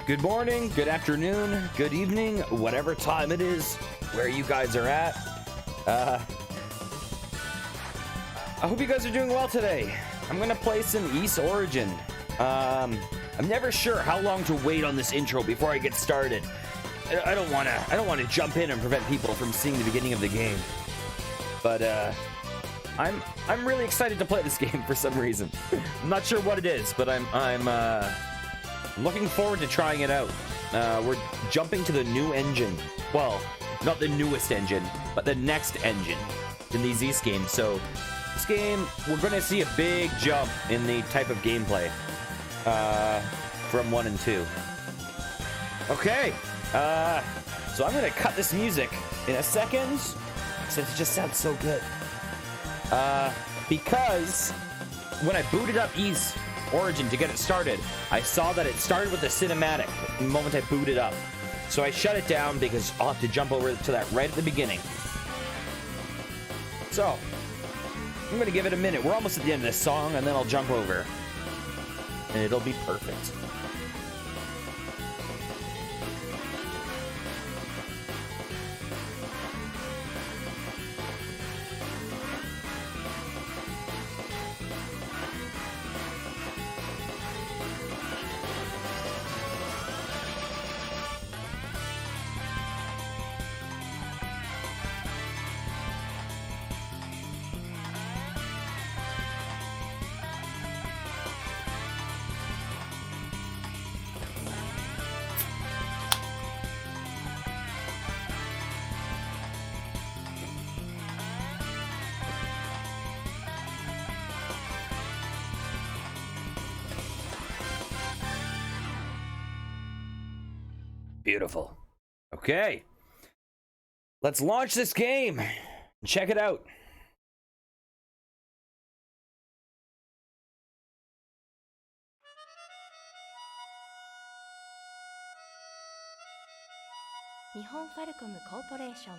Good morning, good afternoon, good evening, whatever time it is, where you guys are at. I hope you guys are doing well today. I'm gonna play some Ys Origin. I'm never sure how long to wait on this intro before I get started. I don't wanna jump in and prevent people from seeing the beginning of the game. But I'm really excited to play this game for some reason. I'm not sure what it is, but I'm looking forward to trying it out. We're jumping to the new engine. Well, not the newest engine, but the next engine in these Ys games. So this game, we're going to see a big jump in the type of gameplay from 1 and 2. Okay, so I'm going to cut this music in a second since it just sounds so good. Because when I booted up Ys Origin to get it started, I saw that it started with the cinematic the moment I booted up. So I shut it down because I'll have to jump over to that right at the beginning. So I'm going to give it a minute. We're almost at the end of this song, and then I'll jump over. And it'll be perfect. Beautiful. Okay. Let's launch this game. Check it out. Nihon Falcom Corporation.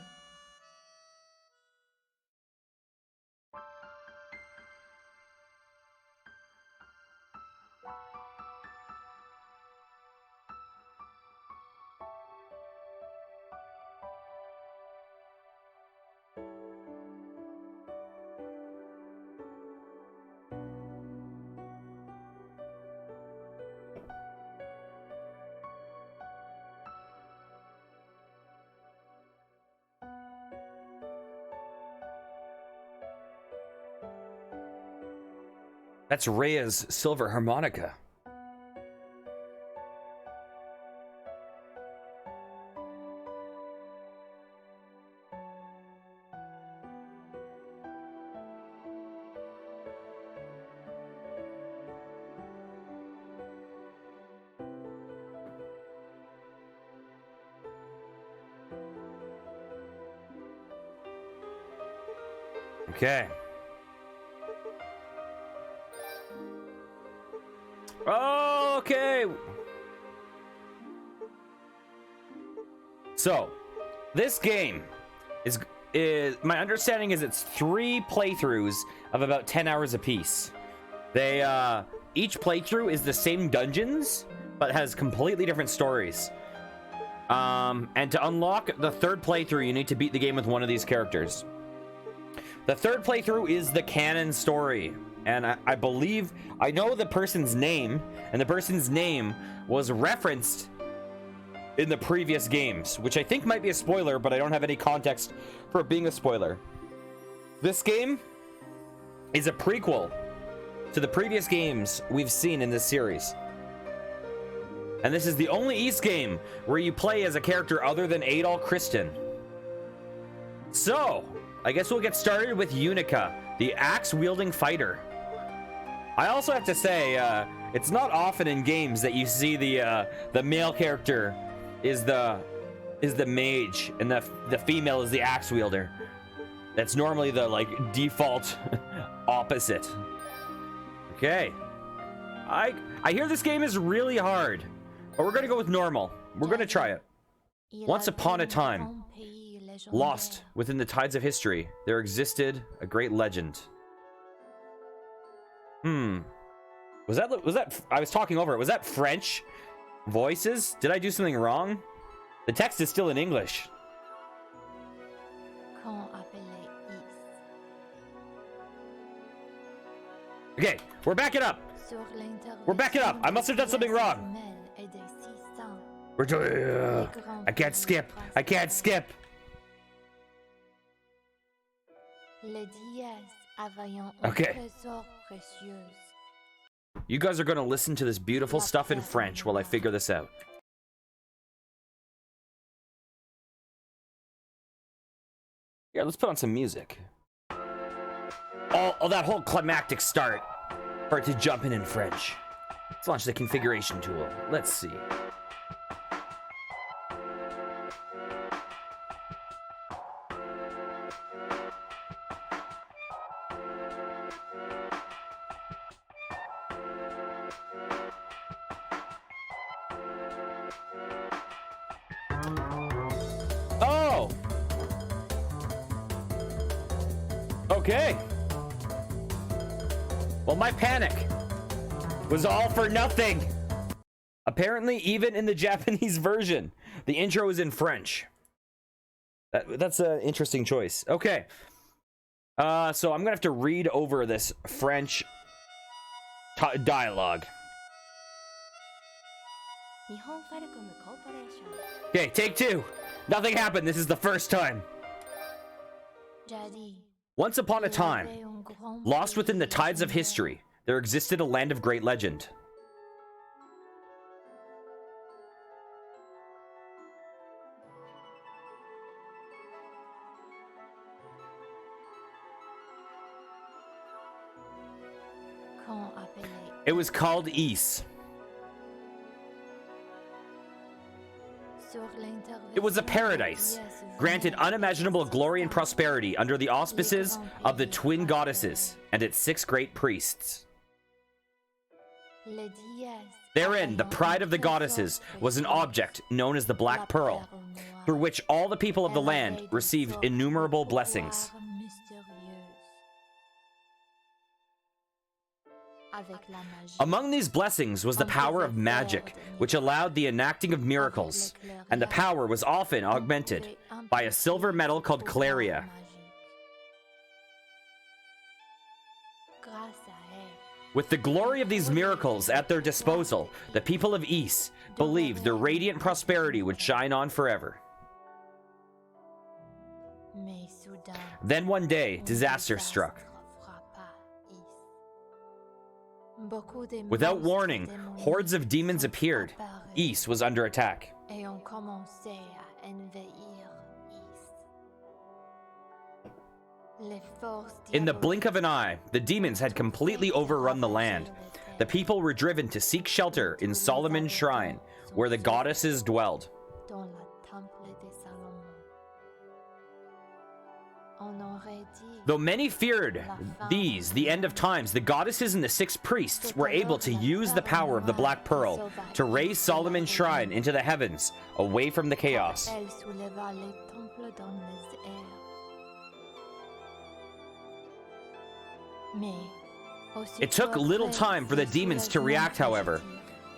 That's Rhea's silver harmonica. Okay. Okay. So, this game is my understanding is it's 3 playthroughs of about 10 hours apiece. They each playthrough is the same dungeons, but has completely different stories. And to unlock the 3rd playthrough, you need to beat the game with one of these characters. The 3rd playthrough is the canon story. And I believe I know the person's name, and the person's name was referenced in the previous games, which I think might be a spoiler, but I don't have any context for it being a spoiler. This game is a prequel to the previous games we've seen in this series. And this is the only Ys game where you play as a character other than Adol Christin. So, I guess we'll get started with Yunica, the axe-wielding fighter. I also have to say, it's not often in games that you see the male character is the mage and the female is the axe wielder. That's normally the default opposite. Okay. I hear this game is really hard, but we're gonna go with normal. We're gonna try it. Once upon a time, lost within the tides of history, there existed a great legend. Was that I was talking over it. Was that French? Voices? Did I do something wrong? The text is still in English. Quand appelé is. Okay, we're backing up. Sur l'intervention We're backing up. I must have done something wrong. et des 600, We're doing. I can't skip. I can't skip. les dièses availlant Okay. un trésor précieux. You guys are gonna listen to this beautiful stuff in French while I figure this out. Yeah, let's put on some music. Oh, that whole climactic start for it to jump in French. Let's launch the configuration tool. Let's see. Oh! Okay. Well, my panic was all for nothing. Apparently, even in the Japanese version, the intro is in French. That's an interesting choice. Okay. So I'm gonna have to read over this French dialogue. 日本ファルコムコーポレーション Okay, take two. Nothing happened. This is the first time. jadis Once upon a time, lost within the tides of history, there existed a land of great legend. quand appelé It was called Ys. sur l'intervention It was a paradise, granted unimaginable glory and prosperity under the auspices of the twin goddesses and its 6 great priests. les dièses Therein, the pride of the goddesses was an object known as the Black Pearl, through which all the people of the land received innumerable blessings. Among these blessings was the power of magic, which allowed the enacting of miracles, and the power was often augmented by a silver metal called claria. With the glory of these miracles at their disposal, the people of Ys believed their radiant prosperity would shine on forever. Then one day, disaster struck. Without warning, hordes of demons appeared. Ys was under attack. In the blink of an eye, the demons had completely overrun the land. The people were driven to seek shelter in Solomon's shrine, where the goddesses dwelled. Though many feared these, the end of times, the goddesses and the 6 priests were able to use the power of the Black Pearl to raise Solomon's shrine into the heavens, away from the chaos. It took little time for the demons to react, however.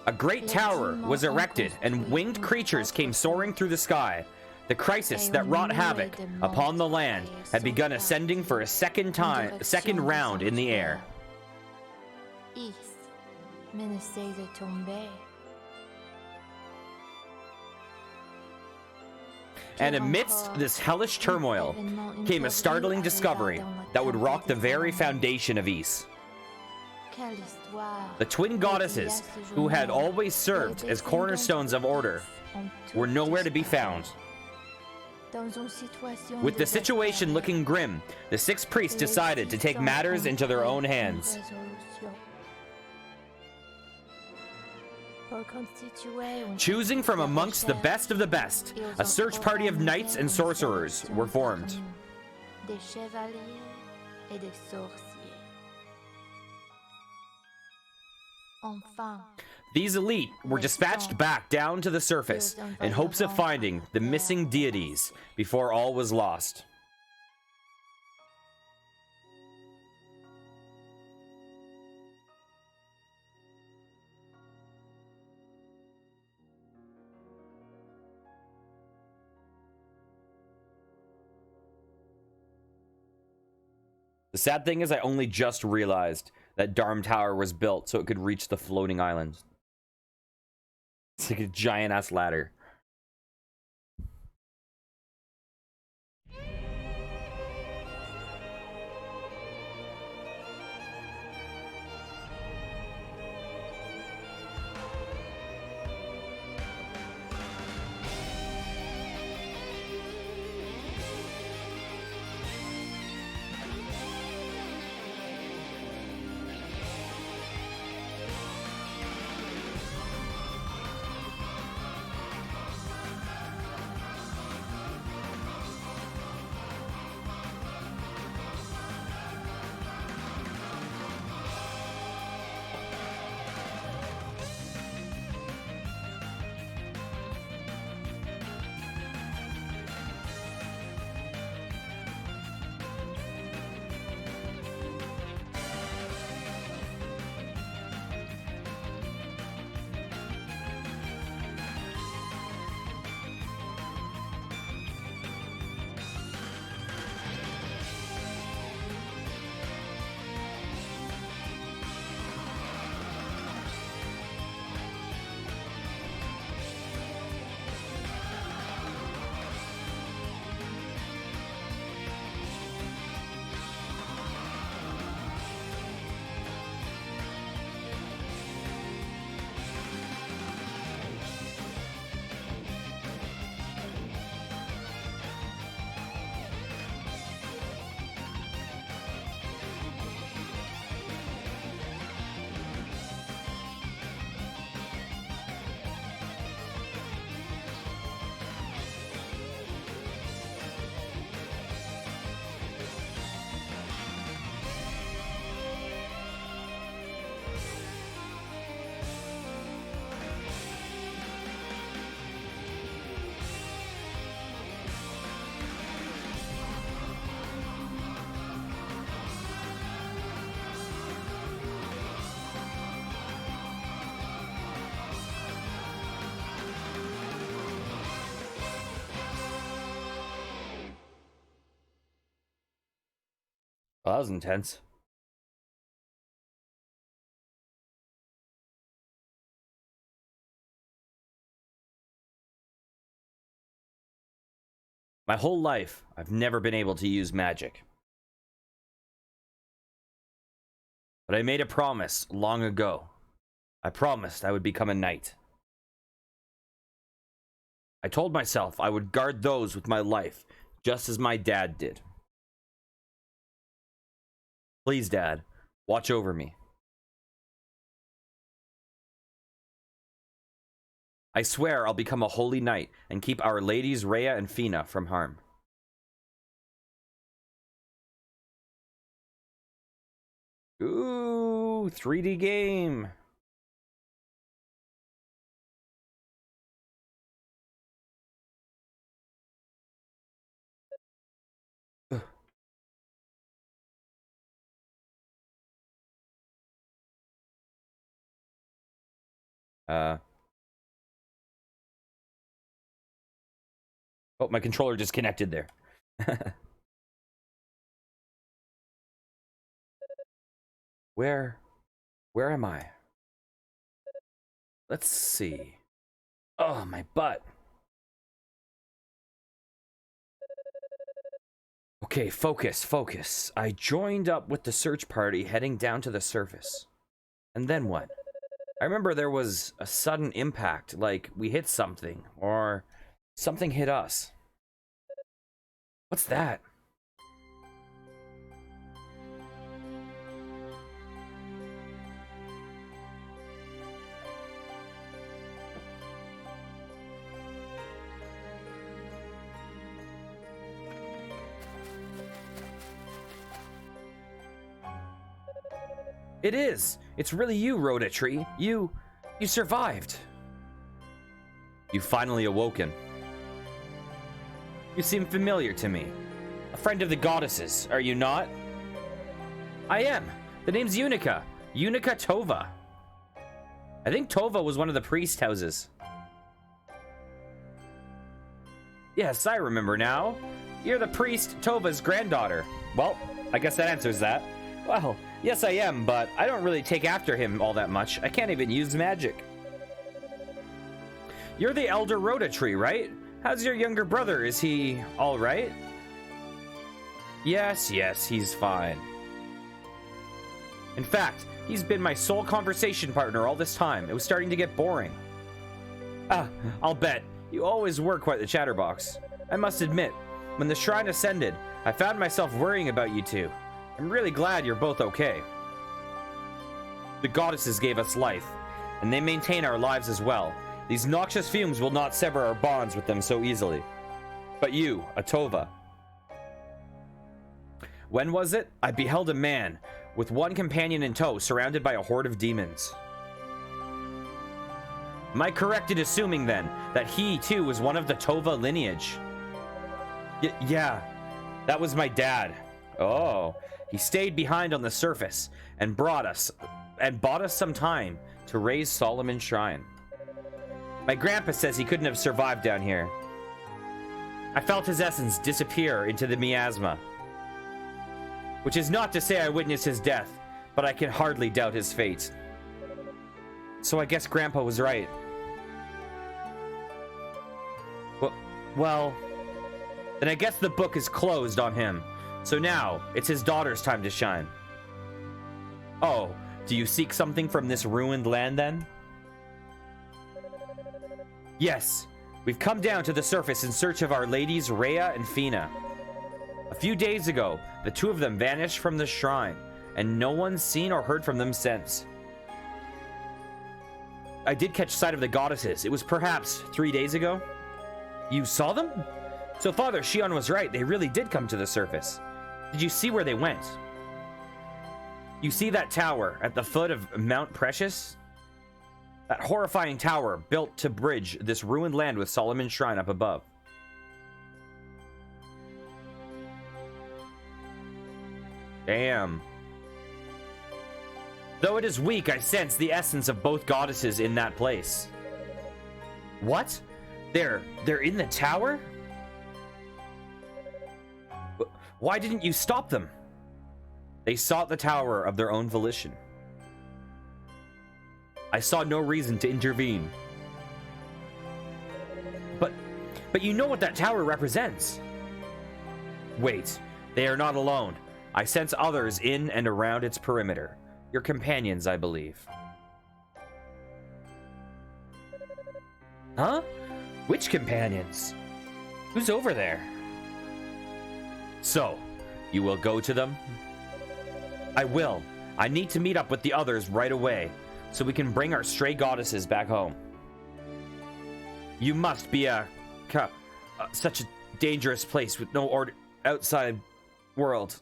A great tower was erected, and winged creatures came soaring through the sky. The crisis that wrought havoc upon the land had begun ascending for a second round in the air. And amidst this hellish turmoil came a startling discovery that would rock the very foundation of Ys. The twin goddesses, who had always served as cornerstones of order, were nowhere to be found. With the situation looking grim, the 6 priests decided to take matters into their own hands. Choosing from amongst the best of the best, a search party of knights and sorcerers were formed. These elite were dispatched back down to the surface in hopes of finding the missing deities before all was lost. The sad thing is I only just realized that Darm Tower was built so it could reach the floating island. It's like a giant-ass ladder. Well, that was intense. My whole life, I've never been able to use magic. But I made a promise long ago. I promised I would become a knight. I told myself I would guard those with my life, just as my dad did. Please, Dad, watch over me. I swear I'll become a holy knight and keep our ladies Rhea and Fina from harm. Ooh, 3D game. Oh, my controller disconnected there. Where am I? Let's see. Oh, my butt. Okay, focus. I joined up with the search party heading down to the surface. And then what? I remember there was a sudden impact, like we hit something, or something hit us. What's that? It is! It's really you, Rhoda Tree. You survived. You've finally awoken. You seem familiar to me. A friend of the goddesses, are you not? I am. The name's Yunica. Yunica Tova. I think Tova was one of the priest houses. Yes, I remember now. You're the priest Tova's granddaughter. Well, I guess that answers that. Well, yes I am, but I don't really take after him all that much. I can't even use magic. You're the elder Rhoda tree, right? How's your younger brother? Is he all right? Yes, he's fine. In fact, he's been my sole conversation partner all this time. It was starting to get boring. I'll bet. You always were quite the chatterbox. I must admit, when the shrine ascended, I found myself worrying about you two. I'm really glad you're both okay. The goddesses gave us life, and they maintain our lives as well. These noxious fumes will not sever our bonds with them so easily. But you, Atova. When was it? I beheld a man, with one companion in tow, surrounded by a horde of demons. Am I correct in assuming, then, that he, too, was one of the Tova lineage? Yeah, that was my dad. Oh, he stayed behind on the surface and bought us some time to raise Solomon's Shrine. My grandpa says he couldn't have survived down here. I felt his essence disappear into the miasma. Which is not to say I witnessed his death, but I can hardly doubt his fate. So I guess Grandpa was right. Well, then I guess the book is closed on him. So now, it's his daughter's time to shine. Oh, do you seek something from this ruined land then? Yes, we've come down to the surface in search of our ladies Rhea and Fina. A few days ago, the two of them vanished from the shrine, and no one's seen or heard from them since. I did catch sight of the goddesses. It was perhaps 3 days ago. You saw them? So Father Shion was right. They really did come to the surface. Did you see where they went? You see that tower at the foot of Mount Precious? That horrifying tower built to bridge this ruined land with Solomon's Shrine up above. Damn. Though it is weak, I sense the essence of both goddesses in that place. What? They're in the tower? Why didn't you stop them? They sought the tower of their own volition. I saw no reason to intervene. But you know what that tower represents. Wait, they are not alone. I sense others in and around its perimeter. Your companions, I believe. Huh? Which companions? Who's over there? So, you will go to them? I will. I need to meet up with the others right away, so we can bring our stray goddesses back home. You must be such a dangerous place with no outside world.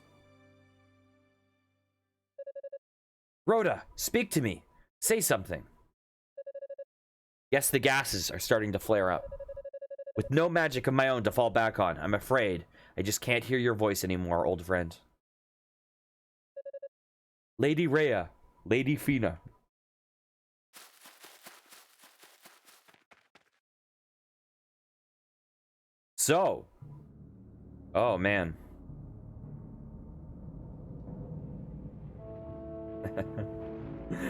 Rhoda, speak to me. Say something. Yes, the gases are starting to flare up. With no magic of my own to fall back on, I'm afraid I just can't hear your voice anymore, old friend. Lady Rhea, Lady Fina. So. Oh, man.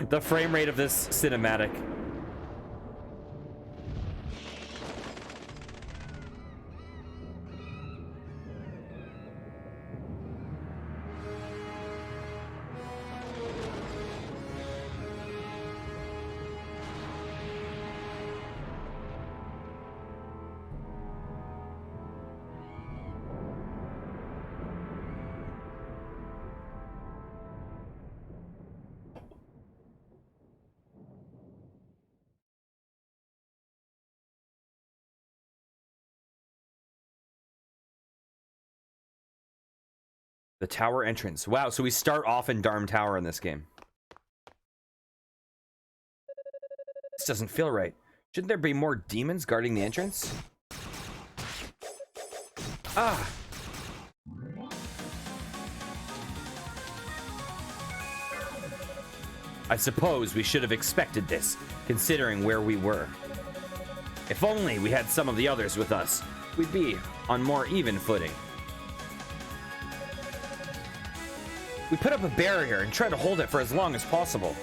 The frame rate of this cinematic. The tower entrance. Wow, so we start off in Dharm Tower in this game. This doesn't feel right. Shouldn't there be more demons guarding the entrance? Ah! I suppose we should have expected this, considering where we were. If only we had some of the others with us, we'd be on more even footing. We put up a barrier and try to hold it for as long as possible.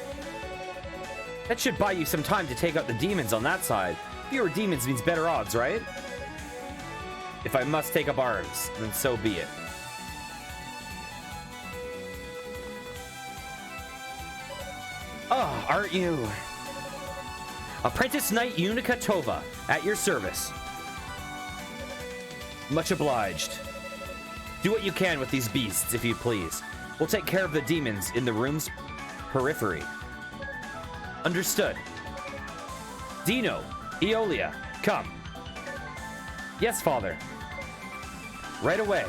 That should buy you some time to take out the demons on that side. Fewer demons means better odds, right? If I must take up arms, then so be it. Oh, aren't you? Apprentice Knight Yunica Tova, at your service. Much obliged. Do what you can with these beasts, if you please. We'll take care of the demons in the room's periphery. Understood. Dino, Eolia, come. Yes, father. Right away.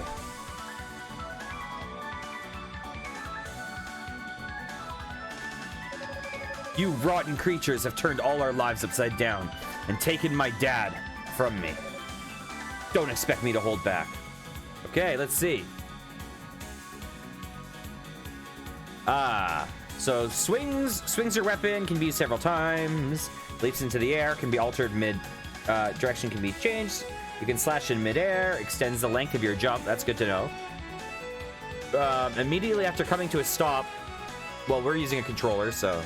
You rotten creatures have turned all our lives upside down and taken my dad from me. Don't expect me to hold back. Okay, let's see. So swings your weapon, can be used several times. Leaps into the air, can be altered mid direction, can be changed. You can slash in midair, extends the length of your jump. That's good to know. Immediately after coming to a stop, well, we're using a controller, so.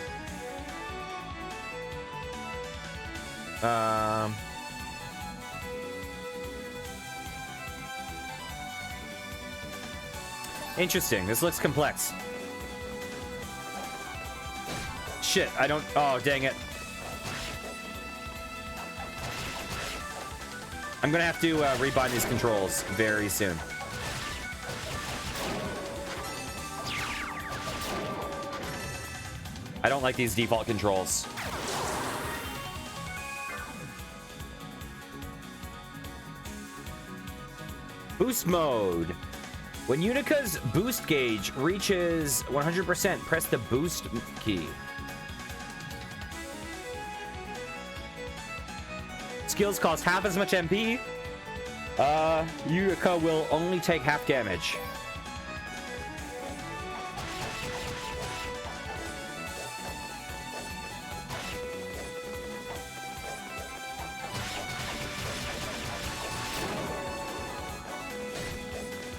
Interesting. This looks complex. Shit, I don't. Oh, dang it. I'm gonna have to rebind these controls very soon. I don't like these default controls. Boost mode. When Unica's boost gauge reaches 100%, press the boost key. Skills cost half as much MP. Yunica will only take half damage.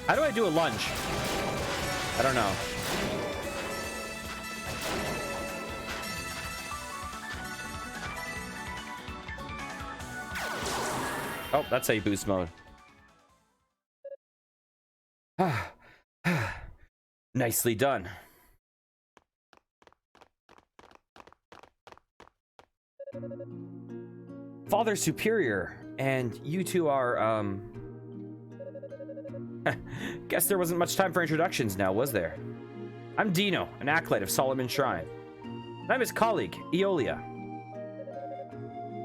How do I do a lunge? I don't know. Oh, that's a boost mode. Nicely done. Father Superior, and you two are, guess there wasn't much time for introductions now, was there? I'm Dino, an acolyte of Solomon Shrine. I'm his colleague, Eolia.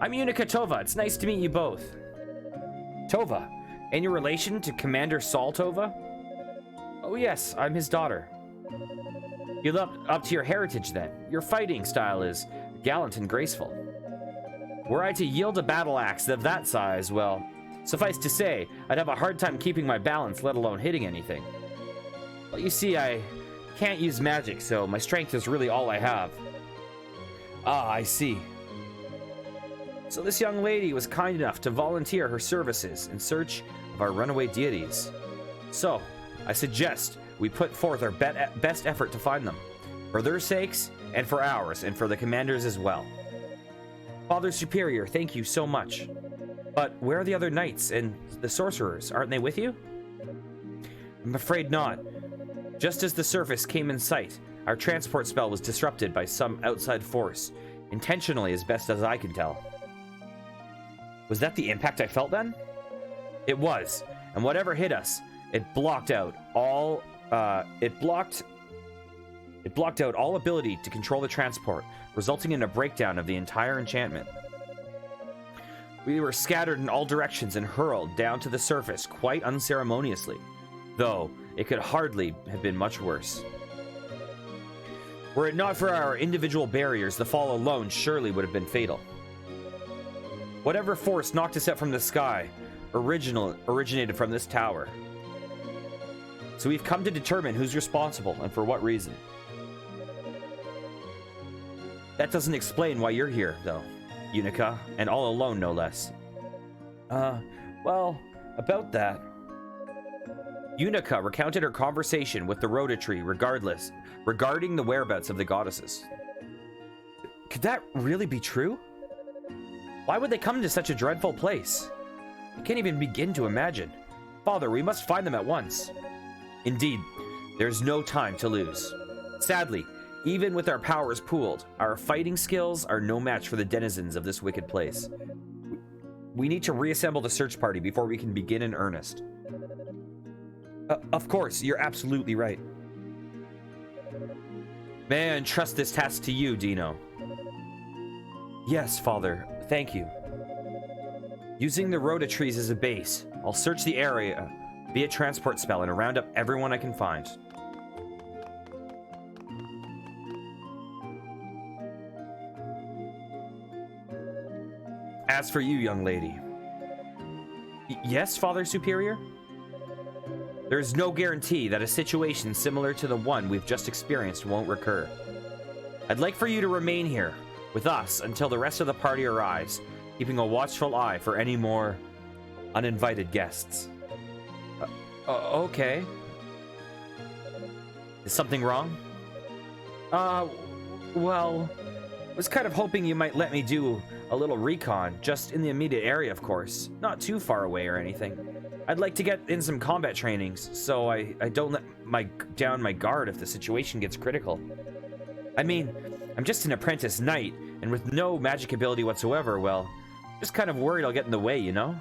I'm Yunica Tova. It's nice to meet you both. Tova, any relation to Commander Saul Tova? Oh yes, I'm his daughter. You live up to your heritage then. Your fighting style is gallant and graceful. Were I to yield a battle axe of that size, well, suffice to say, I'd have a hard time keeping my balance, let alone hitting anything. Well, you see, I can't use magic, so my strength is really all I have. Ah, I see. So this young lady was kind enough to volunteer her services in search of our runaway deities. So, I suggest we put forth our best effort to find them, for their sakes, and for ours, and for the commander's as well. Father Superior, thank you so much. But where are the other knights and the sorcerers? Aren't they with you? I'm afraid not. Just as the surface came in sight, our transport spell was disrupted by some outside force, intentionally as best as I can tell. Was that the impact I felt then? It was, and whatever hit us, it blocked out all ability to control the transport, resulting in a breakdown of the entire enchantment. We were scattered in all directions and hurled down to the surface quite unceremoniously, though it could hardly have been much worse. Were it not for our individual barriers, the fall alone surely would have been fatal. Whatever force knocked us out from the sky originated from this tower. So we've come to determine who's responsible and for what reason. That doesn't explain why you're here, though, Yunica, and all alone, no less. Well, about that. Yunica recounted her conversation with the Rotatree regarding the whereabouts of the goddesses. Could that really be true? Why would they come to such a dreadful place? I can't even begin to imagine. Father, we must find them at once. Indeed, there's no time to lose. Sadly, even with our powers pooled, our fighting skills are no match for the denizens of this wicked place. We need to reassemble the search party before we can begin in earnest. Of course, you're absolutely right. May I entrust this task to you, Dino? Yes, Father. Thank you. Using the Rotatrees as a base, I'll search the area via transport spell and round up everyone I can find. As for you, young lady. Yes, Father Superior? There's no guarantee that a situation similar to the one we've just experienced won't recur. I'd like for you to remain here with us until the rest of the party arrives, keeping a watchful eye for any more uninvited guests. Okay. Is something wrong? Well, I was kind of hoping you might let me do a little recon, just in the immediate area, of course. Not too far away or anything. I'd like to get in some combat trainings, so I don't let down my guard if the situation gets critical. I mean, I'm just an apprentice knight, and with no magic ability whatsoever, well, just kind of worried I'll get in the way, you know?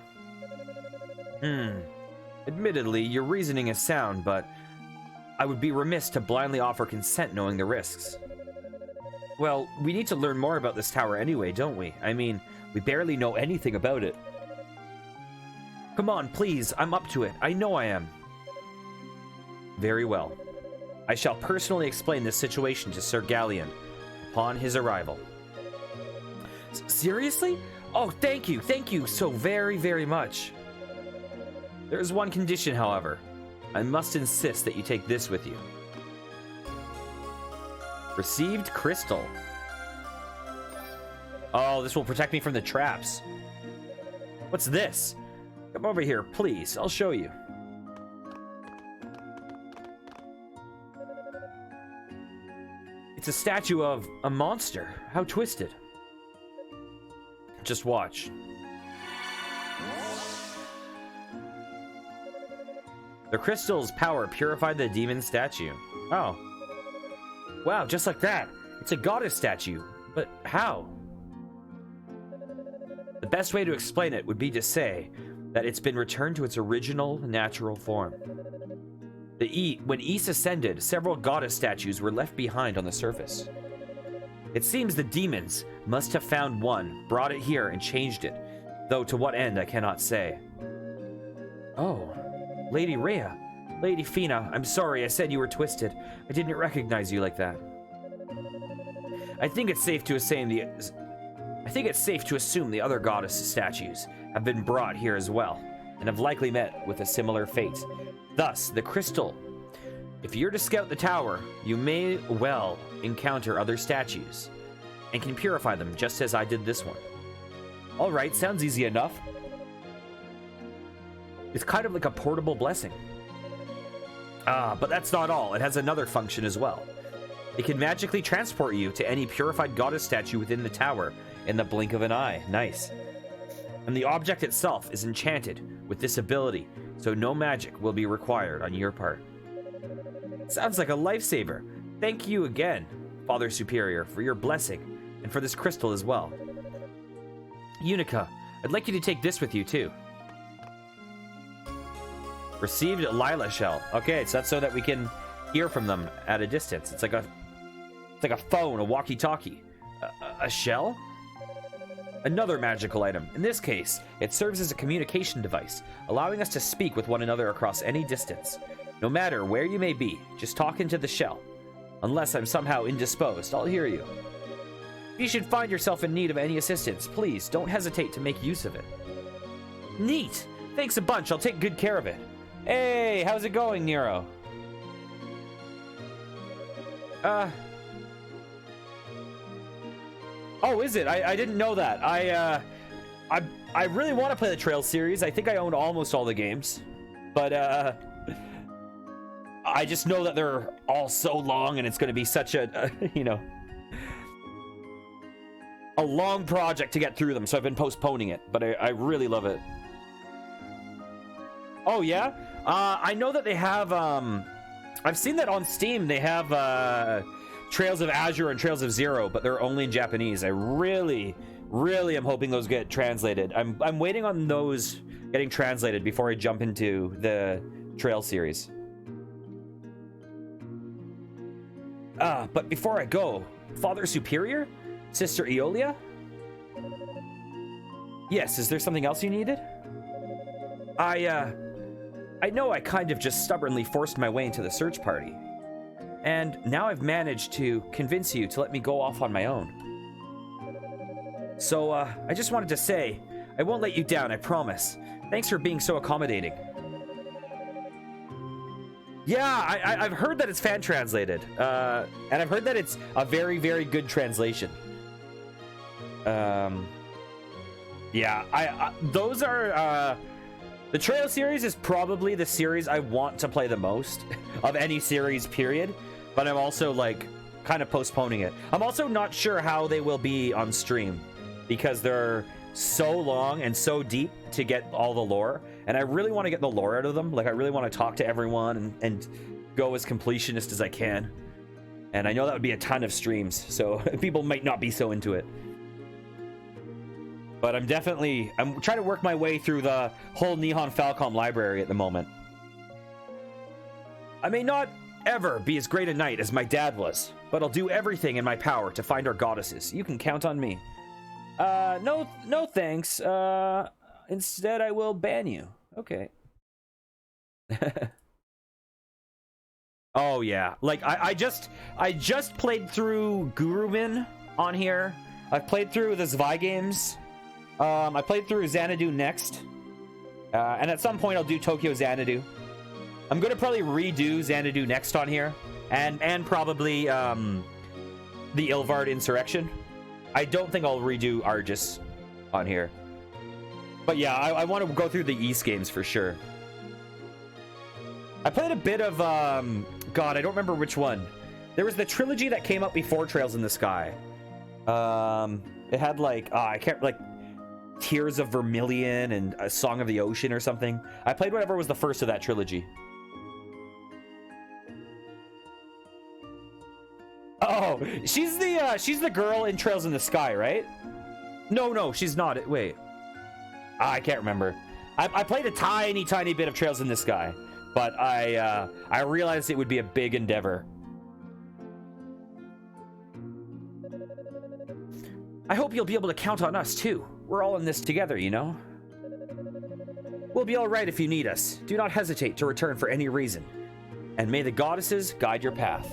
Admittedly, your reasoning is sound, but I would be remiss to blindly offer consent knowing the risks. Well, we need to learn more about this tower anyway, don't we? I mean, we barely know anything about it. Come on, please, I'm up to it. I know I am. Very well. I shall personally explain this situation to Sir Galleon upon his arrival. Seriously? Oh, thank you so very, very much. There is one condition, however. I must insist that you take this with you. Received crystal. Oh, this will protect me from the traps. What's this? Come over here, please. I'll show you. It's a statue of a monster. How twisted. Just watch. The crystal's power purified the demon statue. Oh. Wow, just like that. It's a goddess statue. But how? The best way to explain it would be to say that it's been returned to its original natural form. When Ys ascended, several goddess statues were left behind on the surface. It seems the demons must have found one, brought it here, and changed it, though to what end I cannot say. Oh, Lady Rhea. Lady Fina, I'm sorry, I said you were twisted. I didn't recognize you like that. I think it's safe to assume the other goddess statues have been brought here as well, and have likely met with a similar fate. Thus, the crystal. If you're to scout the tower, you may well encounter other statues, and can purify them just as I did this one. Alright, sounds easy enough. It's kind of like a portable blessing. But that's not all. It has another function as well. It can magically transport you to any purified goddess statue within the tower in the blink of an eye. Nice. And the object itself is enchanted with this ability, so no magic will be required on your part. Sounds like a lifesaver. Thank you again, Father Superior, for your blessing, and for this crystal as well. Yunica, I'd like you to take this with you too. Received Lila shell. Okay, so that's so that we can hear from them at a distance. It's like a phone, a walkie-talkie. A shell? Another magical item. In this case, it serves as a communication device, allowing us to speak with one another across any distance. No matter where you may be, just talk into the shell. Unless I'm somehow indisposed, I'll hear you. If you should find yourself in need of any assistance, please don't hesitate to make use of it. Neat! Thanks a bunch, I'll take good care of it. Hey, how's it going, Nero? Oh, is it? I didn't know that. I really want to play the Trail series. I think I own almost all the games. But, I just know that they're all so long, and it's going to be such a you know, a long project to get through them. So I've been postponing it, but I really love it. Oh yeah, I know that they have. I've seen that on Steam. They have Trails of Azure and Trails of Zero, but they're only in Japanese. I really am hoping those get translated. I'm waiting on those getting translated before I jump into the Trail series. But before I go, Father Superior? Sister Eolia? Yes, is there something else you needed? I know I kind of just stubbornly forced my way into the search party. And now I've managed to convince you to let me go off on my own. So, I just wanted to say, I won't let you down, I promise. Thanks for being so accommodating. Yeah, I've heard that it's fan translated. And I've heard that it's a very, very good translation. Yeah, those are, the Trail series is probably the series I want to play the most of any series, period. But I'm also, like, kind of postponing it. I'm also not sure how they will be on stream, because they're so long and so deep to get all the lore. And I really want to get the lore out of them. Like, I really want to talk to everyone and go as completionist as I can. And I know that would be a ton of streams, so people might not be so into it. But I'm trying to work my way through the whole Nihon Falcom library at the moment. I may not ever be as great a knight as my dad was, but I'll do everything in my power to find our goddesses. You can count on me. No thanks. Instead I will ban you. Okay. Oh yeah, like I just played through Gurumin on here. I've played through the Zwei games. I played through Xanadu next. And at some point I'll do Tokyo Xanadu. I'm gonna probably redo Xanadu next on here. And probably the Ilvard Insurrection. I don't think I'll redo Argus on here. But yeah, I want to go through the East games for sure. I played a bit of, God, I don't remember which one. There was the trilogy that came up before Trails in the Sky. It had like, I can't, like, Tears of Vermilion and A Song of the Ocean or something. I played whatever was the first of that trilogy. Oh, she's the girl in Trails in the Sky, right? No, she's not. Wait. I can't remember. I played a tiny bit of Trails in the Sky, but I realized it would be a big endeavor. I hope you'll be able to count on us too. We're all in this together, you know? We'll be all right if you need us. Do not hesitate to return for any reason. And may the goddesses guide your path.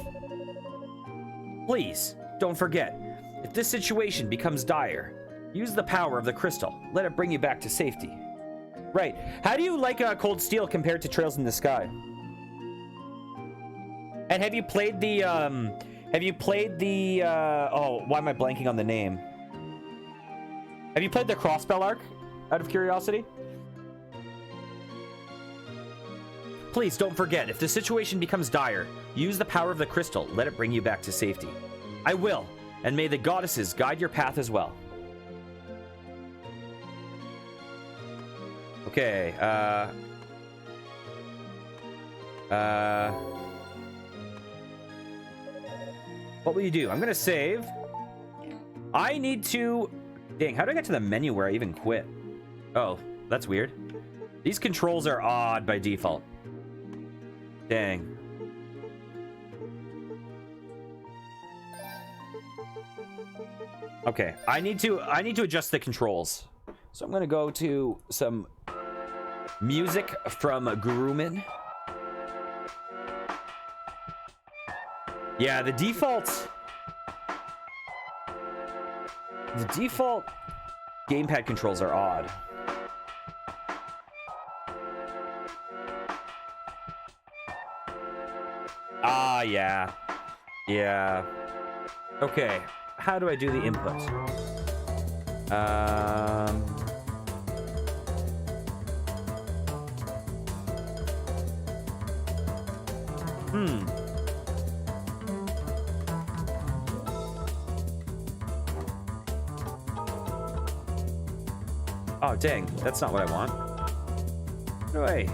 Please, don't forget, if this situation becomes dire, use the power of the crystal. Let it bring you back to safety. Right. How do you like Cold Steel compared to Trails in the Sky? And have you played the, oh, why am I blanking on the name? Have you played the Crossbell arc, out of curiosity? Please don't forget, if the situation becomes dire, use the power of the crystal. Let it bring you back to safety. I will, and may the goddesses guide your path as well. Okay, what will you do? I'm gonna save. I need to... Dang, how do I get to the menu where I even quit? Oh, that's weird. These controls are odd by default. Dang. Okay, I need to adjust the controls. So I'm gonna go to some music from Gurumin. Yeah, the default gamepad controls are odd. Ah, yeah. Yeah. Okay, how do I do the input? Hmm. Oh, dang. That's not what I want. No way.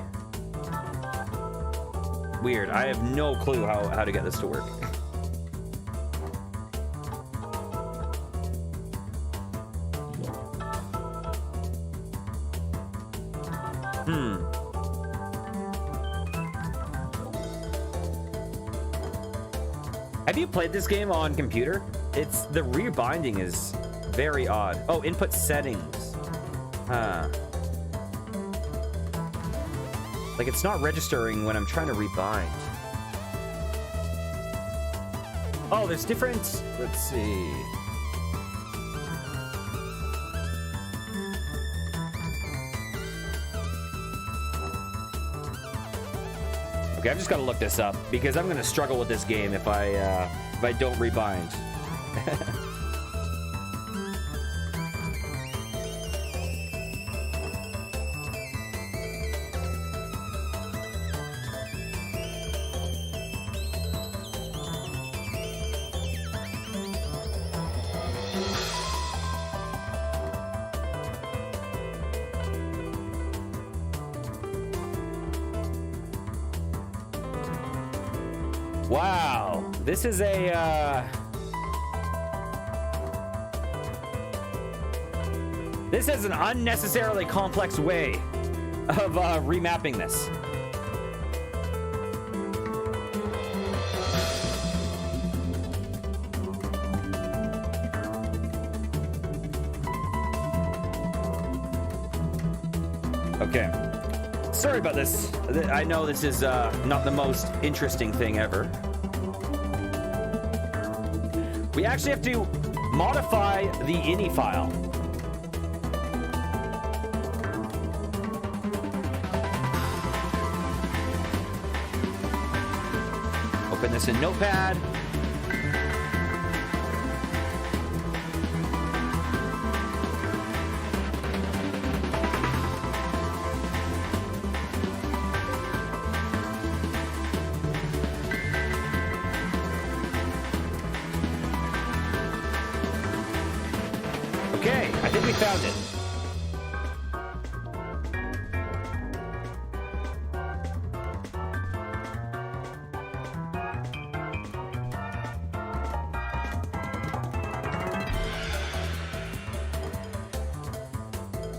Weird. I have no clue how to get this to work. Hmm. Have you played this game on computer? The rebinding is very odd. Oh, input settings. Huh. Like, it's not registering when I'm trying to rebind. Oh, there's different... Let's see. Okay, I've just got to look this up because I'm going to struggle with this game if I don't rebind. Wow, this is a this is an unnecessarily complex way of remapping this. Okay. Sorry about this. I know this is not the most interesting thing ever. We actually have to modify the ini file. Open this in Notepad. Okay, I think we found it.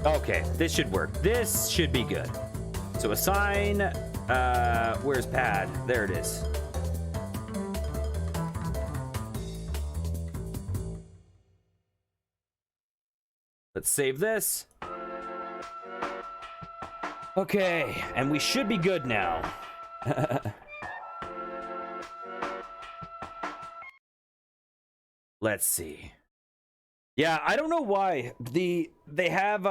Okay, this should work. This should be good. So assign, where's pad? There it is. Let's save this. Okay, and we should be good now. Let's see. Yeah, I don't know why they have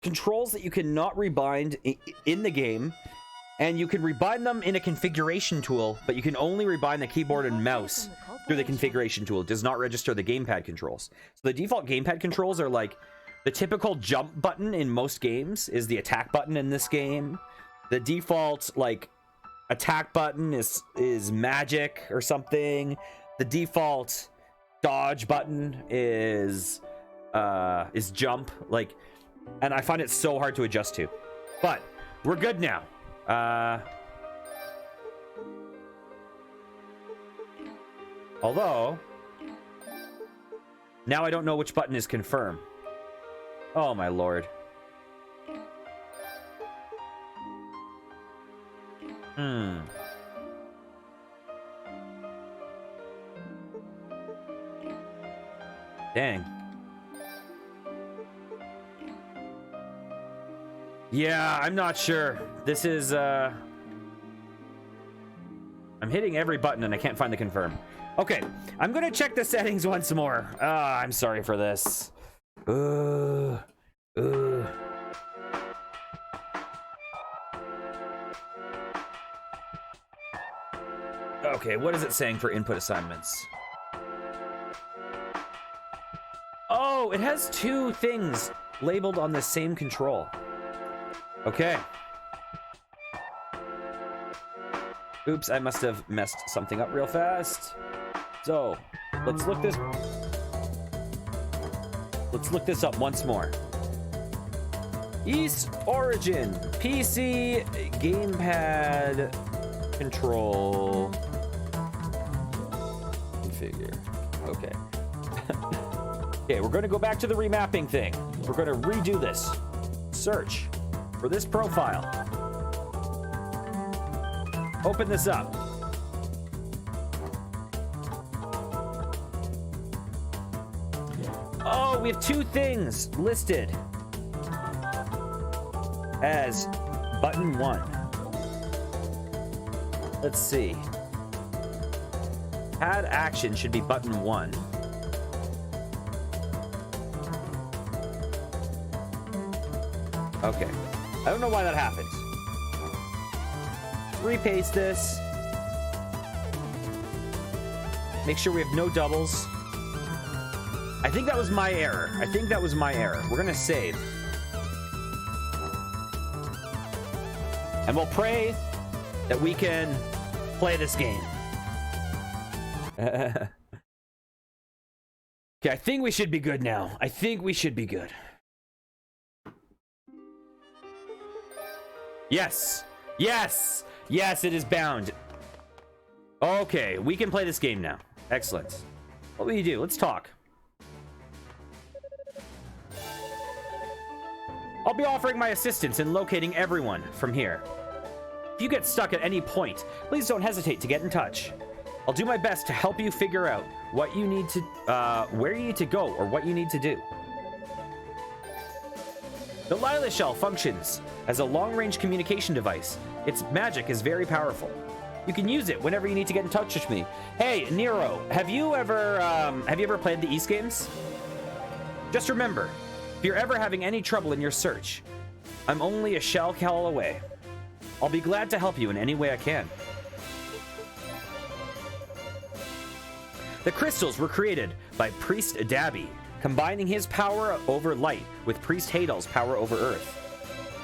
controls that you cannot rebind in the game, and you can rebind them in a configuration tool, but you can only rebind the keyboard and mouse through the configuration tool. It does not register the gamepad controls. So the default gamepad controls are like the typical jump button in most games is the attack button in this game. The default like attack button is magic or something. The default dodge button is jump, like, and I find it so hard to adjust to. But we're good now. Although now I don't know which button is confirm. Oh my lord. Dang. Yeah, I'm not sure. This is I'm hitting every button and I can't find the confirm. Okay, I'm gonna check the settings once more. I'm sorry for this. Okay, what is it saying for input assignments? Oh, it has two things labeled on the same control. Okay. Oops, I must have messed something up real fast. So, let's look this up once more. East Origin, PC, gamepad, control, configure. Okay. Okay, we're going to go back to the remapping thing. We're going to redo this. Search for this profile. Open this up. Oh, we have two things listed as button 1. Let's see. Add action should be button 1. Okay. I don't know why that happened. Repaste this. Make sure we have no doubles. I think that was my error. We're gonna save. And we'll pray that we can play this game. Okay, I think we should be good now. Yes! Yes! Yes, it is bound. Okay, we can play this game now. Excellent. What will you do? Let's talk. I'll be offering my assistance in locating everyone from here. If you get stuck at any point, please don't hesitate to get in touch. I'll do my best to help you figure out what you need to, where you need to go or what you need to do. The Lila Shell functions as a long-range communication device. Its magic is very powerful. You can use it whenever you need to get in touch with me. Hey, Nero, have you ever played the East games? Just remember, if you're ever having any trouble in your search, I'm only a shell call away. I'll be glad to help you in any way I can. The crystals were created by Priest Dabi, combining his power over light with Priest Hadal's power over earth.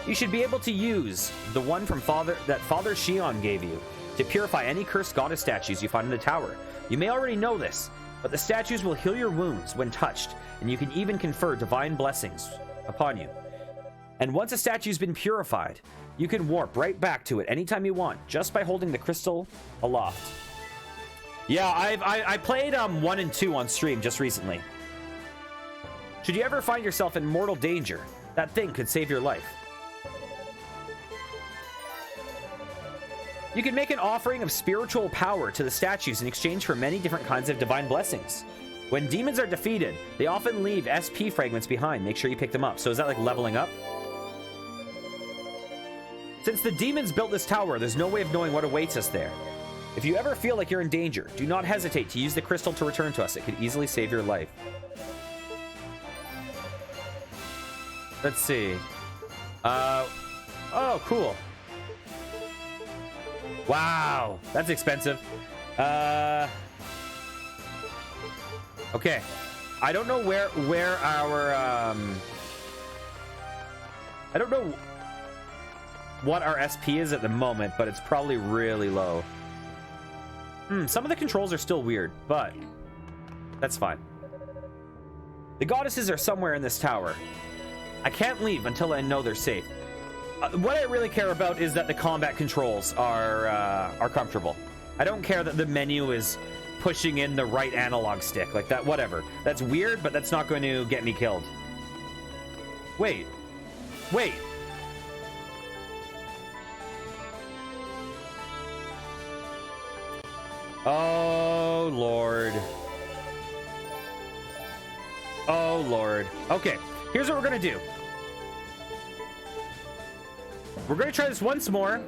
You should be able to use the one from Father Shion gave you to purify any cursed goddess statues you find in the tower. You may already know this, but the statues will heal your wounds when touched, and you can even confer divine blessings upon you. And once a statue's been purified, you can warp right back to it anytime you want, just by holding the crystal aloft. Yeah, I played 1 and 2 on stream just recently. Should you ever find yourself in mortal danger, that thing could save your life. You can make an offering of spiritual power to the statues in exchange for many different kinds of divine blessings. When demons are defeated, they often leave SP fragments behind. Make sure you pick them up. So is that like leveling up? Since the demons built this tower, there's no way of knowing what awaits us there. If you ever feel like you're in danger, do not hesitate to use the crystal to return to us. It could easily save your life. Let's see. Oh, cool. Wow, that's expensive. Okay. I don't know where our I don't know what our SP is at the moment, but it's probably really low. Some of the controls are still weird, but that's fine. The goddesses are somewhere in this tower. I can't leave until I know they're safe. What I really care about is that the combat controls are comfortable. I don't care that the menu is pushing in the right analog stick like that. Whatever. That's weird, but that's not going to get me killed. Wait. Oh, Lord. Oh, Lord. Okay, here's what we're going to do. We're going to try this once more.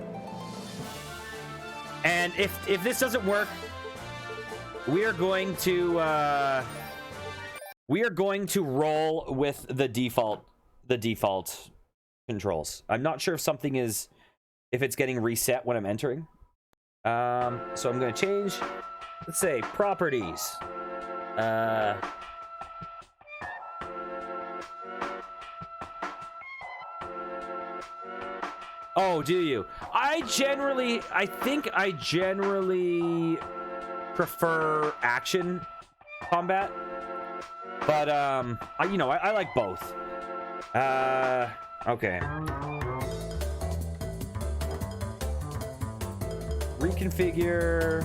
And if this doesn't work, we are going to roll with the default controls. I'm not sure if it's getting reset when I'm entering. So I'm going to change, let's say properties. Oh, do you? I I think I generally prefer action combat, but I like both. Okay. Reconfigure.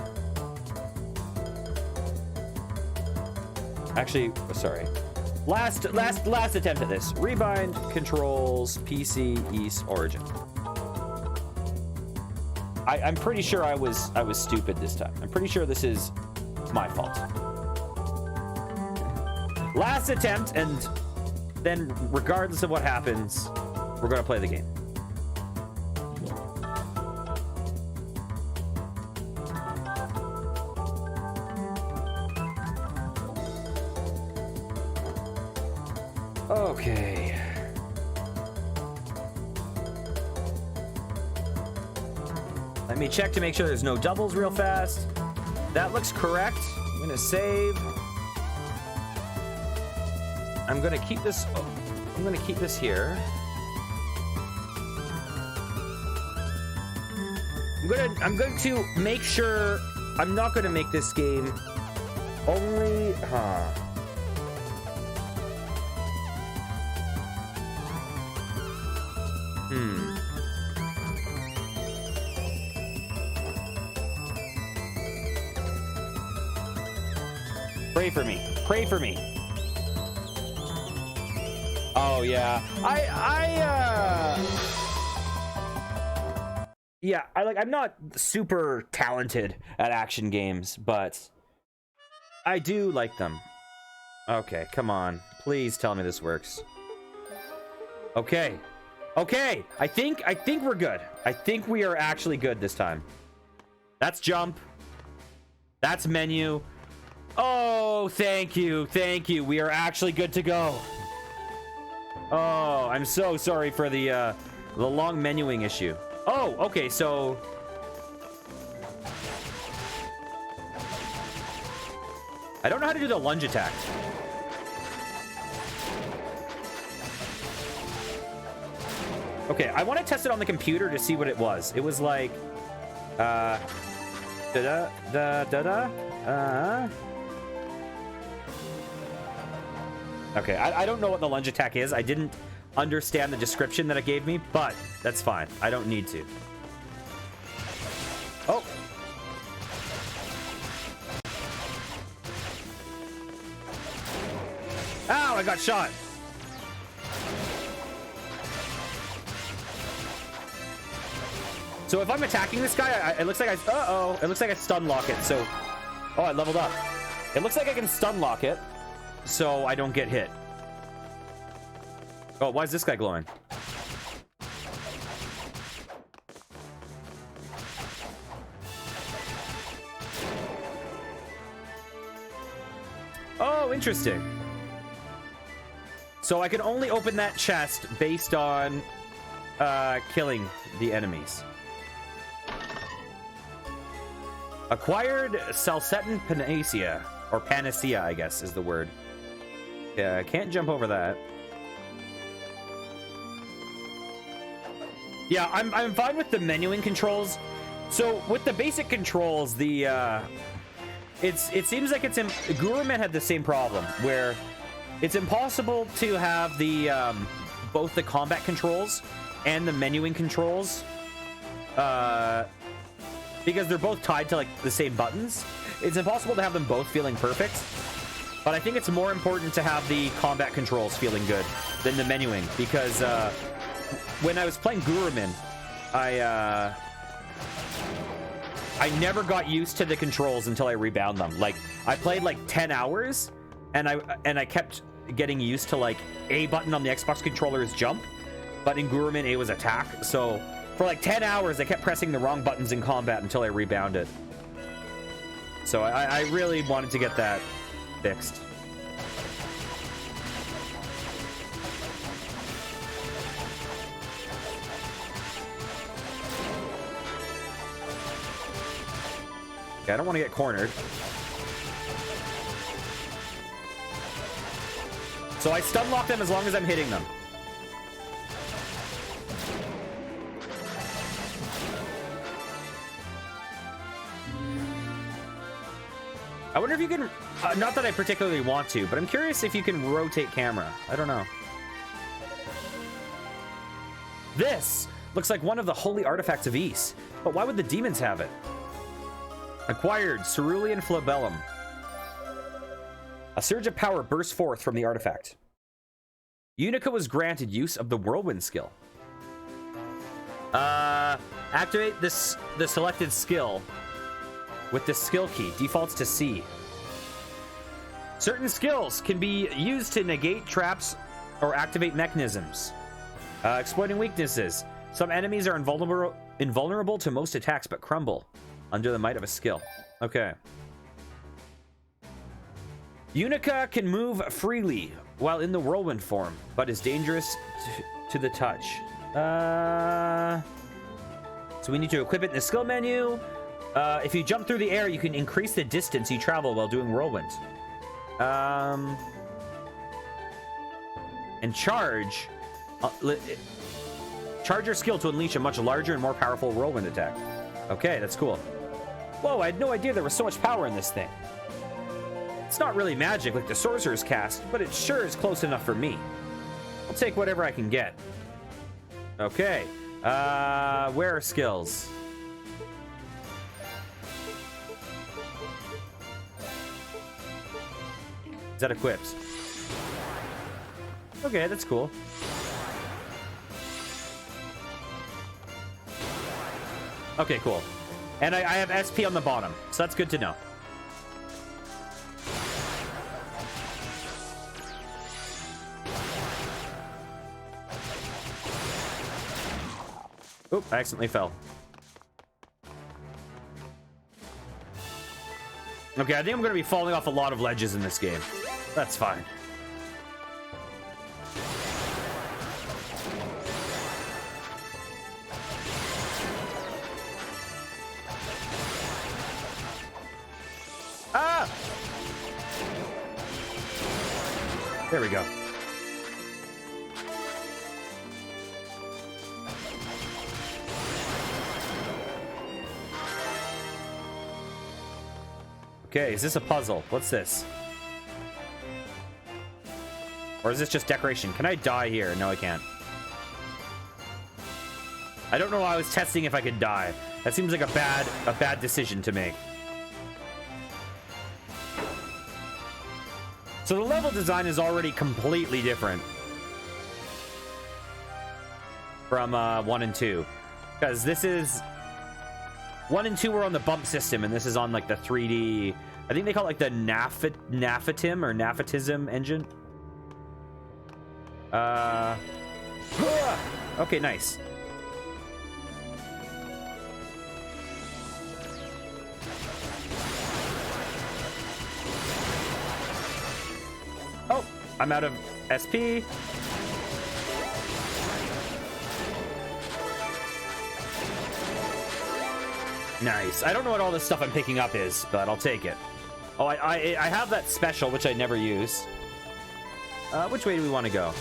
Actually, sorry. Last attempt at this. Rebind controls PC East Origin. I'm pretty sure I was stupid this time. I'm pretty sure this is my fault. Last attempt, and then regardless of what happens, we're gonna play the game. Okay. Let me check to make sure there's no doubles real fast. That looks correct. I'm gonna save. I'm gonna keep this. Oh, I'm gonna keep this here. I'm going to make sure I'm not gonna make this game only. Pray for me. Pray for me. Oh yeah. I'm not super talented at action games, but I do like them. Okay, come on. Please tell me this works. Okay. Okay. I think we're good. I think we are actually good this time. That's jump. That's menu. Oh, thank you. Thank you. We are actually good to go. Oh, I'm so sorry for the long menuing issue. Oh, okay, so I don't know how to do the lunge attack. Okay, I want to test it on the computer to see what it was. It was like Okay, I don't know what the lunge attack is. I didn't understand the description that it gave me, but that's fine. I don't need to. Oh. Ow, I got shot. So if I'm attacking this guy, it looks like it looks like I stun lock it. So, oh, I leveled up. It looks like I can stun lock it, so I don't get hit. Oh, why is this guy glowing? Oh, interesting. So I can only open that chest based on killing the enemies. Acquired Salsetin Panacea, or Panacea, I guess is the word. Yeah, I can't jump over that. Yeah, I'm fine with the menuing controls. So with the basic controls, it seems like Guruman had the same problem where it's impossible to have the both the combat controls and the menuing controls because they're both tied to like the same buttons. It's impossible to have them both feeling perfect. But I think it's more important to have the combat controls feeling good than the menuing because when I was playing Guruman, I never got used to the controls until I rebound them. Like I played like 10 hours and I kept getting used to like A button on the Xbox controller is jump, but in Guruman A was attack. So for like 10 hours I kept pressing the wrong buttons in combat until I rebounded. So I really wanted to get that fixed. Okay, I don't want to get cornered. So I stun lock them as long as I'm hitting them. I wonder if you can, not that I particularly want to, but I'm curious if you can rotate camera. I don't know. This looks like one of the holy artifacts of Ys, but why would the demons have it? Acquired Cerulean Flabellum. A surge of power burst forth from the artifact. Yunica was granted use of the whirlwind skill. Activate the selected skill with the skill key. Defaults to C. Certain skills can be used to negate traps or activate mechanisms. Exploiting weaknesses. Some enemies are invulnerable to most attacks but crumble under the might of a skill. Okay. Yunica can move freely while in the whirlwind form, but is dangerous to the touch. So we need to equip it in the skill menu. If you jump through the air, you can increase the distance you travel while doing whirlwind. And charge. Charge your skill to unleash a much larger and more powerful whirlwind attack. Okay, that's cool. Whoa, I had no idea there was so much power in this thing. It's not really magic like the sorcerer's cast, but it sure is close enough for me. I'll take whatever I can get. Okay. Where are skills? Is that equipped? Okay, that's cool. Okay, cool. And I have SP on the bottom, so that's good to know. Oop, I accidentally fell. Okay, I think I'm going to be falling off a lot of ledges in this game. That's fine. Ah! There we go. Okay, is this a puzzle? What's this? Or is this just decoration? Can I die here? No, I can't. I don't know why I was testing if I could die. That seems like a bad decision to make. So the level design is already completely different from 1 and 2. Because this is... 1 and 2 were on the bump system, and this is on like the 3D. I think they call it like the Naphatim or Naphatism engine. Okay, nice. Oh, I'm out of SP. Nice. I don't know what all this stuff I'm picking up is, but I'll take it. Oh, I have that special, which I never use. Which way do we want to go?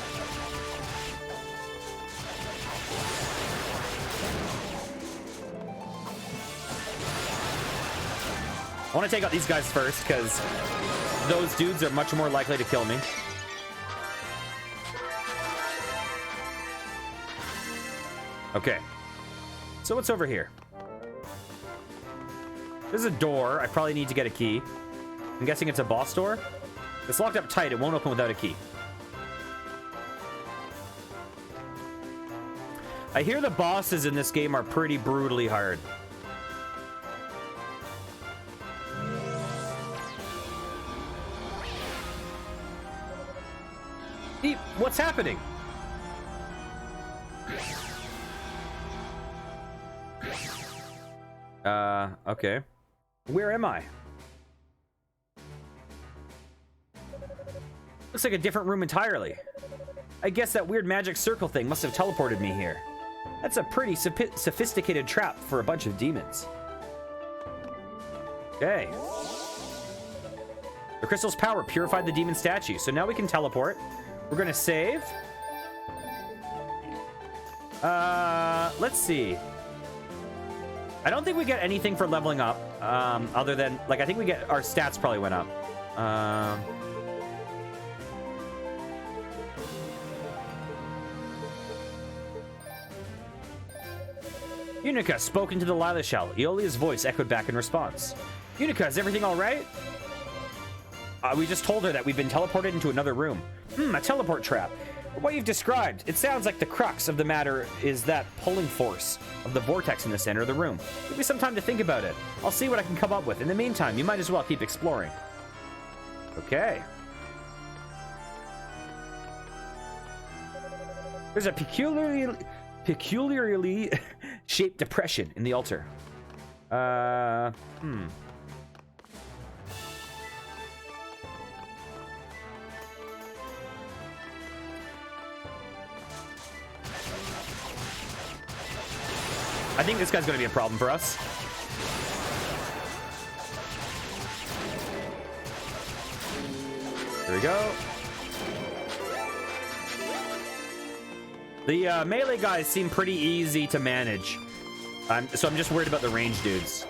I want to take out these guys first, because those dudes are much more likely to kill me. Okay. So what's over here? There's a door. I probably need to get a key. I'm guessing it's a boss door. It's locked up tight. It won't open without a key. I hear the bosses in this game are pretty brutally hard. What's happening? Okay. Where am I? Looks like a different room entirely. I guess that weird magic circle thing must have teleported me here. That's a pretty sophisticated trap for a bunch of demons. Okay. The crystal's power purified the demon statue, so now we can teleport. We're gonna save. Let's see. I don't think we get anything for leveling up. Other than, like, I think we get our stats probably went up. Yunica spoke into the Lila shell. Aeolia's voice echoed back in response. Yunica, is everything all right? We just told her that we've been teleported into another room. A teleport trap. What you've described, it sounds like the crux of the matter is that pulling force of the vortex in the center of the room. Give me some time to think about it. I'll see what I can come up with. In the meantime, you might as well keep exploring. Okay. There's a peculiarly shaped depression in the altar. I think this guy's going to be a problem for us. There we go. The melee guys seem pretty easy to manage. So I'm just worried about the range dudes.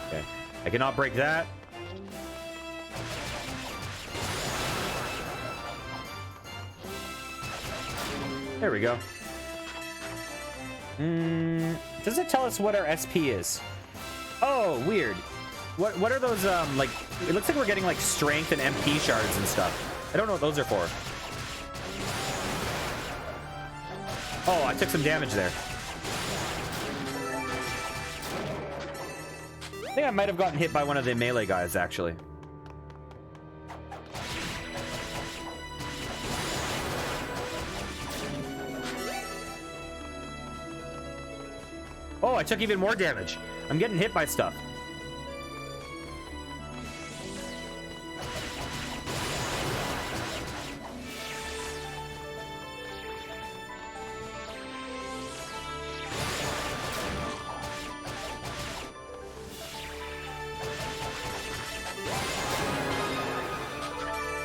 Okay. I cannot break that. There we go. Does it tell us what our SP is? Oh, weird. What are those, like, it looks like we're getting, like, strength and MP shards and stuff. I don't know what those are for. Oh, I took some damage there. I think I might have gotten hit by one of the melee guys, actually. Oh, I took even more damage. I'm getting hit by stuff.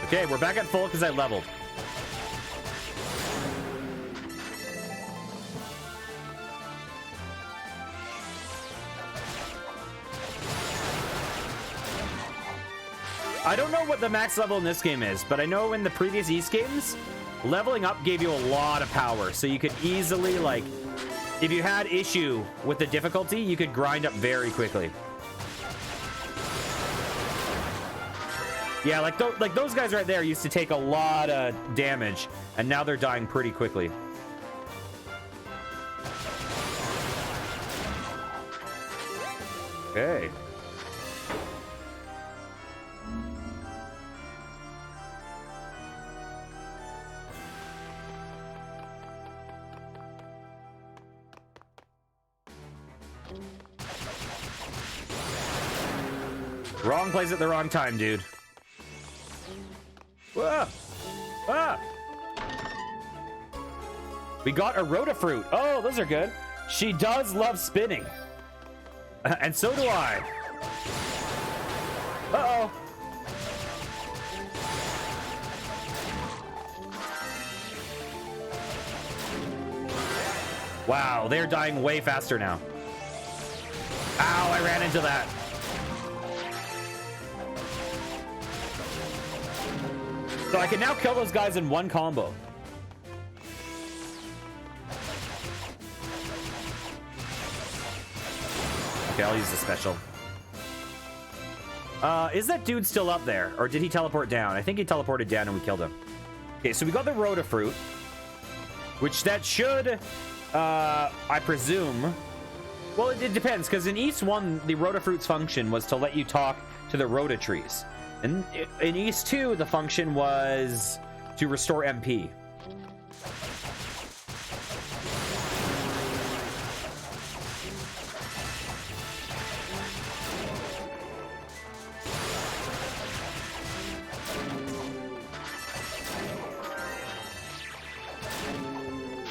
Okay, we're back at full because I leveled. I don't know what the max level in this game is, but I know in the previous East games, leveling up gave you a lot of power. So you could easily, like, if you had issue with the difficulty, you could grind up very quickly. Yeah, like those guys right there used to take a lot of damage, and now they're dying pretty quickly. Okay. Wrong place at the wrong time, dude. Whoa. Ah. We got a Rotafruit. Oh, those are good. She does love spinning. And so do I. Uh-oh. Wow, they're dying way faster now. Ow, I ran into that. So I can now kill those guys in one combo. Okay, I'll use the special. Is that dude still up there? Or did he teleport down? I think he teleported down and we killed him. Okay, so we got the Rotafruit. Which that should, I presume... Well, it depends, because in East 1, the Rotafruit's function was to let you talk to the Rotatrees. And in East 2, the function was to restore MP.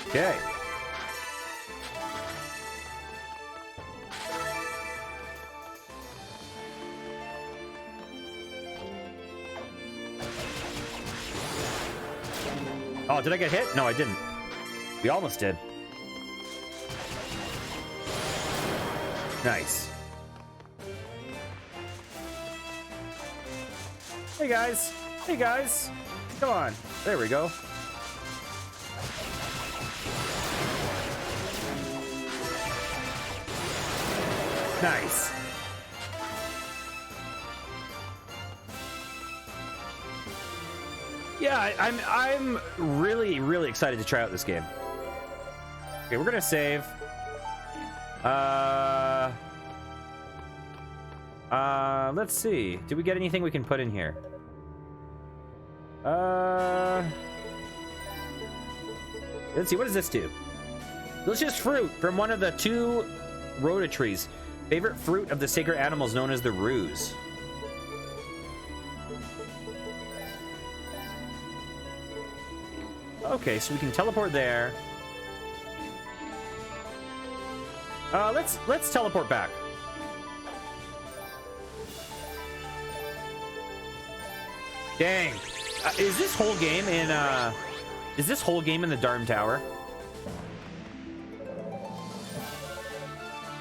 Okay. Oh, did I get hit? No, I didn't. We almost did. Nice. Hey guys. Hey guys. Come on. There we go. Nice. Yeah, I'm really excited to try out this game. Okay, we're gonna save. Let's see. Did we get anything we can put in here? Let's see. What does this do? Delicious fruit from one of the 2 rota trees. Favorite fruit of the sacred animals known as the ruse. Okay, so we can teleport there. Let's teleport back. Dang. Is this whole game in the Darm Tower?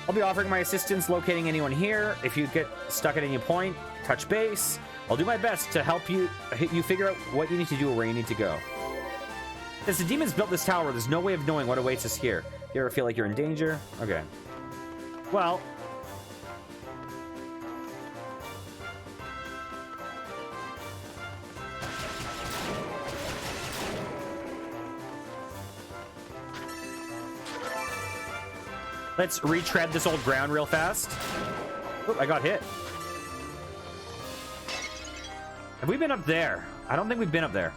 I'll be offering my assistance locating anyone here. If you get stuck at any point, touch base. I'll do my best to help you figure out what you need to do or where you need to go. As the demons built this tower, there's no way of knowing what awaits us here. You ever feel like you're in danger? Okay. Well. Let's retread this old ground real fast. Oh, I got hit. Have we been up there? I don't think we've been up there.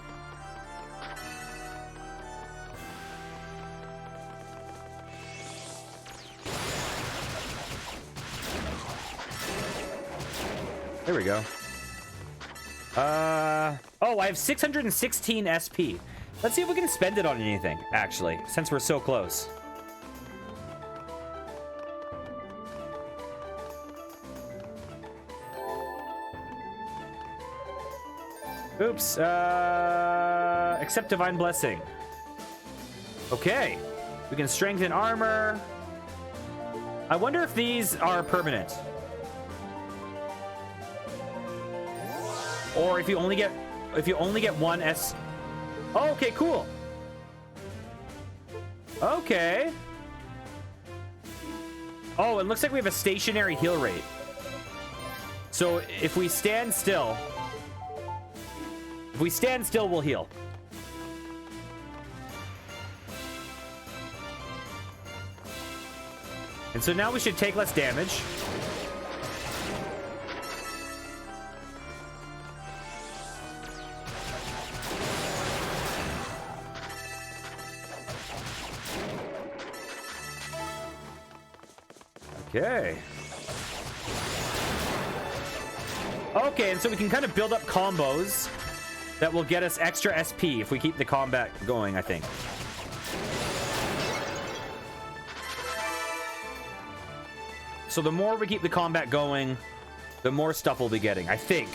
There we go. Oh, I have 616 SP. Let's see if we can spend it on anything, actually, since we're so close. Oops. Accept divine blessing. Okay. We can strengthen armor. I wonder if these are permanent. Or if you only get one S. Oh, okay, cool. Okay. Oh, it looks like we have a stationary heal rate. So if we stand still, we'll heal. And so now we should take less damage. Okay. Okay, and so we can kind of build up combos that will get us extra SP if we keep the combat going, I think. So the more we keep the combat going, the more stuff we'll be getting, I think.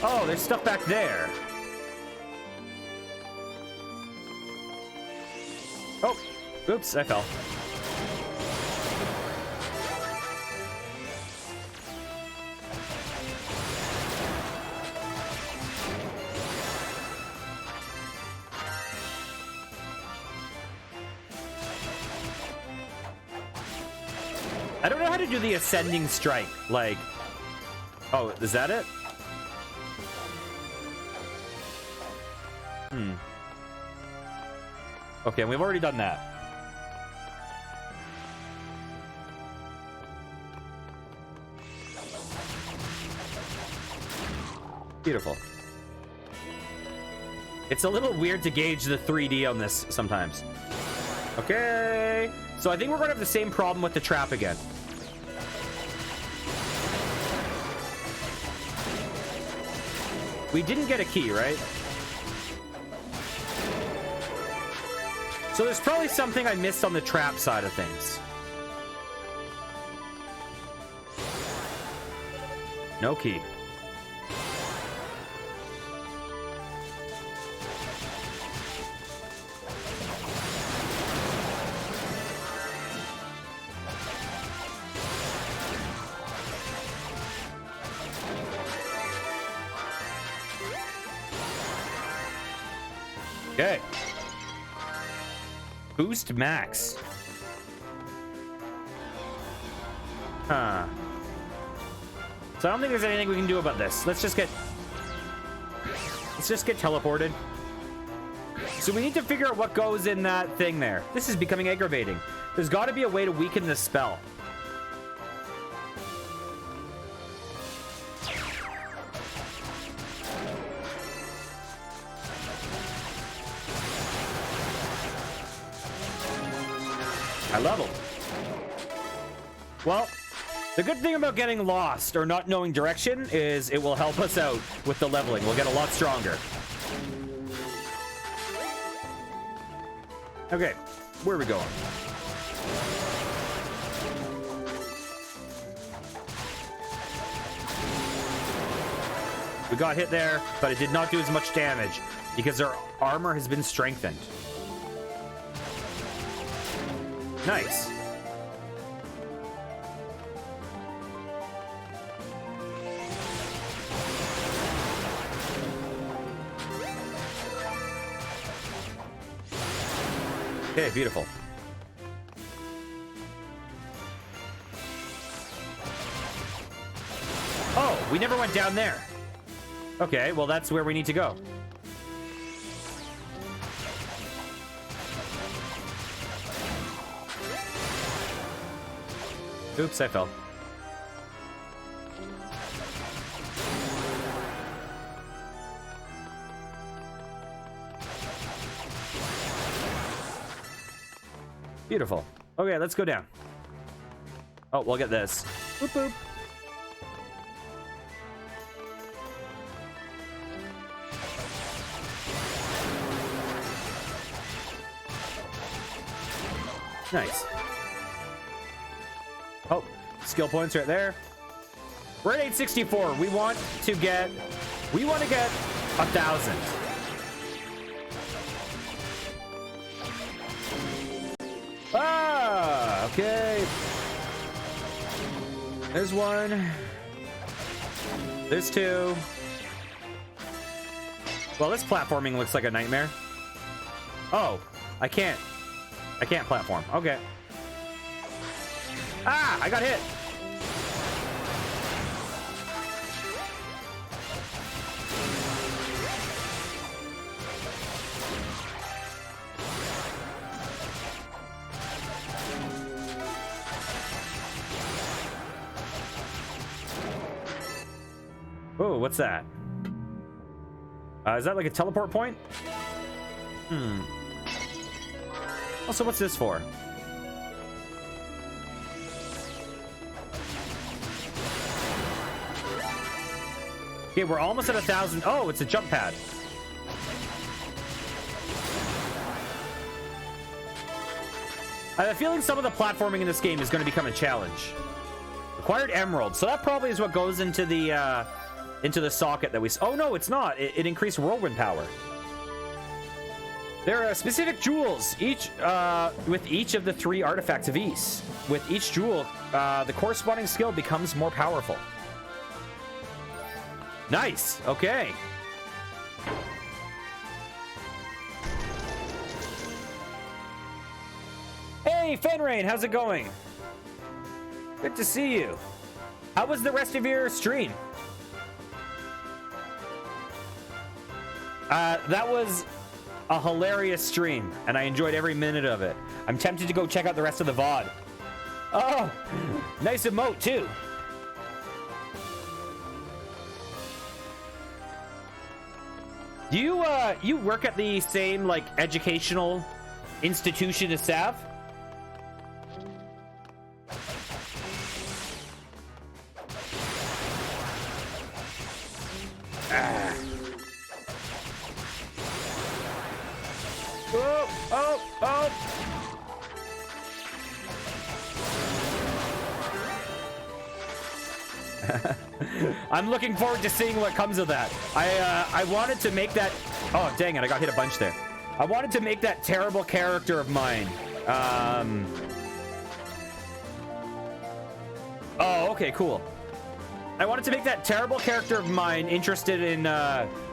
Oh, there's stuff back there. Oh, oops, I fell. I don't know how to do the ascending strike. Like, oh, is that it? Okay, we've already done that. Beautiful. It's a little weird to gauge the 3D on this sometimes. Okay. So I think we're going to have the same problem with the trap again. We didn't get a key, right? So there's probably something I missed on the trap side of things. No key. Okay. Boost max. Huh. So I don't think there's anything we can do about this. Let's just get teleported. So we need to figure out what goes in that thing there. This is becoming aggravating. There's got to be a way to weaken this spell. I leveled. Well, the good thing about getting lost or not knowing direction is it will help us out with the leveling. We'll get a lot stronger. Okay, where are we going? We got hit there, but it did not do as much damage because our armor has been strengthened. Nice. Okay, beautiful. Oh, we never went down there. Okay, well, that's where we need to go. Oops, I fell. Beautiful. Okay, let's go down. Oh, we'll get this. Boop, boop. Nice. Oh, skill points right there. We're at 864. We want to get 1,000. Ah, okay. There's one. There's two. Well, this platforming looks like a nightmare. Oh, I can't platform. Okay. Ah, I got hit. Oh, what's that? Is that like a teleport point? Also, what's this for? Okay, we're almost at 1,000. Oh, it's a jump pad. I have a feeling some of the platforming in this game is going to become a challenge. Acquired emerald. So that probably is what goes into the socket that we... Oh, no, it's not. It increased whirlwind power. There are specific jewels, with each of the 3 artifacts of East. With each jewel, the corresponding skill becomes more powerful. Nice. Okay. Hey, Fenrain, how's it going? Good to see you. How was the rest of your stream? That was a hilarious stream, and I enjoyed every minute of it. I'm tempted to go check out the rest of the VOD. Oh, nice emote, too. Do you work at the same, like, educational institution as Sav? Ah. Oh. I'm looking forward to seeing what comes of that. I wanted to make that... Oh, dang it, I got hit a bunch there. I wanted to make that terrible character of mine. Oh, okay, cool. I wanted to make that terrible character of mine interested in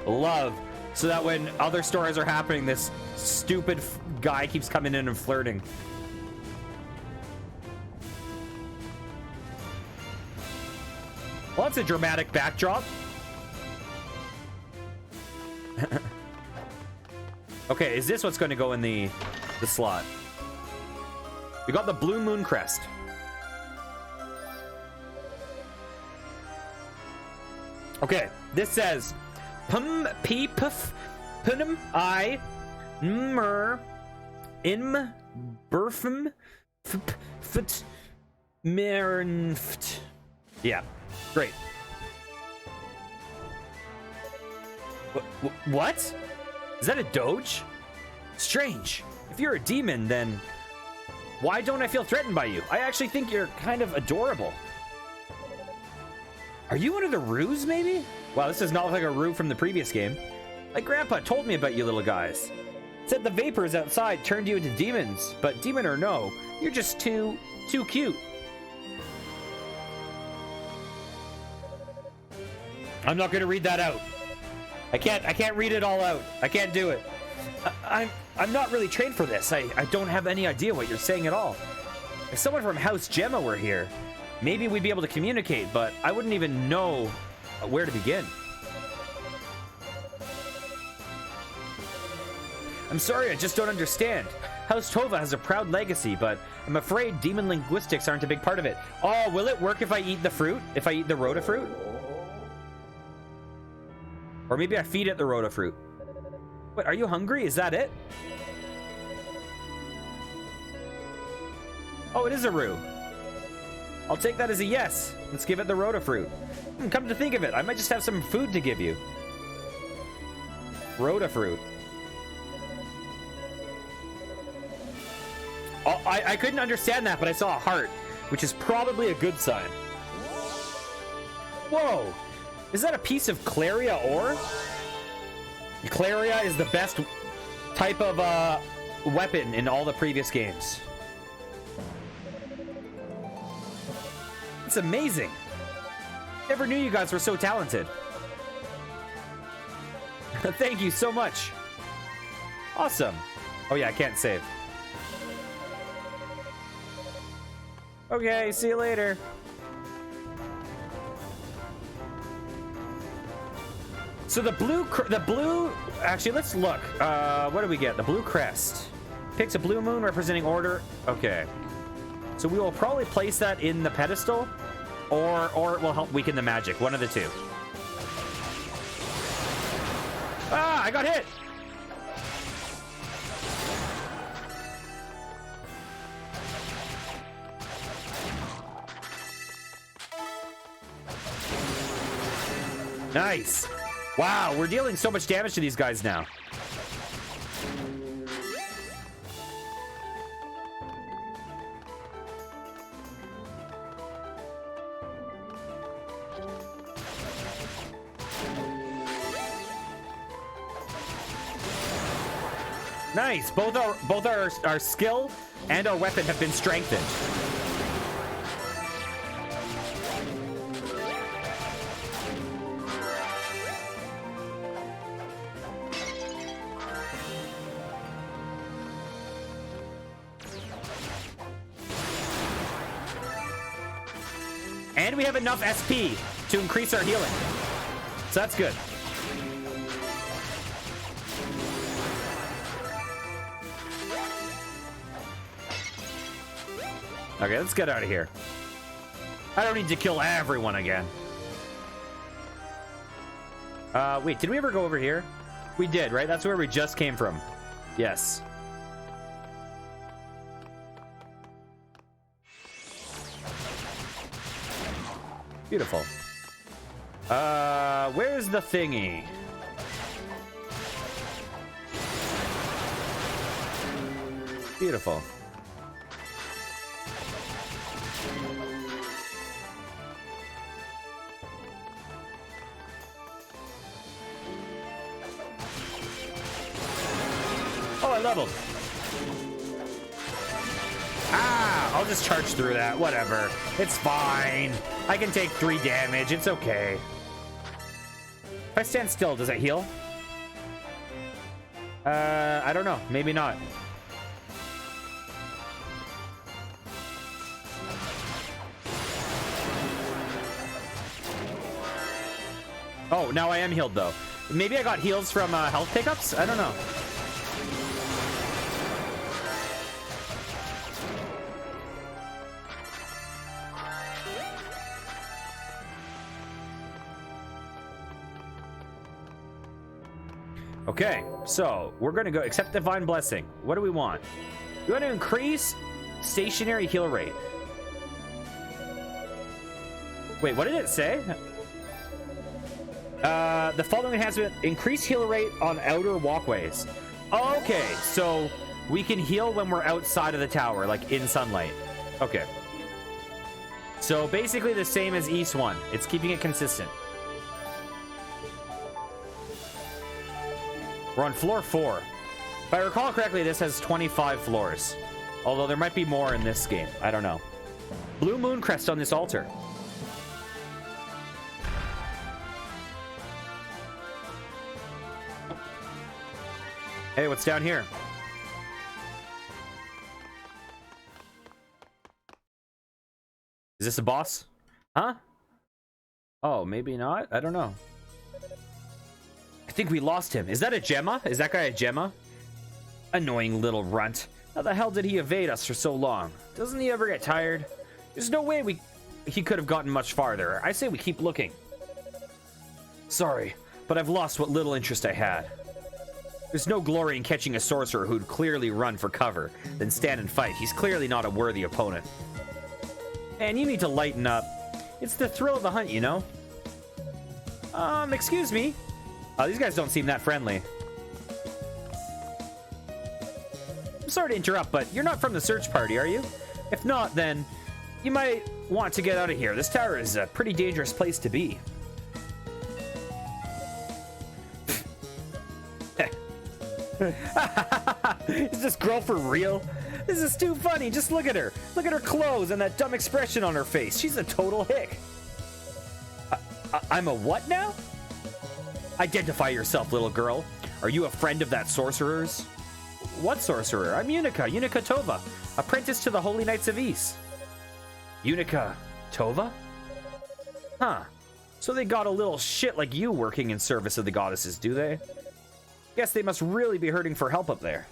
love so that when other stories are happening, this stupid guy keeps coming in and flirting. Well, that's a dramatic backdrop. Okay, is this what's going to go in the slot? We got the Blue Moon Crest. Okay, this says Pum P Puff Punum I Mer Im Burfum Fit Mernft. Yeah, great. What? Is that a doge? Strange. If you're a demon, then why don't I feel threatened by you? I actually think you're kind of adorable. Are you one of the Roos, maybe? Wow, this does not look like a Roo from the previous game. My grandpa told me about you little guys. Said the vapors outside turned you into demons, but demon or no, you're just too cute. I'm not gonna read that out. I can't read it all out. I can't do it. I'm not really trained for this. I don't have any idea what you're saying at all. If someone from House Gemma were here, maybe we'd be able to communicate, but I wouldn't even know where to begin. I'm sorry, I just don't understand. House Tova has a proud legacy, but I'm afraid demon linguistics aren't a big part of it. Oh, will it work if I eat the fruit? If I eat the Rhoda fruit? Or maybe I feed it the Rhoda fruit. Wait, are you hungry? Is that it? Oh, it is a Roo. I'll take that as a yes. Let's give it the Rhoda fruit. Come to think of it, I might just have some food to give you. Rhoda fruit. Oh, I couldn't understand that, but I saw a heart, which is probably a good sign. Whoa! Is that a piece of Claria ore? Claria is the best type of weapon in all the previous games. It's amazing. Never knew you guys were so talented. Thank you so much. Awesome. Oh yeah, I can't save. Okay, see you later. So the blue, actually, let's look. What do we get? The blue crest. Picks a blue moon representing order. Okay. So we will probably place that in the pedestal, or it will help weaken the magic. One of the two. Ah, I got hit. Nice. Wow, we're dealing so much damage to these guys now. Nice. Both our skill and our weapon have been strengthened. And we have enough SP to increase our healing. So that's good. Okay, let's get out of here. I don't need to kill everyone again. Wait, did we ever go over here? We did, right? That's where we just came from. Yes. Beautiful. Where's the thingy? Beautiful. Oh, I leveled. Ah, I'll just charge through that. Whatever. It's fine. I can take 3 damage. It's okay. If I stand still, does it heal? I don't know. Maybe not. Oh, now I am healed, though. Maybe I got heals from health pickups? I don't know. Okay, so we're going to go accept divine blessing. What do we want? We want to increase stationary heal rate. Wait, what did it say? The following enhancement: increase heal rate on outer walkways. Okay, so we can heal when we're outside of the tower, like in sunlight. Okay. So basically the same as East 1. It's keeping it consistent. We're on floor 4. If I recall correctly, this has 25 floors. Although there might be more in this game. I don't know. Blue moon crest on this altar. Hey, what's down here? Is this a boss? Huh? Oh, maybe not. I don't know. I think we lost him. Is that a Gemma? Is that guy a Gemma? Annoying little runt. How the hell did he evade us for so long? Doesn't he ever get tired? There's no way he could have gotten much farther. I say we keep looking. Sorry, but I've lost what little interest I had. There's no glory in catching a sorcerer who'd clearly run for cover, then stand and fight. He's clearly not a worthy opponent. And you need to lighten up. It's the thrill of the hunt, you know? Excuse me? These guys don't seem that friendly. I'm sorry to interrupt, but you're not from the search party, are you? If not, then you might want to get out of here. This tower is a pretty dangerous place to be. Is this girl for real? This is too funny. Just look at her. Look at her clothes and that dumb expression on her face. She's a total hick. I'm a what now? Identify yourself, little girl. Are you a friend of that sorcerer's? What sorcerer? I'm Yunica, Yunica Tova, apprentice to the Holy Knights of East. Yunica Tova? Huh. So they got a little shit like you working in service of the goddesses, do they? Guess they must really be hurting for help up there.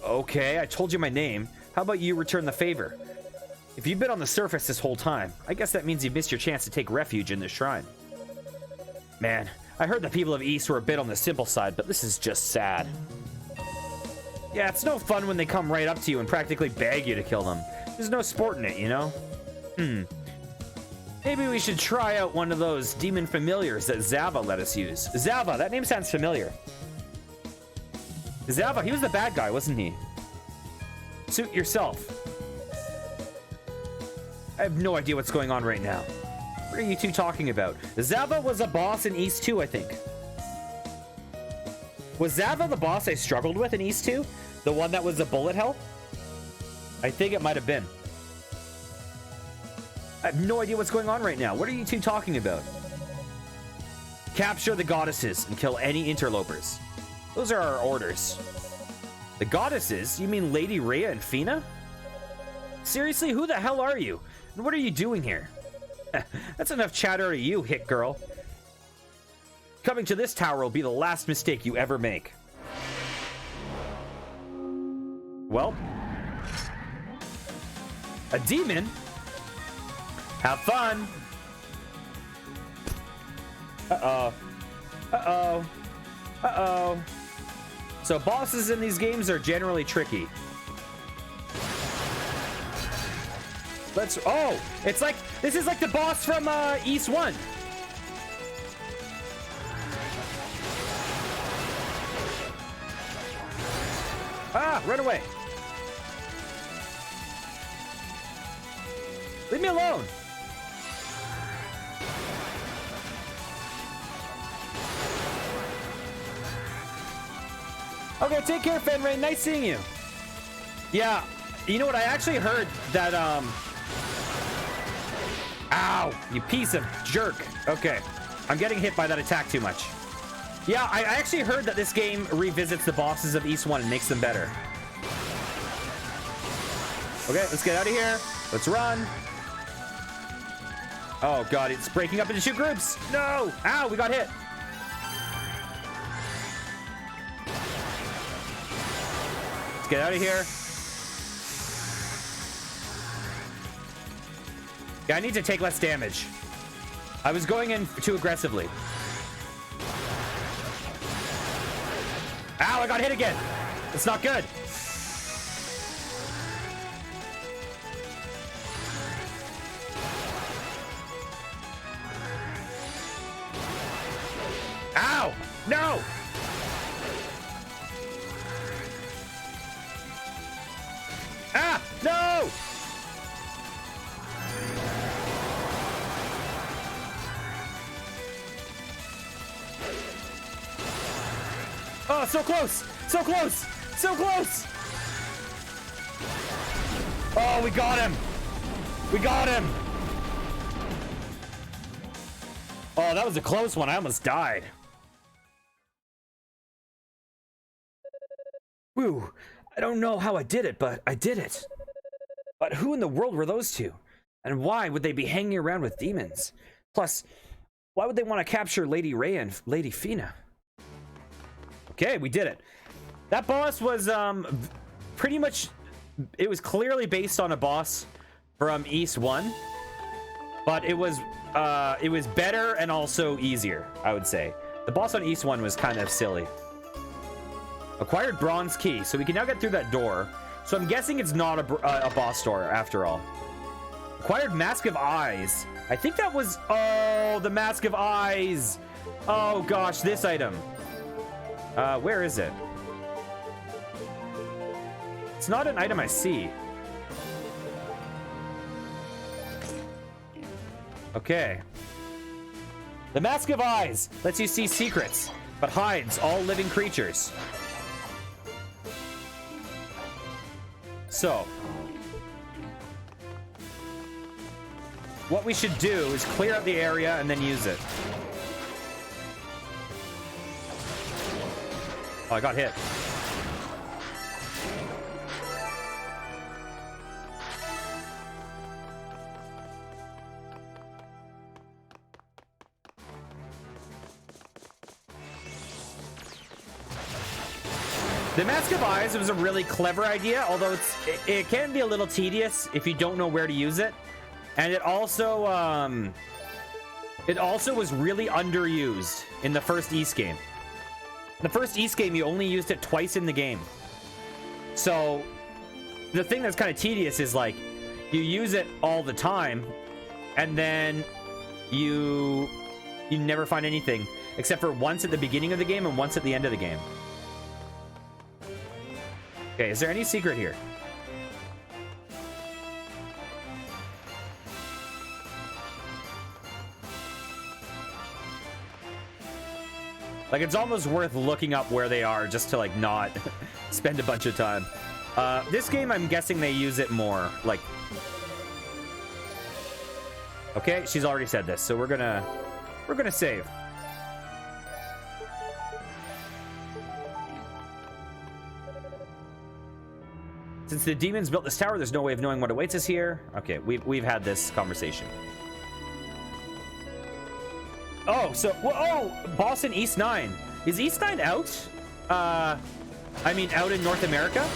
Okay, I told you my name. How about you return the favor? If you've been on the surface this whole time, I guess that means you missed your chance to take refuge in the shrine. Man, I heard the people of East were a bit on the simple side, but this is just sad. Yeah, it's no fun when they come right up to you and practically beg you to kill them. There's no sport in it, you know? Maybe we should try out one of those demon familiars that Zava let us use. Zava, that name sounds familiar. Zava, he was the bad guy, wasn't he? Suit yourself. I have no idea what's going on right now. What are you two talking about? Zava was a boss in East 2, I think. Was Zava the boss I struggled with in East 2? The one that was a bullet hell? I think it might have been. I have no idea what's going on right now. What are you two talking about? Capture the goddesses and kill any interlopers. Those are our orders. The goddesses? You mean Lady Rhea and Fina? Seriously, who the hell are you? And what are you doing here? That's enough chatter out of you, hit girl. Coming to this tower will be the last mistake you ever make. Well, a demon? Have fun. Uh-oh. Uh-oh. Uh-oh. So bosses in these games are generally tricky. Oh, it's like, this is like the boss from East 1. Ah, run away. Leave me alone. Okay, take care, Fenray. Nice seeing you. Yeah, you know what? I actually heard that, Ow, you piece of jerk. Okay, I'm getting hit by that attack too much. Yeah, I actually heard that this game revisits the bosses of East 1 and makes them better. Okay, let's get out of here. Let's run. Oh god, it's breaking up into 2 groups. No! Ow, we got hit. Let's get out of here. Yeah, I need to take less damage. I was going in too aggressively. Ow, I got hit again. It's not good. Ow! No! Ah! No! Oh, so close! So close! So close! Oh, we got him! We got him! Oh, that was a close one. I almost died. Whew. I don't know how I did it, but I did it. But who in the world were those two? And why would they be hanging around with demons? Plus, why would they want to capture Lady Ray and Lady Fina? Okay, we did it. That boss was pretty much, it was clearly based on a boss from East 1, but it was better and also easier, I would say. The boss on East 1 was kind of silly. Acquired bronze key, so we can now get through that door. So I'm guessing it's not a boss door after all. Acquired mask of eyes. I think that was, oh, the mask of eyes. Oh gosh, this item. Where is it? It's not an item I see. Okay. The mask of eyes lets you see secrets, but hides all living creatures. So, what we should do is clear out the area and then use it. Oh, I got hit. The Mask of Eyes was a really clever idea, although it can be a little tedious if you don't know where to use it. And it also was really underused in the first East game. The first East game, you only used it twice in the game. So the thing that's kind of tedious is like you use it all the time and then you never find anything except for once at the beginning of the game and once at the end of the game. Okay, is there any secret here? Like, it's almost worth looking up where they are just to, like, not spend a bunch of time. This game, I'm guessing they use it more. Like... Okay, she's already said this, so we're gonna save. Since the demons built this tower, there's no way of knowing what awaits us here. Okay, we've had this conversation. Oh, so boss in East 9. Is East 9 out? I mean, out in North America?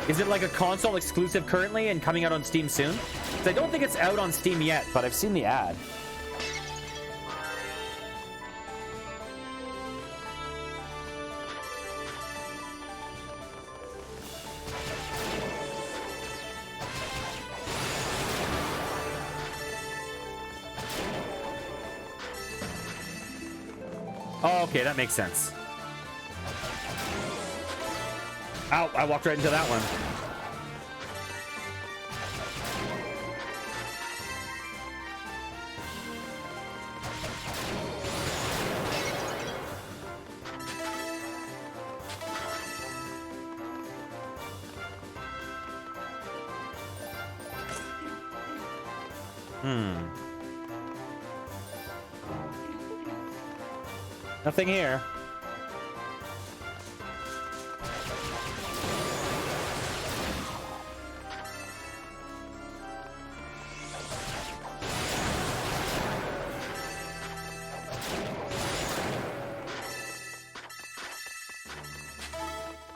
Is it like a console exclusive currently and coming out on Steam soon? Because I don't think it's out on Steam yet, but I've seen the ad. Oh, okay, that makes sense. Ow, I walked right into that one. Nothing here.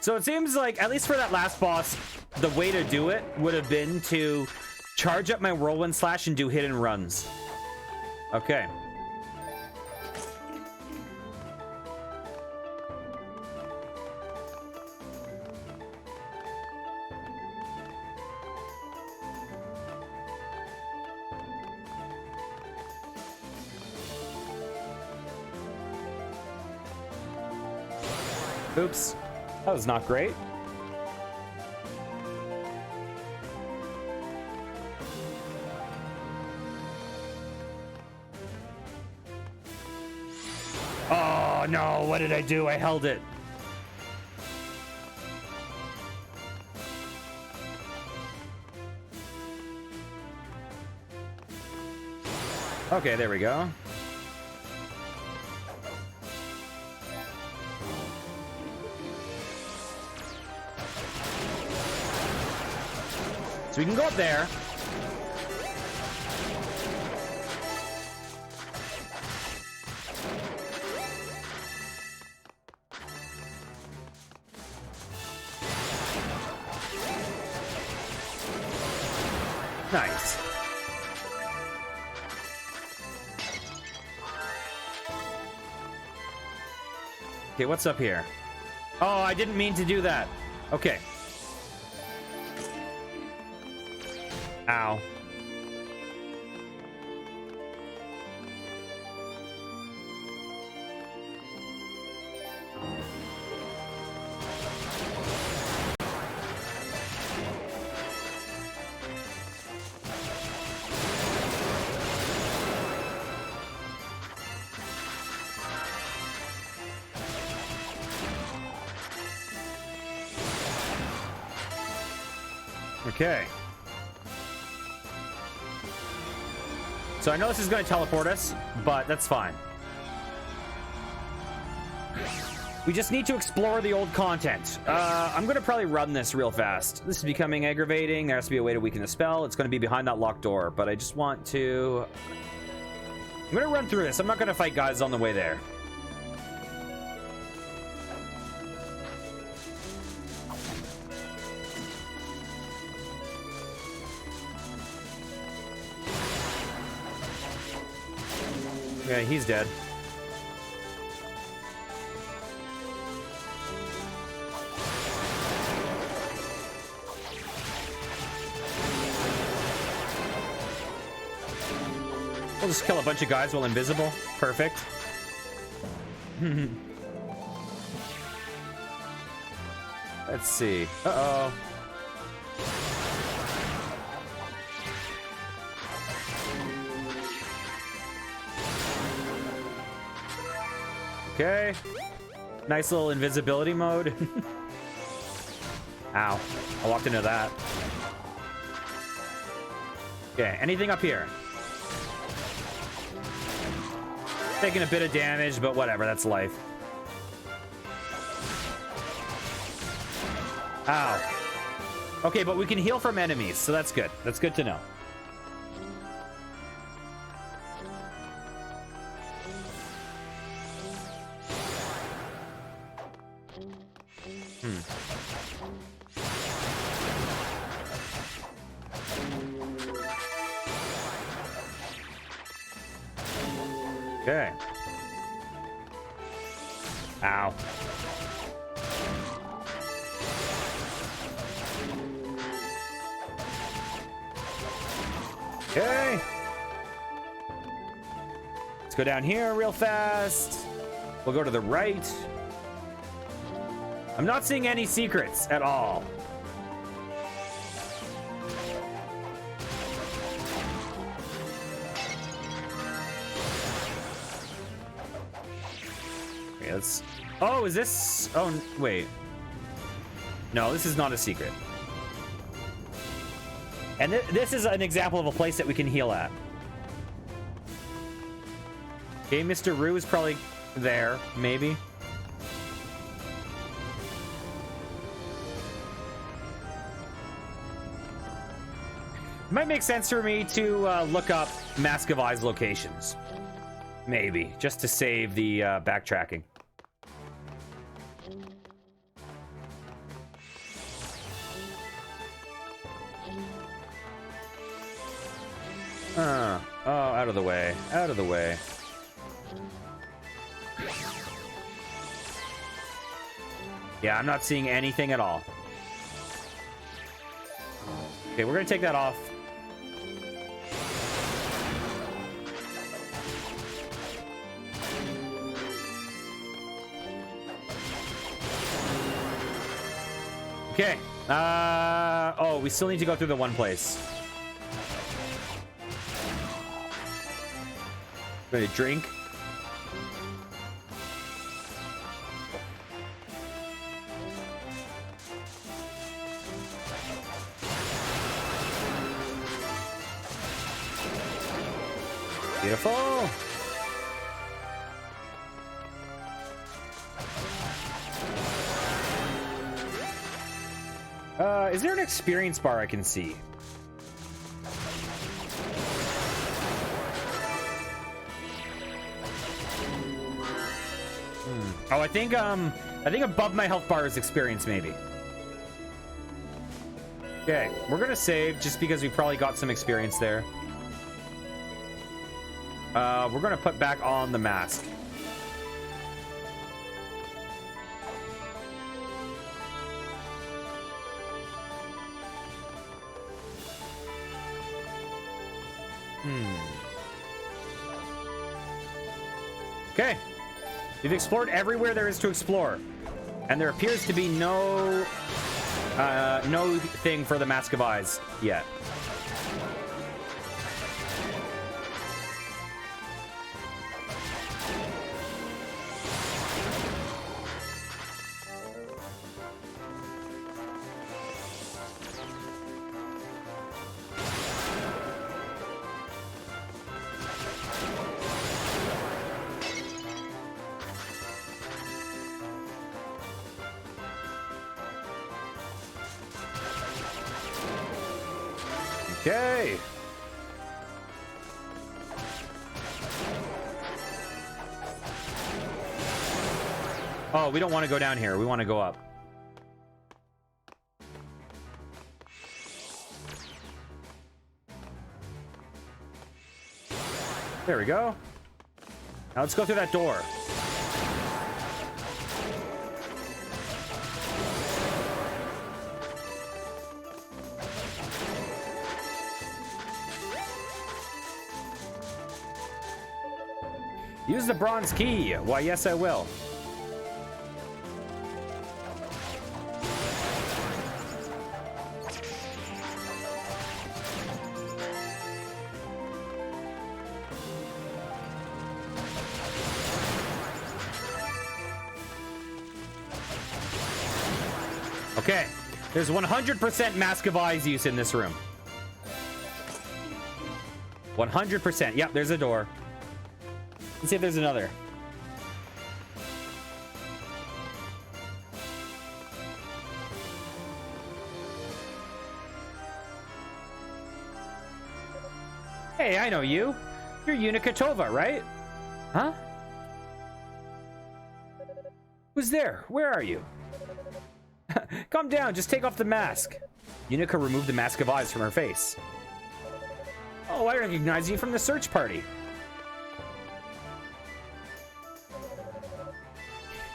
So it seems like, at least for that last boss, the way to do it would have been to charge up my whirlwind slash and do hit and runs. Okay. Oops. That was not great. Oh no, what did I do? I held it. Okay, there we go. So we can go up there. Nice. Okay, what's up here? Oh, I didn't mean to do that. Okay. Ow. Okay. So I know this is going to teleport us, but that's fine. We just need to explore the old content. I'm going to probably run this real fast. This is becoming aggravating. There has to be a way to weaken the spell. It's going to be behind that locked door, but I just want to... I'm going to run through this. I'm not going to fight guys on the way there. Okay, he's dead. We'll just kill a bunch of guys while invisible. Perfect. Let's see. Uh-oh. Okay. Nice little invisibility mode. Ow. I walked into that. Okay, anything up here? Taking a bit of damage, but whatever, that's life. Ow. Okay, but we can heal from enemies, so that's good. That's good to know. Okay. Ow. Okay. Let's go down here real fast. We'll go to the right. I'm not seeing any secrets at all. Let's... Oh, is this... Oh, wait. No, this is not a secret. And this is an example of a place that we can heal at. Okay, Mr. Rue is probably there, maybe. It might make sense for me to look up Mask of Eye's locations. Maybe, just to save the backtracking. Oh, out of the way. Out of the way. Yeah, I'm not seeing anything at all. Okay, we're gonna take that off. Okay. Oh, we still need to go through the one place. Ready to drink? Beautiful. Is there an experience bar I can see? Oh, I think above my health bar is experience, maybe. Okay, we're gonna save just because we probably got some experience there. We're gonna put back on the mask. Okay. We've explored everywhere there is to explore. And there appears to be no thing for the Mask of Eyes yet. Okay. Oh, we don't want to go down here. We want to go up. There we go. Now let's go through that door. Use the bronze key. Why, yes, I will. Okay, there's 100% Mask of Eyes use in this room. 100%. Yep, there's a door. Let's see if there's another. Hey, I know you. You're Yunica, right? Huh? Who's there? Where are you? Calm down, just take off the mask. Yunica removed the Mask of Eyes from her face. Oh, I recognize you from the search party.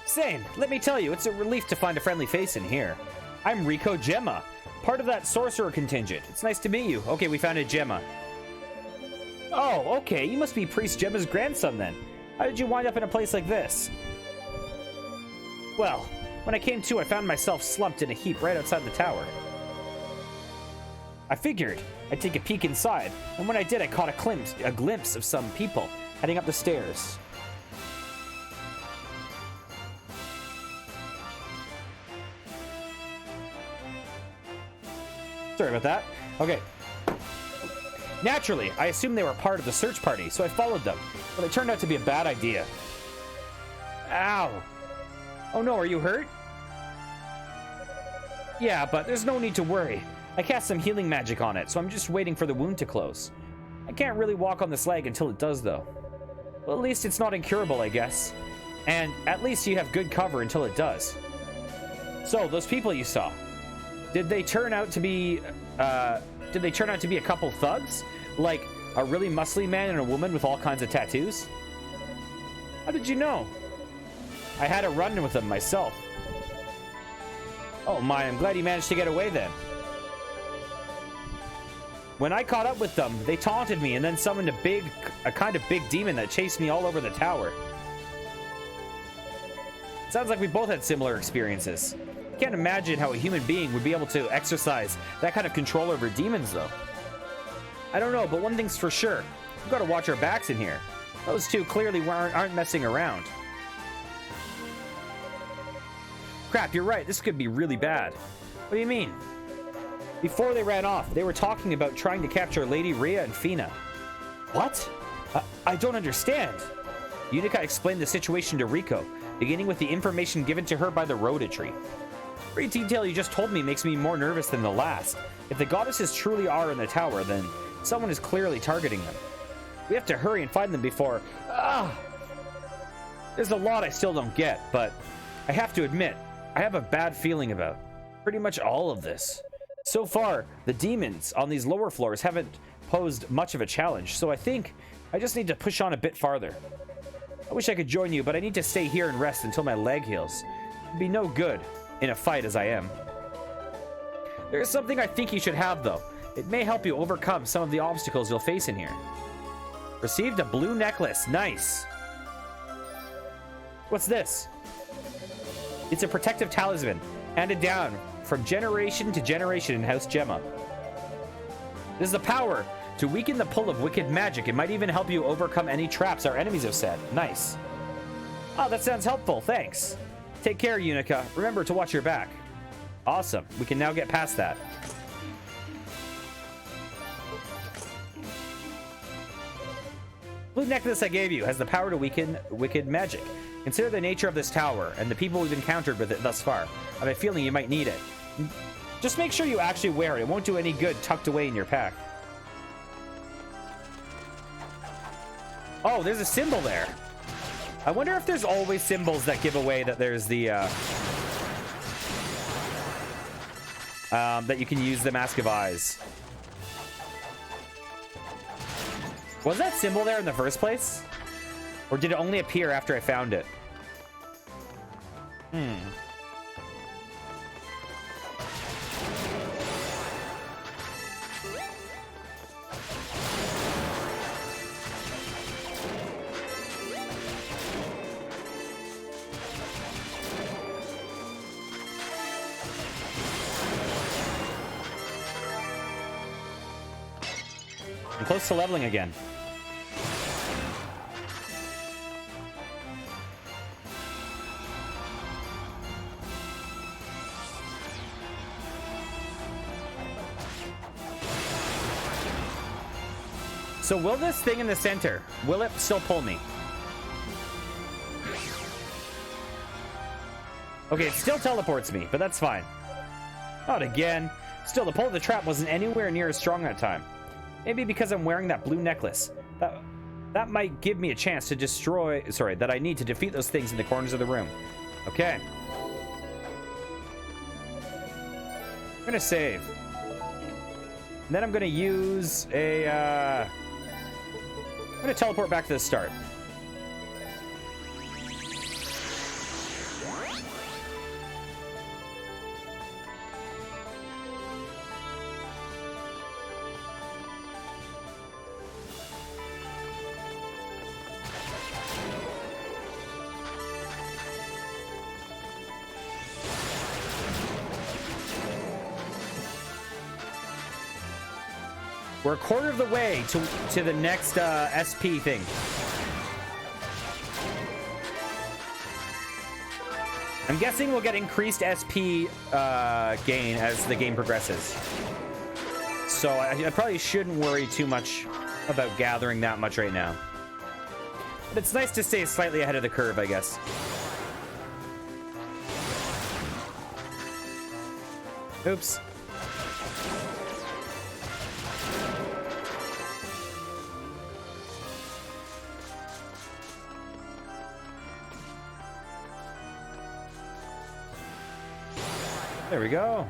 Same. Let me tell you, it's a relief to find a friendly face in here. I'm Rico Gemma, part of that sorcerer contingent. It's nice to meet you. Okay, we found a Gemma. Oh, okay. You must be Priest Gemma's grandson then. How did you wind up in a place like this? Well, when I came to, I found myself slumped in a heap right outside the tower. I figured I'd take a peek inside, and when I did, I caught a glimpse of some people heading up the stairs. Sorry about that. Okay. Naturally, I assumed they were part of the search party, so I followed them, but it turned out to be a bad idea. Ow! Oh no, are you hurt? Yeah, but there's no need to worry. I cast some healing magic on it, so I'm just waiting for the wound to close. I can't really walk on this leg until it does, though. Well, at least it's not incurable, I guess. And at least you have good cover until it does. So, those people you saw, did they turn out to be a couple thugs? Like A really muscly man and a woman with all kinds of tattoos? How did you know? I had a run-in with them myself. Oh my, I'm glad you managed to get away then. When I caught up with them, they taunted me and then summoned a kind of big demon that chased me all over the tower. Sounds like we both had similar experiences. Can't imagine how a human being would be able to exercise that kind of control over demons, though. I don't know, but one thing's for sure. We've got to watch our backs in here. Those two clearly aren't messing around. Crap, you're right. This could be really bad. What do you mean? Before they ran off, they were talking about trying to capture Lady Rhea and Fina. What? I don't understand. Yunica explained the situation to Rico, beginning with the information given to her by the Rhoda tree. Every detail you just told me makes me more nervous than the last. If the goddesses truly are in the tower, then someone is clearly targeting them. We have to hurry and find them before... There's a lot I still don't get, but I have to admit, I have a bad feeling about pretty much all of this. So far, the demons on these lower floors haven't posed much of a challenge, so I think I just need to push on a bit farther. I wish I could join you, but I need to stay here and rest until my leg heals. It'd be no good in a fight as I am. There's something I think you should have, though. It may help you overcome some of the obstacles you'll face in here. Received a blue necklace. Nice. What's this? It's a protective talisman, handed down from generation to generation in House Gemma. This is the power to weaken the pull of wicked magic. It might even help you overcome any traps our enemies have set. Nice. Oh, that sounds helpful. Thanks. Take care, Yunica. Remember to watch your back. Awesome. We can now get past that. Blue necklace I gave you has the power to weaken wicked magic. Consider the nature of this tower and the people we've encountered with it thus far. I have a feeling you might need it. Just make sure you actually wear it. It won't do any good tucked away in your pack. Oh, there's a symbol there. I wonder if there's always symbols that give away that there's the that you can use the Mask of Eyes. Was that symbol there in the first place? Or did it only appear after I found it? I'm close to leveling again. So will this thing in the center, will it still pull me? Okay, it still teleports me, but that's fine. Not again. Still, the pull of the trap wasn't anywhere near as strong that time. Maybe because I'm wearing that blue necklace. That might give me a chance to destroy... Sorry, that I need to defeat those things in the corners of the room. Okay. I'm gonna save. And then I'm gonna use a... I'm gonna teleport back to the start. We're a quarter of the way to the next SP thing. I'm guessing we'll get increased SP gain as the game progresses. So I probably shouldn't worry too much about gathering that much right now. But it's nice to stay slightly ahead of the curve, I guess. Oops. There we go.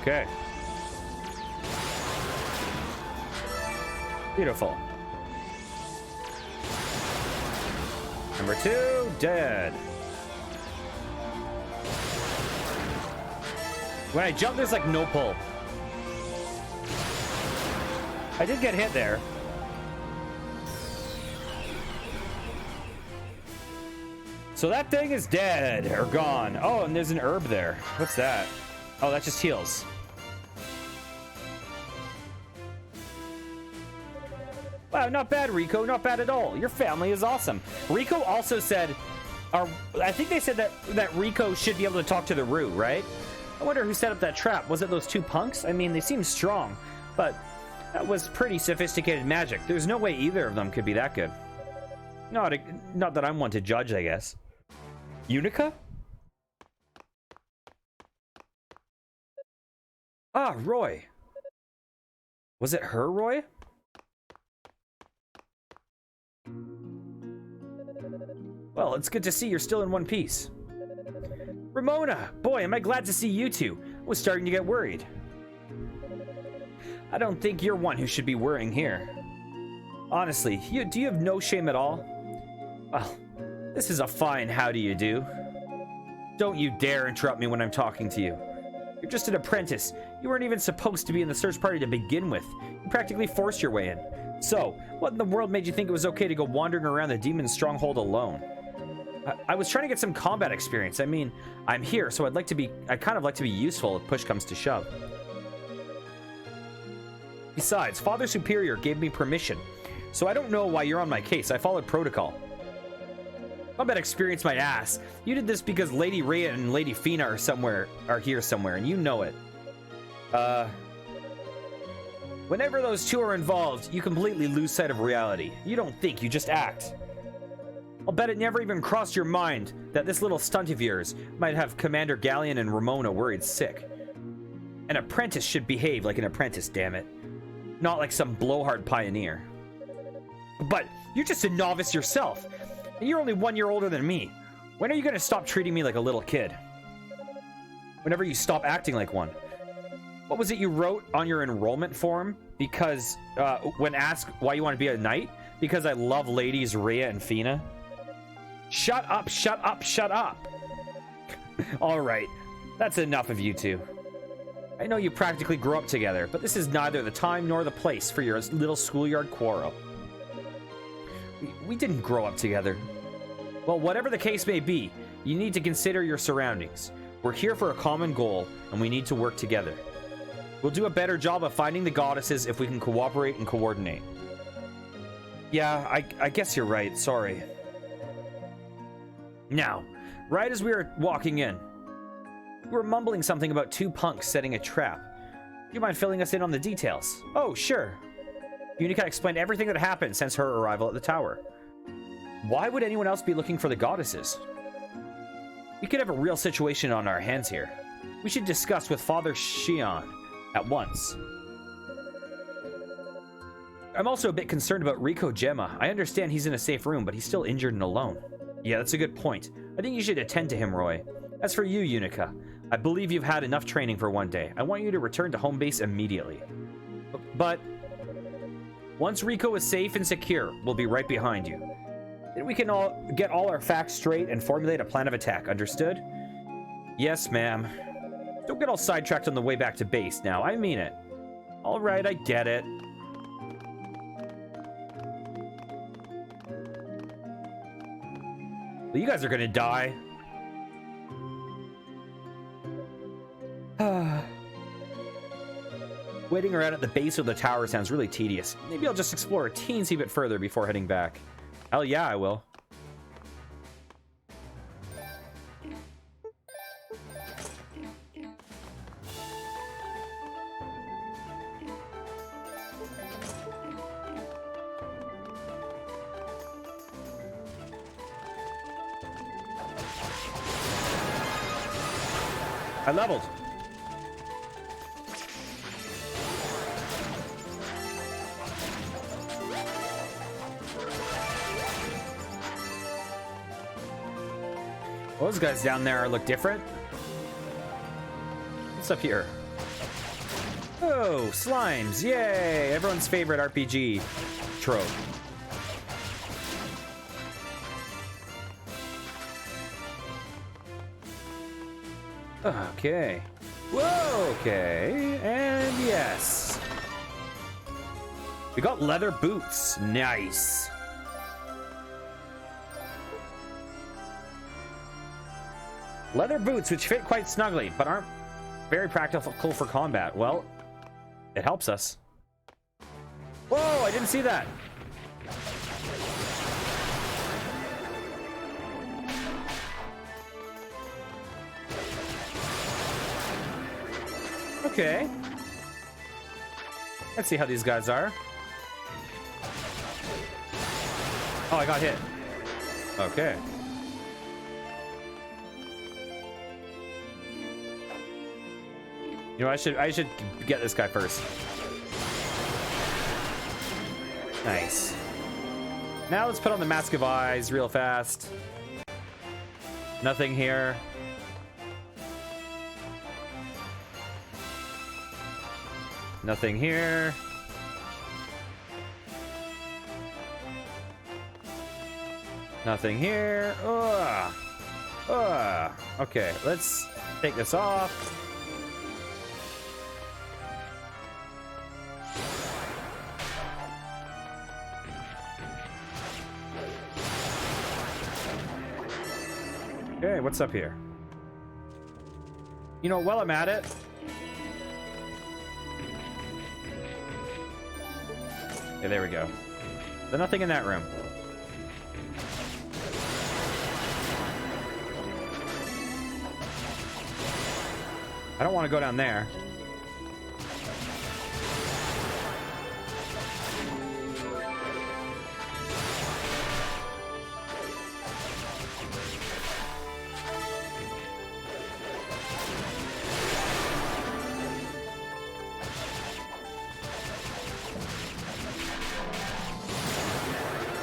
Okay. Beautiful. Number 2, dead. When I jump, there's like no pull. I did get hit there. So that thing is dead or gone. Oh, and there's an herb there. What's that? Oh, that just heals. Wow, not bad, Rico. Not bad at all. Your family is awesome. Rico also said, I think they said that Rico should be able to talk to the Roo, right? I wonder who set up that trap. Was it those 2 punks? I mean, they seem strong, but that was pretty sophisticated magic. There's no way either of them could be that good. Not that I'm one to judge, I guess. Yunica? Ah, Roy. Was it her, Roy? Well, it's good to see you're still in one piece. Ramona! Boy, am I glad to see you two. I was starting to get worried. I don't think you're one who should be worrying here. Honestly, do you have no shame at all? Well, this is a fine how do you do. Don't you dare interrupt me when I'm talking to you. You're just an apprentice. You weren't even supposed to be in the search party to begin with. You practically forced your way in. So, what in the world made you think it was okay to go wandering around the demon's stronghold alone? I was trying to get some combat experience. I mean, I'm here, so I'd kind of like to be useful if push comes to shove. Besides, Father Superior gave me permission, so I don't know why you're on my case. I followed protocol. Combat experience my ass. You did this because Lady Rhea and Lady Fina are here somewhere, and you know it. Whenever those two are involved, you completely lose sight of reality. You don't think, you just act. I'll bet it never even crossed your mind that this little stunt of yours might have Commander Galleon and Ramona worried sick. An apprentice should behave like an apprentice, damn it. Not like some blowhard pioneer. But you're just a novice yourself, and you're only 1 year older than me. When are you gonna stop treating me like a little kid? Whenever you stop acting like one. What was it you wrote on your enrollment form? Because, when asked why you want to be a knight? Because I love ladies Rhea and Fina? Shut up, shut up, shut up! Alright, that's enough of you two. I know you practically grew up together, but this is neither the time nor the place for your little schoolyard quarrel. We didn't grow up together. Well, whatever the case may be, you need to consider your surroundings. We're here for a common goal, and we need to work together. We'll do a better job of finding the goddesses if we can cooperate and coordinate. Yeah, I guess you're right, sorry. Now, right as we were walking in, we were mumbling something about 2 punks setting a trap. Do you mind filling us in on the details? Oh, sure. Yunica explained everything that happened since her arrival at the tower. Why would anyone else be looking for the goddesses? We could have a real situation on our hands here. We should discuss with Father Xian at once. I'm also a bit concerned about Rico Gemma. I understand he's in a safe room, but he's still injured and alone. Yeah, that's a good point. I think you should attend to him, Roy. As for you, Yunica, I believe you've had enough training for one day. I want you to return to home base immediately. But once Rico is safe and secure, we'll be right behind you. Then we can all get all our facts straight and formulate a plan of attack. Understood? Yes, ma'am. Don't get all sidetracked on the way back to base now. I mean it. All right, I get it. Well, you guys are gonna die. Waiting around at the base of the tower sounds really tedious. Maybe I'll just explore a teensy bit further before heading back. Hell yeah, I will. I leveled. Those guys down there look different. What's up here? Oh, slimes. Yay. Everyone's favorite RPG trope. Okay. Whoa, okay. And yes. We got leather boots. Nice. Leather boots, which fit quite snugly, but aren't very practical for combat. Well, it helps us. Whoa, I didn't see that. Okay. Let's see how these guys are. Oh, I got hit. Okay. You know, I should get this guy first. Nice. Now let's put on the Mask of Eyes real fast. Nothing here. Nothing here. Nothing here. Ugh. Ugh. Okay, let's take this off. Okay, what's up here? You know, while I'm at it, okay, there we go. There's nothing in that room. I don't want to go down there.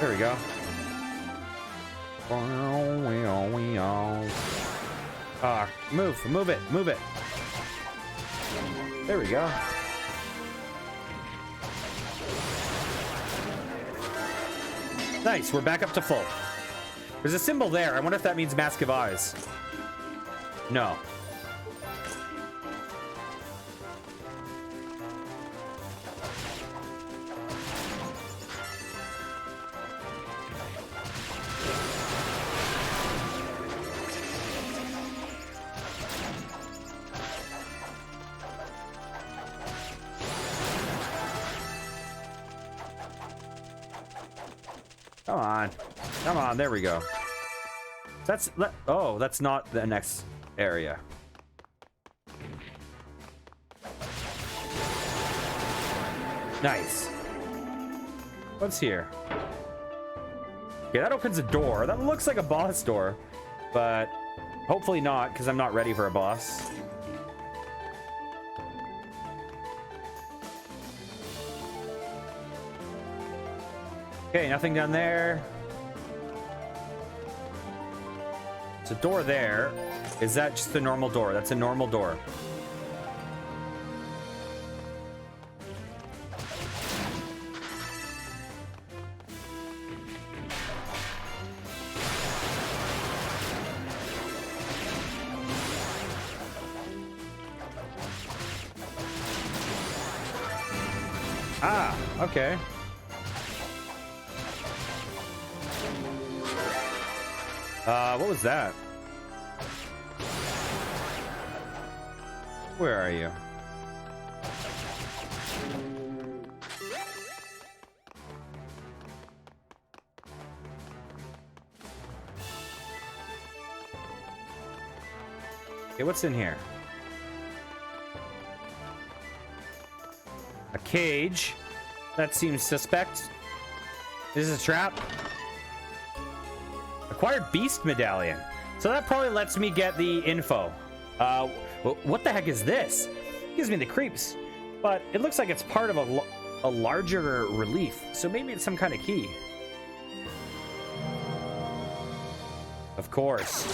There we go. Move it. There we go. Nice, we're back up to full. There's a symbol there. I wonder if that means Mask of Eyes. No. Come on, there we go. Oh, that's not the next area. Nice. What's here? Okay, that opens a door. That looks like a boss door, but hopefully not, because I'm not ready for a boss. Okay, nothing down there. It's a door there. Is that just a normal door? That's a normal door. Ah, okay. What was that? Where are you? Okay, what's in here? A cage. That seems suspect. Is this a trap? Acquired Beast Medallion. So that probably lets me get the info. What the heck is this? It gives me the creeps. But it looks like it's part of a larger relief. So maybe it's some kind of key. Of course.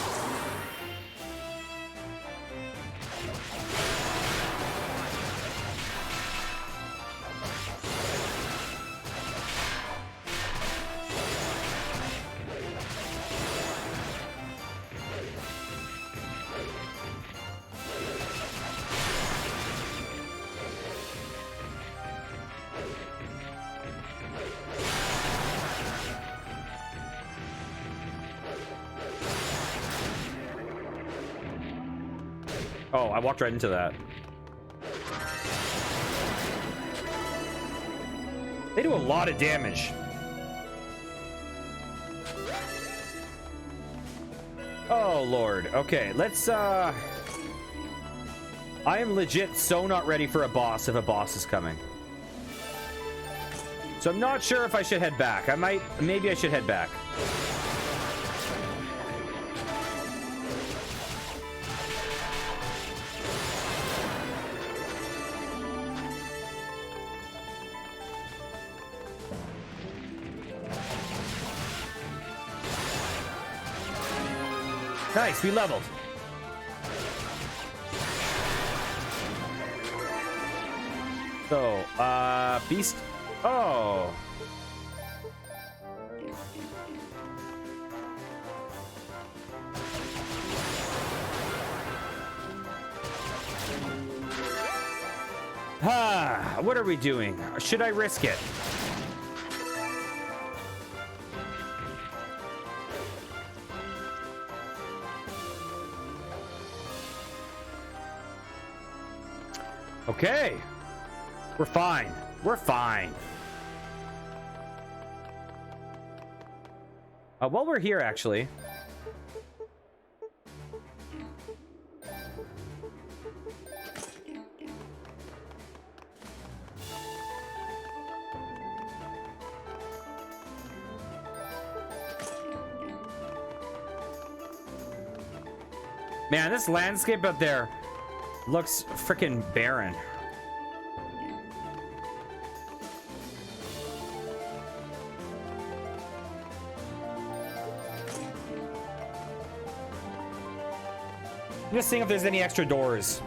Oh, I walked right into that. They do a lot of damage. Oh, Lord. Okay, let's, I am legit so not ready for a boss if a boss is coming. So I'm not sure if I should head back. Maybe I should head back. Nice, we leveled. So, beast. Oh. What are we doing? Should I risk it? Okay. We're fine. We're fine. While we're here, actually. Man, this landscape up there looks freaking barren. I'm just seeing if there's any extra doors.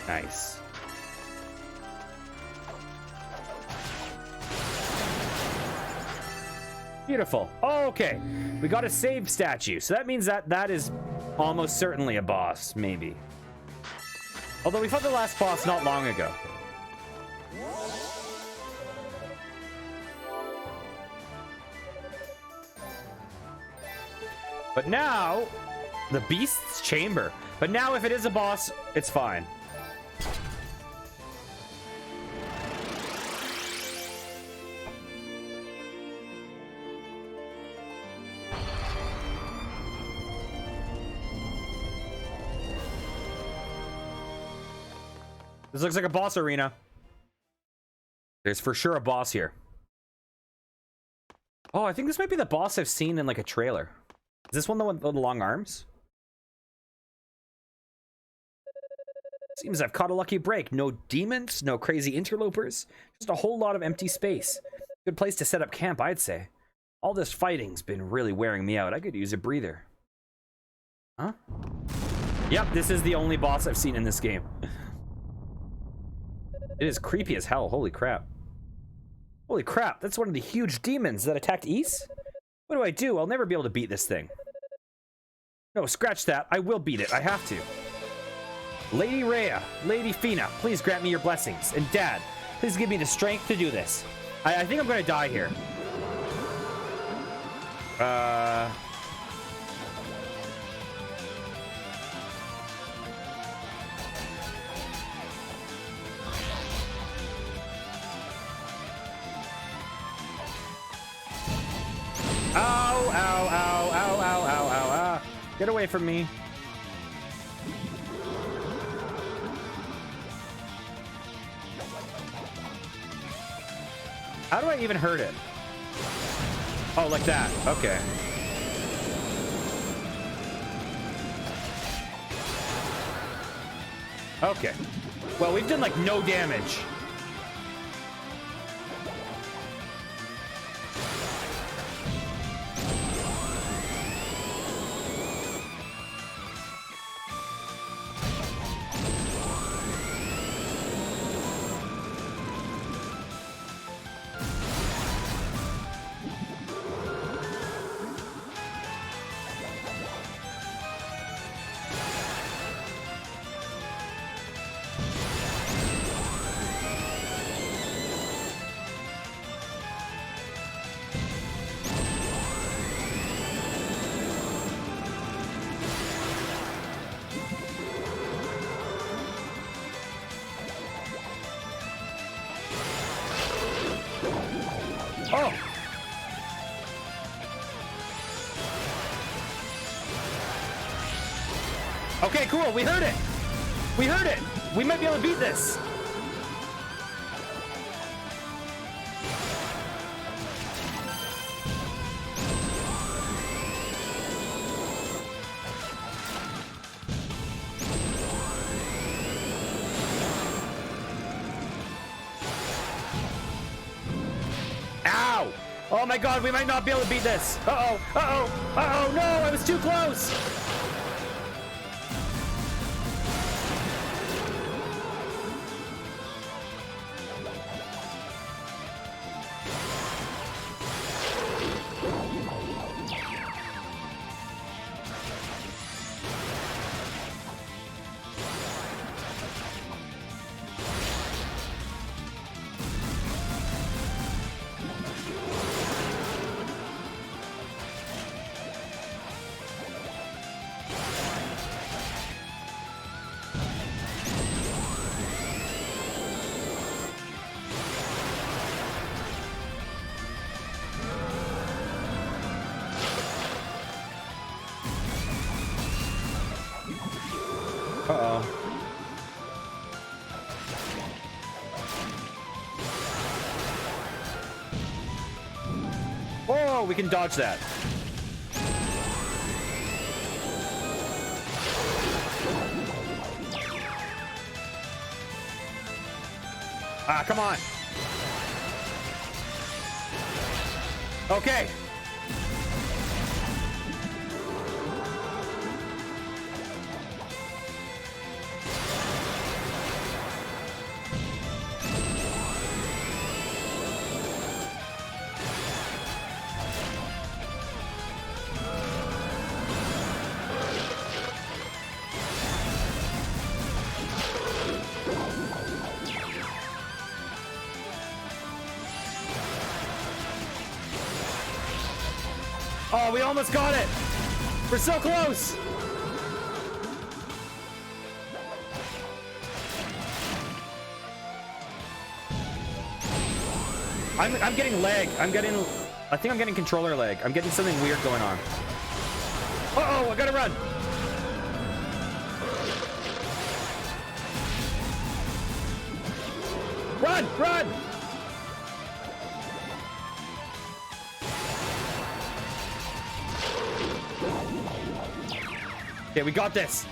Nice. Beautiful. Oh, okay. We got a save statue. So that means that that is almost certainly a boss, maybe. Although we fought the last boss not long ago. But now, the Beast's Chamber. But now if it is a boss, it's fine. This looks like a boss arena. There's for sure a boss here. Oh, I think this might be the boss I've seen in like a trailer. Is this one the one with the long arms? Seems I've caught a lucky break. No demons, no crazy interlopers, just a whole lot of empty space. Good place to set up camp, I'd say. All this fighting's been really wearing me out. I could use a breather. Huh? Yep, this is the only boss I've seen in this game. It is creepy as hell. Holy crap. Holy crap, that's one of the huge demons that attacked East? What do I do? I'll never be able to beat this thing. No, scratch that. I will beat it. I have to. Lady Rhea, Lady Fina, please grant me your blessings. And Dad, please give me the strength to do this. I think I'm gonna die here. Ow, ow, ow, ow, ow, ow, ow, ow. Get away from me. How do I even hurt it? Oh, like that. Okay. Okay. Well, we've done like no damage. Oh! Okay, cool. We heard it. We heard it. We might be able to beat this. Ow! Oh my god, we might not be able to beat this. Uh-oh. Uh-oh. Uh-oh. No, I was too close. Uh-oh. Whoa, we can dodge that. Ah, come on. Okay. Oh, we almost got it. We're so close. I'm getting lag. I think I'm getting controller lag. I'm getting something weird going on. Uh-oh, I gotta run. Run, run. Okay, we got this.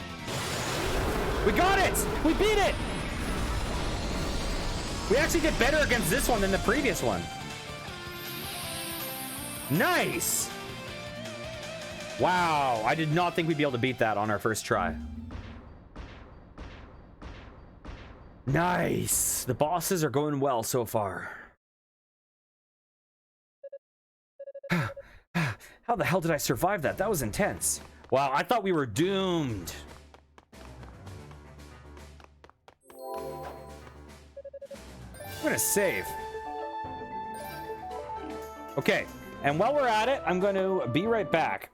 We got it! We beat it! We actually did better against this one than the previous one. Nice! Wow, I did not think we'd be able to beat that on our first try. Nice! The bosses are going well so far. How the hell did I survive that? That was intense. Wow, I thought we were doomed. I'm gonna save. Okay, and while we're at it, I'm going to be right back.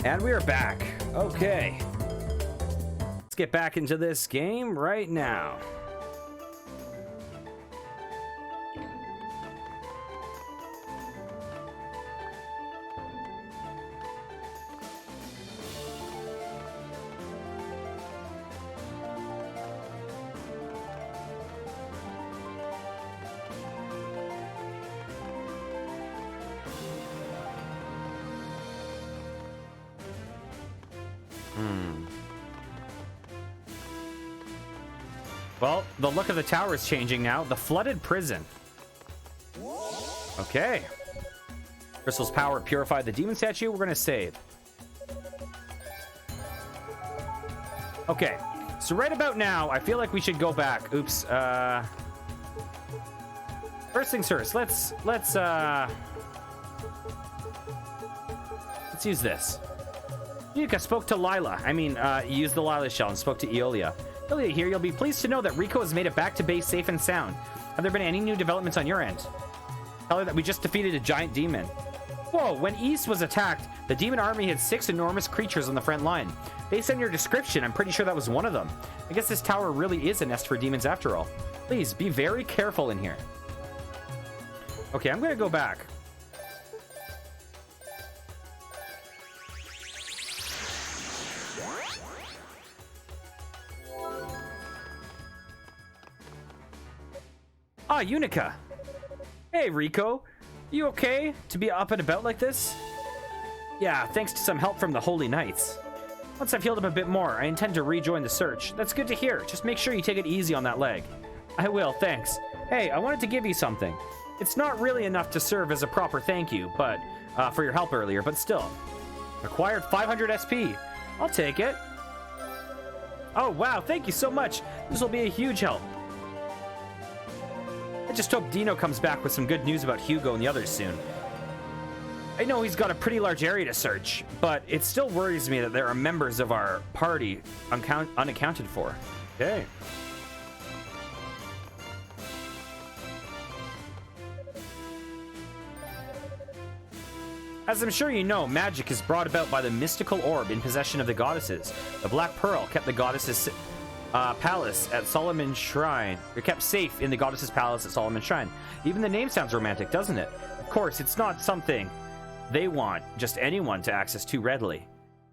And we are back. Okay. Let's get back into this game right now. Well, the look of the tower is changing now. The flooded prison. Okay. Crystal's power purified the demon statue. We're going to save. Okay. So right about now, I feel like we should go back. Oops. First things first. Let's use this. Yunica spoke to Lila. Used the Lila shell and spoke to Eolia. Eolia here, you'll be pleased to know that Rico has made it back to base safe and sound. Have there been any new developments on your end? Tell her that we just defeated a giant demon. Whoa, when East was attacked, the demon army had 6 enormous creatures on the front line. Based on your description, I'm pretty sure that was one of them. I guess this tower really is a nest for demons after all. Please, be very careful in here. Okay, I'm gonna go back. Ah, Yunica. Hey, Rico. You okay to be up and about like this? Yeah, thanks to some help from the Holy Knights. Once I've healed up a bit more, I intend to rejoin the search. That's good to hear. Just make sure you take it easy on that leg. I will, thanks. Hey, I wanted to give you something. It's not really enough to serve as a proper thank you, but for your help earlier, but still. Acquired 500 SP. I'll take it. Oh, wow, thank you so much. This will be a huge help. I just hope Dino comes back with some good news about Hugo and the others soon. I know he's got a pretty large area to search, but it still worries me that there are members of our party unaccounted for. Okay. As I'm sure you know, magic is brought about by the mystical orb in possession of the goddesses. The Black Pearl kept the goddesses' palace at Solomon's Shrine. You're kept safe in the goddess's palace at Solomon's Shrine. Even the name sounds romantic, doesn't it? Of course, it's not something they want just anyone to access too readily.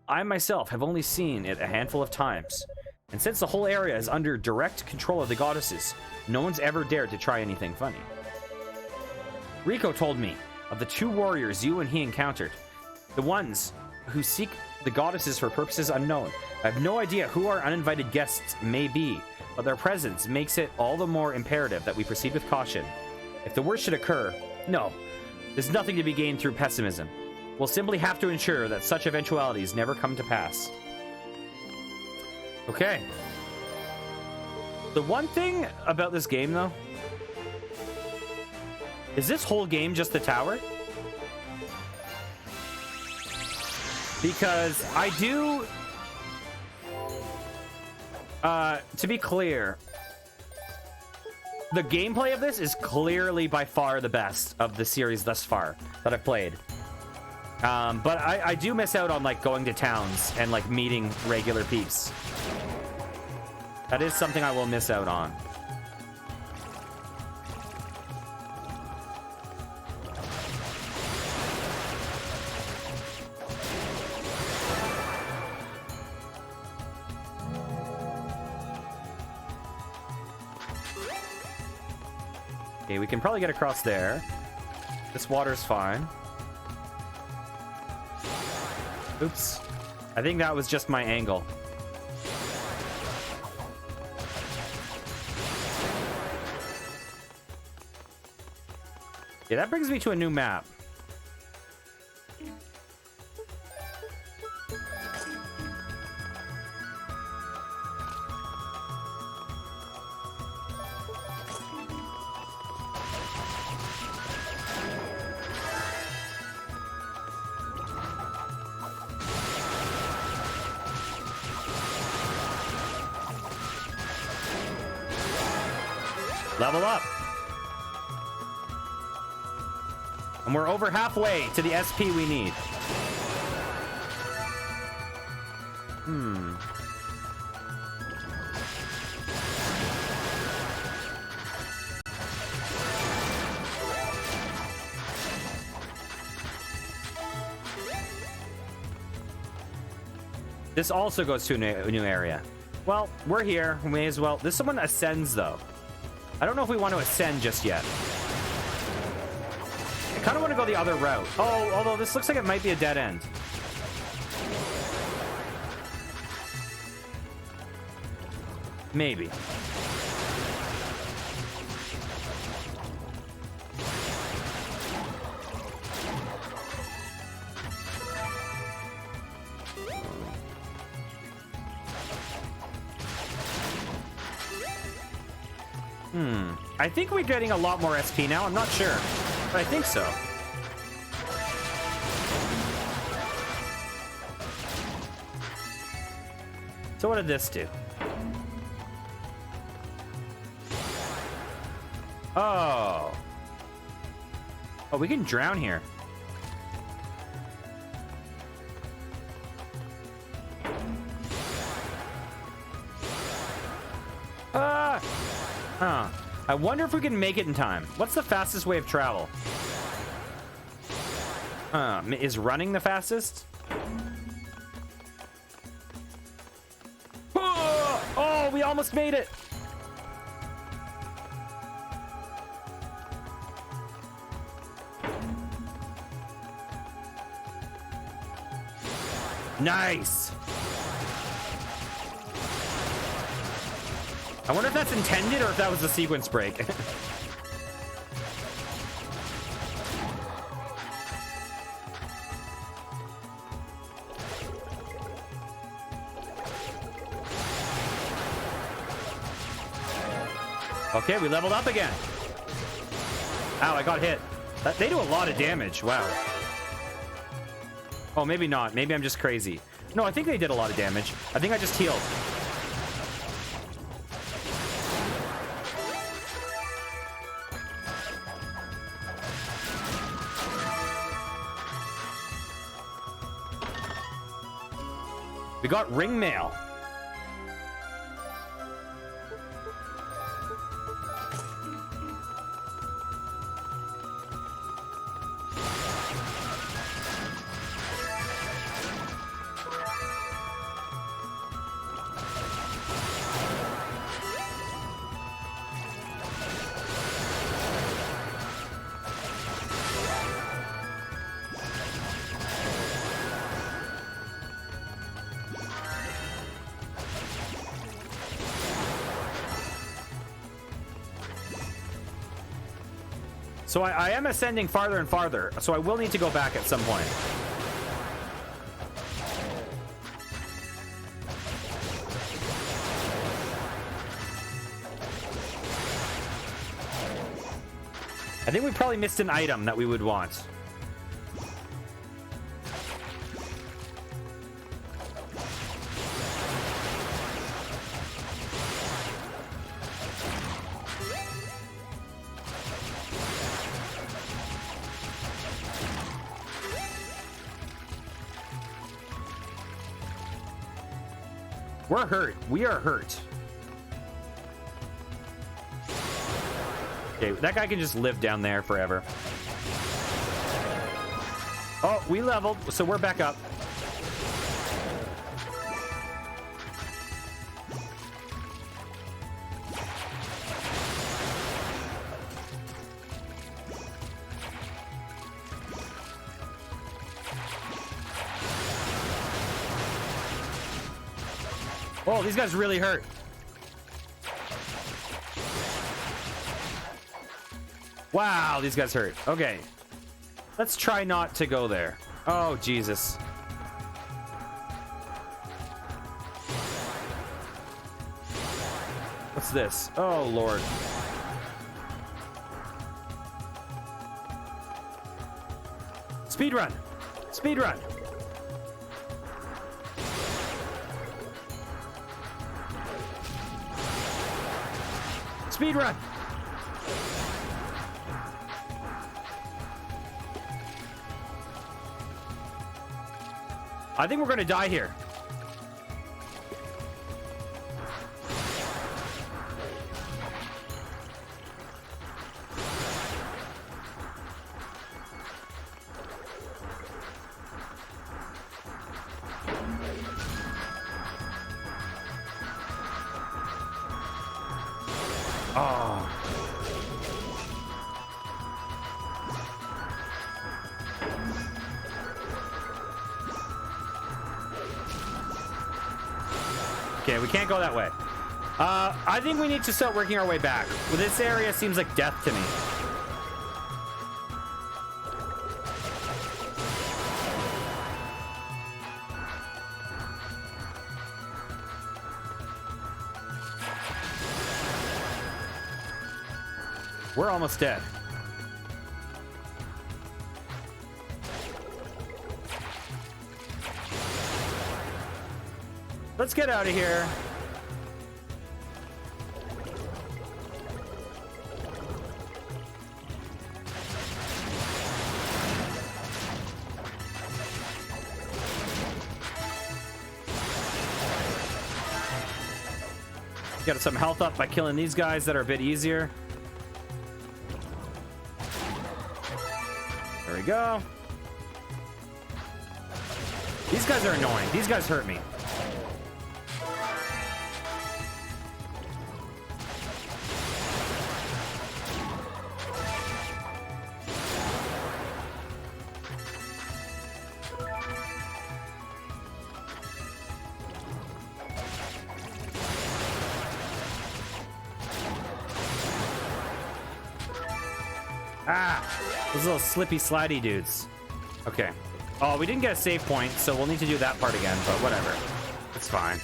I myself have only seen it a handful of times. And since the whole area is under direct control of the goddesses, no one's ever dared to try anything funny. Rico told me of the 2 warriors you and he encountered. The ones who seek the goddesses for purposes unknown. I have no idea who our uninvited guests may be, but their presence makes it all the more imperative that we proceed with caution. If the worst should occur, no, there's nothing to be gained through pessimism. We'll simply have to ensure that such eventualities never come to pass. Okay. The one thing about this game, though, is this whole game just the tower? Because I do... to be clear, the gameplay of this is clearly by far the best of the series thus far that I've played. But I do miss out on, like, going to towns and, like, meeting regular peeps. That is something I will miss out on. Okay, we can probably get across there. This water's fine. Oops. I think that was just my angle. Yeah, that brings me to a new map. Level up. And we're over halfway to the SP we need. This also goes to a new area. Well, we're here. We may as well. This someone ascends, though. I don't know if we want to ascend just yet. I kind of want to go the other route. Oh, although this looks like it might be a dead end. Maybe. I think we're getting a lot more SP now. I'm not sure, but I think so. So what did this do? Oh. Oh, we can drown here. Ah! Huh. I wonder if we can make it in time. What's the fastest way of travel? Is running the fastest? Oh, we almost made it. Nice. I wonder if that's intended or if that was a sequence break. Okay, we leveled up again. Ow, I got hit. They do a lot of damage. Wow. Oh, maybe not. Maybe I'm just crazy. No, I think they did a lot of damage. I think I just healed. We got ring mail. So I am ascending farther and farther, so I will need to go back at some point. I think we probably missed an item that we would want. We're hurt. We are hurt. Okay, that guy can just live down there forever. Oh, we leveled, so we're back up. Oh, these guys really hurt. Wow, these guys hurt. Okay. Let's try not to go there. Oh, Jesus. What's this? Oh, Lord. Speed run. Speed run. Speed run. I think we're going to die here. Oh. Okay, we can't go that way. I think we need to start working our way back. Well, this area seems like death to me. We're almost dead. Let's get out of here. Get some health up by killing these guys that are a bit easier. There we go. These guys are annoying. These guys hurt me. Ah, those little slippy slidey dudes. Okay. Oh, we didn't get a save point, so we'll need to do that part again, but whatever. It's fine.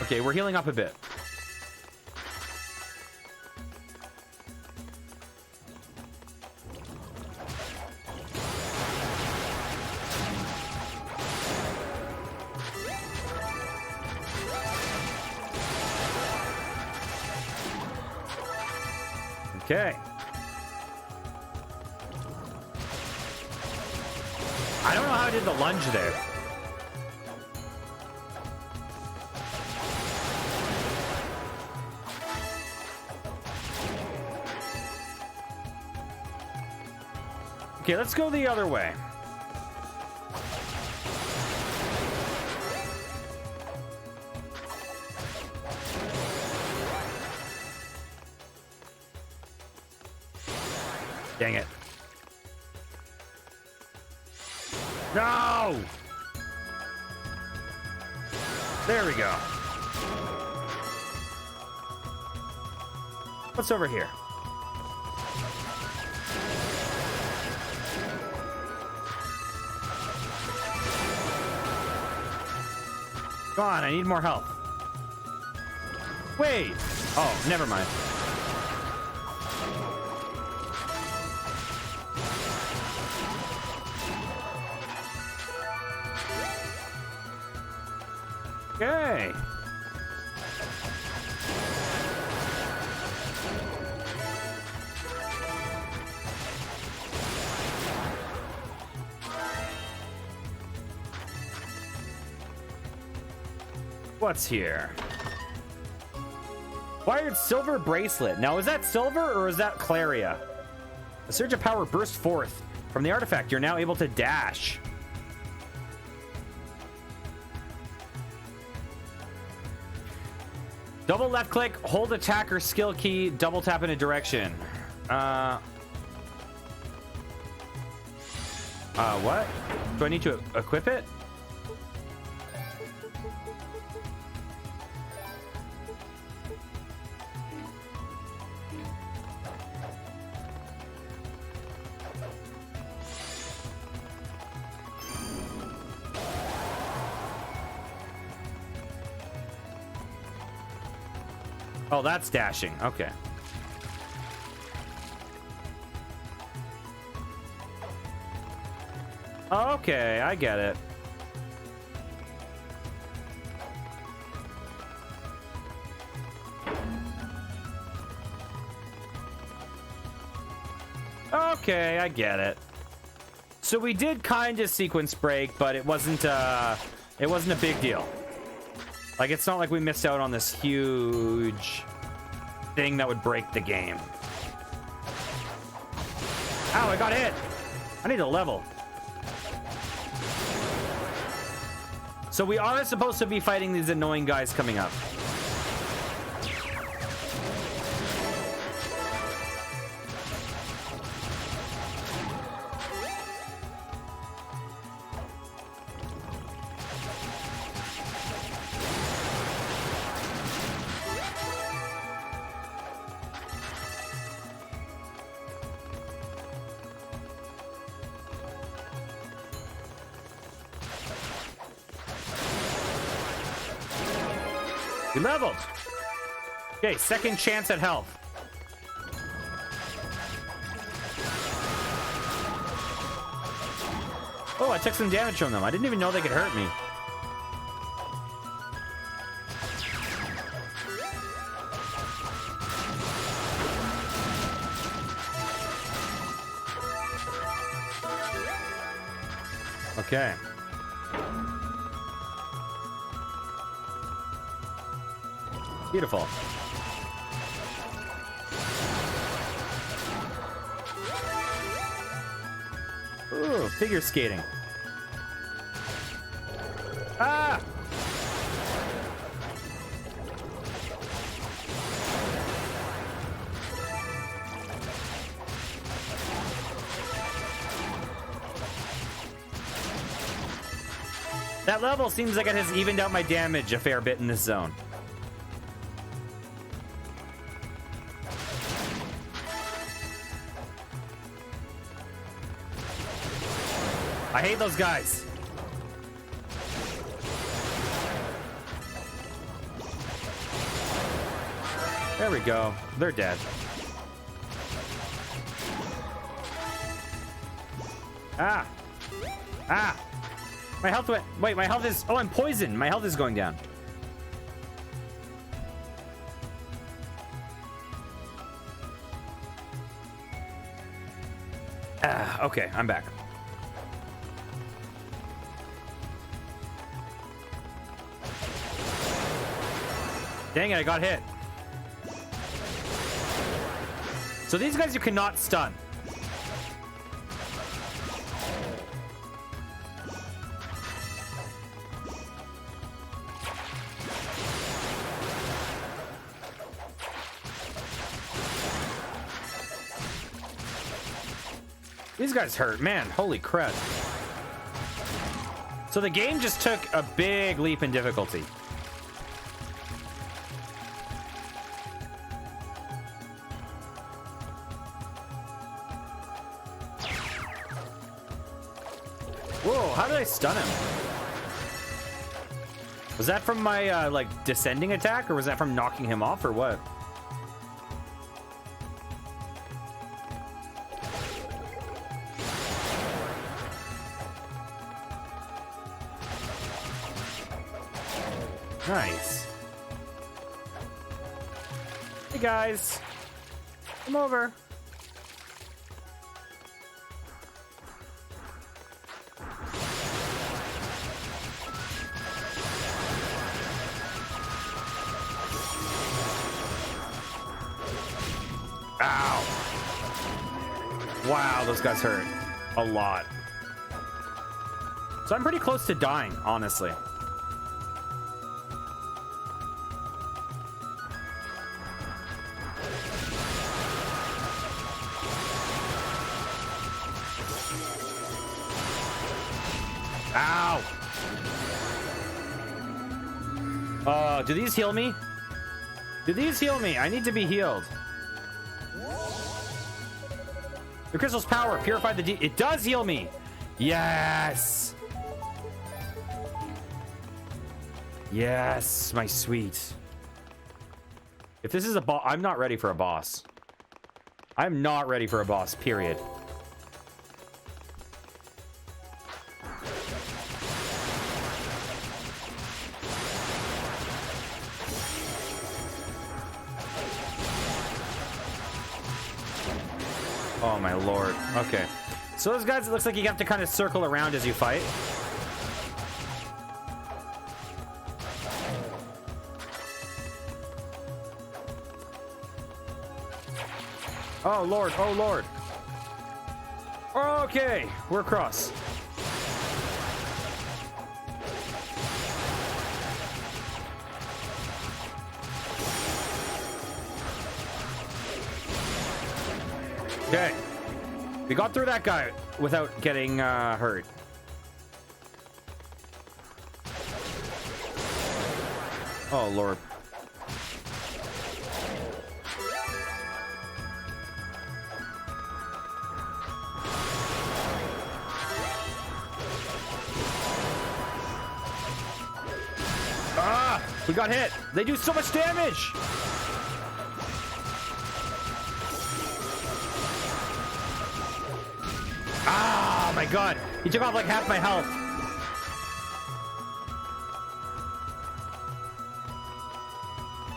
Okay, we're healing up a bit. Okay. I don't know how I did the lunge there. Okay, let's go the other way. Dang it. No! There we go. What's over here? Come on, I need more health. Wait! Oh, never mind. Okay. What's here? Wired silver bracelet. Now, is that silver or is that Claria? A surge of power burst forth. From the artifact, you're now able to dash. Double left click, hold attacker skill key, double tap in a direction. What? Do I need to equip it? Oh, that's dashing. Okay. Okay, I get it. Okay, I get it. So we did kind of sequence break, but it wasn't a big deal. Like, it's not like we missed out on this huge thing that would break the game. Ow, I got hit. I need a level. So we are supposed to be fighting these annoying guys coming up. We leveled. Okay, second chance at health. Oh, I took some damage from them. I didn't even know they could hurt me. Okay. Beautiful. Ooh, figure skating. Ah! That level seems like it has evened out my damage a fair bit in this zone. I hate those guys. There we go. They're dead. Ah. Ah. My health went... Wait, my health is... Oh, I'm poisoned. My health is going down. Ah, okay, I'm back. Dang it, I got hit. So these guys you cannot stun. These guys hurt, man. Holy crap. So the game just took a big leap in difficulty. Whoa, how did I stun him? Was that from my, like, descending attack, or was that from knocking him off, or what? Nice. Hey, guys. Come over. Ow. Wow, those guys hurt a lot. So I'm pretty close to dying, honestly. Ow. Do these heal me? Do these heal me? I need to be healed. The crystal's power purified the it does heal me. Yes. Yes, my sweet. If this is a boss, I'm not ready for a boss. I'm not ready for a boss, period. Oh my lord. Okay. So those guys, it looks like you have to kind of circle around as you fight. Oh lord, oh lord. Okay, we're across. Okay. We got through that guy without getting hurt. Oh, Lord. Ah! We got hit. They do so much damage. Oh my god. He took off like half my health.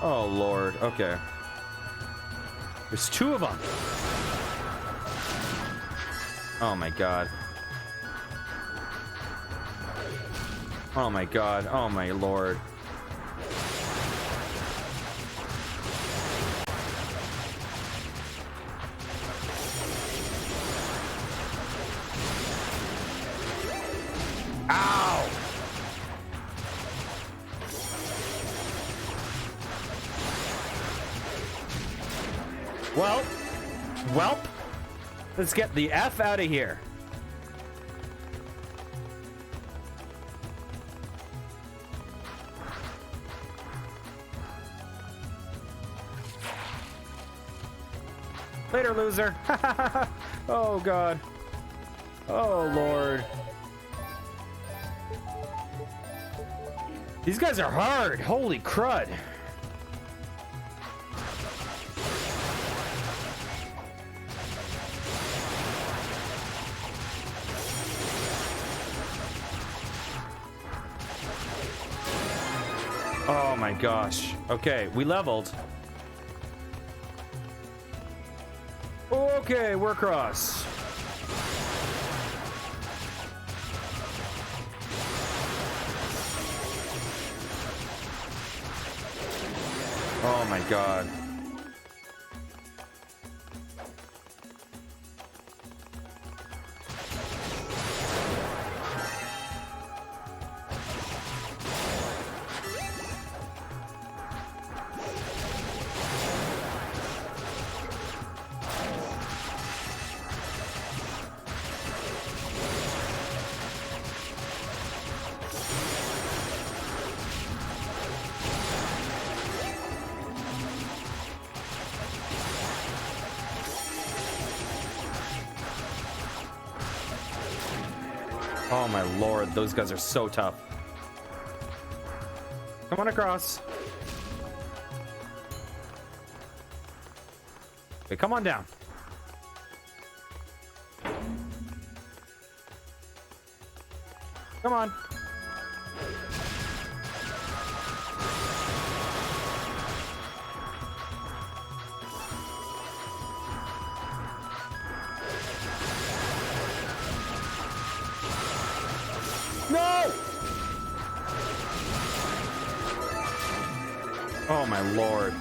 Oh lord. Okay. There's two of them. Oh my god. Oh my god. Oh my lord. Ow! Welp. Let's get the F out of here. Later, loser. Oh god. Oh lord. These guys are hard. Holy crud. Oh my gosh. Okay, we leveled. Okay, we're across. Oh my god. Oh my lord, those guys are so tough. Come on across. Okay, come on down. Come on. No! Oh my lord.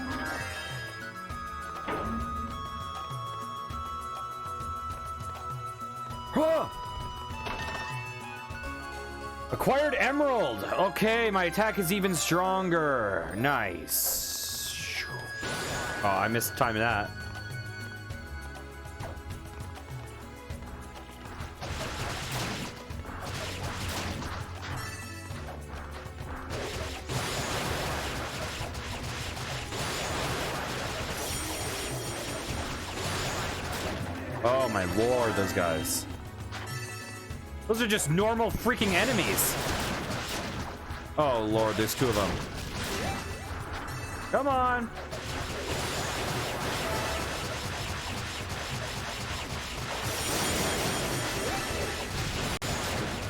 Huh! Acquired emerald. Okay, my attack is even stronger. Nice. Oh, I missed time of that. Oh my lord, those guys. Those are just normal freaking enemies. Oh lord, there's two of them. Come on.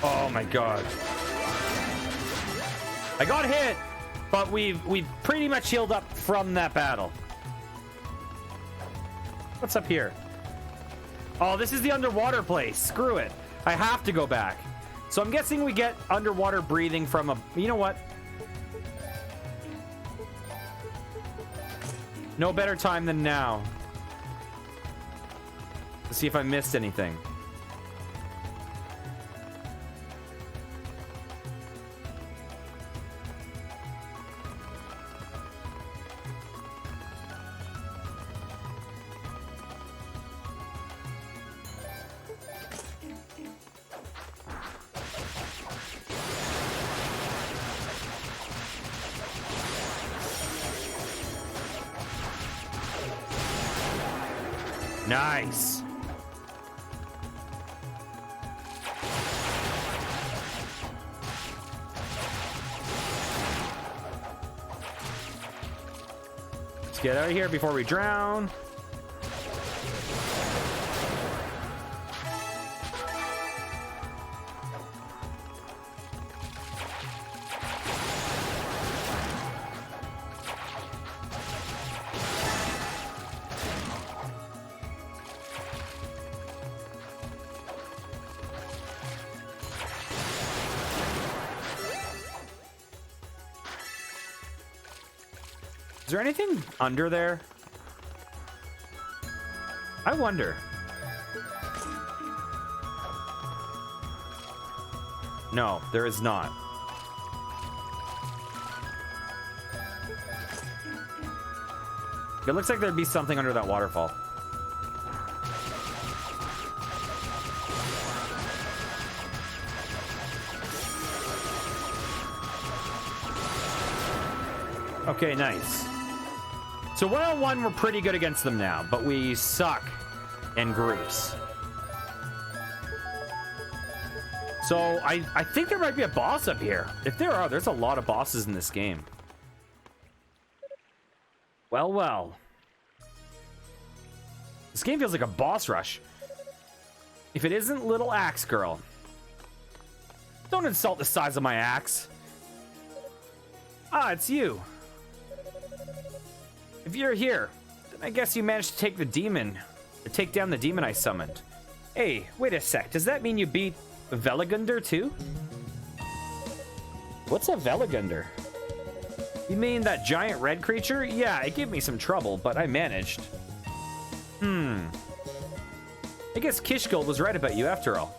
Oh my god. I got hit, but we've pretty much healed up from that battle. What's up here? Oh, this is the underwater place. Screw it. I have to go back. So I'm guessing we get underwater breathing from a... You know what? No better time than now. Let's see if I missed anything. Nice. Let's get out of here before we drown. Is there anything under there? I wonder. No, there is not. It looks like there'd be something under that waterfall. Okay, nice. So 1-on-1, we're pretty good against them now, but we suck in groups. So I think there might be a boss up here. If there are, there's a lot of bosses in this game. Well, well. This game feels like a boss rush. If it isn't Little Axe Girl. Don't insult the size of my axe. Ah, it's you. If you're here, then I guess you managed to take down the demon I summoned. Hey, wait a sec. Does that mean you beat Velagunder too? What's a Velagunder? You mean that giant red creature? Yeah, it gave me some trouble, but I managed. I guess Kishgold was right about you after all.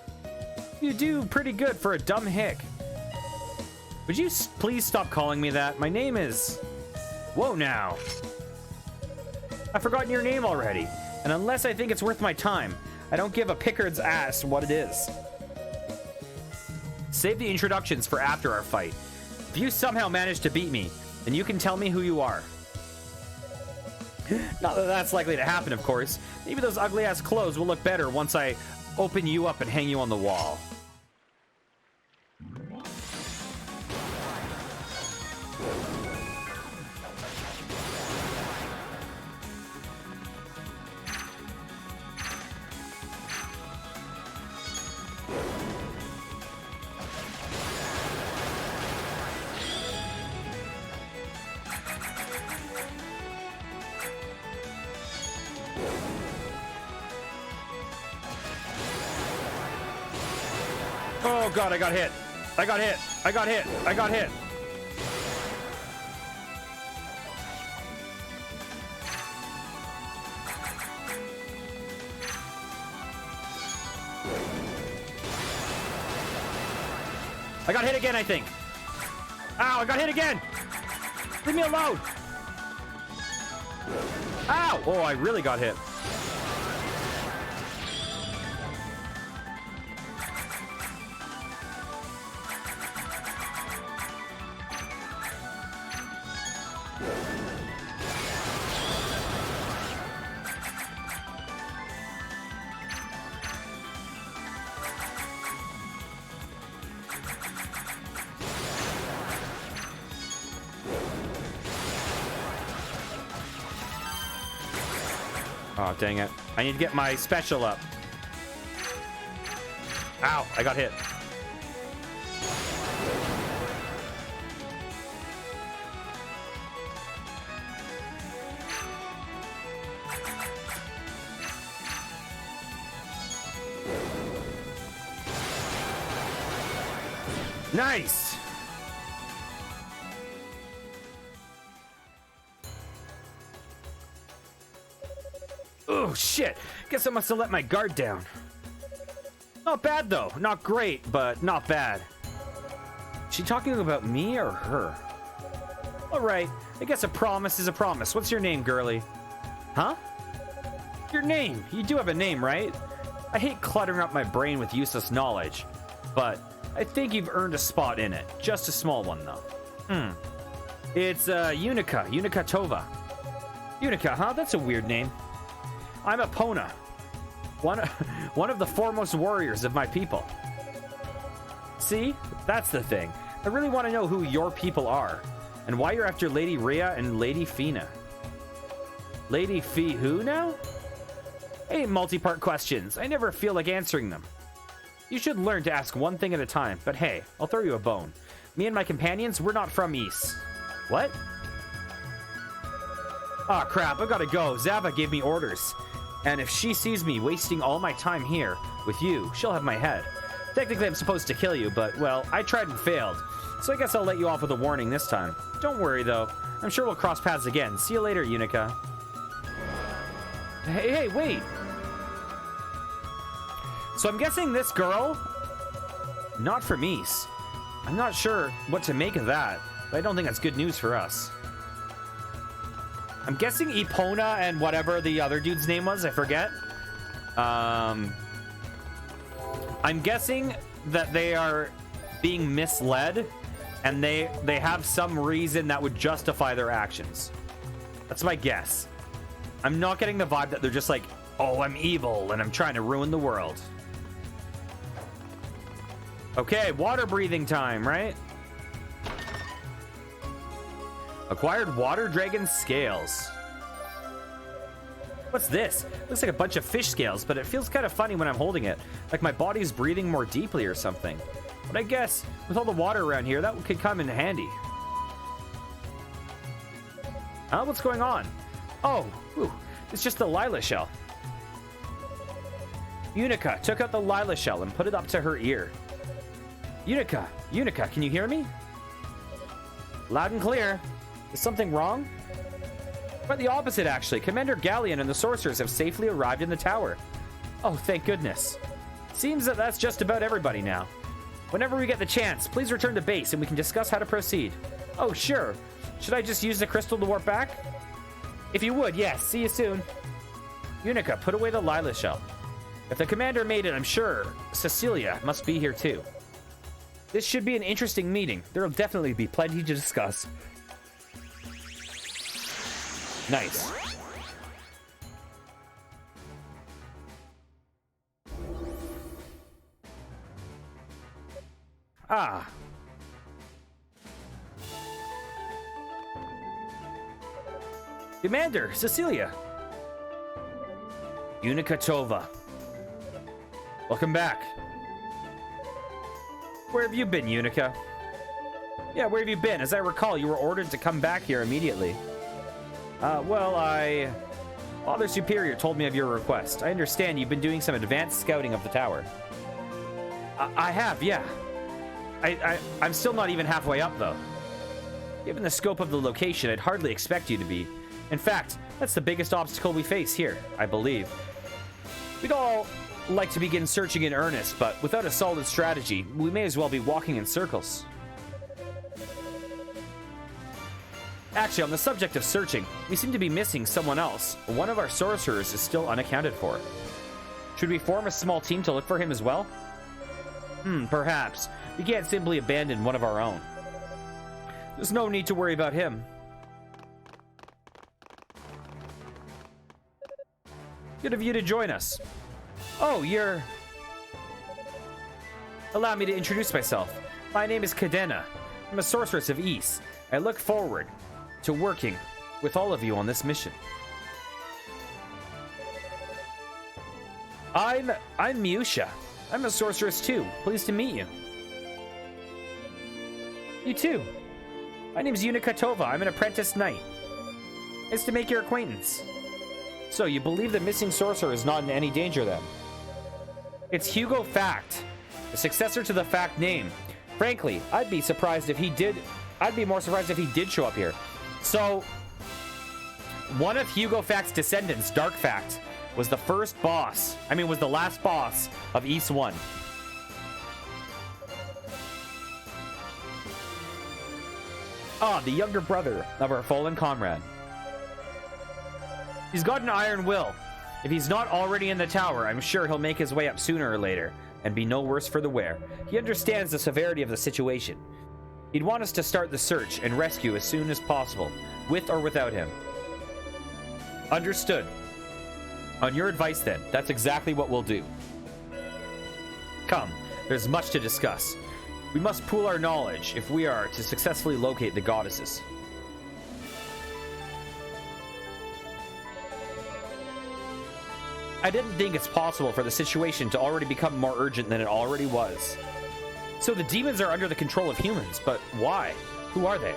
You do pretty good for a dumb hick. Would you please stop calling me that? My name is... Whoa now. I've forgotten your name already, and unless I think it's worth my time, I don't give a Pickard's ass what it is. Save the introductions for after our fight. If you somehow manage to beat me, then you can tell me who you are. Not that that's likely to happen, of course. Maybe those ugly-ass clothes will look better once I open you up and hang you on the wall. Oh god, I got hit. I got hit. I got hit. I got hit. I got hit again, I think. Ow, I got hit again. Leave me alone. Ow. Oh, I really got hit. Oh, dang it. I need to get my special up. Ow, I got hit. Nice! Oh, shit. Guess I must have let my guard down. Not bad, though. Not great, but not bad. Is she talking about me or her? All right. I guess a promise is a promise. What's your name, girly? Huh? Your name. You do have a name, right? I hate cluttering up my brain with useless knowledge, but I think you've earned a spot in it. Just a small one, though. It's, Yunica. Yunica Tova. Yunica, huh? That's a weird name. I'm a Pona, one of the foremost warriors of my people. See, that's the thing. I really want to know who your people are, and why you're after Lady Rhea and Lady Fina. Lady Fee who now? Hey, multi-part questions. I never feel like answering them. You should learn to ask one thing at a time, but hey, I'll throw you a bone. Me and my companions, we're not from East. What? Aw, crap, I gotta go. Zava gave me orders. And if she sees me wasting all my time here with you, she'll have my head. Technically, I'm supposed to kill you, but, well, I tried and failed. So I guess I'll let you off with a warning this time. Don't worry, though. I'm sure we'll cross paths again. See you later, Yunica. Hey, wait! So I'm guessing this girl, not from East. I'm not sure what to make of that, but I don't think that's good news for us. I'm guessing Epona and whatever the other dude's name was, I forget. I'm guessing that they are being misled, and they have some reason that would justify their actions. That's my guess. I'm not getting the vibe that they're just like, oh, I'm evil and I'm trying to ruin the world. Okay, water breathing time, right? Acquired water dragon scales. What's this? Looks like a bunch of fish scales, but it feels kind of funny when I'm holding it. Like my body's breathing more deeply or something. But I guess with all the water around here, that could come in handy. What's going on? Oh, it's just the Lila shell. Yunica took out the Lila shell and put it up to her ear. Yunica, can you hear me? Loud and clear. Is something wrong? But the opposite, actually. Commander Galleon and the sorcerers have safely arrived in the tower. Oh, thank goodness. Seems that that's just about everybody now. Whenever we get the chance, please return to base and we can discuss how to proceed. Oh, sure. Should I just use the crystal to warp back? If you would, yes. See you soon. Yunica, put away the Lila shell. If the commander made it, I'm sure Cecilia must be here too. This should be an interesting meeting. There will definitely be plenty to discuss. Nice. Ah. Commander, Cecilia. Yunica Tova. Welcome back. Where have you been, Yunica? Yeah, where have you been? As I recall, you were ordered to come back here immediately. Well, Father Superior told me of your request. I understand you've been doing some advanced scouting of the tower. I have, yeah. I'm still not even halfway up, though. Given the scope of the location, I'd hardly expect you to be. In fact, that's the biggest obstacle we face here, I believe. We'd all like to begin searching in earnest, but without a solid strategy, we may as well be walking in circles. Actually, on the subject of searching, we seem to be missing someone else. One of our sorcerers is still unaccounted for. Should we form a small team to look for him as well? Perhaps. We can't simply abandon one of our own. There's no need to worry about him. Good of you to join us. Oh, you're... Allow me to introduce myself. My name is Cadena. I'm a sorceress of East. I look forward to working with all of you on this mission. I'm Miusha. I'm a sorceress too. Pleased to meet you. You too. My name's Yunica Tova. I'm an apprentice knight. Nice to make your acquaintance. So, you believe the missing sorcerer is not in any danger then? It's Hugo Fact, the successor to the Fact name. Frankly, I'd be more surprised if he did show up here. So, one of Hugo Fact's descendants, Dark Fact, was the last boss of East 1. The younger brother of our fallen comrade. He's got an iron will. If he's not already in the tower, I'm sure he'll make his way up sooner or later, and be no worse for the wear. He understands the severity of the situation. He'd want us to start the search and rescue as soon as possible, with or without him. Understood. On your advice then, that's exactly what we'll do. Come, there's much to discuss. We must pool our knowledge if we are to successfully locate the goddesses. I didn't think it's possible for the situation to already become more urgent than it already was. So the demons are under the control of humans, but why? Who are they?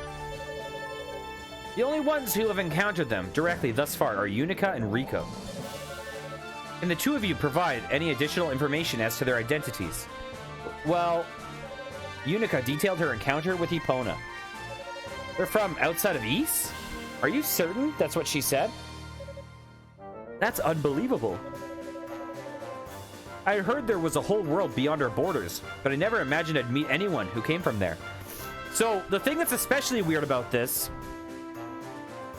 The only ones who have encountered them directly thus far are Yunica and Rico. Can the two of you provide any additional information as to their identities? Well, Yunica detailed her encounter with Epona. They're from outside of Ys? Are you certain that's what she said? That's unbelievable. I heard there was a whole world beyond our borders, but I never imagined I'd meet anyone who came from there. So the thing that's especially weird about this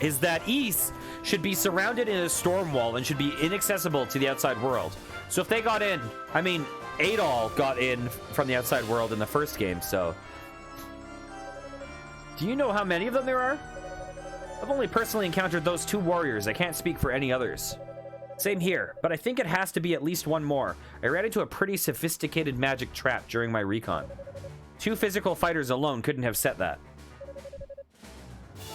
is that Ys should be surrounded in a storm wall and should be inaccessible to the outside world. So if they got in, I mean, Adol got in from the outside world in the first game, so... Do you know how many of them there are? I've only personally encountered those two warriors. I can't speak for any others. Same here, but I think it has to be at least one more. I ran into a pretty sophisticated magic trap during my recon. 2 physical fighters alone couldn't have set that.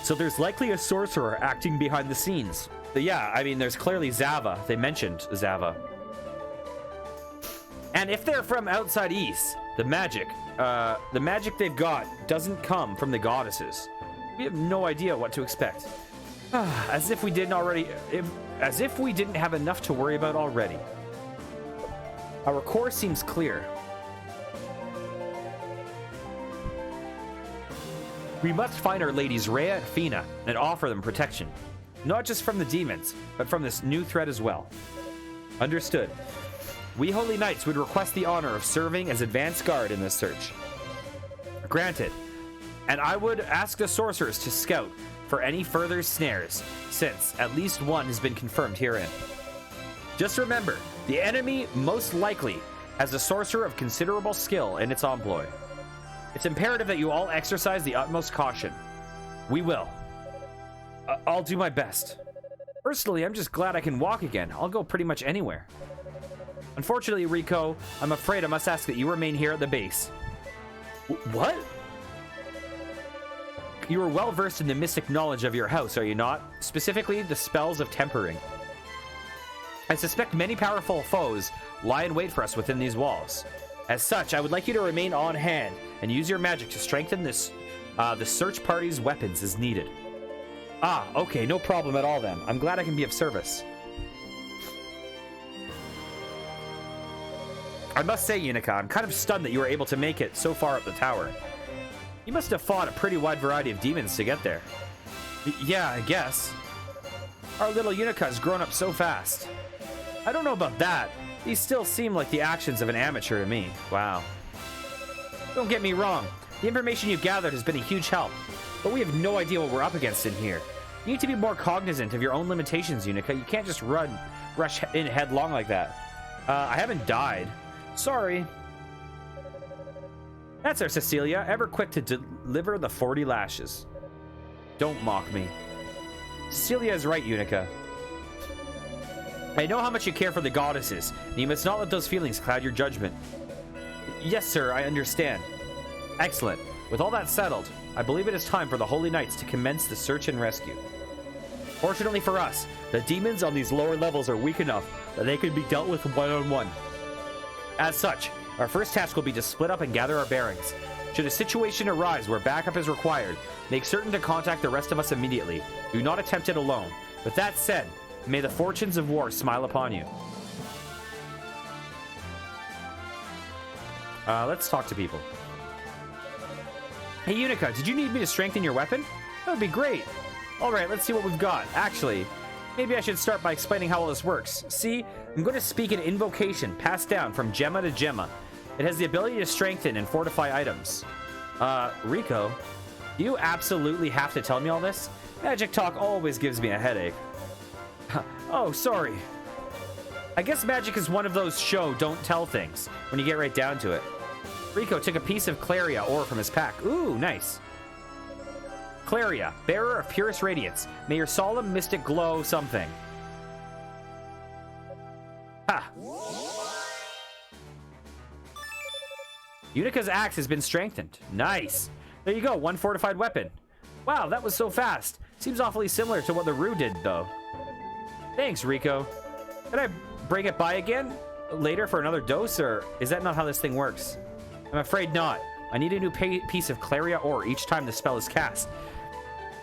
So there's likely a sorcerer acting behind the scenes. But yeah, I mean, there's clearly Zava. They mentioned Zava. And if they're from outside Ys, the magic they've got doesn't come from the goddesses. We have no idea what to expect. As if we didn't have enough to worry about already. Our course seems clear. We must find our ladies Rhea and Fina and offer them protection. Not just from the demons, but from this new threat as well. Understood. We Holy Knights would request the honor of serving as advance guard in this search. Granted. And I would ask the sorcerers to scout for any further snares, since at least one has been confirmed herein. Just remember, the enemy most likely has a sorcerer of considerable skill in its employ. It's imperative that you all exercise the utmost caution. We will. I'll do my best. Personally, I'm just glad I can walk again. I'll go pretty much anywhere. Unfortunately, Rico, I'm afraid I must ask that you remain here at the base. What? You are well versed in the mystic knowledge of your house, are you not? Specifically, the spells of tempering. I suspect many powerful foes lie in wait for us within these walls. As such, I would like you to remain on hand and use your magic to strengthen this, the search party's weapons as needed. Ah, okay, no problem at all then. I'm glad I can be of service. I must say, Yunica, I'm kind of stunned that you were able to make it so far up the tower. You must have fought a pretty wide variety of demons to get there. Yeah, I guess. Our little Yunica has grown up so fast. I don't know about that. These still seem like the actions of an amateur to me. Wow. Don't get me wrong. The information you've gathered has been a huge help. But we have no idea what we're up against in here. You need to be more cognizant of your own limitations, Yunica. You can't just rush in headlong like that. I haven't died. Sorry. That's our Cecilia, ever quick to deliver the 40 lashes. Don't mock me. Cecilia is right, Yunica. I know how much you care for the goddesses, and you must not let those feelings cloud your judgment. Yes, sir, I understand. Excellent. With all that settled, I believe it is time for the Holy Knights to commence the search and rescue. Fortunately for us, the demons on these lower levels are weak enough that they can be dealt with one-on-one. As such, our first task will be to split up and gather our bearings. Should a situation arise where backup is required, make certain to contact the rest of us immediately. Do not attempt it alone. With that said, may the fortunes of war smile upon you. Let's talk to people. Hey, Yunica, did you need me to strengthen your weapon? That would be great. All right, let's see what we've got. Actually, maybe I should start by explaining how all this works. See, I'm going to speak an invocation passed down from Gemma to Gemma. It has the ability to strengthen and fortify items. Rico, do you absolutely have to tell me all this? Magic talk always gives me a headache. Oh, sorry. I guess magic is one of those show don't tell things when you get right down to it. Rico took a piece of Claria ore from his pack. Ooh, nice. Claria, bearer of purest radiance. May your solemn mystic glow something. Ha! Unica's axe has been strengthened. Nice. There you go, one fortified weapon. Wow, that was so fast. Seems awfully similar to what the Rue did, though. Thanks, Rico. Can I break it by again later for another dose, or is that not how this thing works? I'm afraid not. I need a new piece of Claria ore each time the spell is cast.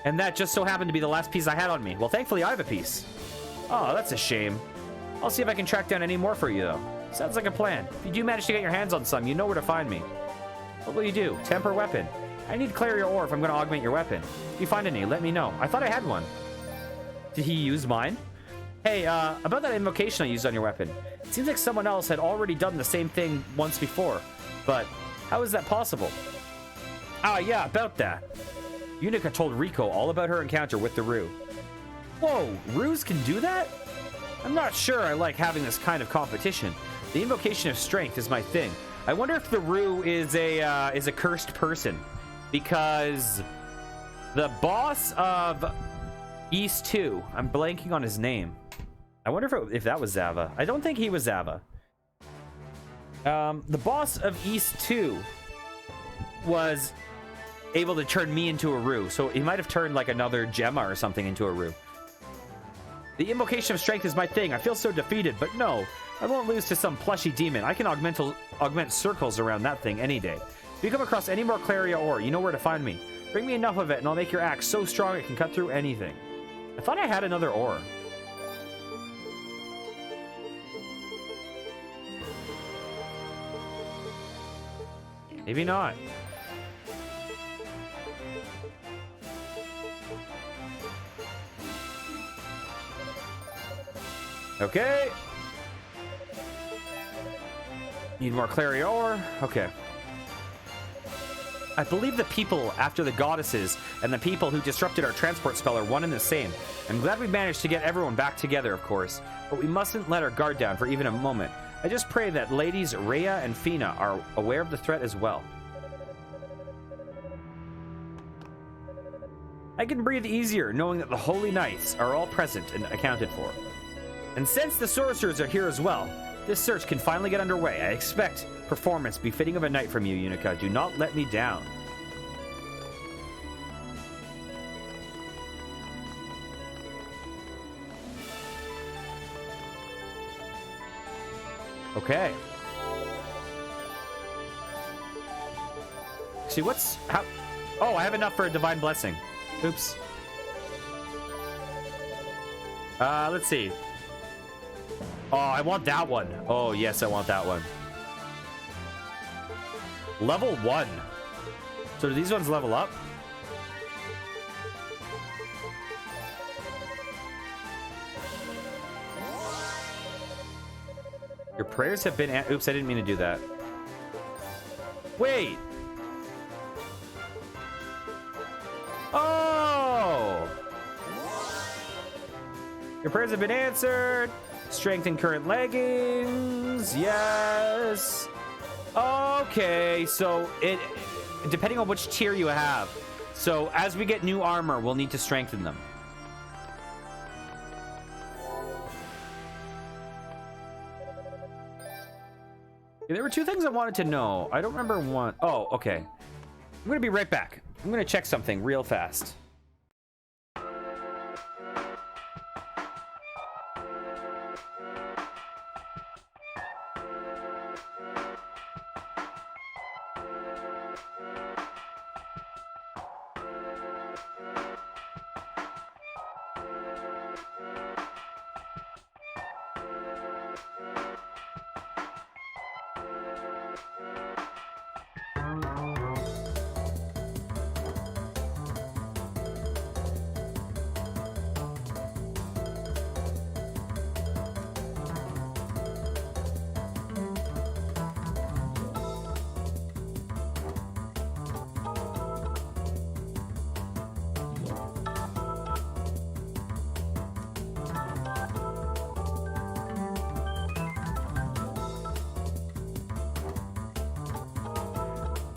And that just so happened to be the last piece I had on me. Well, thankfully I have a piece. Oh, that's a shame. I'll see if I can track down any more for you, though. Sounds like a plan. If you do manage to get your hands on some, you know where to find me. What will you do? Temper weapon. I need Claria ore if I'm going to augment your weapon. If you find any, let me know. I thought I had one. Did he use mine? Hey, about that invocation I used on your weapon. It seems like someone else had already done the same thing once before. But how is that possible? Ah, yeah, about that. Yunica told Rico all about her encounter with the Rue. Whoa, Rues can do that? I'm not sure I like having this kind of competition. The invocation of strength is my thing. I wonder if the Rue is a cursed person, because the boss of East 2, I'm blanking on his name. I wonder if that was Zava. I don't think he was Zava. The boss of East 2 was able to turn me into a Rue, so he might have turned like another Gemma or something into a Rue. The invocation of strength is my thing. I feel so defeated, but no, I won't lose to some plushy demon. I can augment circles around that thing any day. If you come across any more Claria ore, you know where to find me. Bring me enough of it, and I'll make your axe so strong it can cut through anything. I thought I had another ore. Maybe not. Okay. Need more Claria ore. Okay. I believe the people after the goddesses and the people who disrupted our transport spell are one and the same. I'm glad we managed to get everyone back together, of course, but we mustn't let our guard down for even a moment. I just pray that ladies Rhea and Fina are aware of the threat as well. I can breathe easier knowing that the Holy Knights are all present and accounted for. And since the sorcerers are here as well, this search can finally get underway. I expect performance befitting of a knight from you, Yunica. Do not let me down. Okay. See, how... Oh, I have enough for a divine blessing. Oops. Let's see. Oh, I want that one. Oh, yes, I want that one. Level 1. So do these ones level up? Your prayers have been... Oops, I didn't mean to do that. Wait. Oh! Your prayers have been answered. Strengthen current leggings. Yes. Okay, so it depending on which tier you have. So as we get new armor, we'll need to strengthen them. There were two things I wanted to know. I don't remember one. Oh, okay. I'm going to be right back. I'm going to check something real fast.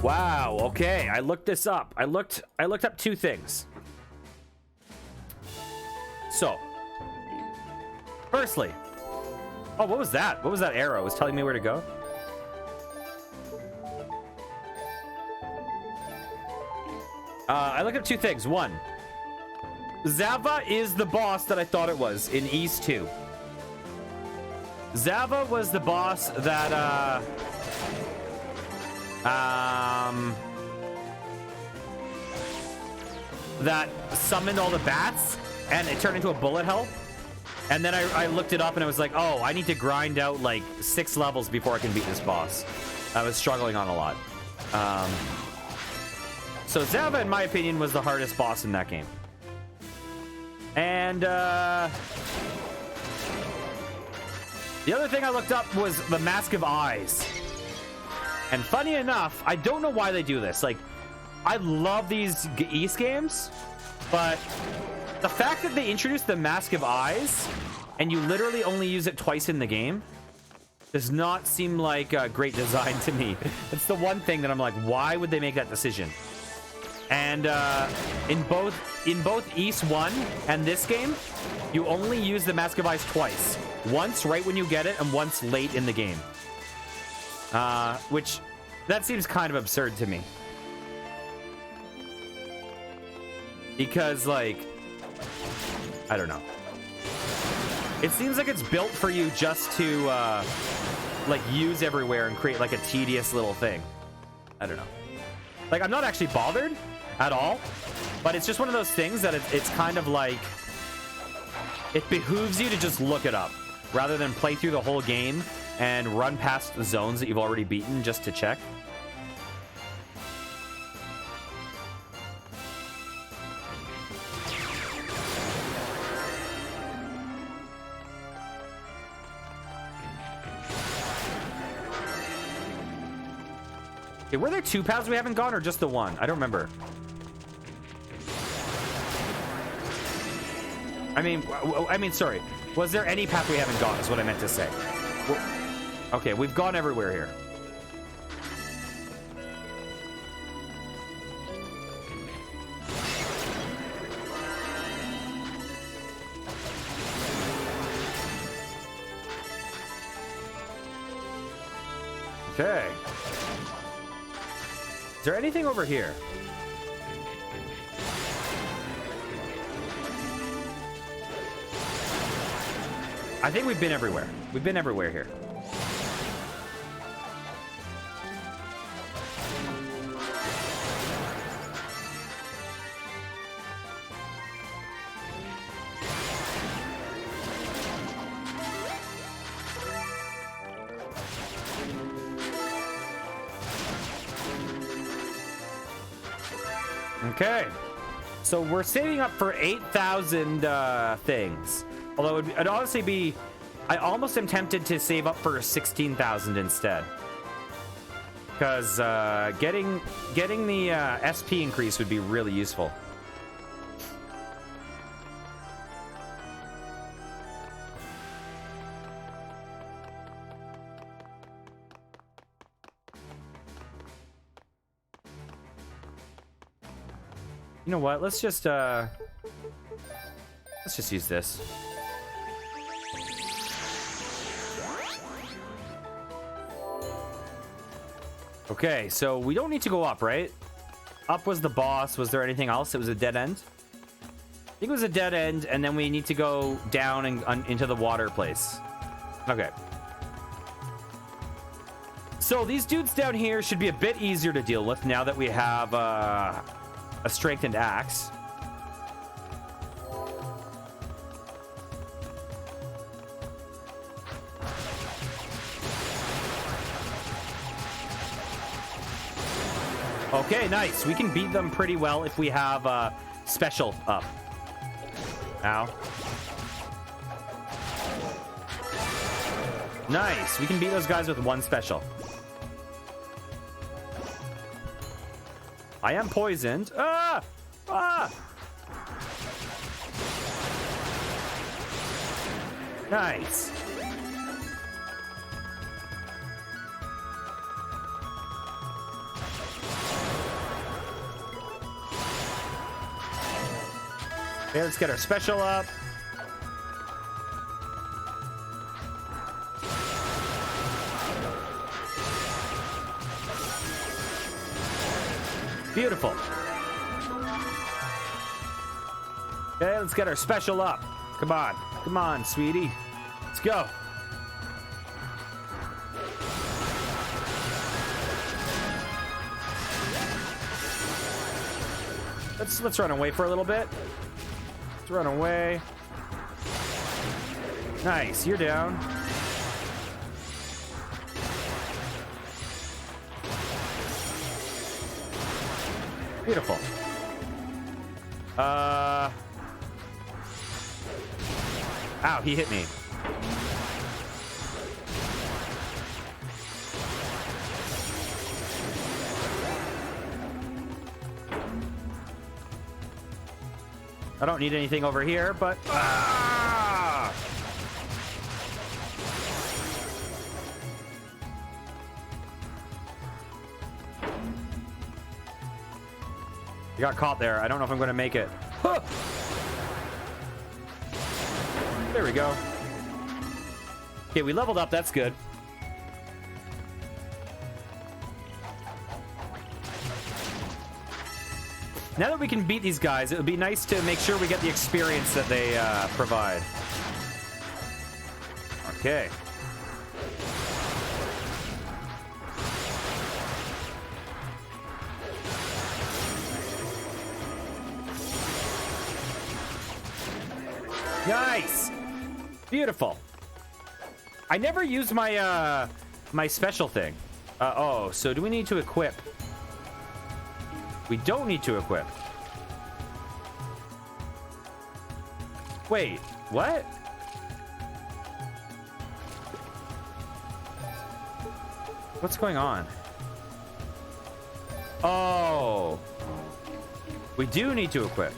Wow, okay. I looked this up. I looked up two things. So, firstly, oh, what was that? What was that arrow? It was telling me where to go? I looked up two things. One, Zava is the boss that I thought it was in East 2. Zava was the boss that that summoned all the bats and it turned into a bullet hell. And then I looked it up and I was like, oh, I need to grind out like 6 levels before I can beat this boss. I was struggling on a lot. So Zava, in my opinion, was the hardest boss in that game. And the other thing I looked up was the Mask of Eyes. And funny enough, I don't know why they do this. Like, I love these East games, but the fact that they introduced the Mask of Eyes and you literally only use it twice in the game does not seem like a great design to me. It's the one thing that I'm like, why would they make that decision? And in both East 1 and this game, you only use the Mask of Eyes twice. Once right when you get it and once late in the game. Which, that seems kind of absurd to me. Because, like, I don't know. It seems like it's built for you just to, like, use everywhere and create, like, a tedious little thing. I don't know. Like, I'm not actually bothered at all, but it's just one of those things that it's kind of like, it behooves you to just look it up rather than play through the whole game and run past the zones that you've already beaten just to check. Okay, were there 2 paths we haven't gone or just the one? I don't remember. I mean, sorry. Was there any path we haven't gone is what I meant to say. Okay, we've gone everywhere here. Okay. Is there anything over here? I think we've been everywhere. We've been everywhere here. Okay. So we're saving up for 8,000 things. Although it'd honestly be, I almost am tempted to save up for 16,000 instead, because getting the SP increase would be really useful. You know what? Let's just use this. Okay, so we don't need to go up, right? Up was the boss. Was there anything else? It was a dead end? I think it was a dead end, and then we need to go down and into the water place. Okay. So these dudes down here should be a bit easier to deal with now that we have a strengthened axe. Okay, nice. We can beat them pretty well if we have special up. Ow. Nice. We can beat those guys with 1 special. I am poisoned. Ah! Ah! Nice. Okay, let's get our special up. Beautiful. Okay, let's get our special up. Come on. Come on, sweetie. Let's go. Let's run away for a little bit. Let's run away. Nice, you're down. Beautiful. Ow, he hit me. I don't need anything over here, but... Ah! You got caught there. I don't know if I'm going to make it. Huh! There we go. Okay, we leveled up. That's good. Now that we can beat these guys, it would be nice to make sure we get the experience that they provide. Okay. Nice! Beautiful. I never used my my special thing. Oh, so do we need to equip? We don't need to equip. Wait, what? What's going on? Oh. We do need to equip.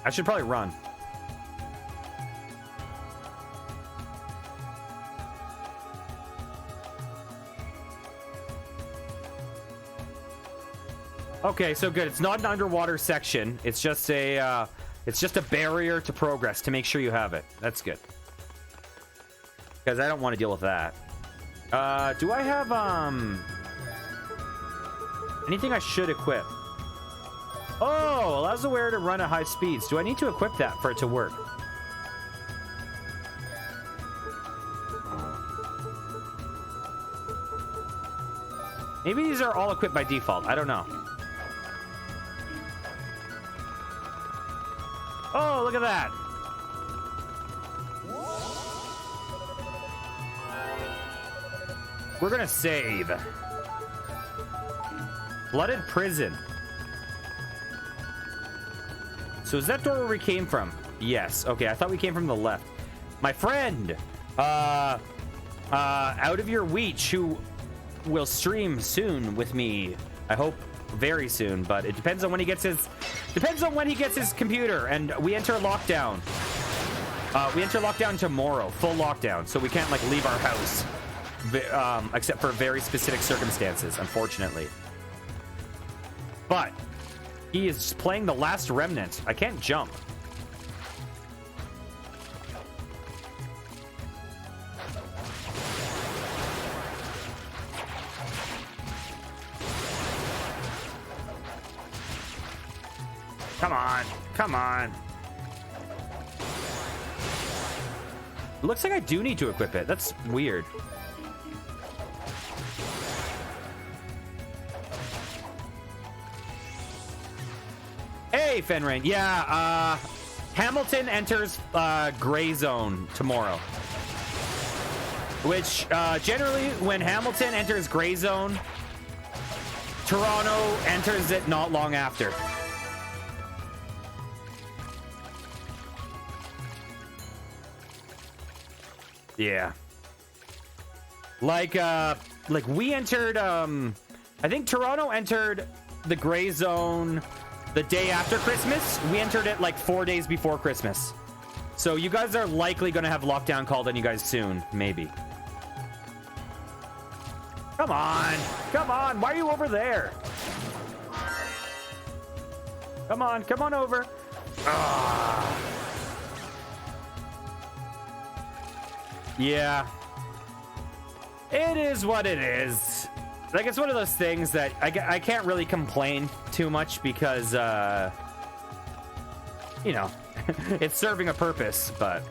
I should probably run. Okay, so good. It's not an underwater section. It's just a barrier to progress to make sure you have it. That's good. Because I don't want to deal with that. Do I have anything I should equip? Oh, allows the wearer to run at high speeds. Do I need to equip that for it to work? Maybe these are all equipped by default. I don't know. Oh, look at that. We're gonna save. Flooded prison. So is that door where we came from? Yes. Okay, I thought we came from the left. My friend, out of your reach, who will stream soon with me. I hope very soon, but it depends on when he gets his computer, and we enter lockdown. We enter lockdown tomorrow, full lockdown, so we can't like leave our house, except for very specific circumstances, unfortunately. But he is playing the last remnant. I can't jump. Come on. Come on. It looks like I do need to equip it. That's weird. Hey, Fenrain. Yeah, Hamilton enters gray zone tomorrow. Which, generally, when Hamilton enters gray zone, Toronto enters it not long after. Yeah. Like we entered, I think Toronto entered the gray zone the day after Christmas. We entered it like 4 days before Christmas. So you guys are likely going to have lockdown called on you guys soon, maybe. Come on. Come on. Why are you over there? Come on. Come on over. Ah. Yeah. It is what it is. Like, it's one of those things that I can't really complain too much because, you know, it's serving a purpose, but...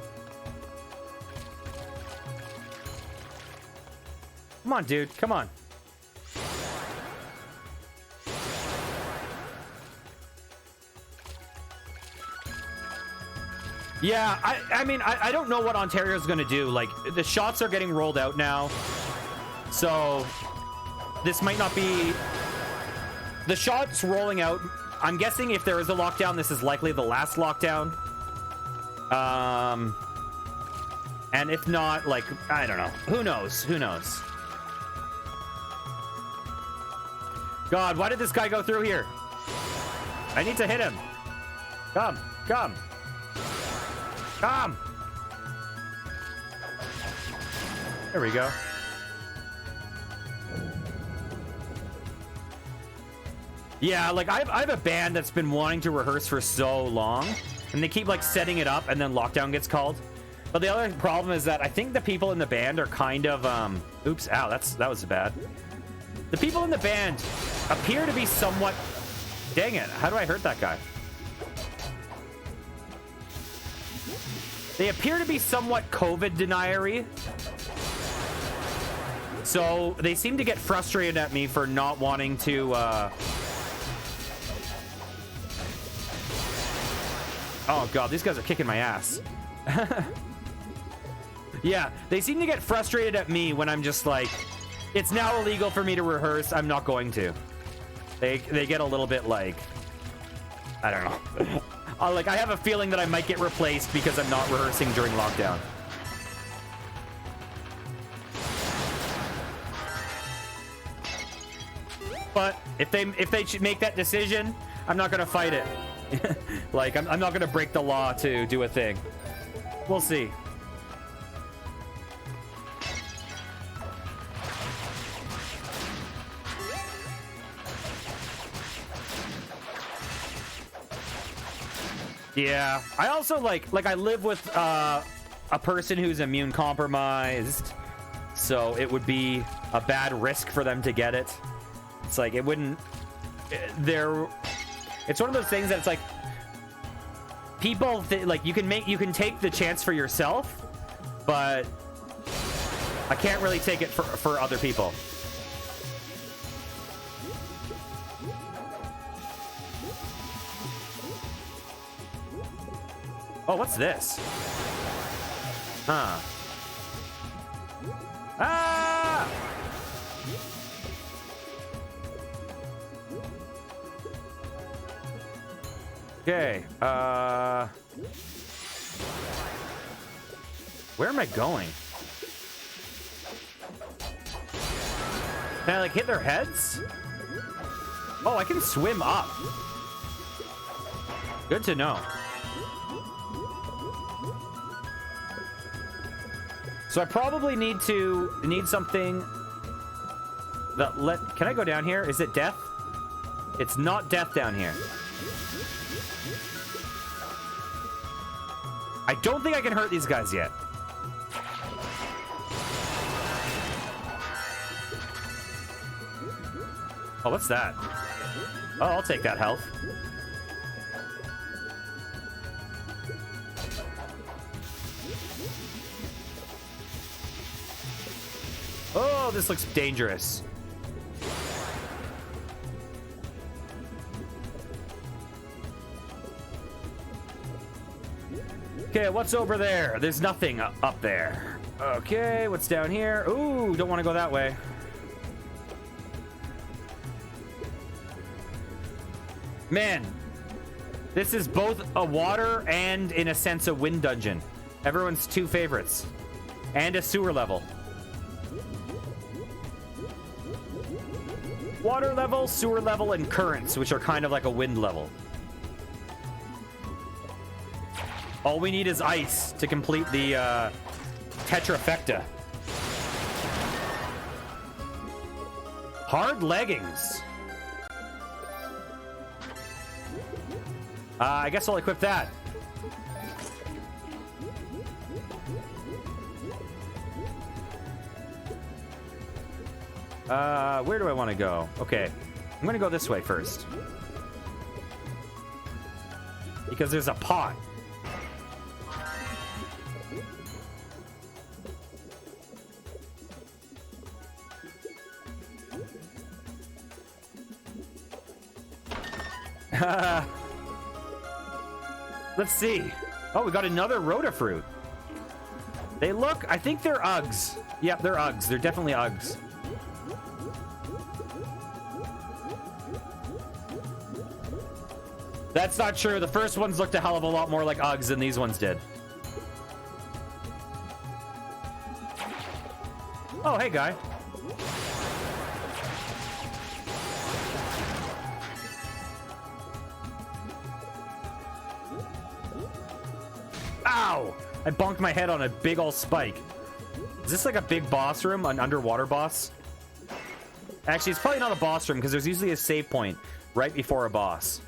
Come on, dude. Come on. Yeah, I mean, I don't know what Ontario's going to do. Like, the shots are getting rolled out now. So, this might not be... The shots rolling out, I'm guessing if there is a lockdown, this is likely the last lockdown. And if not, like, I don't know. Who knows? Who knows? God, why did this guy go through here? I need to hit him. Come, come. Come! There we go. Yeah, like, I have a band that's been wanting to rehearse for so long, and they keep, like, setting it up, and then lockdown gets called. But the other problem is that I think the people in the band are kind of, oops, ow, that was bad. The people in the band appear to be somewhat... Dang it, how do I hurt that guy? They appear to be somewhat COVID denier-y. So they seem to get frustrated at me for not wanting to, Oh god, these guys are kicking my ass. Yeah, they seem to get frustrated at me when I'm just like, it's now illegal for me to rehearse, I'm not going to. They get a little bit like, I don't know. Like, I have a feeling that I might get replaced because I'm not rehearsing during lockdown. But if they should make that decision, I'm not gonna fight it. Like, I'm not gonna break the law to do a thing. We'll see. Yeah, I also like I live with a person who's immune compromised, so it would be a bad risk for them to get it. It's like it wouldn't. It's one of those things that it's like people like you can take the chance for yourself, but I can't really take it for other people. Oh, what's this? Huh. Ah! Okay, where am I going? Can I, like, hit their heads? Oh, I can swim up. Good to know. So I probably need something that can I go down here? Is it death? It's not death down here. I don't think I can hurt these guys yet. Oh, what's that? Oh, I'll take that health. Oh, this looks dangerous. Okay, what's over there? There's nothing up there. Okay, what's down here? Ooh, don't want to go that way. Man, this is both a water and, in a sense, a wind dungeon. Everyone's two favorites. And a sewer level. Water level, sewer level, and currents, which are kind of like a wind level. All we need is ice to complete the tetrafecta. Hard leggings. I guess I'll equip that. Where do I want to go? Okay, I'm gonna go this way first. Because there's a pot. Let's see. Oh, we got another Rotafruit. They look, I think they're Uggs. Yep, they're Uggs. They're definitely Uggs. That's not true. The first ones looked a hell of a lot more like Uggs than these ones did. Oh, hey, guy. Ow! I bonked my head on a big ol' spike. Is this like a big boss room? An underwater boss? Actually, it's probably not a boss room because there's usually a save point right before a boss.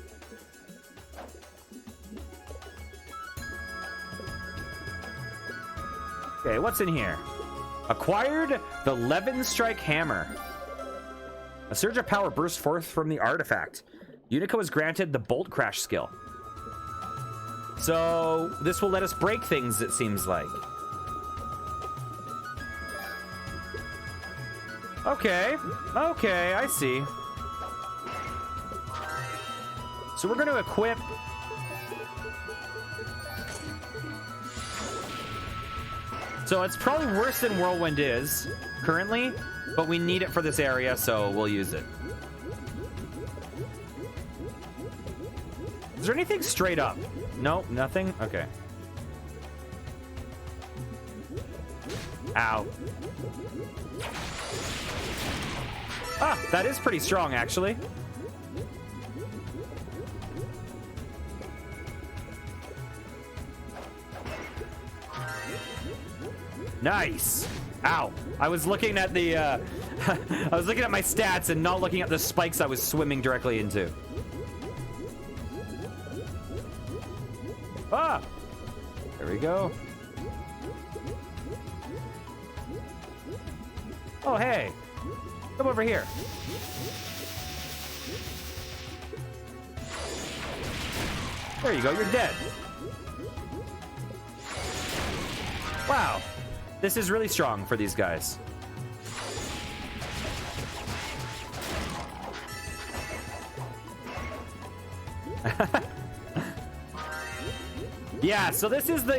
Okay, what's in here? Acquired the Levin Strike Hammer. A surge of power burst forth from the artifact. Yunica was granted the Bolt Crash skill. So this will let us break things, it seems like. Okay, okay, I see. So we're going to equip... So it's probably worse than Whirlwind is currently, but we need it for this area, so we'll use it. Is there anything straight up? Nope, nothing? Okay. Ow. Ah, that is pretty strong, actually. Nice. Ow. I was looking at the, I was looking at my stats and not looking at the spikes I was swimming directly into. Ah! There we go. Oh, hey. Come over here. There you go. You're dead. Wow. This is really strong for these guys. Yeah, so this is the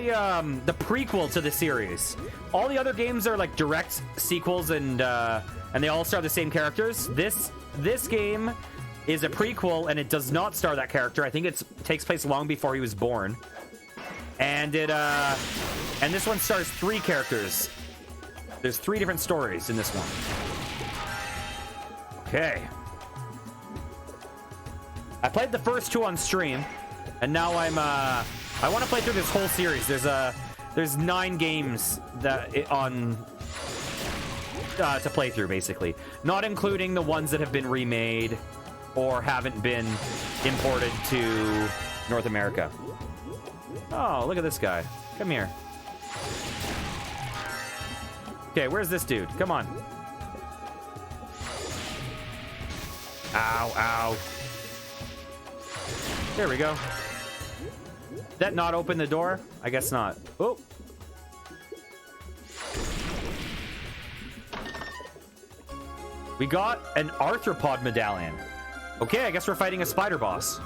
prequel to the series. All the other games are like direct sequels, and they all star the same characters. This game is a prequel, and it does not star that character. I think it takes place long before he was born, and and this one stars 3 characters. There's 3 different stories in this one. Okay. I played the first 2 on stream, and now I want to play through this whole series. There's 9 games that to play through, basically, not including the ones that have been remade or haven't been imported to North America. Oh, look at this guy. Come here. Okay, where's this dude? Come on. Ow, ow. There we go. Did that not open the door? I guess not. Oh. We got an arthropod medallion. Okay, I guess we're fighting a spider boss.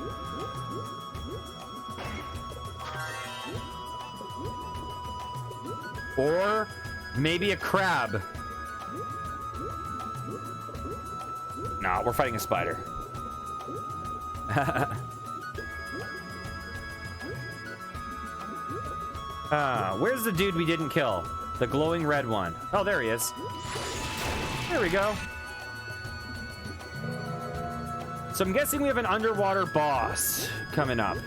Or maybe a crab. Nah, we're fighting a spider. Where's the dude we didn't kill? The glowing red one. Oh, there he is. There we go. So I'm guessing we have an underwater boss coming up.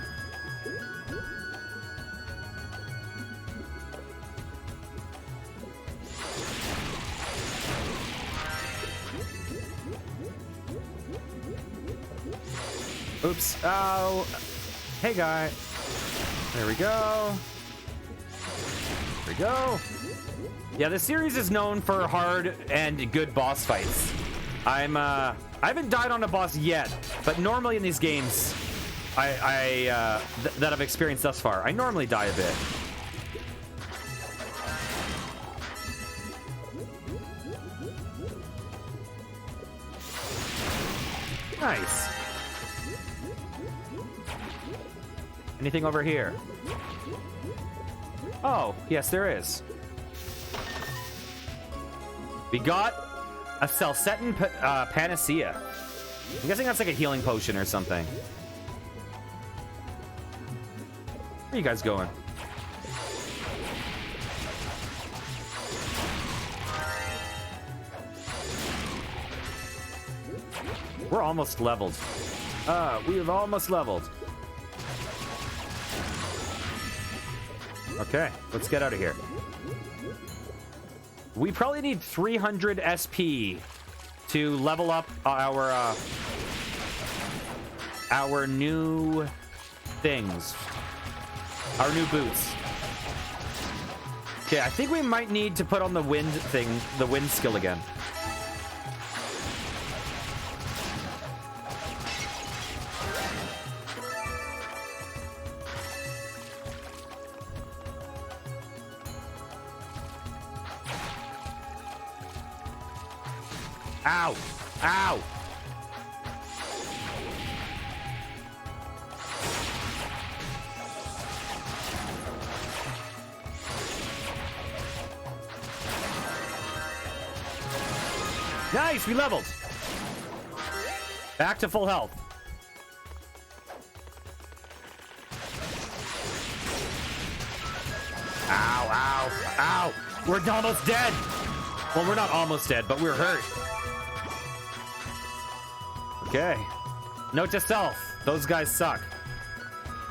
Oops. Oh. Hey, guy. There we go. There we go. Yeah, this series is known for hard and good boss fights. I haven't died on a boss yet, but normally in these games, that I've experienced thus far, I normally die a bit. Nice. Anything over here? Oh, yes, there is. We got a Celcetin Panacea. I'm guessing that's like a healing potion or something. Where are you guys going? We're almost leveled. We have almost leveled. Okay, let's get out of here. We probably need 300 SP to level up our new things. Our new boots. Okay, I think we might need to put on the wind thing, the wind skill again. Ow! Ow! Nice, we leveled. Back to full health. Ow, ow, ow. We're almost dead. Well, we're not almost dead, but we're hurt. Okay. Note to self. Those guys suck.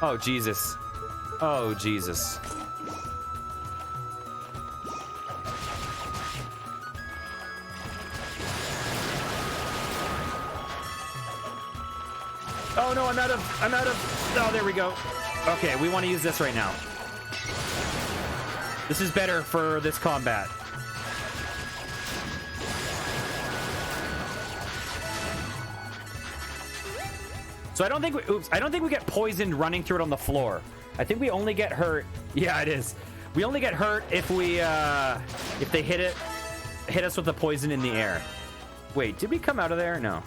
Oh, Jesus. Oh, Jesus. Oh, no, I'm out of... Oh, there we go. Okay, we want to use this right now. This is better for this combat. So I don't think we, I don't think we get poisoned running through it on the floor. I think we only get hurt. Yeah, it is. We only get hurt if we, if they hit us with the poison in the air. Wait, did we come out of there? No.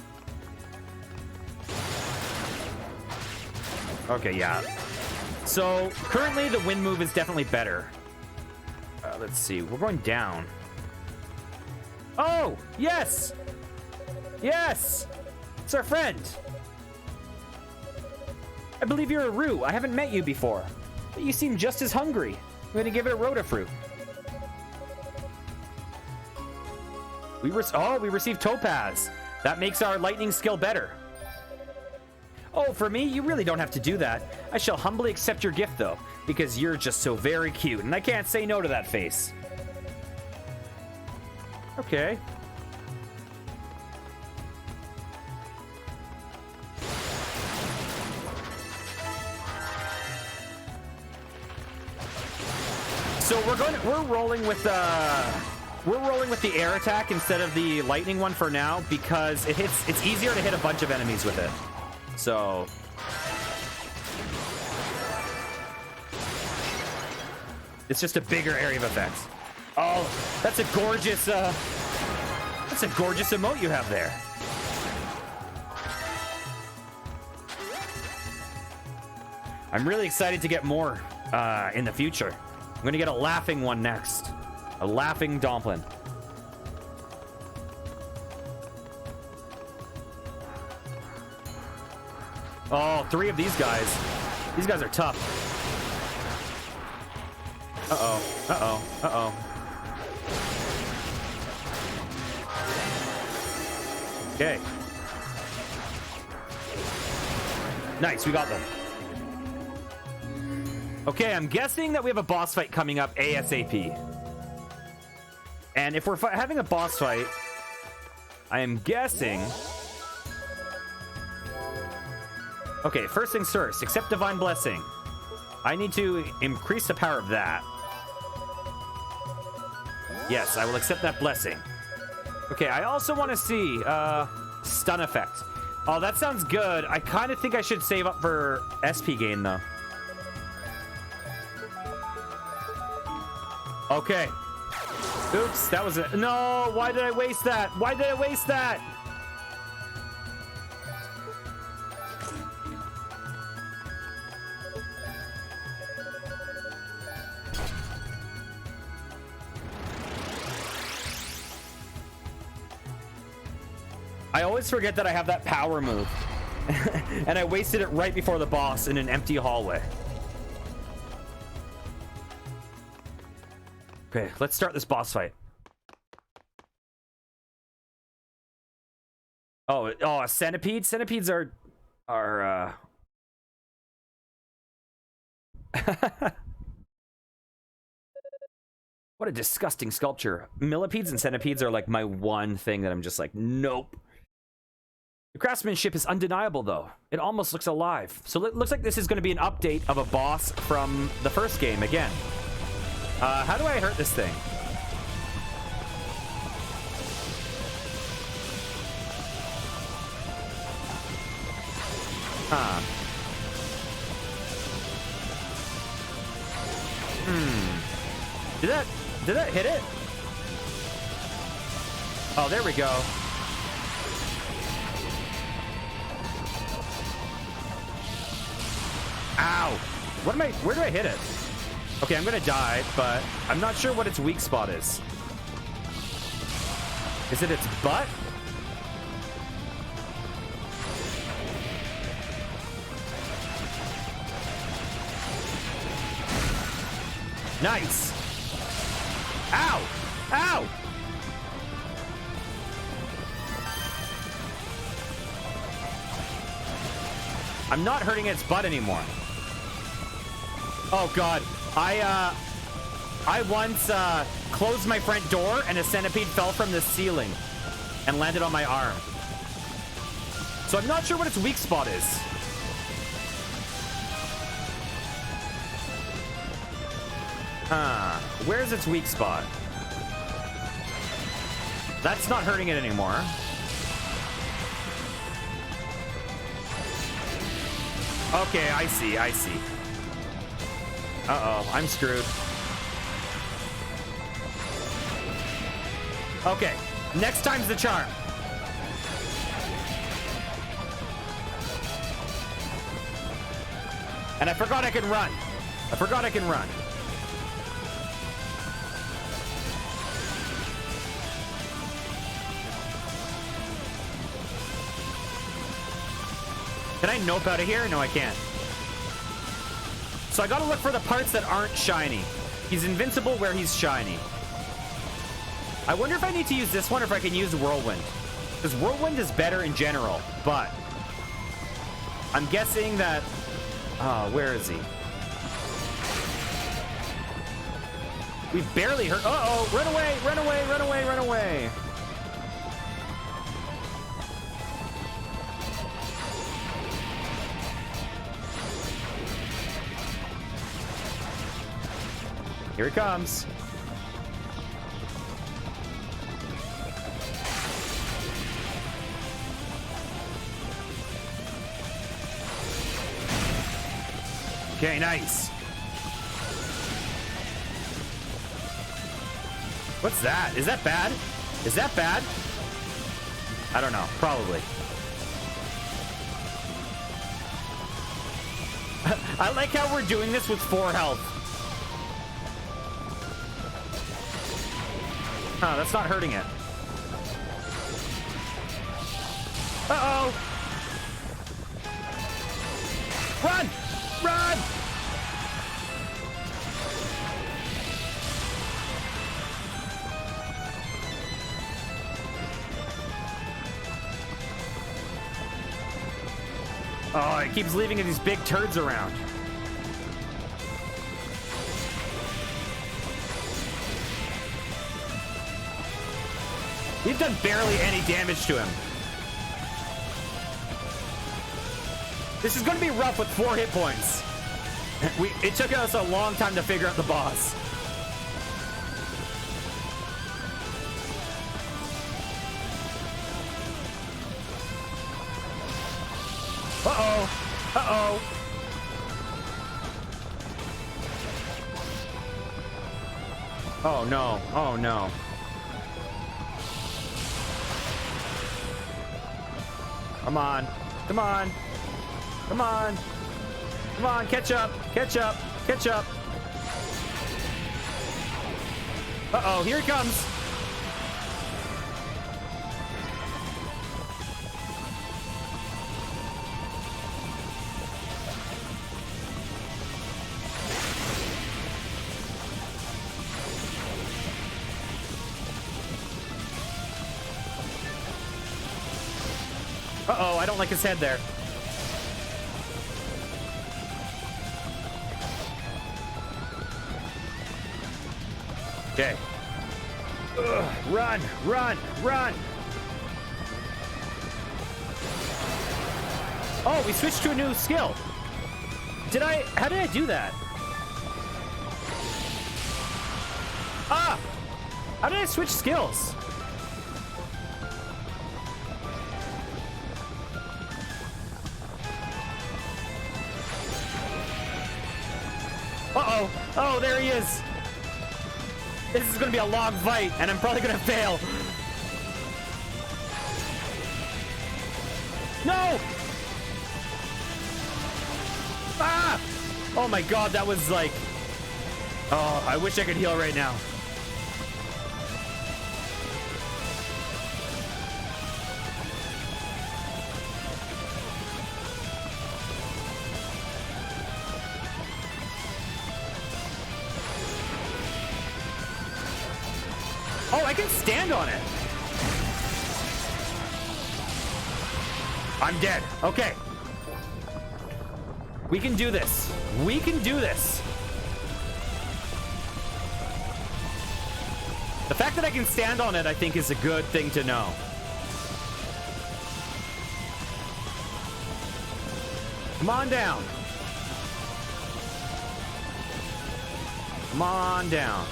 Okay, yeah. So currently the wind move is definitely better. Let's see. We're going down. Oh, yes. Yes. It's our friend. I believe you're a Roo. I haven't met you before, but you seem just as hungry. I'm going to give it a Rotafruit. We received Topaz. That makes our lightning skill better. Oh, for me, you really don't have to do that. I shall humbly accept your gift, though, because you're just so very cute, and I can't say no to that face. Okay. So we're rolling with the air attack instead of the lightning one for now because it's easier to hit a bunch of enemies with it. So it's just a bigger area of effect. Oh, that's a gorgeous emote you have there. I'm really excited to get more in the future. I'm gonna get a laughing one next. A laughing Domplin. Oh, 3 of these guys. These guys are tough. Uh-oh. Uh-oh. Uh-oh. Okay. Nice, we got them. Okay, I'm guessing that we have a boss fight coming up ASAP. And if we're having a boss fight, I am guessing... Okay, first things first, accept Divine Blessing. I need to increase the power of that. Yes, I will accept that blessing. Okay, I also want to see stun effect. Oh, that sounds good. I kind of think I should save up for SP gain, though. Okay. Oops, that was it. No, why did I waste that? Why did I waste that? I always forget that I have that power move. And I wasted it right before the boss in an empty hallway. Okay, let's start this boss fight. Oh, a centipede? Centipedes are What a disgusting sculpture. Millipedes and centipedes are like my one thing that I'm just like, nope. The craftsmanship is undeniable, though. It almost looks alive. So it looks like this is going to be an update of a boss from the first game again. How do I hurt this thing? Huh. Did that hit it? Oh, there we go. Ow! Where do I hit it? Okay, I'm gonna die, but I'm not sure what its weak spot is. Is it its butt? Nice! Ow! Ow! I'm not hurting its butt anymore. Oh god. I once closed my front door and a centipede fell from the ceiling and landed on my arm. So I'm not sure what its weak spot is. Huh. Where's its weak spot? That's not hurting it anymore. Okay, I see. Uh-oh, I'm screwed. Okay, next time's the charm. And I forgot I can run. Can I nope out of here? No, I can't. So I gotta look for the parts that aren't shiny. He's invincible where he's shiny. I wonder if I need to use this one or if I can use Whirlwind. Because Whirlwind is better in general, but I'm guessing that... where is he? We barely hurt... Uh-oh! Run away! Run away! Run away! Run away! Here he comes. Okay, nice. What's that? Is that bad? Is that bad? I don't know. Probably. I like how we're doing this with 4 health. Oh, that's not hurting it. Uh-oh! Run! Run! Oh, it keeps leaving these big turds around. We've done barely any damage to him. This is going to be rough with 4 hit points. It took us a long time to figure out the boss. Uh-oh. Uh-oh. Oh, no. Oh, no. Come on. Come on. Come on. Come on. Catch up. Catch up. Catch up. Uh-oh. Here he comes. Uh-oh, I don't like his head there. Okay. Ugh, run, run, run. Oh, we switched to a new skill. How did I do that? Ah! How did I switch skills? Uh-oh. Oh, there he is. This is gonna be a long fight, and I'm probably gonna fail. No! Ah! Oh my god, that was like... Oh, I wish I could heal right now. Oh, I can stand on it. I'm dead. Okay. We can do this. We can do this. The fact that I can stand on it, I think, is a good thing to know. Come on down. Come on down.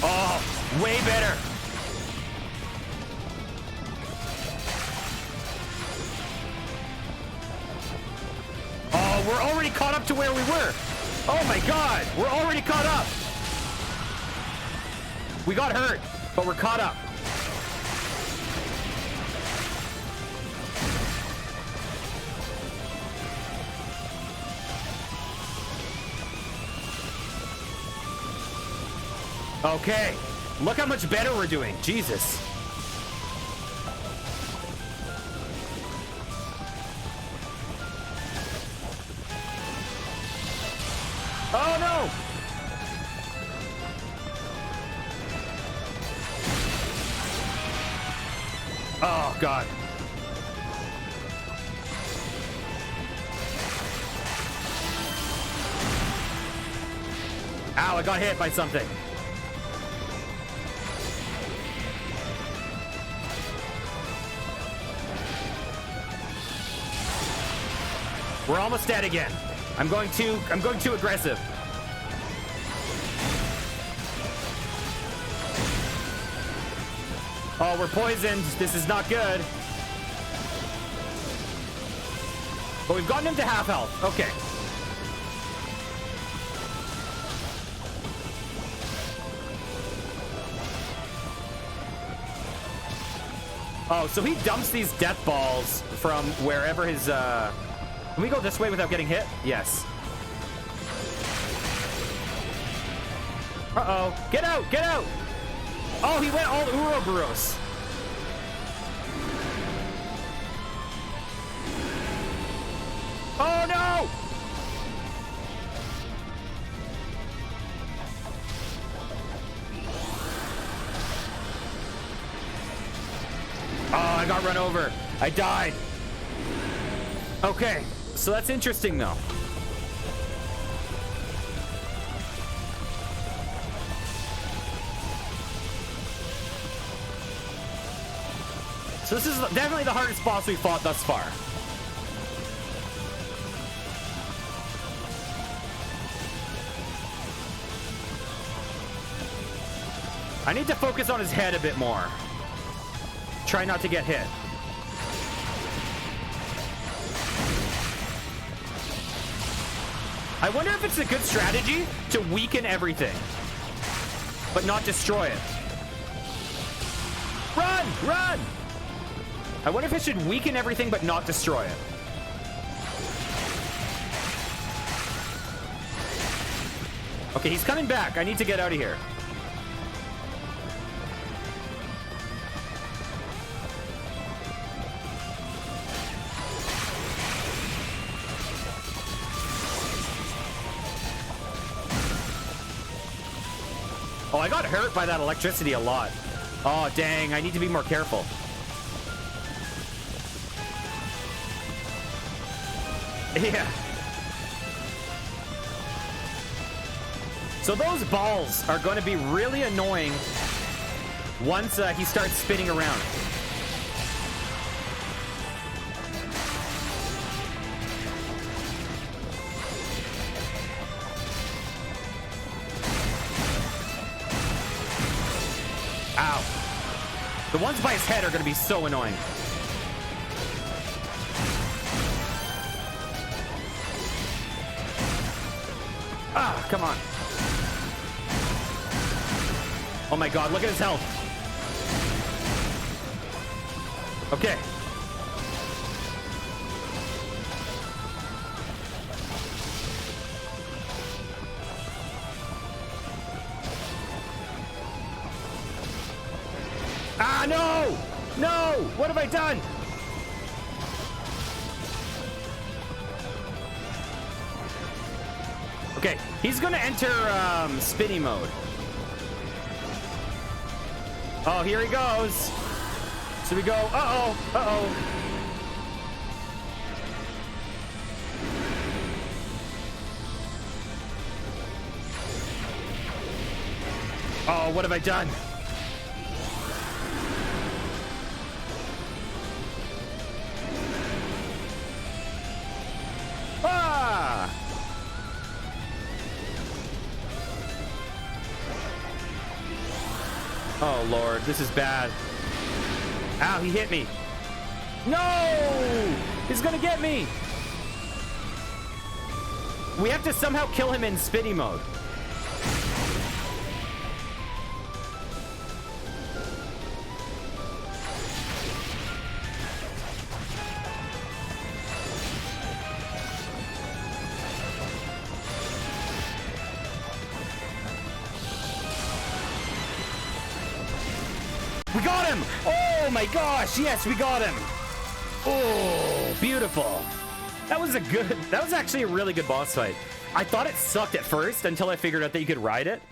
Oh, way better. Oh, we're already caught up to where we were. Oh my god, we're already caught up. We got hurt, but we're caught up. Okay, look how much better we're doing. Jesus. Oh no! Oh god. Ow, I got hit by something. We're almost dead again. I'm going too aggressive. Oh, we're poisoned. This is not good. But we've gotten him to half health. Okay. Oh, so he dumps these death balls from wherever his, Can we go this way without getting hit? Yes. Uh-oh. Get out! Get out! Oh, he went all Ouroboros. Oh, no! Oh, I got run over. I died. Okay, so that's interesting, though. So this is definitely the hardest boss we've fought thus far. I need to focus on his head a bit more. Try not to get hit. I wonder if it's a good strategy to weaken everything, but not destroy it. Run! Run! I wonder if it should weaken everything but not destroy it. Okay, he's coming back. I need to get out of here. Oh, I got hurt by that electricity a lot. Oh, dang. I need to be more careful. Yeah. So those balls are going to be really annoying once he starts spinning around. Ow. The ones by his head are going to be so annoying. Ah, come on. Oh my god, look at his health. Okay. Ah, no! No! What have I done? Okay, he's gonna enter spinny mode. Oh, here he goes. So we go, uh-oh, uh-oh. Oh, what have I done? Ah! Oh, Lord, this is bad. Ow, he hit me. No! He's gonna get me! We have to somehow kill him in spinny mode. We got him! Oh my gosh, yes, we got him! Oh, beautiful. That was actually a really good boss fight. I thought it sucked at first until I figured out that you could ride it.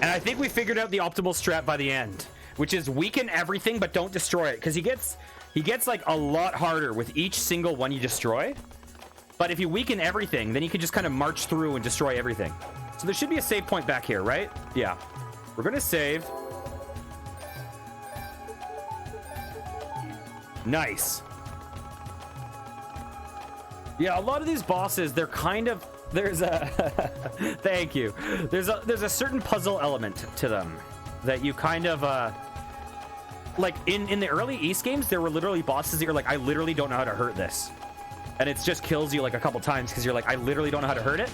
And I think we figured out the optimal strat by the end, which is weaken everything but don't destroy it, because he gets like a lot harder with each single one you destroy. But if you weaken everything, then you can just kind of march through and destroy everything. So there should be a save point back here, right? Yeah. We're gonna save. Nice. Yeah, a lot of these bosses, they're kind of, there's a thank you. There's a certain puzzle element to them that you kind of like in the early East games, there were literally bosses that you're like, I literally don't know how to hurt this. And it just kills you like a couple times because you're like, I literally don't know how to hurt it.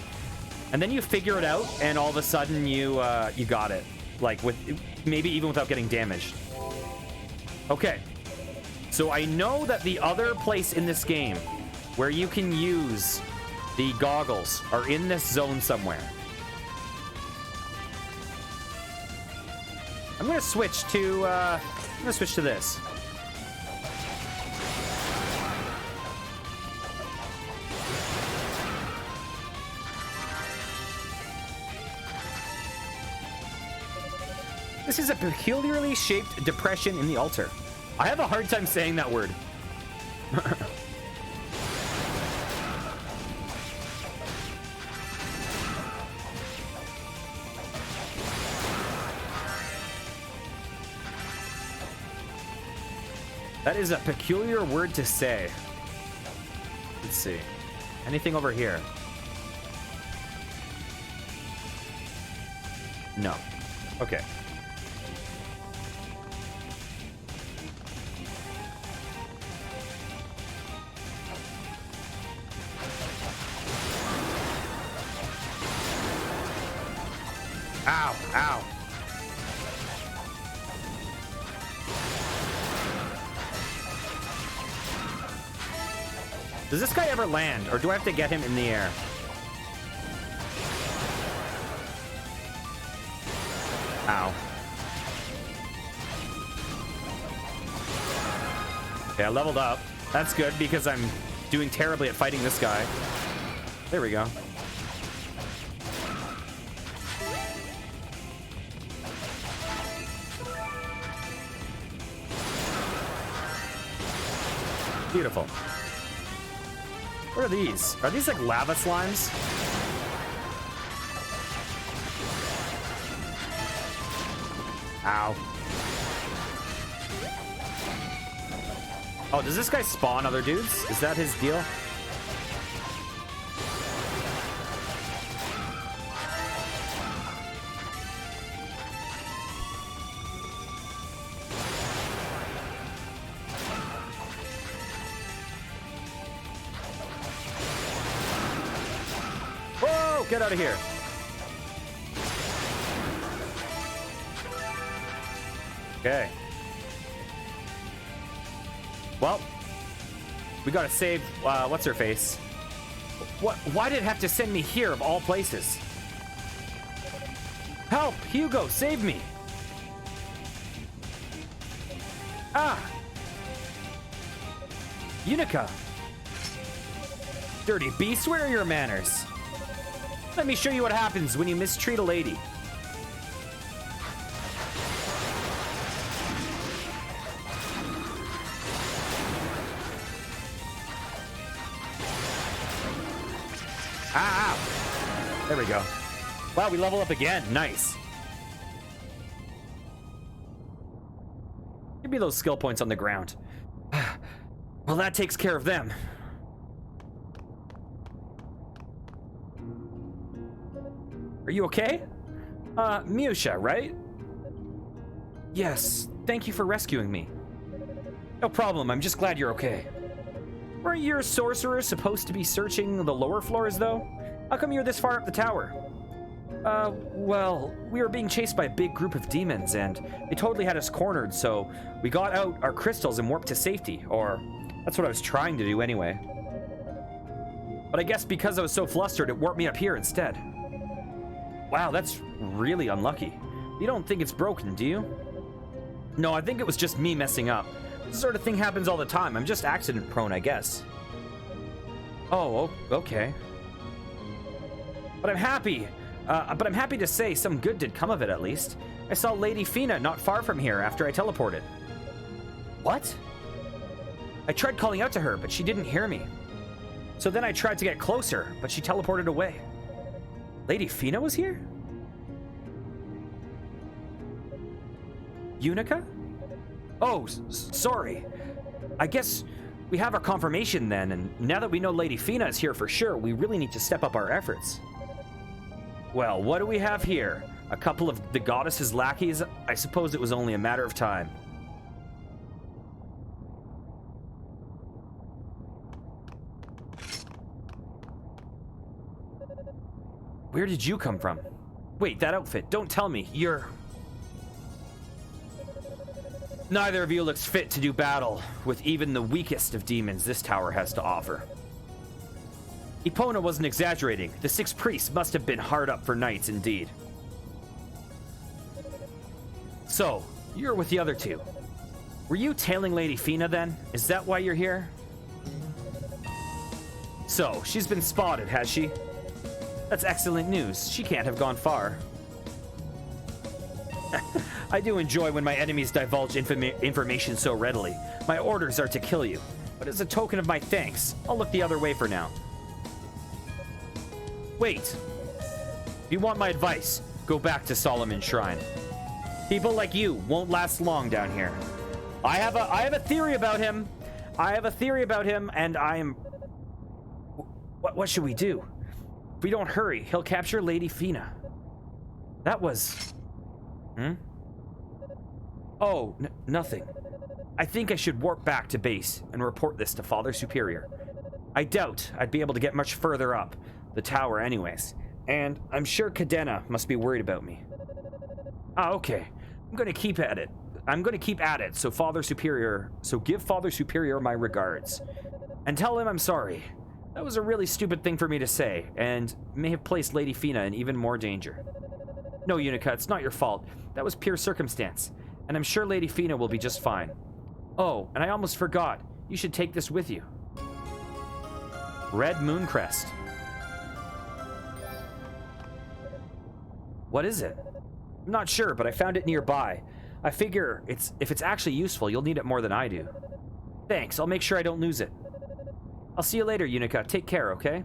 And then you figure it out, and all of a sudden you got it, like with maybe even without getting damaged. Okay, so I know that the other place in this game where you can use the goggles are in this zone somewhere. I'm gonna switch to this. This is a peculiarly shaped depression in the altar. I have a hard time saying that word. That is a peculiar word to say. Let's see. Anything over here? No. Okay. Ow, ow. Does this guy ever land, or do I have to get him in the air? Ow. Okay, I leveled up. That's good, because I'm doing terribly at fighting this guy. There we go. Beautiful. What are these? Are these like lava slimes? Ow. Oh, does this guy spawn other dudes? Is that his deal? Whoa, get out of here. Okay. Well, we gotta save, what's her face? What? Why did it have to send me here of all places? Help! Hugo, save me! Ah! Yunica! Dirty beast, where are your manners? Let me show you what happens when you mistreat a lady. Ah, ow. There we go. Wow, we level up again. Nice. Give me those skill points on the ground. Well, that takes care of them. Are you okay? Miusha, right? Yes, thank you for rescuing me. No problem, I'm just glad you're okay. Weren't your sorcerers supposed to be searching the lower floors, though? How come you're this far up the tower? Well, we were being chased by a big group of demons, and they totally had us cornered, so we got out our crystals and warped to safety, or that's what I was trying to do anyway. But I guess because I was so flustered, it warped me up here instead. Wow, that's really unlucky. You don't think it's broken, do you? No, I think it was just me messing up. This sort of thing happens all the time. I'm just accident prone, I guess. Oh, okay. But I'm happy. But I'm happy to say some good did come of it, at least. I saw Lady Fina not far from here after I teleported. What? I tried calling out to her, but she didn't hear me. So then I tried to get closer, but she teleported away. Lady Fina was here? Yunica? Oh, sorry. I guess we have our confirmation then, and now that we know Lady Fina is here for sure, we really need to step up our efforts. Well, what do we have here? A couple of the goddess's lackeys? I suppose it was only a matter of time. Where did you come from? Wait, that outfit, don't tell me, you're... Neither of you looks fit to do battle with even the weakest of demons this tower has to offer. Epona wasn't exaggerating. The 6 priests must have been hard up for nights indeed. So, you're with the other 2. Were you tailing Lady Fina then? Is that why you're here? So, she's been spotted, has she? That's excellent news. She can't have gone far. I do enjoy when my enemies divulge information so readily. My orders are to kill you, but as a token of my thanks, I'll look the other way for now. Wait. If you want my advice, go back to Solomon's Shrine. People like you won't last long down here. I have a theory about him. And I'm... What should we do? If we don't hurry, he'll capture Lady Fina. That was... Oh, nothing. I think I should warp back to base and report this to Father Superior. I doubt I'd be able to get much further up the tower anyways, and I'm sure Cadena must be worried about me. Ah, okay. I'm gonna keep at it. So give Father Superior my regards. And tell him I'm sorry. That was a really stupid thing for me to say, and may have placed Lady Fina in even more danger. No, Yunica, it's not your fault. That was pure circumstance, and I'm sure Lady Fina will be just fine. Oh, and I almost forgot. You should take this with you. Red Moon Crest. What is it? I'm not sure, but I found it nearby. I figure if it's actually useful, you'll need it more than I do. Thanks. I'll make sure I don't lose it. I'll see you later, Yunica. Take care, okay?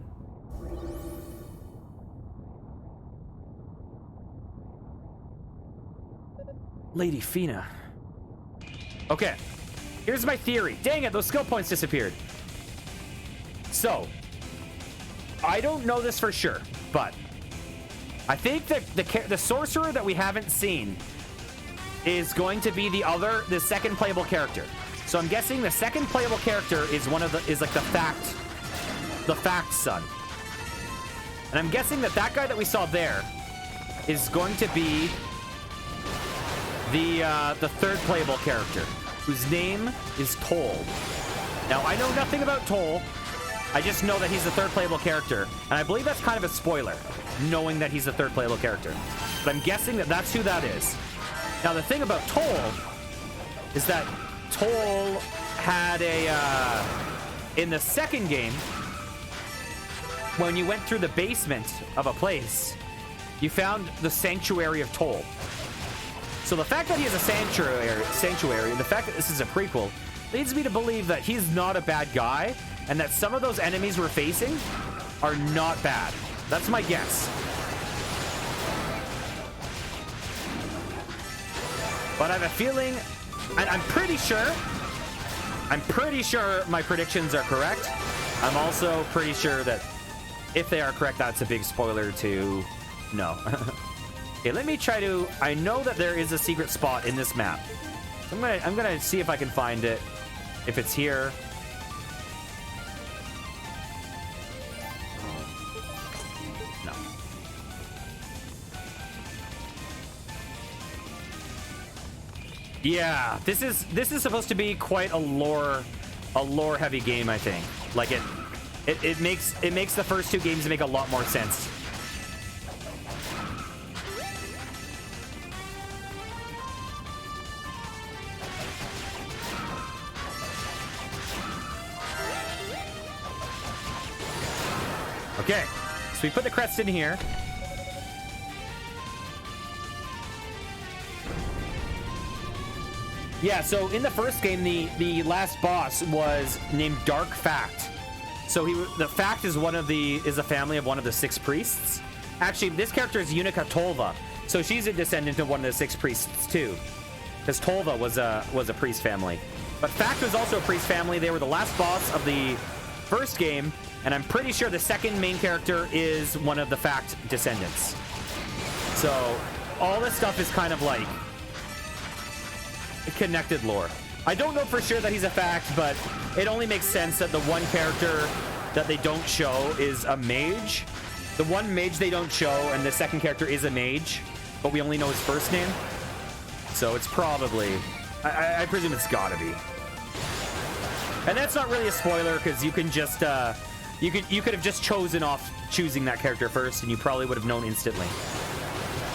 Lady Fina. Okay. Here's my theory. Dang it, those skill points disappeared. So, I don't know this for sure, but I think that the sorcerer that we haven't seen is going to be the second playable character. So I'm guessing the second playable character is like the fact son. And I'm guessing that guy that we saw there is going to be the third playable character, whose name is Toll. Now, I know nothing about Toll. I just know that he's the third playable character, and I believe that's kind of a spoiler, knowing that he's the third playable character. But I'm guessing that that's who that is. Now, the thing about Toll is that Toll had in the second game, when you went through the basement of a place, you found the Sanctuary of Toll. So the fact that he has a sanctuary, and the fact that this is a prequel, leads me to believe that he's not a bad guy, and that some of those enemies we're facing are not bad. That's my guess. But I have a feeling, and I'm pretty sure my predictions are correct. I'm also pretty sure that if they are correct, that's a big spoiler to no. Okay, let me try to, I know that there is a secret spot in this map. So I'm gonna see if I can find it. If it's here. No. Yeah, this is supposed to be quite a lore heavy game, I think. Like it makes the first two games make a lot more sense. Okay, so we put the crest in here. Yeah, so in the first game, the last boss was named Dark Fact. So the Fact is a family of one of the 6 priests. Actually, this character is Yunica Tolva, so she's a descendant of one of the 6 priests too, because Tolva was a priest family. But Fact was also a priest family. They were the last boss of the first game. And I'm pretty sure the second main character is one of the Fact descendants. So all this stuff is kind of like connected lore. I don't know for sure that he's a Fact, but it only makes sense that the one character that they don't show is a mage. The one mage they don't show, and the second character is a mage, but we only know his first name. So it's probably, I presume it's gotta be. And that's not really a spoiler, because you can just, you could have just choosing that character first, and you probably would have known instantly.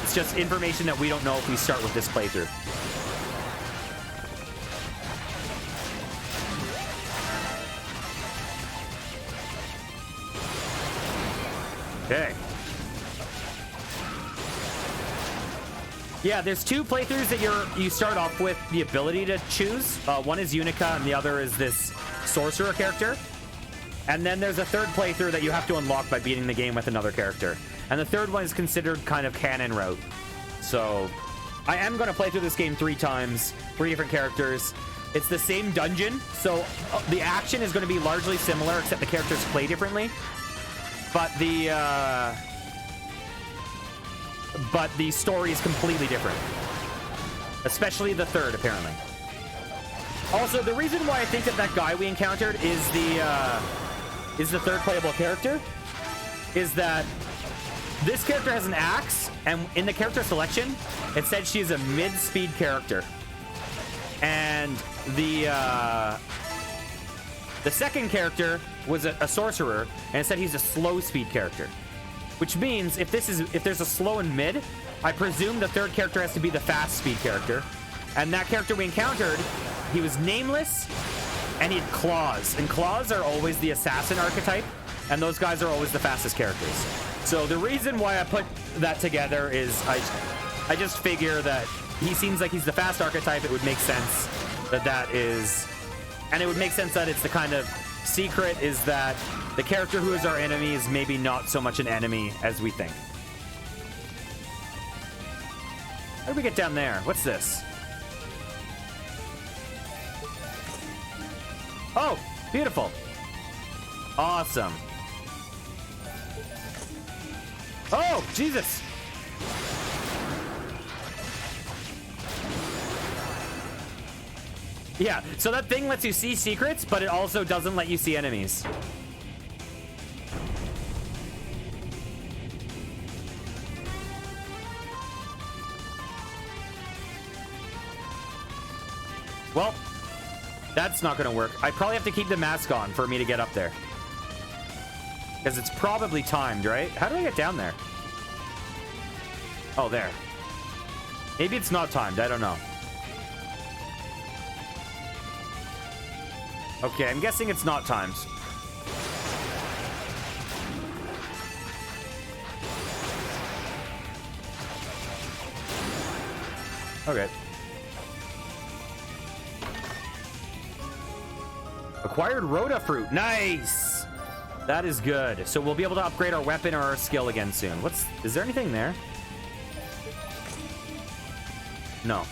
It's just information that we don't know if we start with this playthrough. Okay. Yeah, there's 2 playthroughs that you start off with the ability to choose. One is Yunica, and the other is this sorcerer character. And then there's a third playthrough that you have to unlock by beating the game with another character. And the third one is considered kind of canon route. So I am going to play through this game 3 times, 3 different characters. It's the same dungeon, so the action is going to be largely similar, except the characters play differently. But the story is completely different. Especially the third, apparently. Also, the reason why I think that guy we encountered is the third playable character is that this character has an axe, and in the character selection, it said she's a mid-speed character. And the second character was a sorcerer, and it said he's a slow-speed character. Which means if there's a slow and mid, I presume the third character has to be the fast-speed character. And that character we encountered, he was nameless, and he had claws. And claws are always the assassin archetype, and those guys are always the fastest characters. So the reason why I put that together is I just figure that he seems like he's the fast archetype. It would make sense that is And it would make sense that it's the kind of secret is that the character who is our enemy is maybe not so much an enemy as we think. How do we get down there? What's this? Oh, beautiful. Awesome. Oh, Jesus. Yeah, so that thing lets you see secrets, but it also doesn't let you see enemies. Well, that's not gonna work. I probably have to keep the mask on for me to get up there. Because it's probably timed, right? How do I get down there? Oh, there. Maybe it's not timed. I don't know. Okay, I'm guessing it's not timed. Okay. Acquired Rhoda fruit. Nice! That is good. So we'll be able to upgrade our weapon or our skill again soon. Is there anything there? No.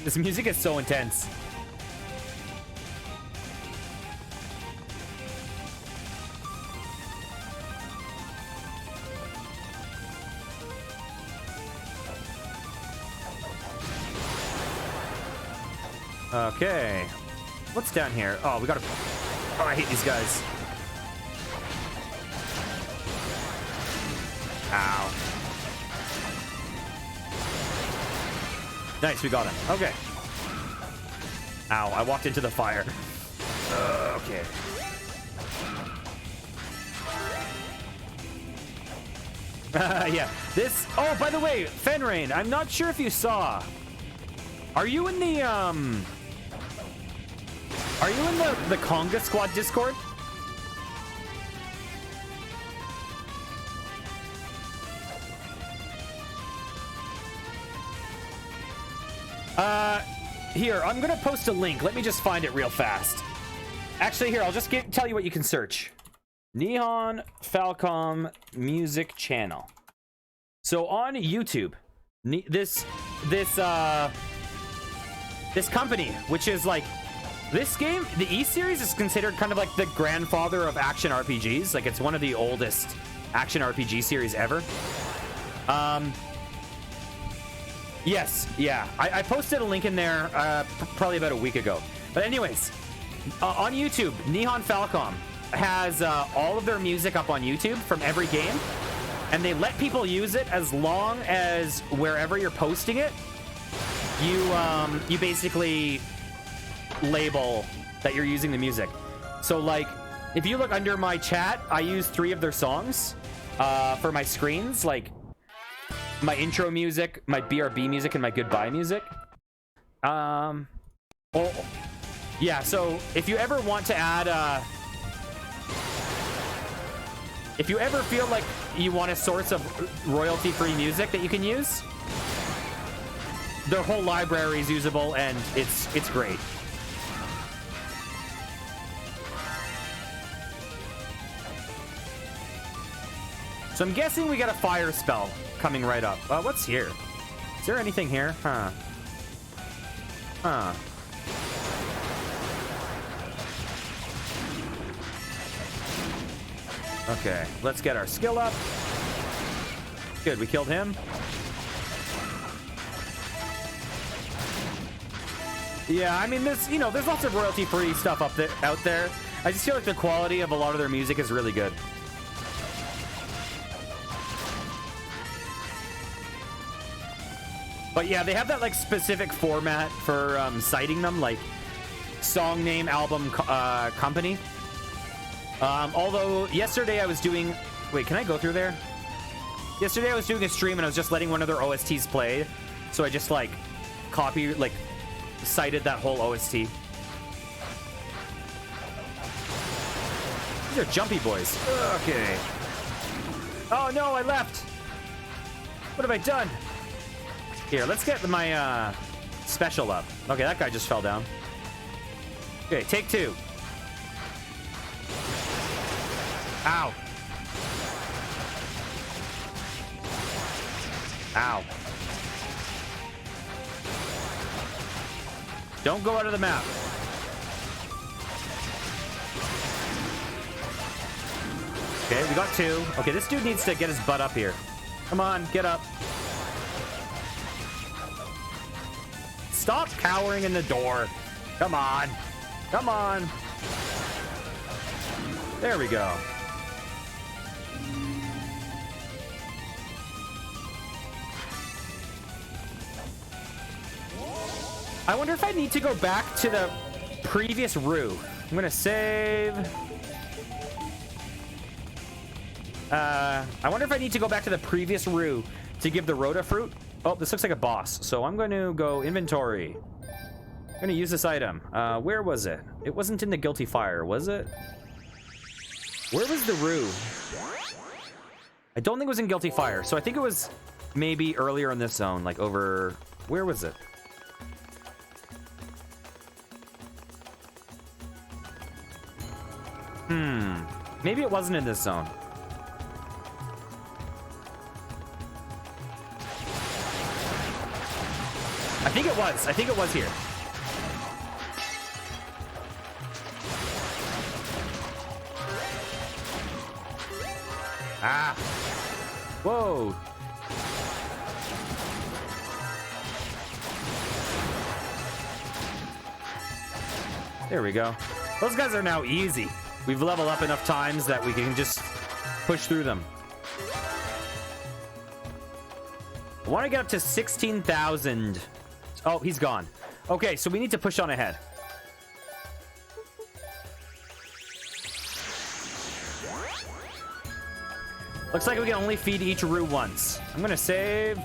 This music is so intense. Okay. What's down here? Oh, we gotta... Oh, I hate these guys. Ow. Nice, we got him. Okay. Ow, I walked into the fire. Okay. Yeah, this... Oh, by the way, Fenrain, I'm not sure if you saw. Are you in the, Are you in the Conga Squad Discord? Here, I'm gonna post a link. Let me just find it real fast. Actually, here, I'll just tell you what you can search. Neon Falcom Music Channel. So on YouTube, this company, which is like, this game, the E series is considered kind of like the grandfather of action RPGs. Like, it's one of the oldest action RPG series ever. Yes, yeah. I posted a link in there probably about a week ago. But anyways, on YouTube, Neon Falcom has all of their music up on YouTube from every game. And they let people use it as long as wherever you're posting it, you basically label that you're using the music. So, like, if you look under my chat, I use 3 of their songs for my screens. Like, my intro music, my BRB music, and my goodbye music. Oh, yeah, so if you ever want to add, if you ever feel like you want a source of royalty-free music that you can use, their whole library is usable, and it's great. So I'm guessing we got a fire spell coming right up. What's here? Is there anything here? Huh. Huh. Okay, let's get our skill up. Good, we killed him. Yeah, I mean, there's lots of royalty-free stuff out there. I just feel like the quality of a lot of their music is really good. But yeah, they have that like specific format for citing them, like song name, album, company. Although yesterday I was doing... Wait, can I go through there? Yesterday I was doing a stream and I was just letting one of their OSTs play. So I just like cited that whole OST. These are jumpy boys. Okay. Oh no, I left. What have I done? Here, let's get my special up. Okay, that guy just fell down. Okay, take 2. Ow. Ow. Don't go out of the map. Okay, we got 2. Okay, this dude needs to get his butt up here. Come on, get up. Stop cowering in the door. Come on. Come on. There we go. I wonder if I need to go back to the previous room. I'm gonna save. I wonder if I need to go back to the previous room to give the Rhoda fruit. Oh, this looks like a boss. So I'm going to go inventory. I'm going to use this item. Where was it? It wasn't in the Guilty Fire, was it? Where was the room? I don't think it was in Guilty Fire. So I think it was maybe earlier in this zone, like over... Where was it? Maybe it wasn't in this zone. I think it was. I think it was here. Ah. Whoa. There we go. Those guys are now easy. We've leveled up enough times that we can just push through them. I want to get up to 16,000. Oh, he's gone. Okay, so we need to push on ahead. Looks like we can only feed each roux once. I'm gonna save.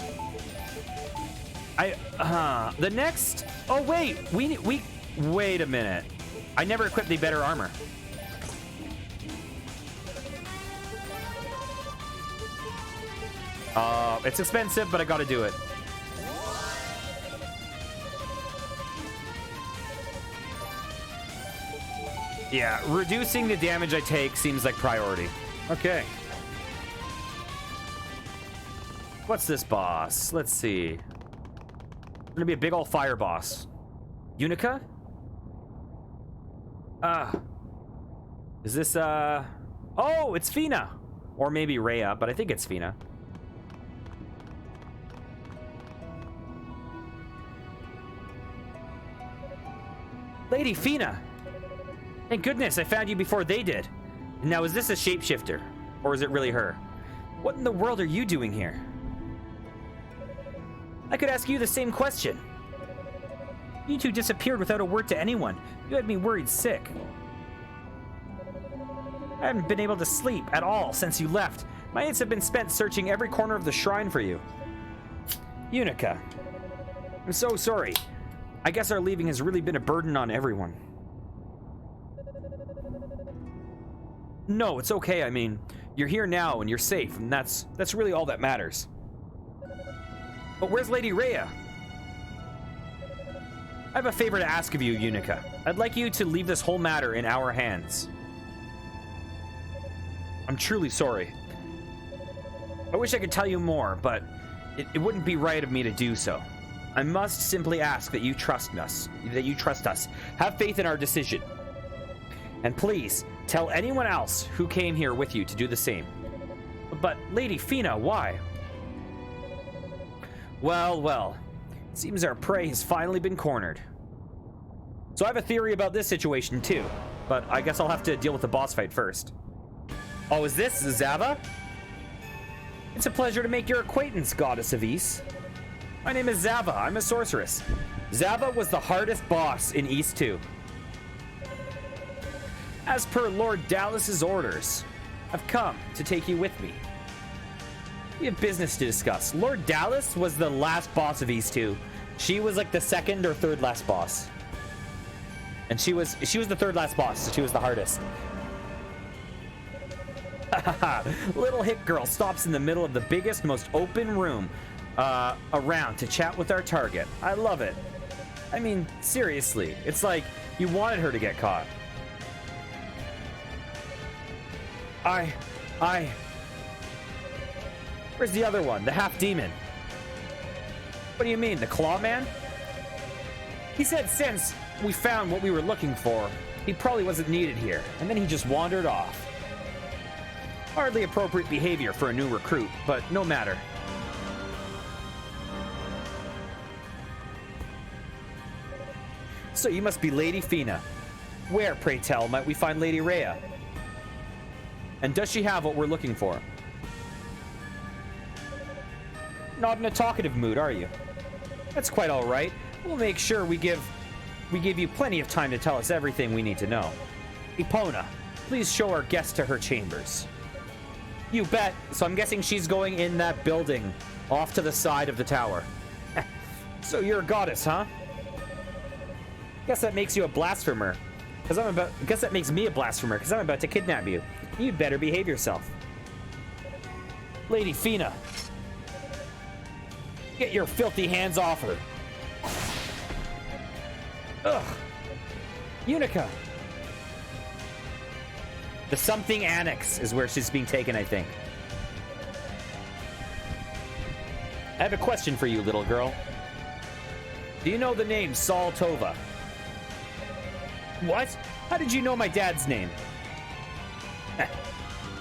The next. Oh wait, wait a minute. I never equipped the better armor. It's expensive, but I gotta do it. Yeah, reducing the damage I take seems like priority. Okay. What's this boss? Let's see. Gonna be a big old fire boss. Yunica? Is this, Oh, it's Fina! Or maybe Rhea, but I think it's Fina. Lady Fina! Thank goodness I found you before they did. Now, is this a shapeshifter? Or is it really her? What in the world are you doing here? I could ask you the same question. You two disappeared without a word to anyone. You had me worried sick. I haven't been able to sleep at all since you left. My nights have been spent searching every corner of the shrine for you. Yunica, I'm so sorry. I guess our leaving has really been a burden on everyone. No, it's okay. I mean, you're here now and you're safe, and that's really all that matters. But where's Lady Rhea? I have a favor to ask of you, Yunica. I'd like you to leave this whole matter in our hands. I'm truly sorry. I wish I could tell you more, but it wouldn't be right of me to do so. I must simply ask that you trust us, Have faith in our decision. And please, tell anyone else who came here with you to do the same. But Lady Fina, why? Well, it seems our prey has finally been cornered. So I have a theory about this situation too, but I guess I'll have to deal with the boss fight first. Oh, is this Zava? It's a pleasure to make your acquaintance, Goddess of East. My name is Zava. I'm a sorceress. Zava was the hardest boss in East 2. As per Lord Dallas's orders, I've come to take you with me. We have business to discuss. Lord Dallas was the last boss of East 2. She was like the second or third last boss. And she was the third last boss, so she was the hardest. Little hit girl stops in the middle of the biggest, most open room around to chat with our target. I love it. I mean, seriously, it's like you wanted her to get caught. Where's the other one? The half-demon. What do you mean, the claw man? He said since we found what we were looking for, he probably wasn't needed here, and then he just wandered off. Hardly appropriate behavior for a new recruit, but no matter. So you must be Lady Fina. Where, pray tell, might we find Lady Rhea? And does she have what we're looking for? Not in a talkative mood, are you? That's quite all right. We'll make sure we give you plenty of time to tell us everything we need to know. Epona, please show our guest to her chambers. You bet. So I'm guessing she's going in that building off to the side of the tower. So you're a goddess, huh? Guess that makes you a blasphemer. Guess that makes me a blasphemer because I'm about to kidnap you. You'd better behave yourself. Lady Fina. Get your filthy hands off her. Ugh. Yunica. The something annex is where she's being taken, I think. I have a question for you, little girl. Do you know the name Saul Tova? What? How did you know my dad's name?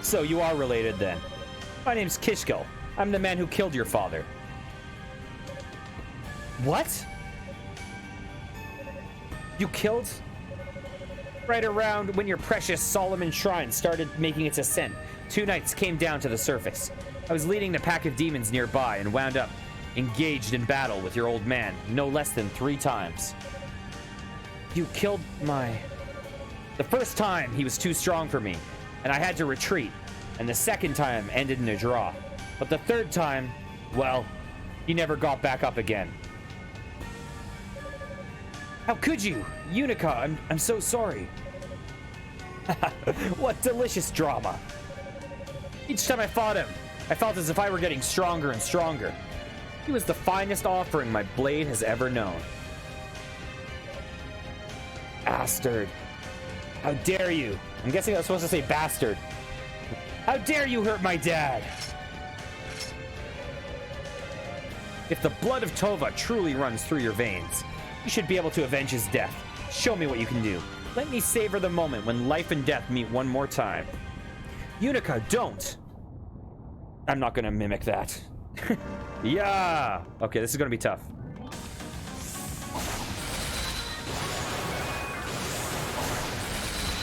So you are related then. My name's Kishkel. I'm the man who killed your father. What? You killed? Right around when your precious Solomon Shrine started making its ascent, 2 knights came down to the surface. I was leading the pack of demons nearby and wound up engaged in battle with your old man no less than 3 times. You killed my... The first time he was too strong for me, and I had to retreat, and the second time ended in a draw. But the third time, well, he never got back up again. How could you? Yunica, I'm so sorry. What delicious drama. Each time I fought him, I felt as if I were getting stronger and stronger. He was the finest offering my blade has ever known. Bastard. How dare you? I'm guessing I was supposed to say bastard. How dare you hurt my dad? If the blood of Tova truly runs through your veins, you should be able to avenge his death. Show me what you can do. Let me savor the moment when life and death meet one more time. Yunica, don't! I'm not gonna mimic that. Yeah! Okay, this is gonna be tough.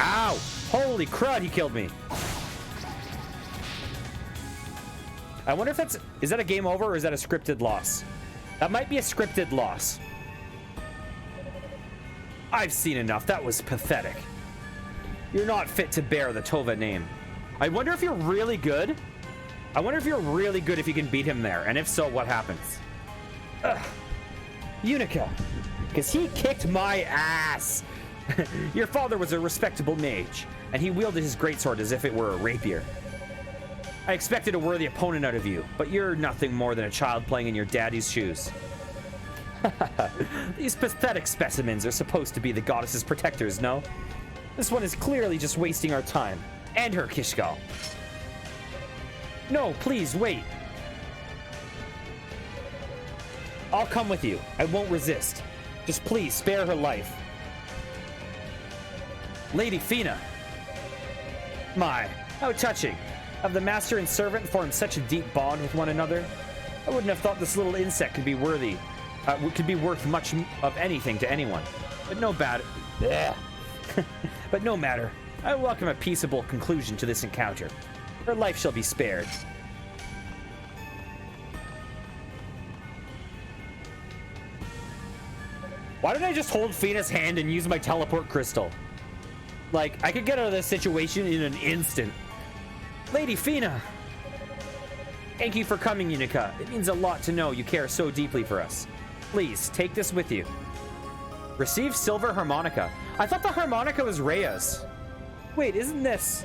Ow! Holy crud, he killed me. I wonder if that's... Is that a game over or is that a scripted loss? That might be a scripted loss. I've seen enough. That was pathetic. You're not fit to bear the Tova name. I wonder if you're really good. I wonder if you're really good if you can beat him there. And if so, what happens? Ugh. Yunica. Because he kicked my ass. Your father was a respectable mage, and he wielded his greatsword as if it were a rapier. I expected a worthy opponent out of you, but you're nothing more than a child playing in your daddy's shoes. These pathetic specimens are supposed to be the goddess's protectors, no? This one is clearly just wasting our time. And her, Kishgal. No, please, wait. I'll come with you. I won't resist. Just please, spare her life. Lady Fina. My, how touching. Have the master and servant formed such a deep bond with one another? I wouldn't have thought this little insect could be worthy. Could be worth much of anything to anyone. But no But no matter. I welcome a peaceable conclusion to this encounter. Her life shall be spared. Why didn't I just hold Fina's hand and use my teleport crystal? Like, I could get out of this situation in an instant. Lady Fina! Thank you for coming, Yunica. It means a lot to know you care so deeply for us. Please, take this with you. Receive silver harmonica. I thought the harmonica was Rhea's. Wait, isn't this...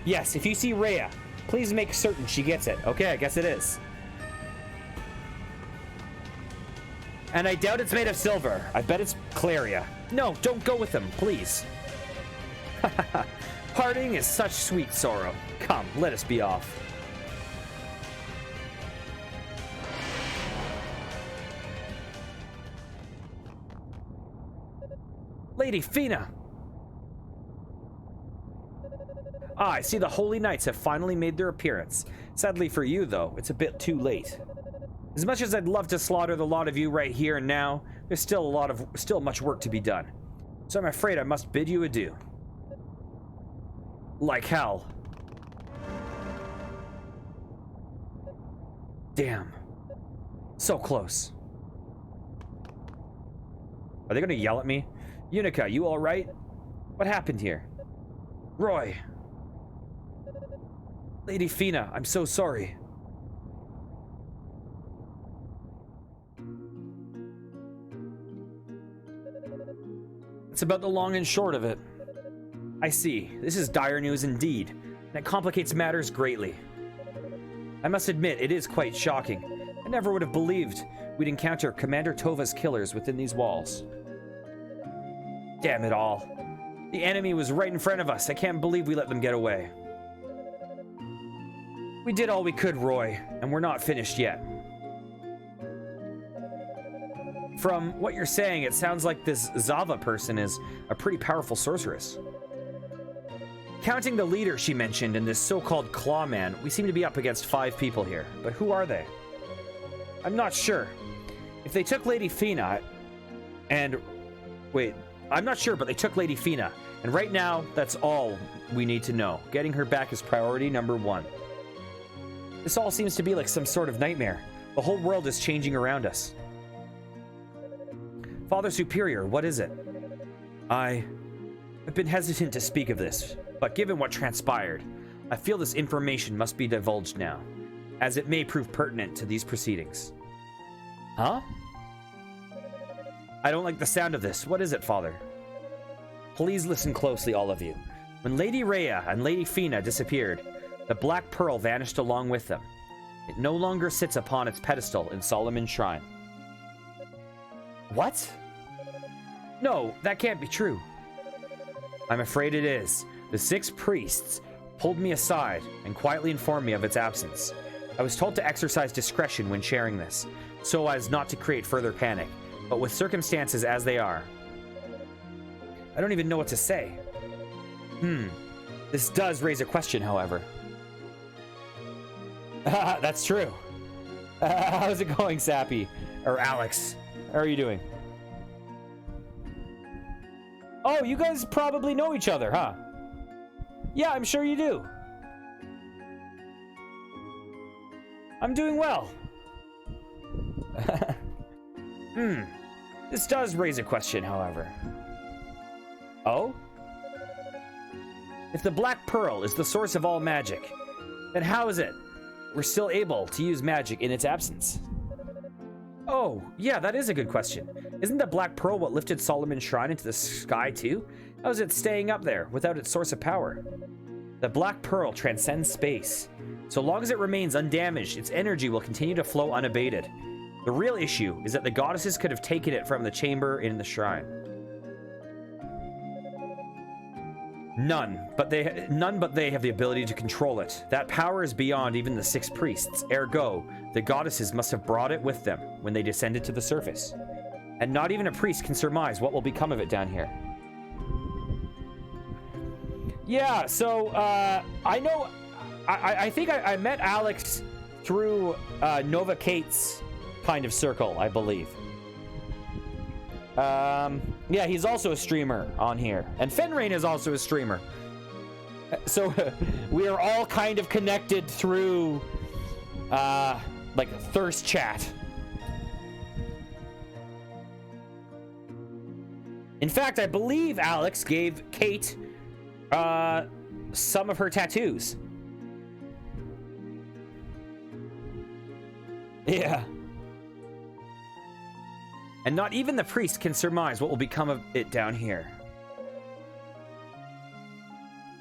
Yes, if you see Rhea, please make certain she gets it. Okay, I guess it is. And I doubt it's made of silver. I bet it's Claria. No, don't go with them, please. Parting is such sweet sorrow. Come, let us be off. Lady Fina! Ah, I see the Holy Knights have finally made their appearance. Sadly for you, though, it's a bit too late. As much as I'd love to slaughter the lot of you right here and now, there's still much work to be done. So I'm afraid I must bid you adieu. Like hell. Damn. So close. Are they gonna yell at me? Yunica, you alright? What happened here? Roy. Lady Fina, I'm so sorry. That's about the long and short of it. I see. This is dire news indeed, and it complicates matters greatly. I must admit, it is quite shocking. I never would have believed we'd encounter Commander Tova's killers within these walls. Damn it all. The enemy was right in front of us. I can't believe we let them get away. We did all we could, Roy, and we're not finished yet. From what you're saying, it sounds like this Zava person is a pretty powerful sorceress. Counting the leader she mentioned and this so-called Clawman, we seem to be up against 5 people here. But who are they? I'm not sure. If they took Lady Fina and... Wait, I'm not sure, but they took Lady Fina. And right now, that's all we need to know. Getting her back is priority number 1. This all seems to be like some sort of nightmare. The whole world is changing around us. Father Superior, what is it? I've been hesitant to speak of this, but given what transpired, I feel this information must be divulged now, as it may prove pertinent to these proceedings. Huh? I don't like the sound of this. What is it, Father? Please listen closely, all of you. When Lady Rhea and Lady Fina disappeared, the Black Pearl vanished along with them. It no longer sits upon its pedestal in Solomon's Shrine. What? No, that can't be true. I'm afraid it is. The 6 priests pulled me aside and quietly informed me of its absence. I was told to exercise discretion when sharing this, so as not to create further panic, but with circumstances as they are. I don't even know what to say. This does raise a question, however. That's true. How's it going, Sappy? Or Alex? How are you doing? Oh, you guys probably know each other, huh? Yeah, I'm sure you do. I'm doing well. This does raise a question, however. Oh? If the Black Pearl is the source of all magic, then how is it we're still able to use magic in its absence? Oh, yeah, that is a good question. Isn't the Black Pearl what lifted Solomon's Shrine into the sky too? How is it staying up there without its source of power? The Black Pearl transcends space. So long as it remains undamaged, its energy will continue to flow unabated. The real issue is that the goddesses could have taken it from the chamber in the shrine. None but they have the ability to control it. That power is beyond even the 6 priests. Ergo, the goddesses must have brought it with them when they descended to the surface. And not even a priest can surmise what will become of it down here. Yeah, so, I know... I think I met Alex through Nova Kate's kind of circle, I believe. Yeah, he's also a streamer on here. And Fenrain is also a streamer. So we are all kind of connected through, like, Thirst Chat. In fact, I believe Alex gave Kate, some of her tattoos. Yeah. And not even the priest can surmise what will become of it down here.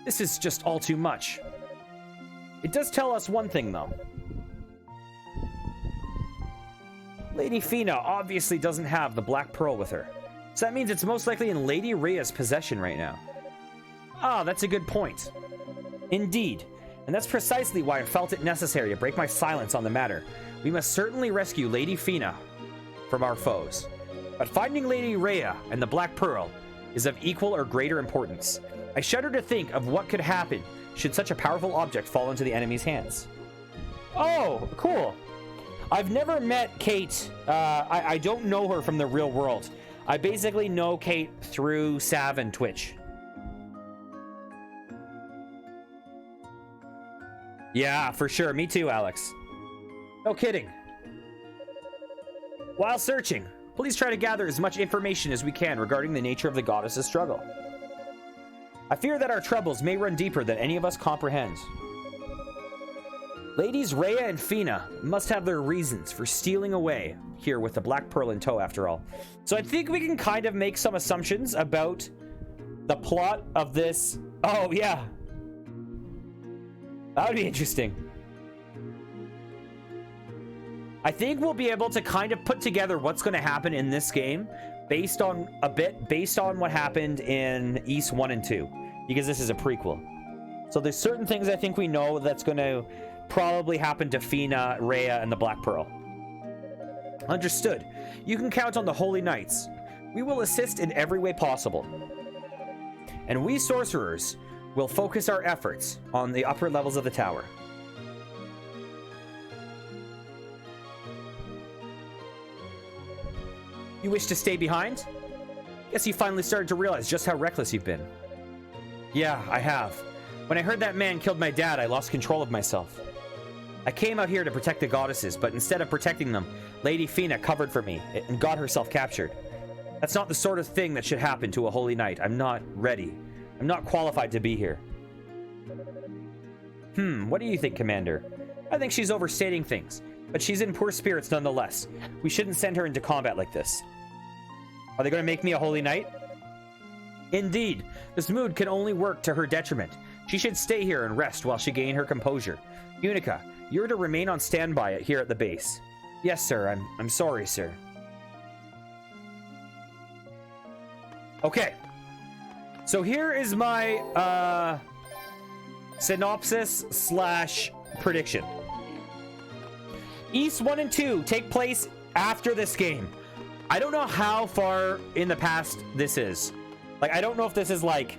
This is just all too much. It does tell us one thing, though. Lady Fina obviously doesn't have the Black Pearl with her. So that means it's most likely in Lady Rhea's possession right now. Ah, that's a good point. Indeed. And that's precisely why I felt it necessary to break my silence on the matter. We must certainly rescue Lady Fina from our foes. But finding Lady Rhea and the Black Pearl is of equal or greater importance. I shudder to think of what could happen should such a powerful object fall into the enemy's hands. Oh, cool. I've never met Kate. I don't know her from the real world. I basically know Kate through Sav and Twitch. Yeah, for sure. Me too, Alex. No kidding. While searching, please try to gather as much information as we can regarding the nature of the goddess's struggle. I fear that our troubles may run deeper than any of us comprehend. Ladies Rhea and Fina must have their reasons for stealing away here with the Black Pearl in tow, after all. So I think we can kind of make some assumptions about the plot of this. Oh, yeah. That would be interesting. I think we'll be able to kind of put together what's going to happen in this game based on what happened in East 1 and 2, because this is a prequel. So there's certain things I think we know that's going to probably happen to Fina, Rhea, and the Black Pearl. Understood. You can count on the Holy Knights. We will assist in every way possible. And we sorcerers will focus our efforts on the upper levels of the tower. You wish to stay behind? Guess you finally started to realize just how reckless you've been. Yeah, I have. When I heard that man killed my dad, I lost control of myself. I came out here to protect the goddesses, but instead of protecting them, Lady Fina covered for me and got herself captured. That's not the sort of thing that should happen to a holy knight. I'm not ready. I'm not qualified to be here. What do you think, Commander? I think she's overstating things, but she's in poor spirits nonetheless. We shouldn't send her into combat like this. Are they going to make me a holy knight? Indeed, this mood can only work to her detriment. She should stay here and rest while she gains her composure. Yunica, you're to remain on standby here at the base. Yes, sir. I'm sorry, sir. Okay. So here is my synopsis / prediction. East 1 and 2 take place after this game. I don't know how far in the past this is. Like, I don't know if this is like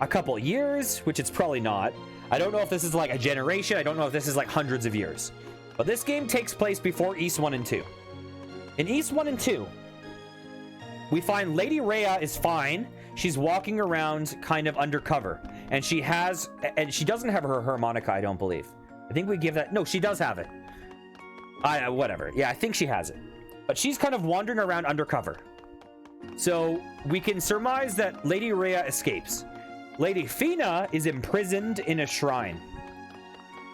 a couple years, which it's probably not. I don't know if this is like a generation. I don't know if this is like hundreds of years. But this game takes place before East 1 and 2. In East 1 and 2, we find Lady Rhea is fine. She's walking around kind of undercover. And she doesn't have her harmonica, I don't believe. I think we give that. No, she does have it. Whatever. Yeah, I think she has it. But she's kind of wandering around undercover. So we can surmise that Lady Rhea escapes. Lady Fina is imprisoned in a shrine.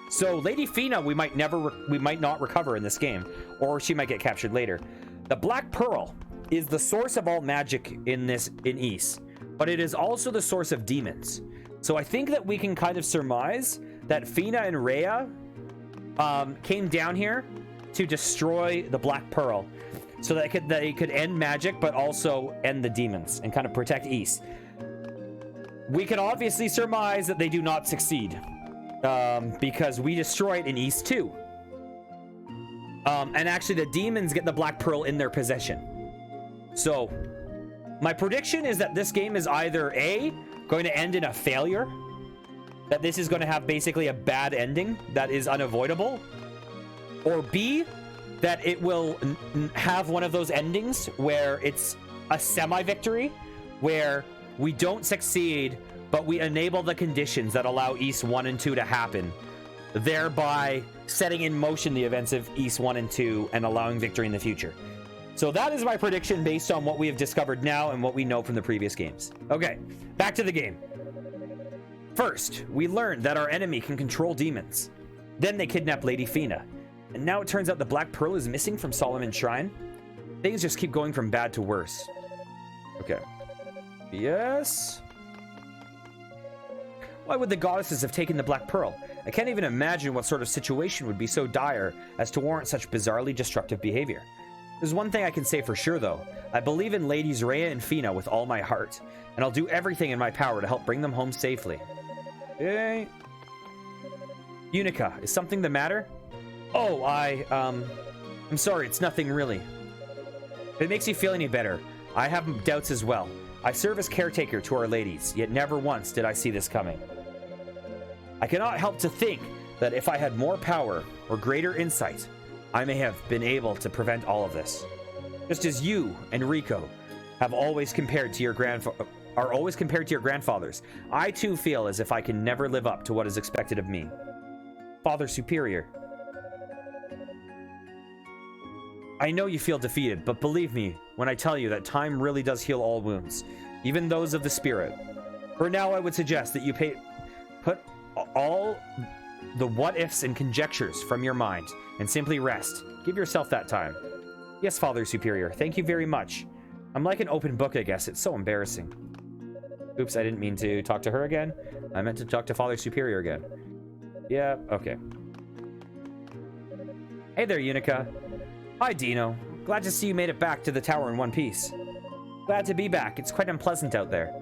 So Lady Fina, we might not recover in this game, or she might get captured later. The Black Pearl is the source of all magic in East, but it is also the source of demons. So I think that we can kind of surmise that Fina and Rhea came down here to destroy the Black Pearl, so that they could end magic, but also end the demons and kind of protect East. We can obviously surmise that they do not succeed, because we destroy it in East 2. And actually the demons get the Black Pearl in their possession. So my prediction is that this game is either A, going to end in a failure, that this is going to have basically a bad ending that is unavoidable, or B, that it will have one of those endings where it's a semi-victory, where we don't succeed, but we enable the conditions that allow East 1 and 2 to happen, thereby setting in motion the events of East 1 and 2 and allowing victory in the future. So that is my prediction based on what we have discovered now and what we know from the previous games. Okay, back to the game. First, we learned that our enemy can control demons. Then they kidnapped Lady Fina. And now it turns out the Black Pearl is missing from Solomon's Shrine. Things just keep going from bad to worse. Okay. Yes. Why would the goddesses have taken the Black Pearl? I can't even imagine what sort of situation would be so dire as to warrant such bizarrely destructive behavior. There's one thing I can say for sure, though. I believe in Ladies Rhea and Fina with all my heart, and I'll do everything in my power to help bring them home safely. Hey. Yunica, is something the matter? Oh, I'm sorry, it's nothing really. If it makes you feel any better, I have doubts as well. I serve as caretaker to our ladies, yet never once did I see this coming. I cannot help to think that if I had more power or greater insight, I may have been able to prevent all of this. Just as you and Rico have always compared to your grandfathers, I too feel as if I can never live up to what is expected of me. Father Superior. I know you feel defeated, but believe me when I tell you that time really does heal all wounds, even those of the spirit. For now, I would suggest that you put all the what-ifs and conjectures from your mind and simply rest. Give yourself that time. Yes, Father Superior, thank you very much. I'm like an open book, I guess. It's so embarrassing. Oops, I didn't mean to talk to her again. I meant to talk to Father Superior again. Yeah, okay. Hey there, Yunica. Hi, Dino. Glad to see you made it back to the tower in one piece. Glad to be back. It's quite unpleasant out there.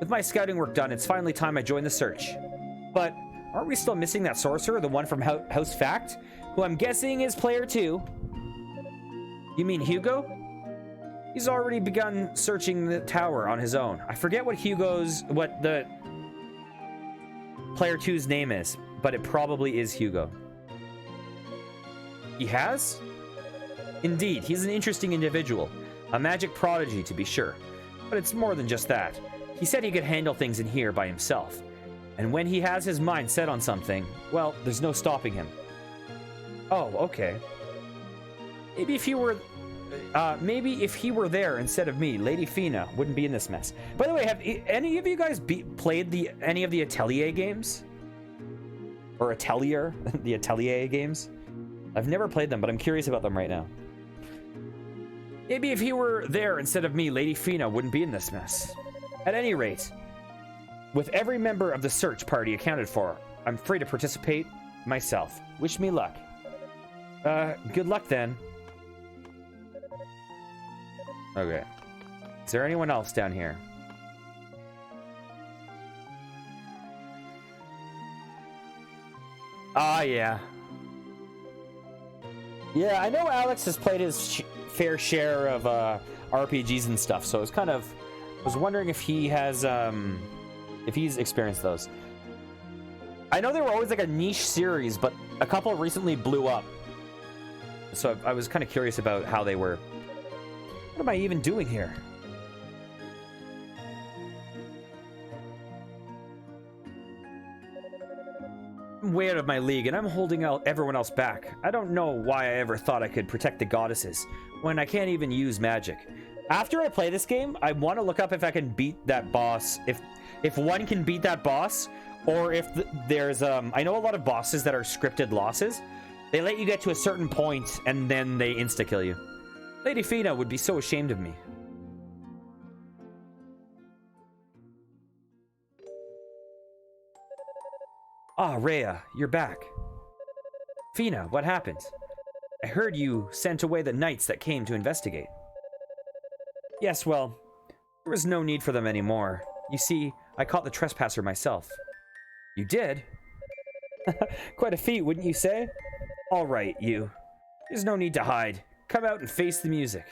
With my scouting work done, it's finally time I join the search. But aren't we still missing that sorcerer, the one from House Fact, who I'm guessing is player 2? You mean Hugo? He's already begun searching the tower on his own. I forget what the player 2's name is, but it probably is Hugo. He has? Indeed, he's an interesting individual. A magic prodigy, to be sure. But it's more than just that. He said he could handle things in here by himself. And when he has his mind set on something, well, there's no stopping him. Oh, okay. Maybe if he were there instead of me, Lady Fina wouldn't be in this mess. By the way, have any of you guys played any of the Atelier games? Or Atelier? The Atelier games? I've never played them, but I'm curious about them right now. Maybe if he were there instead of me, Lady Fina wouldn't be in this mess. At any rate, with every member of the search party accounted for, I'm free to participate myself. Wish me luck. Good luck then. Okay. Is there anyone else down here? Ah, yeah. Yeah, I know Alex has played his fair share of RPGs and stuff, so I was wondering if he has if he's experienced those. I know they were always like a niche series, but a couple recently blew up. So I was kind of curious about how they were. What am I even doing here? I'm way out of my league, and I'm holding everyone else back. I don't know why I ever thought I could protect the goddesses when I can't even use magic. After I play this game, I want to look up if I can beat that boss. If one can beat that boss, or if there's I know a lot of bosses that are scripted losses. They let you get to a certain point and then they insta-kill you. Lady Fina would be so ashamed of me. Ah, Rhea, you're back. Fina, what happened? I heard you sent away the knights that came to investigate. Yes, well, there was no need for them anymore. You see, I caught the trespasser myself. You did? Quite a feat, wouldn't you say? All right, you. There's no need to hide. Come out and face the music.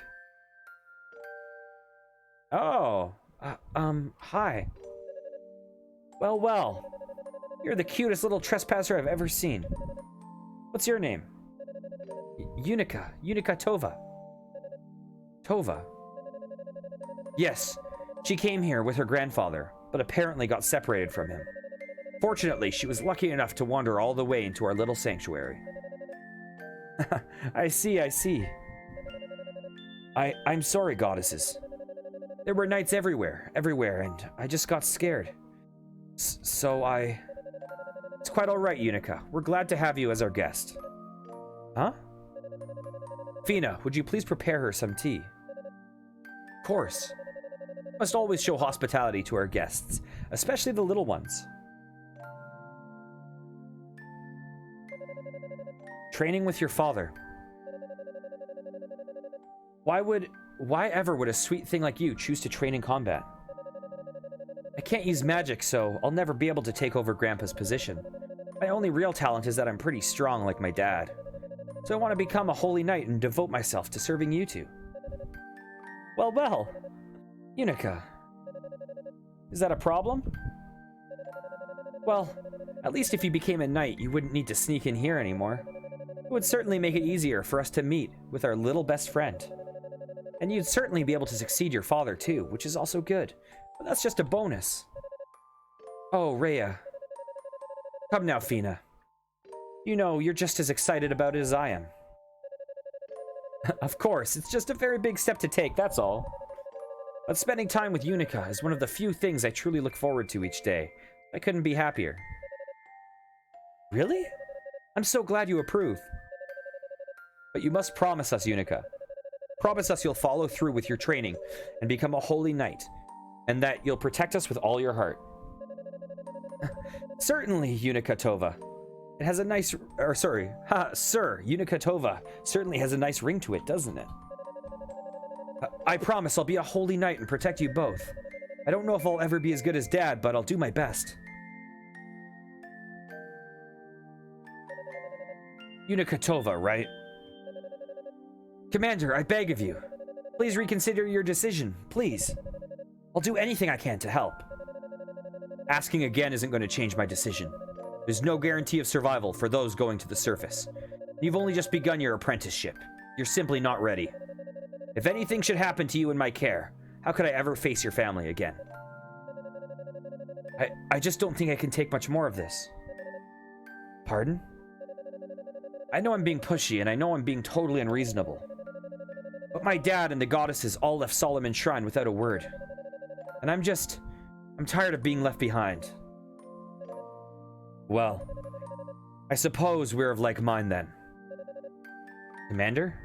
Oh, hi. Well. You're the cutest little trespasser I've ever seen. What's your name? Yunica Tova. Tova? Yes, she came here with her grandfather, but apparently got separated from him. Fortunately, she was lucky enough to wander all the way into our little sanctuary. I see. I'm sorry, goddesses. There were knights everywhere, and I just got scared. It's quite all right, Yunica. We're glad to have you as our guest. Huh? Fina, would you please prepare her some tea? Of course. Must always show hospitality to our guests, especially the little ones. Training with your father. Why ever would a sweet thing like you choose to train in combat? I can't use magic, so I'll never be able to take over Grandpa's position. My only real talent is that I'm pretty strong like my dad. So I want to become a holy knight and devote myself to serving you two. Well, Yunica. Is that a problem? Well, at least if you became a knight, you wouldn't need to sneak in here anymore. It would certainly make it easier for us to meet with our little best friend. And you'd certainly be able to succeed your father too, which is also good. But that's just a bonus. Oh, Rhea. Come now, Fina. You know, you're just as excited about it as I am. Of course, it's just a very big step to take, that's all. But spending time with Yunica is one of the few things I truly look forward to each day. I couldn't be happier. Really? I'm so glad you approve. But you must promise us, Yunica. Promise us you'll follow through with your training and become a holy knight, and that you'll protect us with all your heart. Certainly, Yunica Tova. It has a nice... Sir, Yunica Tova certainly has a nice ring to it, doesn't it? I promise I'll be a holy knight and protect you both. I don't know if I'll ever be as good as Dad, but I'll do my best. Yunica Tova, right? Commander, I beg of you. Please reconsider your decision, please. I'll do anything I can to help. Asking again isn't going to change my decision. There's no guarantee of survival for those going to the surface. You've only just begun your apprenticeship. You're simply not ready. If anything should happen to you in my care, how could I ever face your family again? I just don't think I can take much more of this. Pardon? I know I'm being pushy, and I know I'm being totally unreasonable. But my dad and the goddesses all left Solomon's shrine without a word. And I'm tired of being left behind. Well, I suppose we're of like mind then. Commander?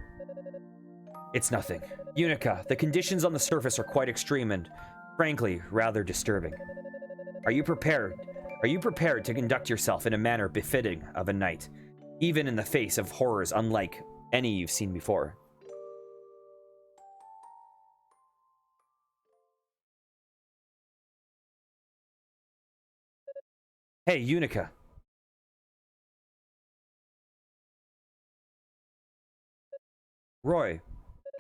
It's nothing. Yunica, the conditions on the surface are quite extreme and, frankly, rather disturbing. Are you prepared? Are you prepared to conduct yourself in a manner befitting of a knight, even in the face of horrors unlike any you've seen before? Hey, Yunica. Roy.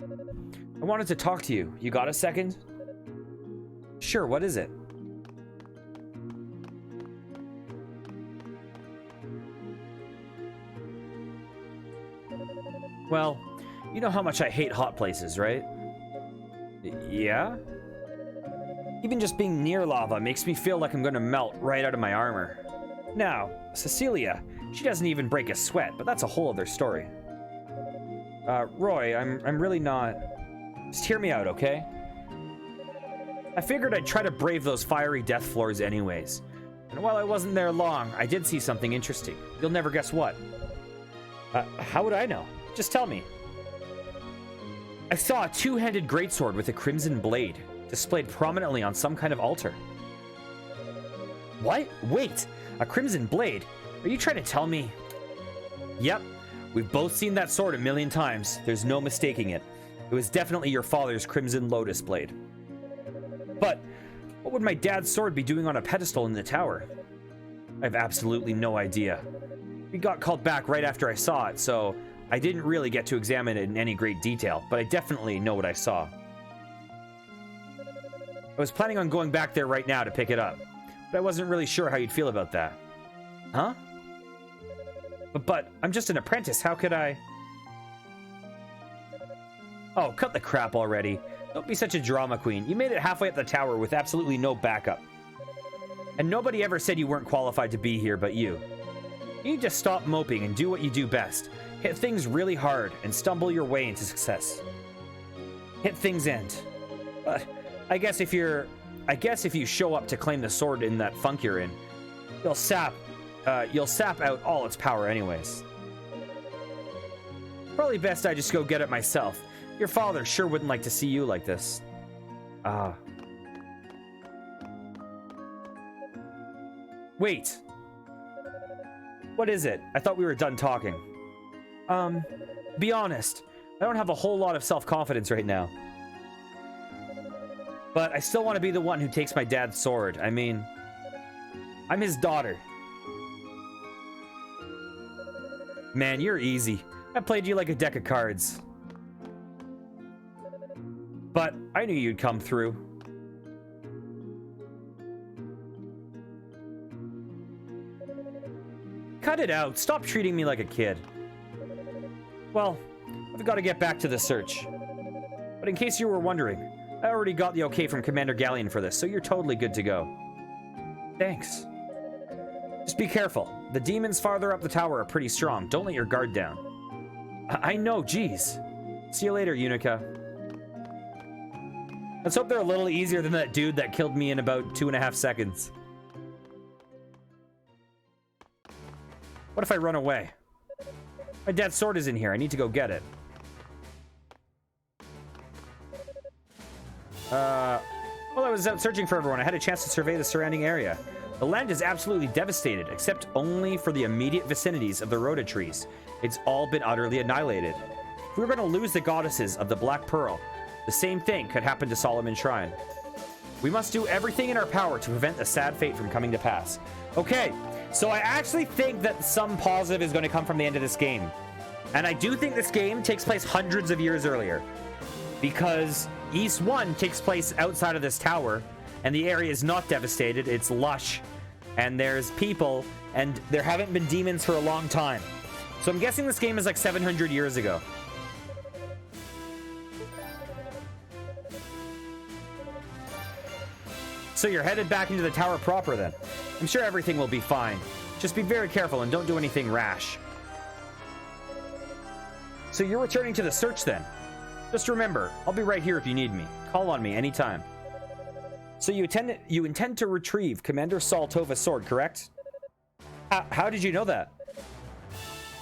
I wanted to talk to you. You got a second? Sure, what is it? Well, you know how much I hate hot places, right? Yeah? Even just being near lava makes me feel like I'm gonna melt right out of my armor. Now, Cecilia, she doesn't even break a sweat, but that's a whole other story. Roy, I'm really not... Just hear me out, okay? I figured I'd try to brave those fiery death floors anyways. And while I wasn't there long, I did see something interesting. You'll never guess what. How would I know? Just tell me. I saw a two-handed greatsword with a crimson blade, displayed prominently on some kind of altar. What? Wait! A crimson blade? Are you trying to tell me? Yep. We've both seen that sword a million times. There's no mistaking it. It was definitely your father's crimson lotus blade. But what would my dad's sword be doing on a pedestal in the tower? I have absolutely no idea. We got called back right after I saw it, so I didn't really get to examine it in any great detail, but I definitely know what I saw. I was planning on going back there right now to pick it up, but I wasn't really sure how you'd feel about that. Huh? But I'm just an apprentice, how could I... Oh, cut the crap already. Don't be such a drama queen. You made it halfway up the tower with absolutely no backup. And nobody ever said you weren't qualified to be here but you. You need to stop moping and do what you do best. Hit things really hard and stumble your way into success. Hit things end. But I guess if you show up to claim the sword in that funk you're in, you'll sap out all its power anyways. Probably best I just go get it myself. Your father sure wouldn't like to see you like this. Wait. What is it? I thought we were done talking. Be honest. I don't have a whole lot of self-confidence right now. But I still want to be the one who takes my dad's sword. I mean, I'm his daughter. Man, you're easy. I played you like a deck of cards. But I knew you'd come through. Cut it out. Stop treating me like a kid. Well, I've got to get back to the search. But in case you were wondering, I already got the okay from Commander Galleon for this, so you're totally good to go. Thanks. Just be careful. The demons farther up the tower are pretty strong. Don't let your guard down. I know, geez. See you later, Yunica. Let's hope they're a little easier than that dude that killed me in about 2.5 seconds. What if I run away? My dad's sword is in here. I need to go get it. While I was out searching for everyone, I had a chance to survey the surrounding area. The land is absolutely devastated, except only for the immediate vicinities of the rhoda trees. It's all been utterly annihilated. If we were going to lose the goddesses of the Black Pearl, the same thing could happen to Solomon's Shrine. We must do everything in our power to prevent the sad fate from coming to pass. Okay, so I actually think that some positive is going to come from the end of this game. And I do think this game takes place hundreds of years earlier. Because East 1 takes place outside of this tower, and the area is not devastated, it's lush. And there's people, and there haven't been demons for a long time. So I'm guessing this game is like 700 years ago. So you're headed back into the tower proper then. I'm sure everything will be fine. Just be very careful and don't do anything rash. So you're returning to the search then? Just remember, I'll be right here if you need me. Call on me anytime. So you intend to retrieve Commander Saul Tova's sword, correct? How did you know that?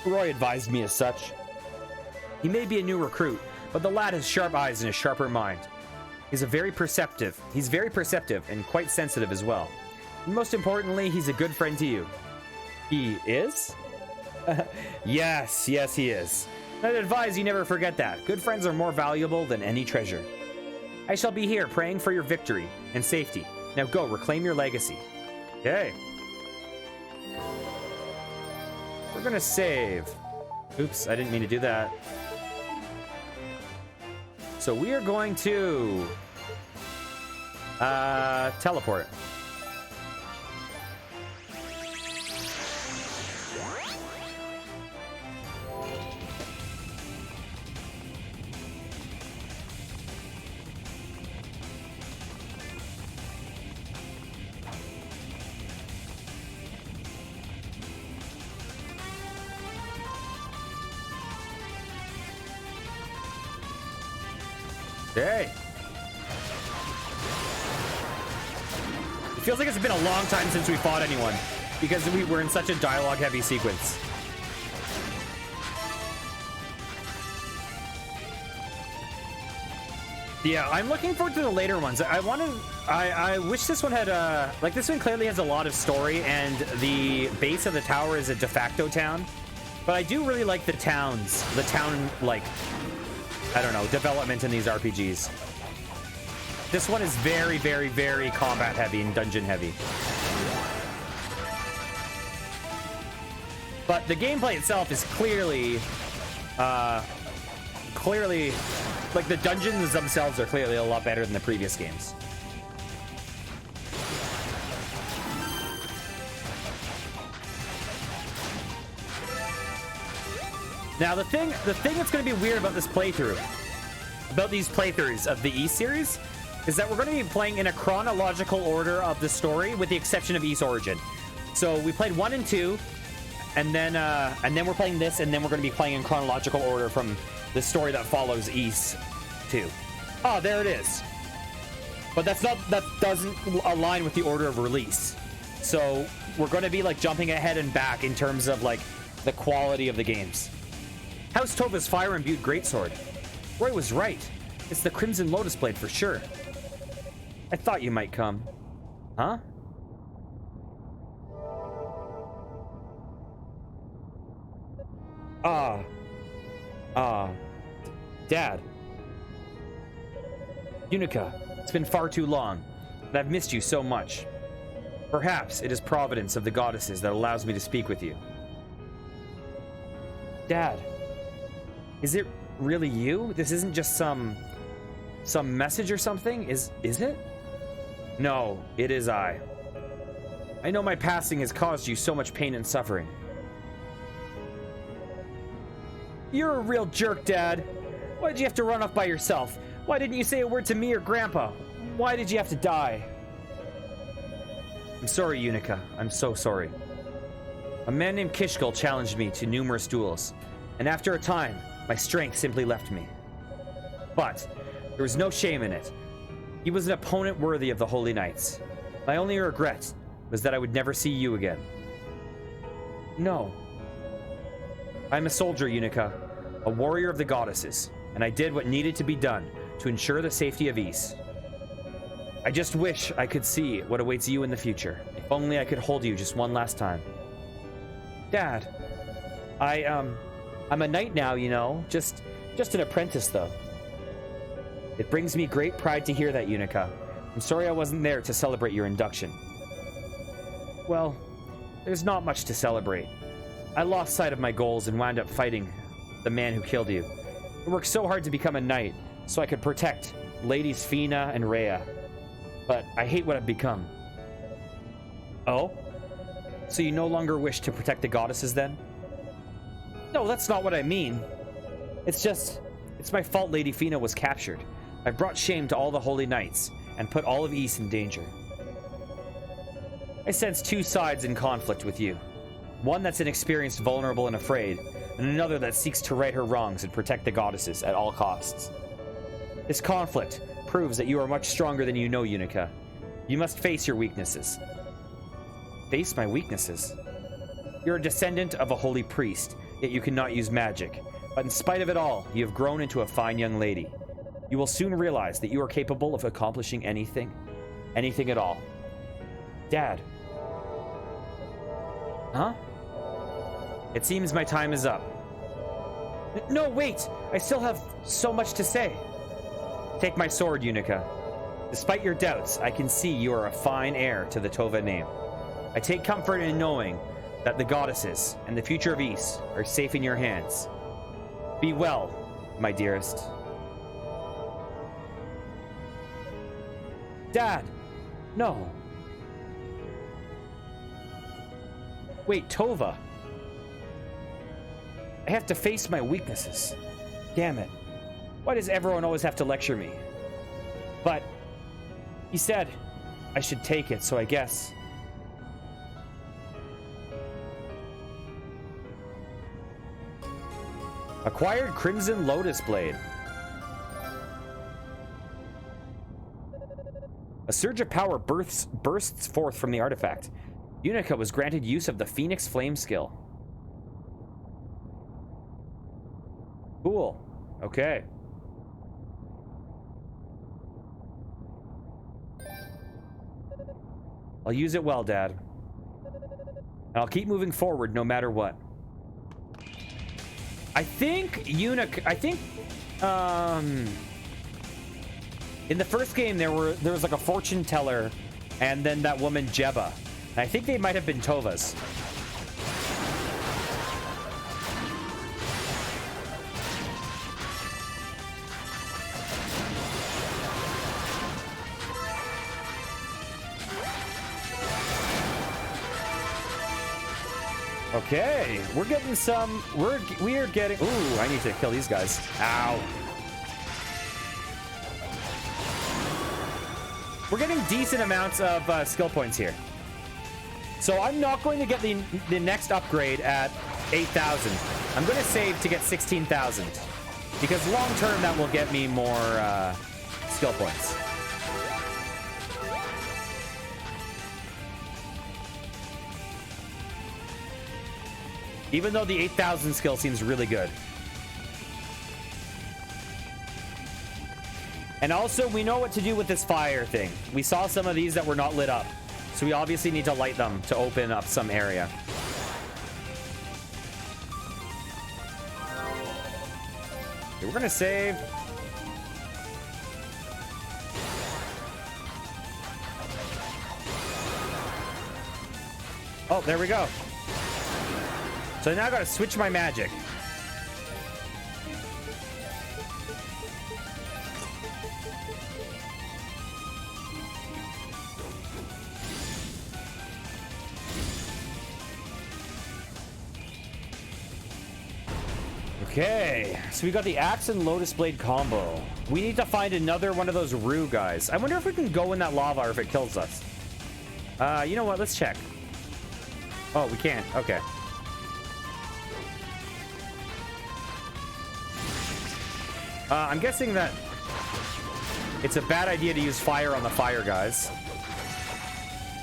Roy advised me as such. He may be a new recruit, but the lad has sharp eyes and a sharper mind. He's very perceptive and quite sensitive as well. And most importantly, he's a good friend to you. He is? Yes, he is. I'd advise you never forget that. Good friends are more valuable than any treasure. I shall be here praying for your victory and safety. Now go, reclaim your legacy. Okay. We're gonna save. Oops, I didn't mean to do that. So we are going to teleport. Hey. It feels like it's been a long time since we fought anyone because we were in such a dialogue heavy sequence. Yeah, I'm looking forward to the later ones. I wish this one had like this one clearly has a lot of story and the base of the tower is a de facto town. But I do really like the town like I don't know, development in these RPGs. This one is very, very, very combat heavy and dungeon heavy. But the gameplay itself is clearly, like the dungeons themselves are clearly a lot better than the previous games. Now, the thing that's going to be weird about this playthrough, about these playthroughs of the East series, is that we're going to be playing in a chronological order of the story, with the exception of East Origin. So we played 1 and 2, and then we're playing this, and then we're going to be playing in chronological order from the story that follows East 2. Oh, there it is. But that doesn't align with the order of release. So we're going to be like jumping ahead and back in terms of like the quality of the games. House Tova's fire-imbued greatsword. Roy was right. It's the Crimson Lotus Blade for sure. I thought you might come. Huh? Dad. Yunica, it's been far too long, and I've missed you so much. Perhaps it is providence of the goddesses that allows me to speak with you. Dad, is it really you? This isn't just some message or something? Is it? No, it is I. I know my passing has caused you so much pain and suffering. You're a real jerk, Dad. Why did you have to run off by yourself? Why didn't you say a word to me or Grandpa? Why did you have to die? I'm sorry, Yunica. I'm so sorry. A man named Kishkul challenged me to numerous duels, and after a time, my strength simply left me. But there was no shame in it. He was an opponent worthy of the Holy Knights. My only regret was that I would never see you again. No. I'm a soldier, Yunica, a warrior of the goddesses, and I did what needed to be done to ensure the safety of Ys. I just wish I could see what awaits you in the future. If only I could hold you just one last time. Dad, I'm a knight now, you know, just an apprentice though. It brings me great pride to hear that, Yunica. I'm sorry I wasn't there to celebrate your induction. Well, there's not much to celebrate. I lost sight of my goals and wound up fighting the man who killed you. I worked so hard to become a knight so I could protect Ladies Fina and Rhea. But I hate what I've become. Oh? So you no longer wish to protect the goddesses then? No, that's not what I mean. It's my fault Lady Fina was captured. I brought shame to all the Holy Knights and put all of Ys in danger. I sense two sides in conflict with you. One that's inexperienced, vulnerable, and afraid, and another that seeks to right her wrongs and protect the goddesses at all costs. This conflict proves that you are much stronger than you know, Yunica. You must face your weaknesses. Face my weaknesses? You're a descendant of a holy priest, yet you cannot use magic. But in spite of it all, you have grown into a fine young lady. You will soon realize that you are capable of accomplishing anything. Anything at all. Dad. Huh? It seems my time is up. No, wait! I still have so much to say. Take my sword, Yunica. Despite your doubts, I can see you are a fine heir to the Tova name. I take comfort in knowing that the goddesses and the future of Ys are safe in your hands. Be well, my dearest. Dad! No. Wait, Tova. I have to face my weaknesses. Damn it. Why does everyone always have to lecture me? But he said I should take it, so I guess. Acquired Crimson Lotus Blade. A surge of power bursts forth from the artifact. Yunica was granted use of the Phoenix Flame skill. Cool. Okay. I'll use it well, Dad. And I'll keep moving forward no matter what. I think Yunica... in the first game, there was like a fortune teller and then that woman Jeba. And I think they might have been Tovas. Okay, we're getting some. We are getting. Ooh, I need to kill these guys. Ow. We're getting decent amounts of skill points here. So I'm not going to get the next upgrade at 8,000. I'm going to save to get 16,000 because long term that will get me more skill points. Even though the 8,000 skill seems really good. And also, we know what to do with this fire thing. We saw some of these that were not lit up. So we obviously need to light them to open up some area. We're gonna save. Oh, there we go. So now I gotta switch my magic. Okay, so we got the axe and lotus blade combo. We need to find another one of those Rue guys. I wonder if we can go in that lava or if it kills us. You know what? Let's check. Oh, we can't. Okay. I'm guessing that it's a bad idea to use fire on the fire guys.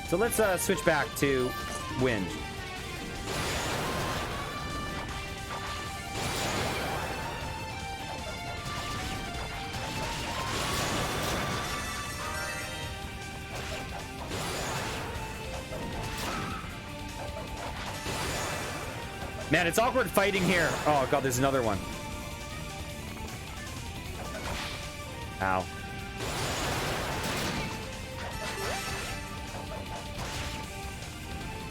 So let's switch back to wind. Man, it's awkward fighting here. Oh, God, there's another one. Ow.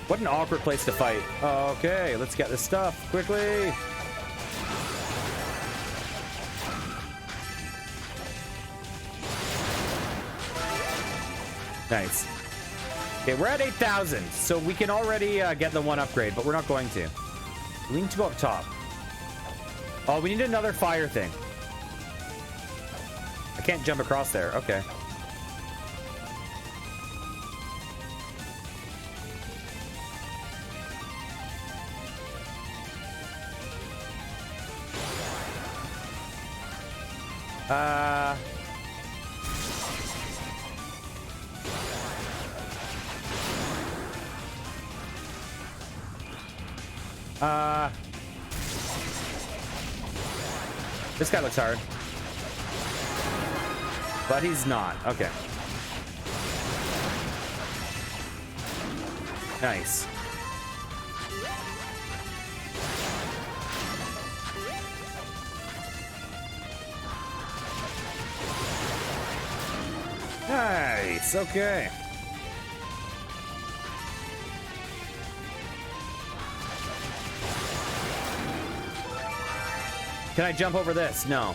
What an awkward place to fight. Okay, let's get this stuff quickly. Nice. Okay, we're at 8,000, so we can already get the one upgrade, but we're not going to. We need to go up top. Oh, we need another fire thing. I can't jump across there. Okay. This guy looks hard. But he's not. Okay. Nice. Nice. Okay. Can I jump over this? No.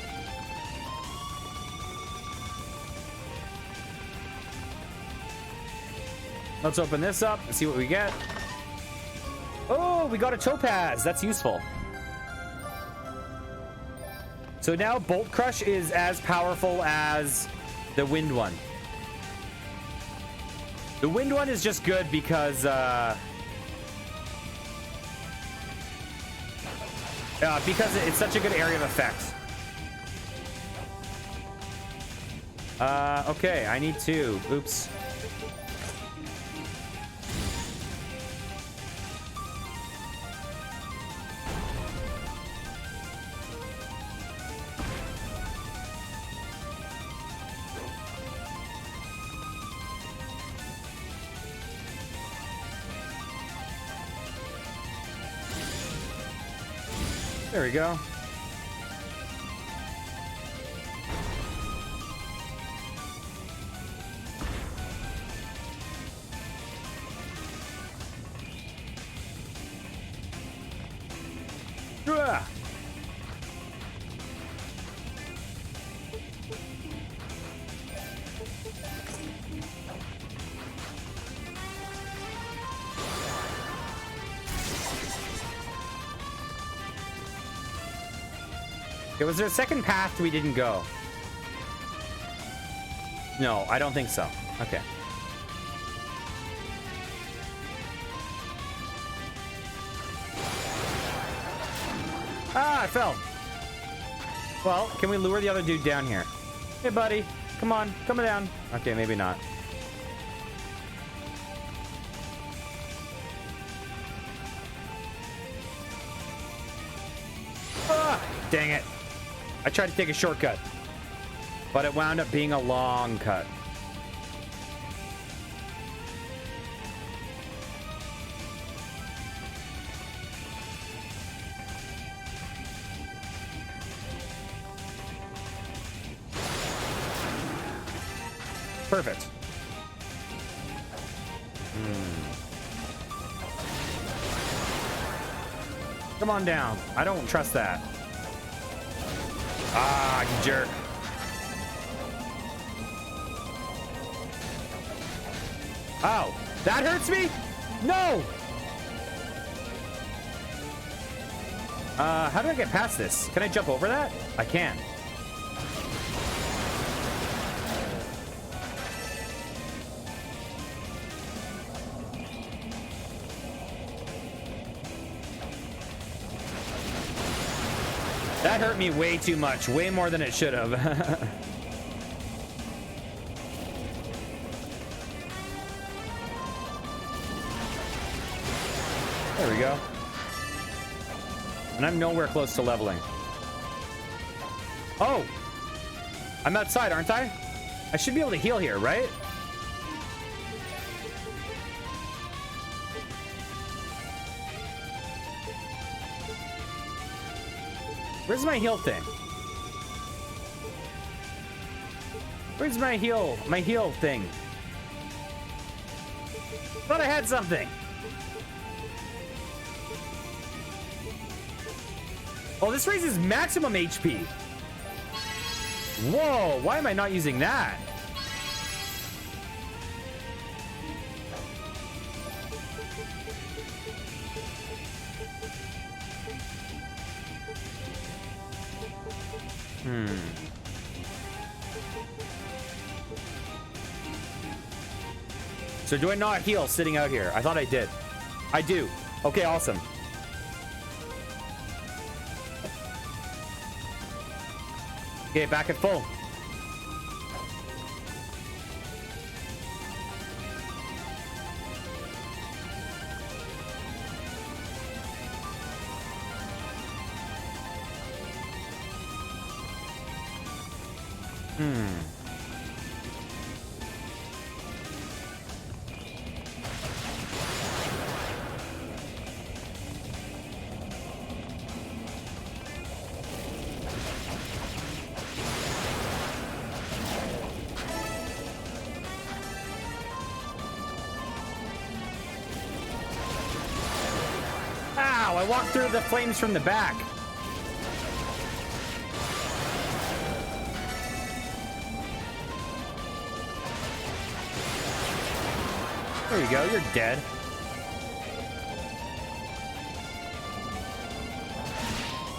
Let's open this up and see what we get. Oh, we got a topaz. That's useful. So now Bolt Crush is as powerful as the wind one. The wind one is just good because it's such a good area of effect. Okay, I need to. Oops. There we go. Ah! Okay, was there a second path we didn't go? No, I don't think so. Okay. Ah, I fell. Well, can we lure the other dude down here? Hey, buddy. Come on. Come down. Okay, maybe not. Ah, dang it. I tried to take a shortcut, but it wound up being a long cut. perfect. Come on down. I don't trust that. Ah, you jerk. Oh, that hurts me? No! How do I get past this? Can I jump over that? I can. That hurt me way too much. Way more than it should have. There we go. And I'm nowhere close to leveling. Oh! I'm outside, aren't I? I should be able to heal here, right? Where's my heal thing? Where's my heal thing? Thought I had something. Oh, this raises maximum HP. Whoa, why am I not using that? So do I not heal sitting out here? I thought I did. I do. Okay, awesome. Okay, back at full. Ow, I walked through the flames from the back. There you go, you're dead.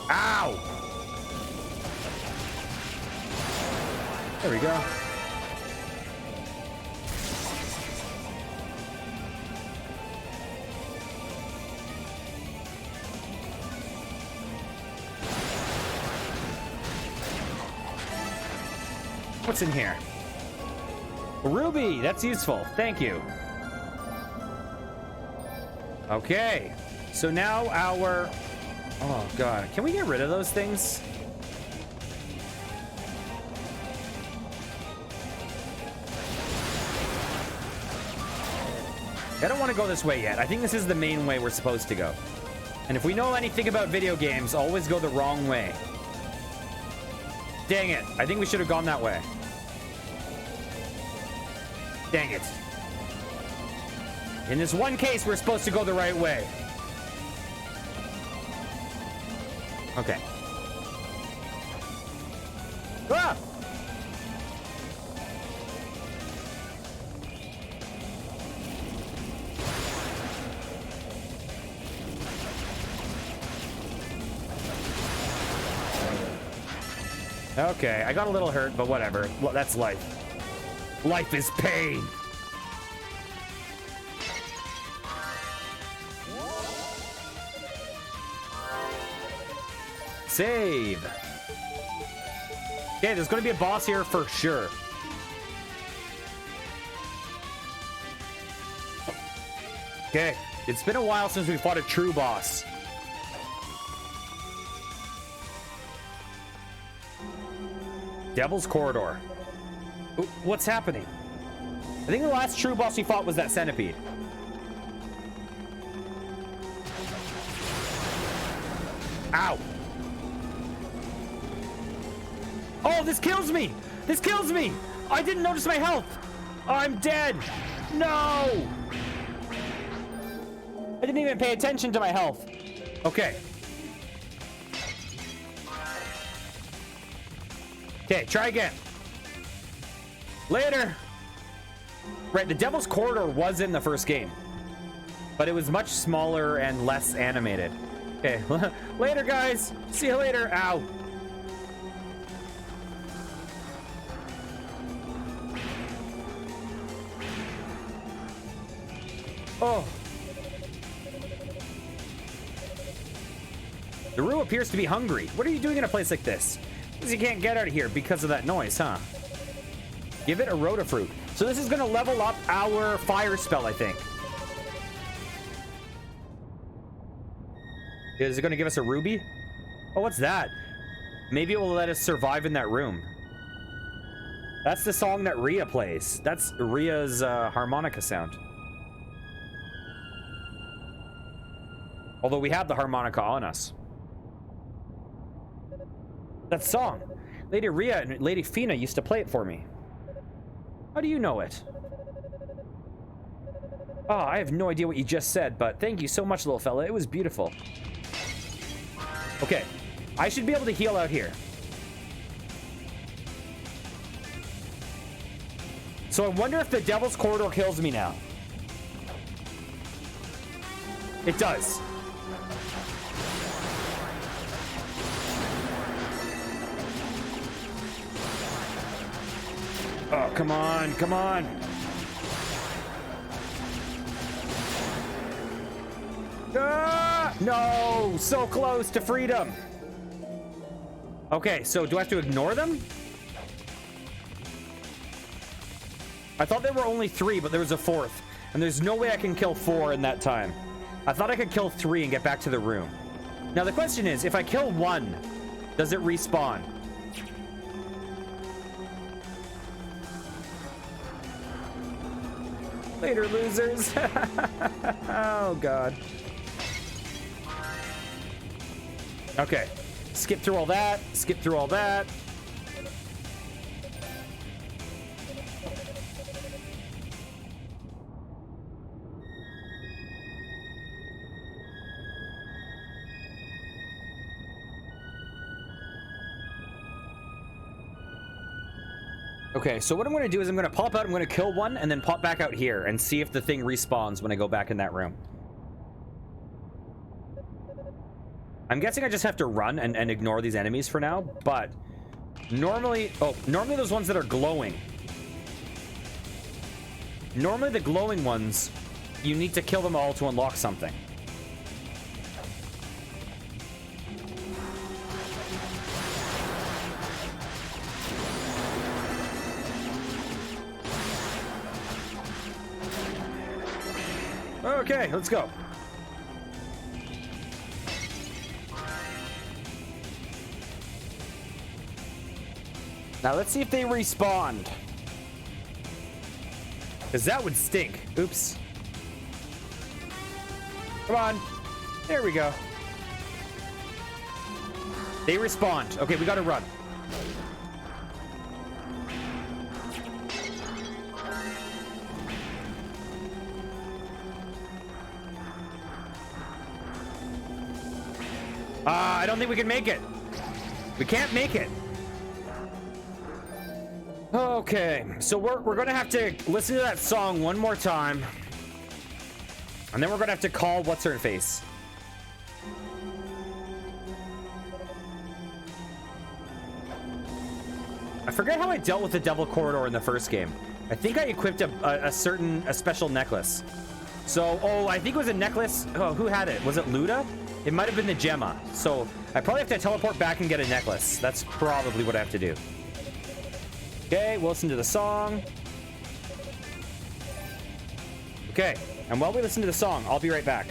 Ow! There we go. What's in here? Ruby, that's useful. Thank you. Okay, so now our... Oh, God. Can we get rid of those things? I don't want to go this way yet. I think this is the main way we're supposed to go. And if we know anything about video games, always go the wrong way. Dang it. I think we should have gone that way. Dang it. In this one case, we're supposed to go the right way. Okay. Ah! Okay, I got a little hurt, but whatever. Well, that's life. Life is pain. Save. Okay, there's going to be a boss here for sure. Okay, it's been a while since we fought a true boss. Devil's Corridor. Ooh, what's happening? I think the last true boss we fought was that centipede. Ow. Oh, this kills me! This kills me! I didn't notice my health! I'm dead! No! I didn't even pay attention to my health. Okay. Okay, try again. Later. Right, the Devil's Corridor was in the first game, but it was much smaller and less animated. Okay, later, guys. See you later. Ow. Oh. The Roo appears to be hungry. What are you doing in a place like this? Because you can't get out of here because of that noise, huh? Give it a Rotafruit. So this is going to level up our fire spell, I think. Is it going to give us a ruby? Oh, what's that? Maybe it will let us survive in that room. That's the song that Rhea plays. That's Rhea's harmonica sound. Although we have the harmonica on us. That song. Lady Rhea and Lady Fina used to play it for me. How do you know it? Oh, I have no idea what you just said, but thank you so much, little fella. It was beautiful. Okay, I should be able to heal out here. So I wonder if the Devil's Corridor kills me now. It does. Oh, come on, come on. Ah, no, so close to freedom. Okay, so do I have to ignore them? I thought there were only 3, but there was a 4th. And there's no way I can kill 4 in that time. I thought I could kill 3 and get back to the room. Now the question is, if I kill 1, does it respawn? Later, losers. Oh, God. Okay. Skip through all that. Skip through all that. Okay, so what I'm going to do is I'm going to pop out, I'm going to kill 1, and then pop back out here and see if the thing respawns when I go back in that room. I'm guessing I just have to run and ignore these enemies for now, but normally... Oh, normally those ones that are glowing. Normally the glowing ones, you need to kill them all to unlock something. Okay, let's go. Now let's see if they respawned. Because that would stink. Oops. Come on. There we go. They respawned. Okay, we gotta run. I don't think we can make it. We can't make it. Okay, so we're gonna have to listen to that song one more time, and then we're gonna have to call what's her face. I forget how I dealt with the Devil Corridor in the first game. I think I equipped a special necklace. So, oh, I think it was a necklace. Oh, who had it? Was it Luda? It might have been the Gemma. So I probably have to teleport back and get a necklace. That's probably what I have to do. Okay, we'll listen to the song. Okay, and while we listen to the song, I'll be right back.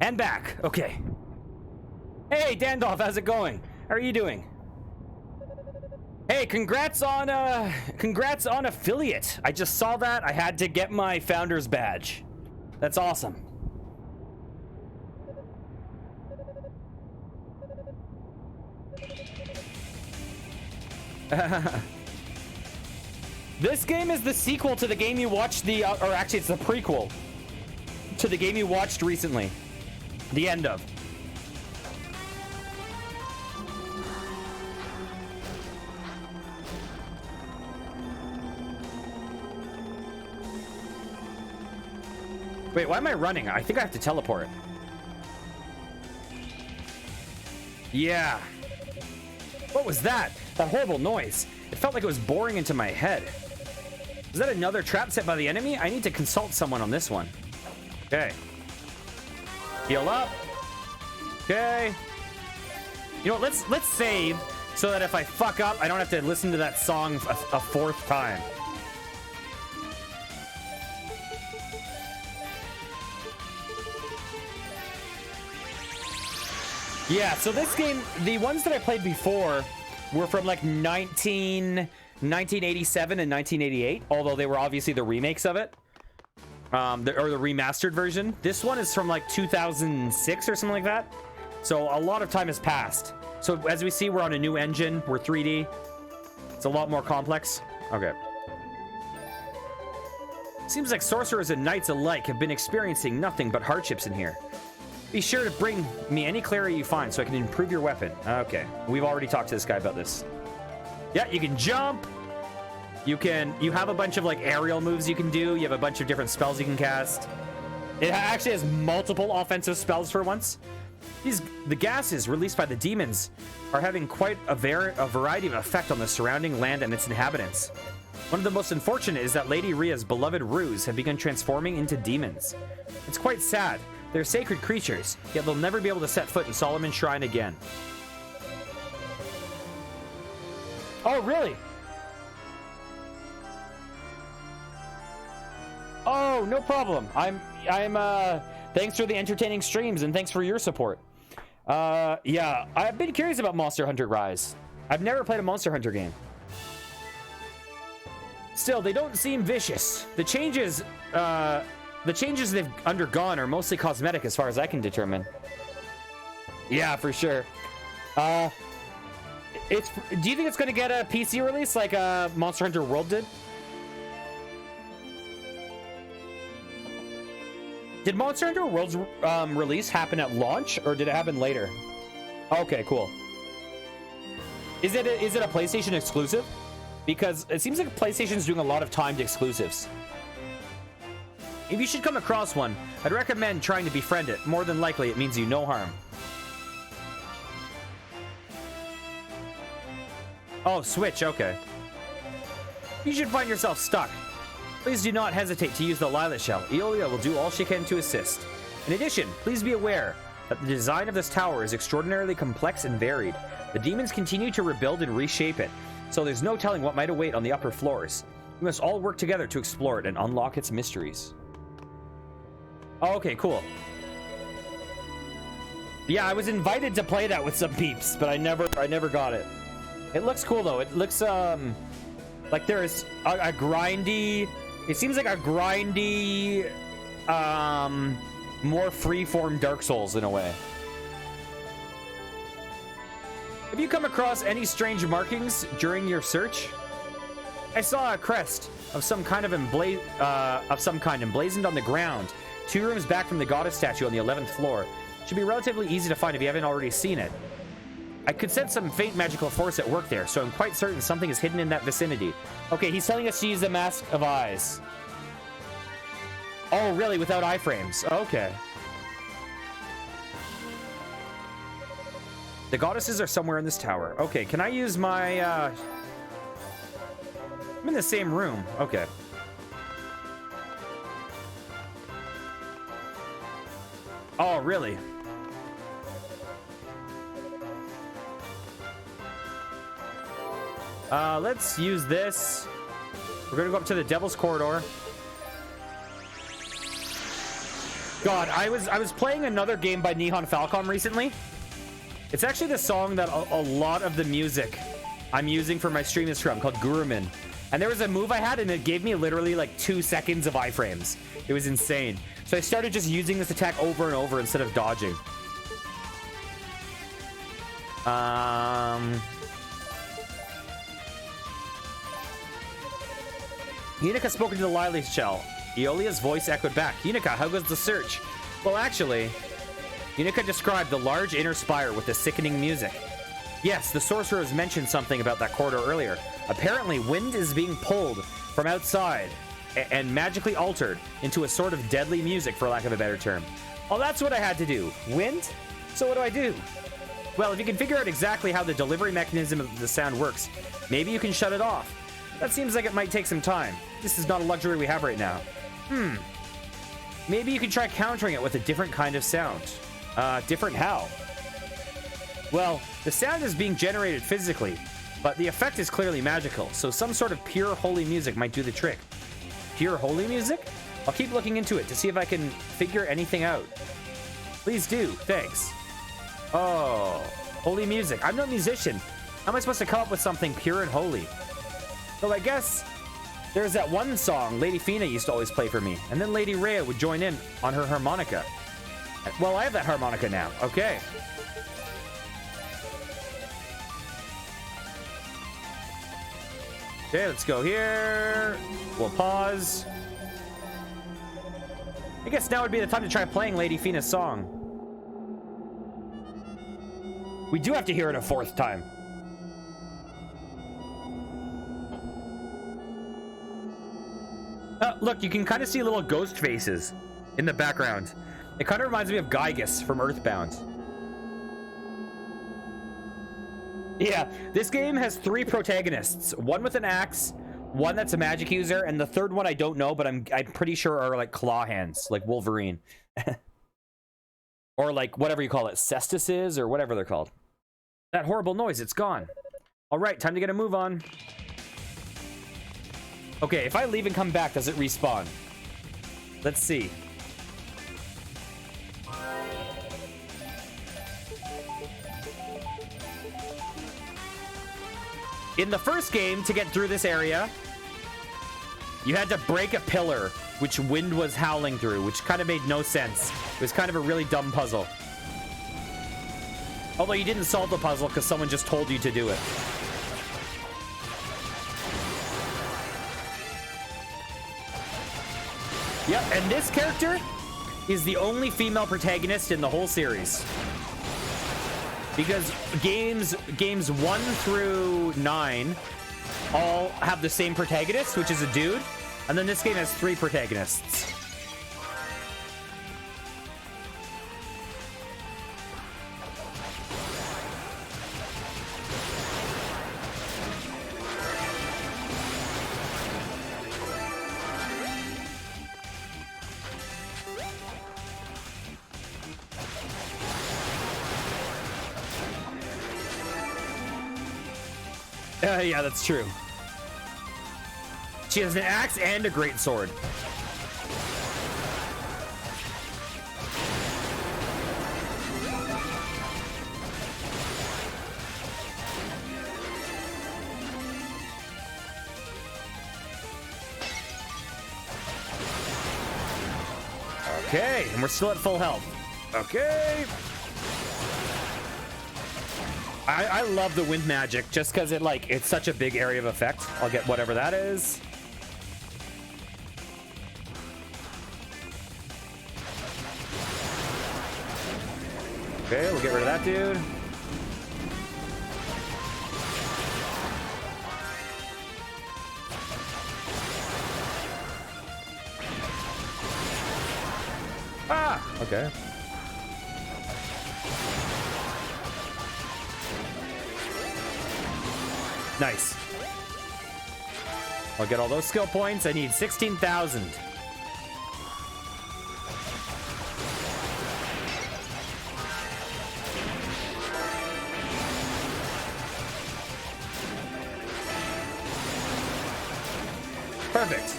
And back. Okay. Hey, Dandolf, how's it going? How are you doing? Hey, congrats on affiliate. I just saw that. I had to get my founder's badge. That's awesome. This game is the sequel to the game you watched or actually it's the prequel to the game you watched recently. The end of. Wait, why am I running? I think I have to teleport. Yeah. What was that? That horrible noise. It felt like it was boring into my head. Is that another trap set by the enemy? I need to consult someone on this one. Okay. Heal up. Okay. You know what? Let's save so that if I fuck up, I don't have to listen to that song a fourth time. Yeah, so this game, the ones that I played before were from like 1987 and 1988, although they were obviously the remakes of it, or the remastered version. This one is from like 2006 or something like that. So a lot of time has passed. So as we see, we're on a new engine. We're 3D. It's a lot more complex. Okay. Seems like sorcerers and knights alike have been experiencing nothing but hardships in here. Be sure to bring me any clarity you find so I can improve your weapon. Okay, we've already talked to this guy about this. Yeah, you can jump. You have a bunch of like aerial moves you can do. You have a bunch of different spells you can cast. It actually has multiple offensive spells for once. The gases released by the demons are having quite a variety of effect on the surrounding land and its inhabitants. One of the most unfortunate is that Lady Rhea's beloved roos have begun transforming into demons. It's quite sad. They're sacred creatures, yet they'll never be able to set foot in Solomon's Shrine again. Oh, really? Oh, no problem. Thanks for the entertaining streams and thanks for your support. Yeah, I've been curious about Monster Hunter Rise. I've never played a Monster Hunter game. Still, they don't seem vicious. The changes they've undergone are mostly cosmetic as far as I can determine. Yeah, for sure. Do you think it's going to get a PC release like Monster Hunter World did? Did Monster Hunter World's release happen at launch or did it happen later? Okay, cool. Is it a PlayStation exclusive? Because it seems like PlayStation's doing a lot of timed exclusives. If you should come across one, I'd recommend trying to befriend it. More than likely, it means you no harm. Oh, Switch, okay. You should find yourself stuck. Please do not hesitate to use the Lilac Shell. Eolia will do all she can to assist. In addition, please be aware that the design of this tower is extraordinarily complex and varied. The demons continue to rebuild and reshape it, so there's no telling what might await on the upper floors. We must all work together to explore it and unlock its mysteries. Oh, okay, cool. Yeah, I was invited to play that with some peeps, but I never got it. It looks cool though. It looks like there's a grindy. It seems like a grindy, more freeform Dark Souls in a way. Have you come across any strange markings during your search? I saw a crest of some kind emblazoned on the ground. 2 rooms back from the goddess statue on the 11th floor. Should be relatively easy to find if you haven't already seen it. I could sense some faint magical force at work there, so I'm quite certain something is hidden in that vicinity. Okay, he's telling us to use the Mask of Eyes. Oh, really? Without iframes? Okay. The goddesses are somewhere in this tower. Okay, can I use my, I'm in the same room. Okay. Oh, really? Let's use this. We're gonna go up to the Devil's Corridor. God, I was playing another game by Nihon Falcom recently. It's actually the song that a lot of the music I'm using for my stream is from, called Gurumin. And there was a move I had, and it gave me literally like 2 seconds of iframes. It was insane. So I started just using this attack over and over instead of dodging. Yunica spoke into the lively shell. Aeolia's voice echoed back. Yunica, how goes the search? Well, actually, Yunica described the large inner spire with the sickening music. Yes, the sorcerers mentioned something about that corridor earlier. Apparently, wind is being pulled from outside and magically altered into a sort of deadly music, for lack of a better term. Oh, that's what I had to do. Wind? So what do I do? Well, if you can figure out exactly how the delivery mechanism of the sound works, maybe you can shut it off. That seems like it might take some time. This is not a luxury we have right now. Maybe you can try countering it with a different kind of sound. Different how? Well, the sound is being generated physically, but the effect is clearly magical, so some sort of pure holy music might do the trick. Pure holy music? I'll keep looking into it to see if I can figure anything out. Please do, thanks. Oh, holy music. I'm no musician. How am I supposed to come up with something pure and holy? So I guess there's that one song Lady Fina used to always play for me, and then Lady Rhea would join in on her harmonica. Well, I have that harmonica now. Okay. Okay, let's go here. We'll pause. I guess now would be the time to try playing Lady Fina's song. We do have to hear it a 4th time. Look, you can kind of see little ghost faces in the background. It kind of reminds me of Gygus from Earthbound. Yeah, this game has 3 protagonists. One with an axe, one that's a magic user, and the third one I don't know, but I'm pretty sure are like claw hands, like Wolverine. Or like whatever you call it, cestices, or whatever they're called. That horrible noise, it's gone. All right, time to get a move on. Okay, if I leave and come back, does it respawn? Let's see. In the first game, to get through this area, you had to break a pillar, which wind was howling through, which kind of made no sense. It was kind of a really dumb puzzle. Although you didn't solve the puzzle because someone just told you to do it. Yep, and this character is the only female protagonist in the whole series. Because games 1 through 9 all have the same protagonist, which is a dude. And then this game has 3 protagonists. Yeah, that's true. She has an axe and a great sword. Okay, and we're still at full health. Okay. I love the wind magic just because it's such a big area of effect. I'll get whatever that is. Okay, we'll get rid of that dude. Ah, okay. Nice. I'll get all those skill points. I need 16,000. Perfect.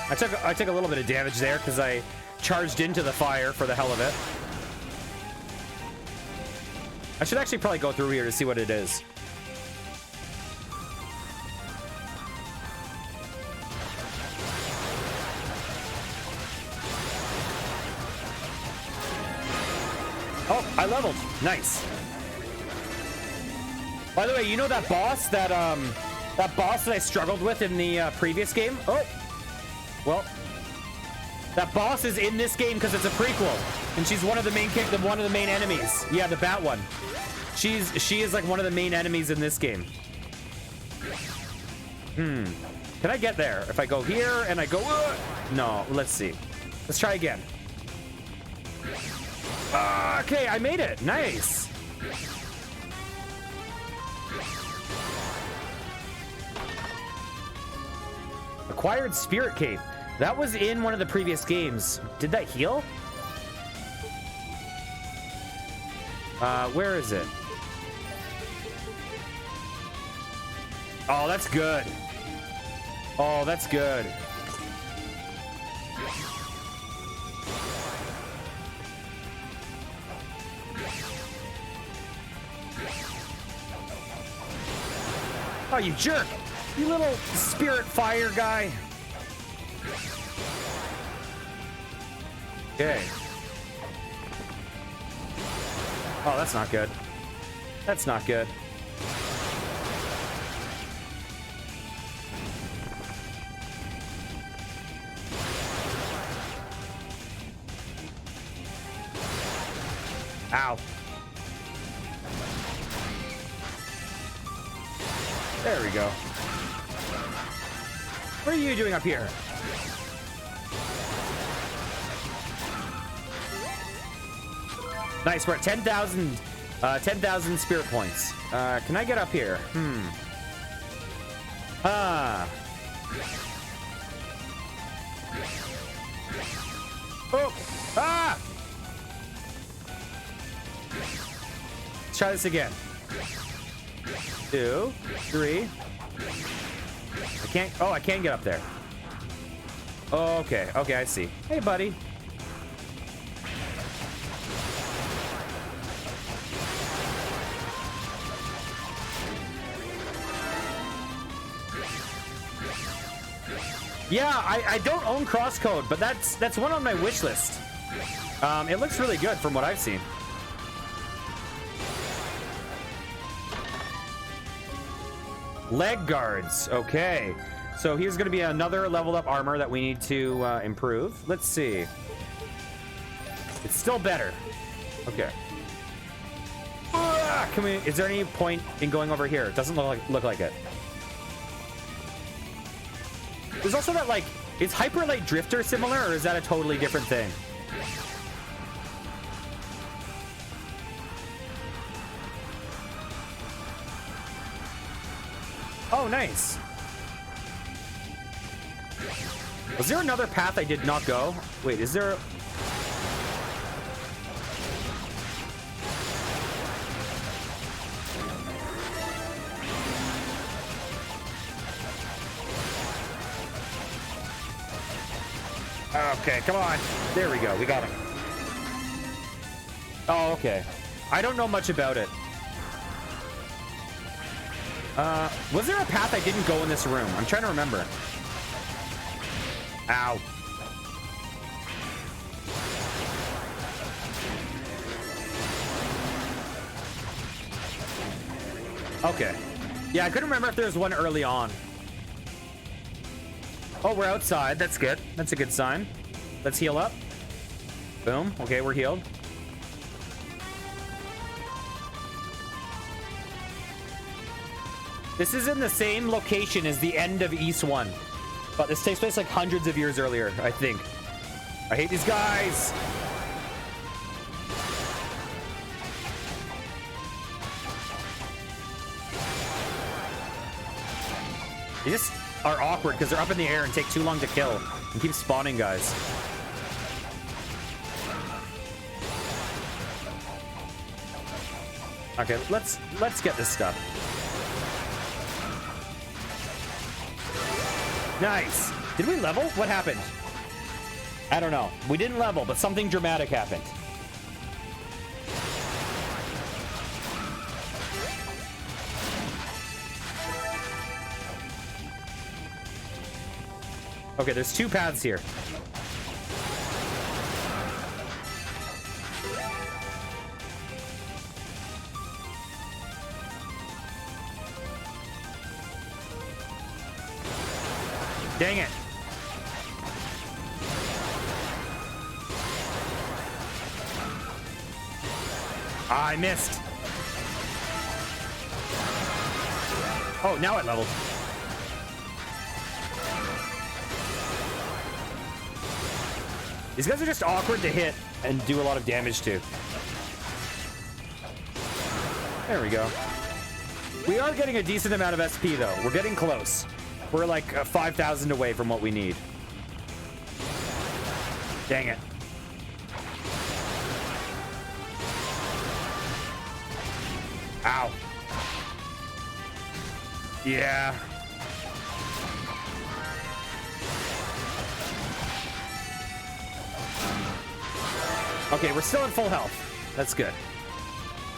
I took a little bit of damage there because I charged into the fire for the hell of it. I should actually probably go through here to see what it is. Oh, I leveled. Nice. By the way, you know that boss that I struggled with in the previous game? Oh, well, that boss is in this game because it's a prequel, and she's one of the main enemies. Yeah, the bat one. She is like one of the main enemies in this game. Can I get there if I go here and I go? No, let's see. Let's try again. Okay, I made it. Nice. Acquired Spirit Cape. That was in one of the previous games. Did that heal? Where is it? Oh, that's good. Oh, that's good. Oh, you jerk! You little spirit fire guy. Okay. Oh, that's not good. That's not good. Ow. There we go. What are you doing up here? Nice, we're at 10,000 10,000 spirit points. Can I get up here? Oh! Ah! Let's try this again. 2, 3. I can't. Oh, I can't get up there. Okay. Okay, I see. Hey, buddy. Yeah, I don't own Crosscode, but that's one on my wish list. It looks really good from what I've seen. Leg guards. Okay. So here's going to be another leveled up armor that we need to improve. Let's see. It's still better. Okay. Can we? Is there any point in going over here? It doesn't look like it. There's also that, like, is Hyper Light Drifter similar, or is that a totally different thing? Oh, nice. Was there another path I did not go? Wait, is there... Okay, come on. There we go. We got him. Oh, okay. I don't know much about it. Was there a path I didn't go in this room? I'm trying to remember. Ow. Okay. Yeah, I couldn't remember if there was one early on. Oh, we're outside. That's good. That's a good sign. Let's heal up. Boom. Okay, we're healed. This is in the same location as the end of East 1. But this takes place like hundreds of years earlier, I think. I hate these guys. They just are awkward because they're up in the air and take too long to kill and keep spawning guys. Okay, let's get this stuff. Nice. Did we level? What happened? I don't know. We didn't level, but something dramatic happened. Okay, there's two paths here. Dang it. Ah, I missed. Oh, now it leveled. These guys are just awkward to hit and do a lot of damage to. There we go. We are getting a decent amount of SP, though. We're getting close. We're like 5,000 away from what we need. Dang it. Ow. Yeah. Okay, we're still at full health. That's good.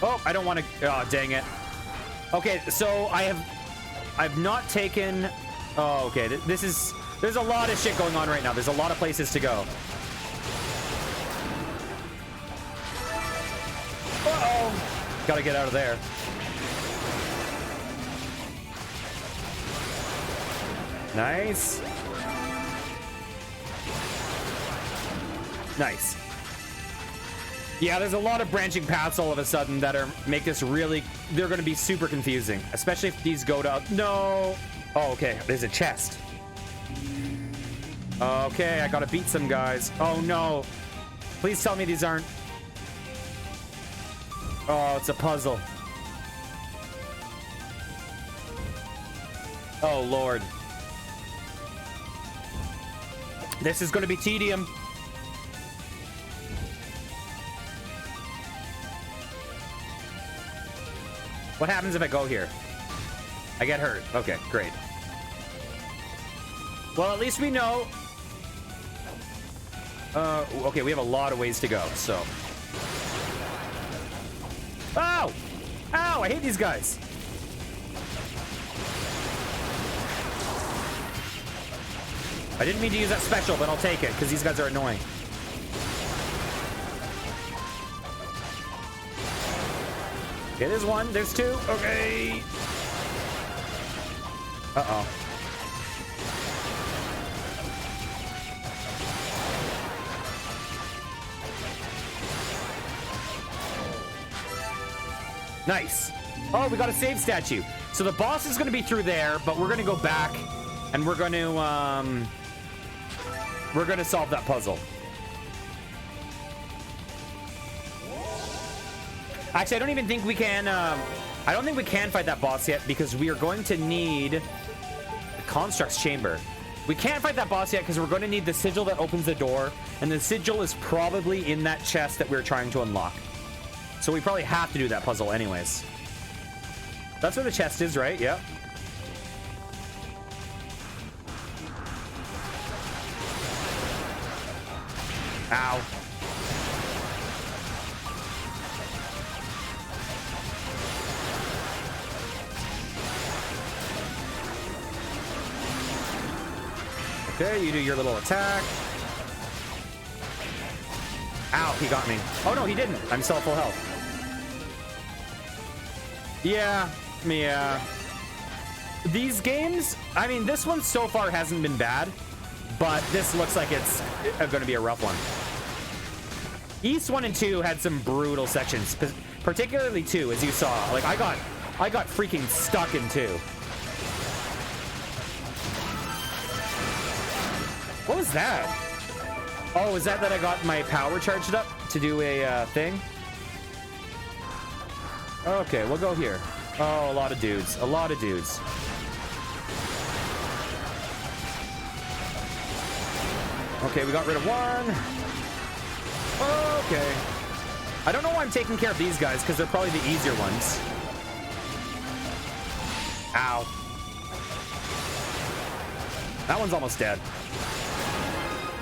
Oh, I don't want to... Oh, dang it. Okay, so I've not taken... Oh, okay. This is... There's a lot of shit going on right now. There's a lot of places to go. Uh-oh. Gotta get out of there. Nice. Nice. Yeah, there's a lot of branching paths all of a sudden that are make this really... They're going to be super confusing, especially if these go to... No. Oh, okay. There's a chest. Okay, I got to beat some guys. Oh, no. Please tell me these aren't... Oh, it's a puzzle. Oh, Lord. This is going to be tedium. What happens if I go here? I get hurt. Okay, great. Well, at least we know. Okay, we have a lot of ways to go, so. Ow! Ow, I hate these guys. I didn't mean to use that special, but I'll take it, because these guys are annoying. Okay, there's one, there's two, okay. Uh-oh. Nice. Oh, we got a save statue. So the boss is going to be through there, but we're going to go back and we're going to solve that puzzle. Actually, I don't even think we can, I don't think we can fight that boss yet because we are going to need the Construct's Chamber. We can't fight that boss yet because we're going to need the sigil that opens the door, and the sigil is probably in that chest that we're trying to unlock. So we probably have to do that puzzle anyways. That's where the chest is, right? Yep. Ow. Okay, you do your little attack. Ow, he got me. Oh, no, he didn't. I'm still at full health. Yeah. These games, I mean, this one so far hasn't been bad, but this looks like it's going to be a rough one. East 1 and 2 had some brutal sections, particularly 2, as you saw. Like, I got freaking stuck in 2. What was that? Oh, is that I got my power charged up to do a thing? Okay, we'll go here. Oh, a lot of dudes. A lot of dudes. Okay, we got rid of one. Okay. I don't know why I'm taking care of these guys, because they're probably the easier ones. Ow. That one's almost dead.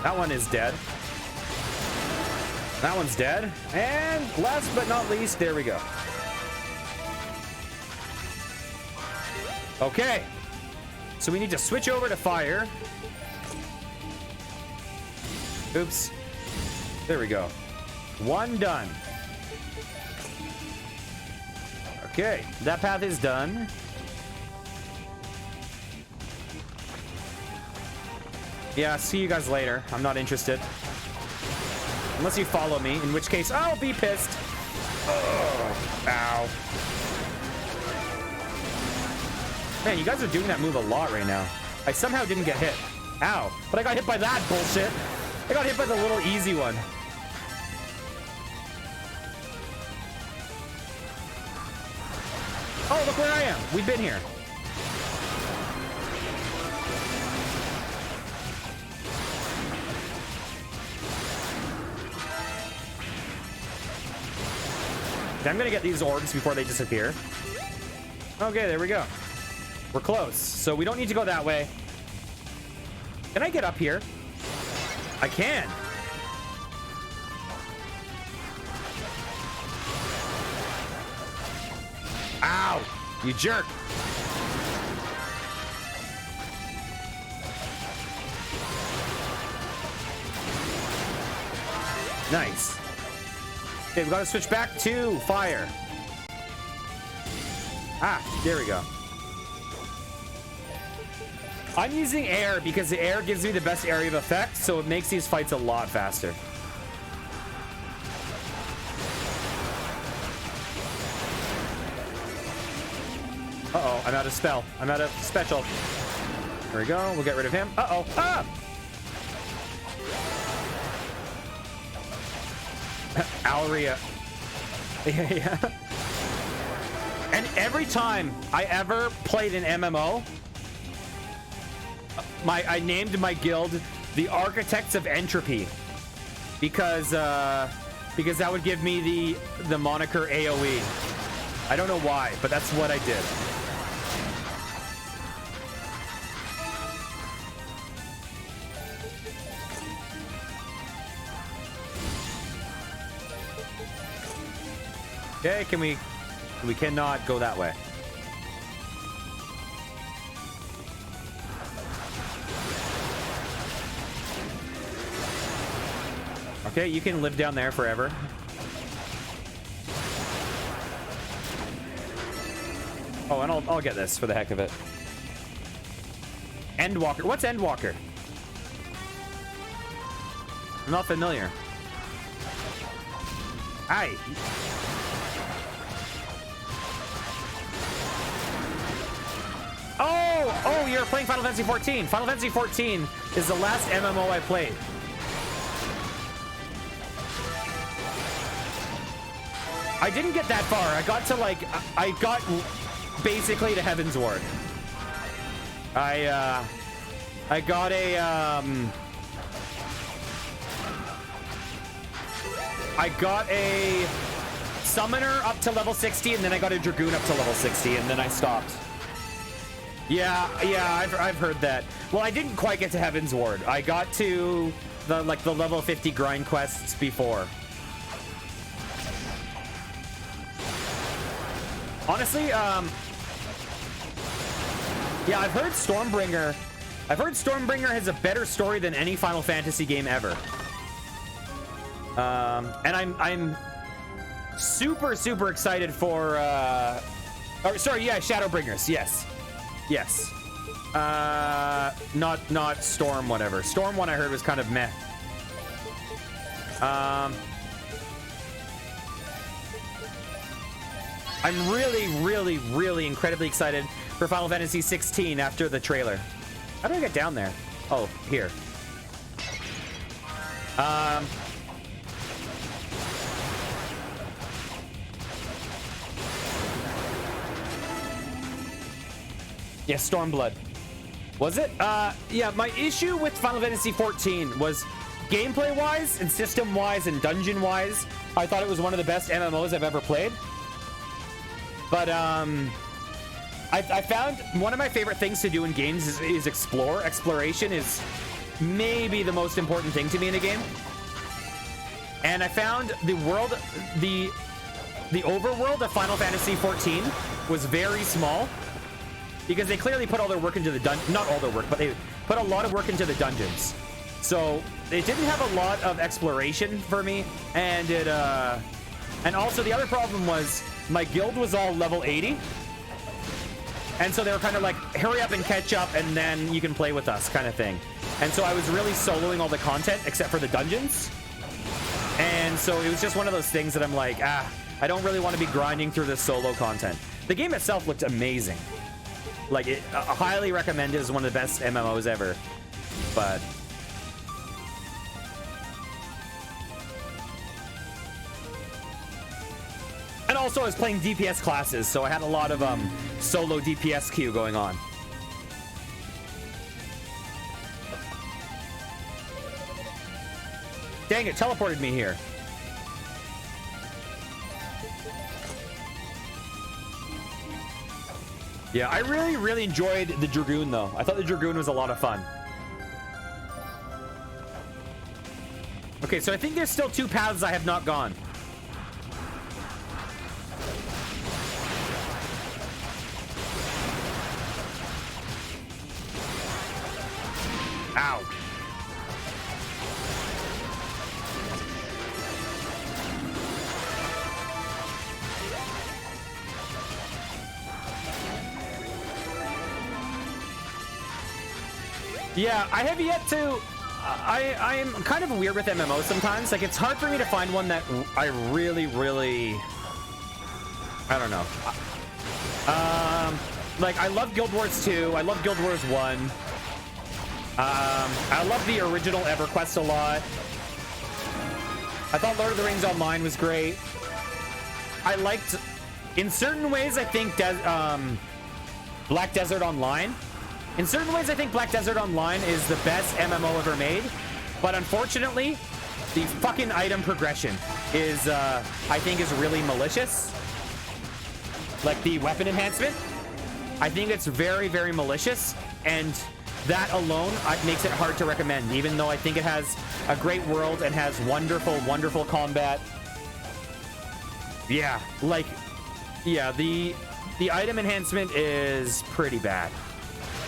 That one is dead. That one's dead. And last but not least, there we go. Okay. So we need to switch over to fire. Oops. There we go. One done. Okay, that path is done. Yeah, see you guys later. I'm not interested. Unless you follow me, in which case I'll be pissed. Oh, ow. Man, you guys are doing that move a lot right now. I somehow didn't get hit. Ow. But I got hit by that bullshit. I got hit by the little easy one. Oh, look where I am. We've been here. I'm gonna get these orbs before they disappear. Okay, there we go. We're close. So we don't need to go that way. Can I get up here? I can. Ow! You jerk! Nice. Okay, we gotta switch back to fire. Ah, there we go. I'm using air because the air gives me the best area of effect, so it makes these fights a lot faster. Uh-oh, I'm out of spell. I'm out of special. There we go. We'll get rid of him. Uh-oh. Ah! Alria. Yeah. And every time I ever played an MMO, I named my guild the Architects of Entropy because that would give me the moniker AoE. I don't know why, but that's what I did. Okay, we cannot go that way. Okay, you can live down there forever. Oh, and I'll get this for the heck of it. Endwalker. What's Endwalker? I'm not familiar. Hi. Oh, you're playing Final Fantasy 14. Final Fantasy 14 is the last MMO I played. I didn't get that far. I got to I got basically to Heaven's Ward. I got a I got a summoner up to level 60, and then I got a dragoon up to level 60, and then I stopped. Yeah, I've heard that. Well, I didn't quite get to Heaven's Ward. I got to the level 50 grind quests before. Honestly, yeah, I've heard Stormbringer has a better story than any Final Fantasy game ever. And I'm super excited for Shadowbringers. Yes. Not Storm whatever. Storm one I heard was kind of meh. I'm really incredibly excited for Final Fantasy 16 after the trailer. How do I get down there? Oh, here. Yeah, Stormblood. Was it? Yeah, my issue with Final Fantasy 14 was gameplay-wise and system-wise and dungeon-wise, I thought it was one of the best MMOs I've ever played. But, I found one of my favorite things to do in games is explore. Exploration is maybe the most important thing to me in a game. And I found the world, the overworld of Final Fantasy XIV was very small because they clearly put all their work into the not all their work, but they put a lot of work into the dungeons. So it didn't have a lot of exploration for me, and and also the other problem was my guild was all level 80. And so they were kind of like, hurry up and catch up, and then you can play with us kind of thing. And so I was really soloing all the content except for the dungeons. And so it was just one of those things that I'm like, I don't really want to be grinding through this solo content. The game itself looked amazing. Like, I highly recommend it as one of the best MMOs ever. But... and also I was playing DPS classes, so I had a lot of solo DPS queue going on. Dang, it teleported me here. Yeah, I really enjoyed the Dragoon, though. I thought the Dragoon was a lot of fun. Okay, so I think there's still 2 paths I have not gone. Ow. Yeah, I have yet to... I am kind of weird with MMOs sometimes. Like, it's hard for me to find one that I really... I don't know. Like, I love Guild Wars 2. I love Guild Wars 1. I love the original EverQuest a lot. I thought Lord of the Rings Online was great. I liked... in certain ways, I think Black Desert Online... in certain ways, I think Black Desert Online is the best MMO ever made. But unfortunately, the fucking item progression is, I think, is really malicious. Like the weapon enhancement. I think it's very malicious. And that alone makes it hard to recommend, even though I think it has a great world and has wonderful combat. Yeah, like, yeah, the item enhancement is pretty bad.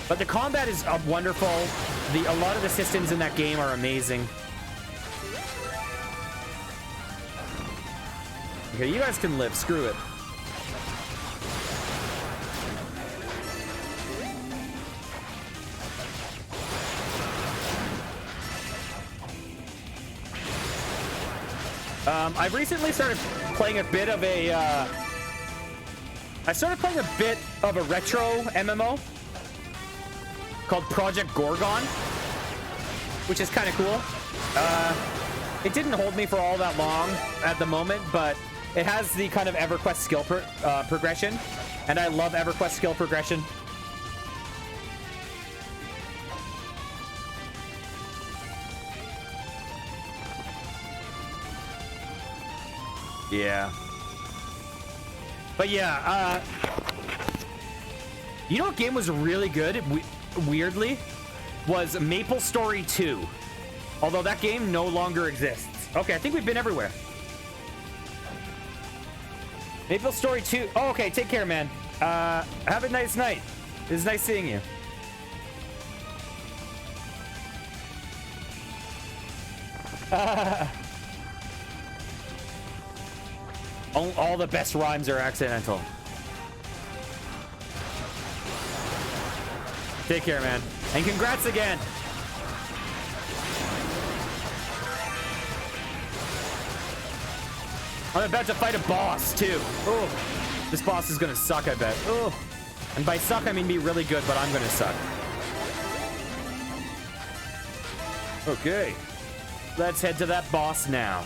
But the combat is wonderful. A lot of the systems in that game are amazing. Okay, you guys can live. Screw it. I've recently started playing a bit of a... I started playing a bit of a retro MMO called Project Gorgon, which is kind of cool. It didn't hold me for all that long at the moment, but it has the kind of EverQuest skill progression, and I love EverQuest skill progression. Yeah. But yeah, you know what game was really good? Weirdly, was MapleStory 2. Although that game no longer exists. Okay, I think we've been everywhere. MapleStory 2. Oh, okay, take care, man. Have a nice night. It was nice seeing you. All the best rhymes are accidental. Take care, man. And congrats again. I'm about to fight a boss, too. Oh, this boss is gonna suck, I bet. Oh, and by suck, I mean be really good, but I'm gonna suck. Okay. Let's head to that boss now.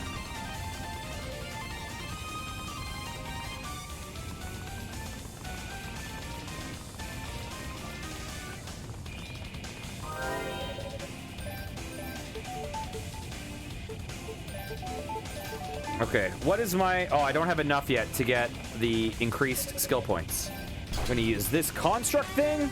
Okay, what is my... oh, I don't have enough yet to get the increased skill points. I'm going to use this construct thing.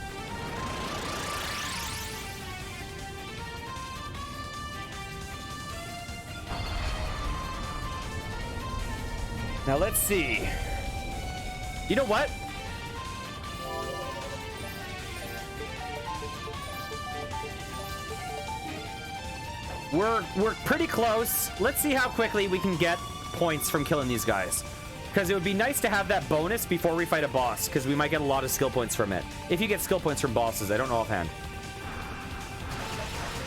Now let's see. You know what? We're pretty close. Let's see how quickly we can get points from killing these guys. Because it would be nice to have that bonus before we fight a boss, because we might get a lot of skill points from it. If you get skill points from bosses, I don't know offhand.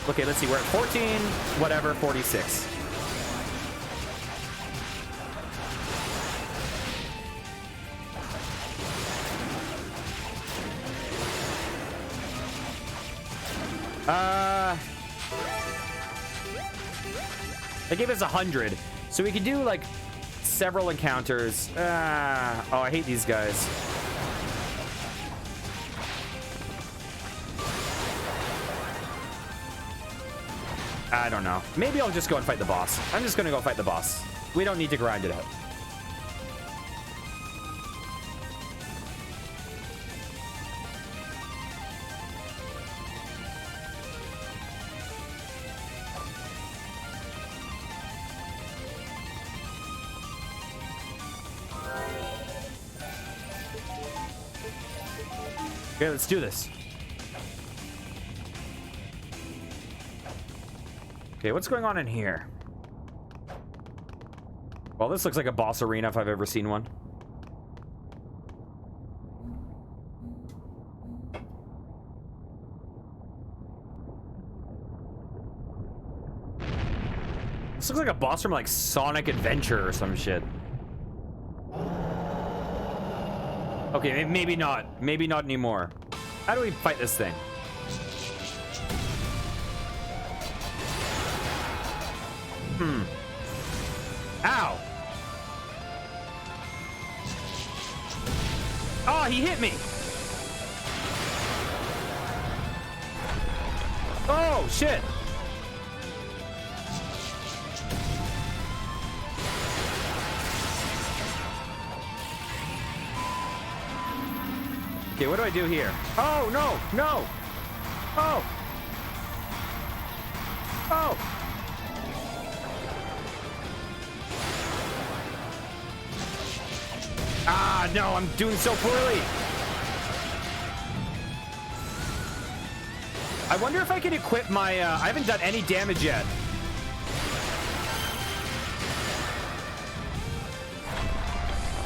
Okay, let's see. We're at 14, whatever, 46. They gave us 100, so we could do like several encounters. Oh, I hate these guys. I don't know. Maybe I'll just go and fight the boss. I'm just gonna go fight the boss. We don't need to grind it out. Okay, let's do this. Okay, what's going on in here? Well, this looks like a boss arena if I've ever seen one. This looks like a boss from like Sonic Adventure or some shit. Okay, maybe not. Maybe not anymore. How do we fight this thing? Ow! Oh, he hit me! Oh, shit! Okay, what do I do here? Oh, no! No! Oh! Oh! Ah, no, I'm doing so poorly. I wonder if I can equip my, I haven't done any damage yet.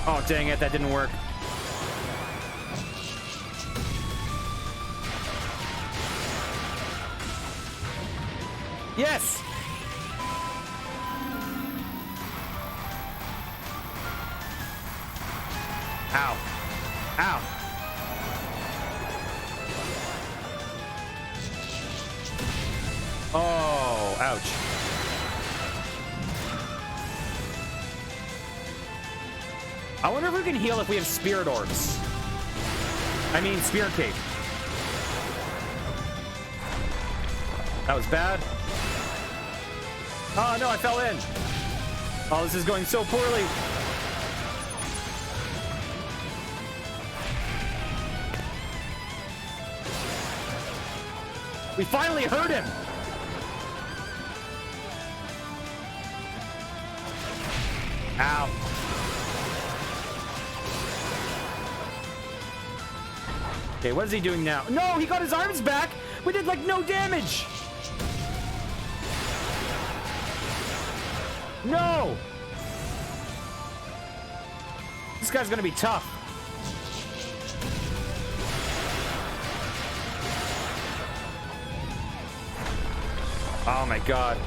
Oh, dang it, that didn't work. Yes! Ow. Ow. Oh, ouch. I wonder if we can heal if we have spirit orbs. I mean, spirit cape. That was bad. Oh, no, I fell in. Oh, this is going so poorly. We finally hurt him. Ow. Okay, what is he doing now? No, he got his arms back. We did like no damage. No. This guy's gonna be tough. Oh my god.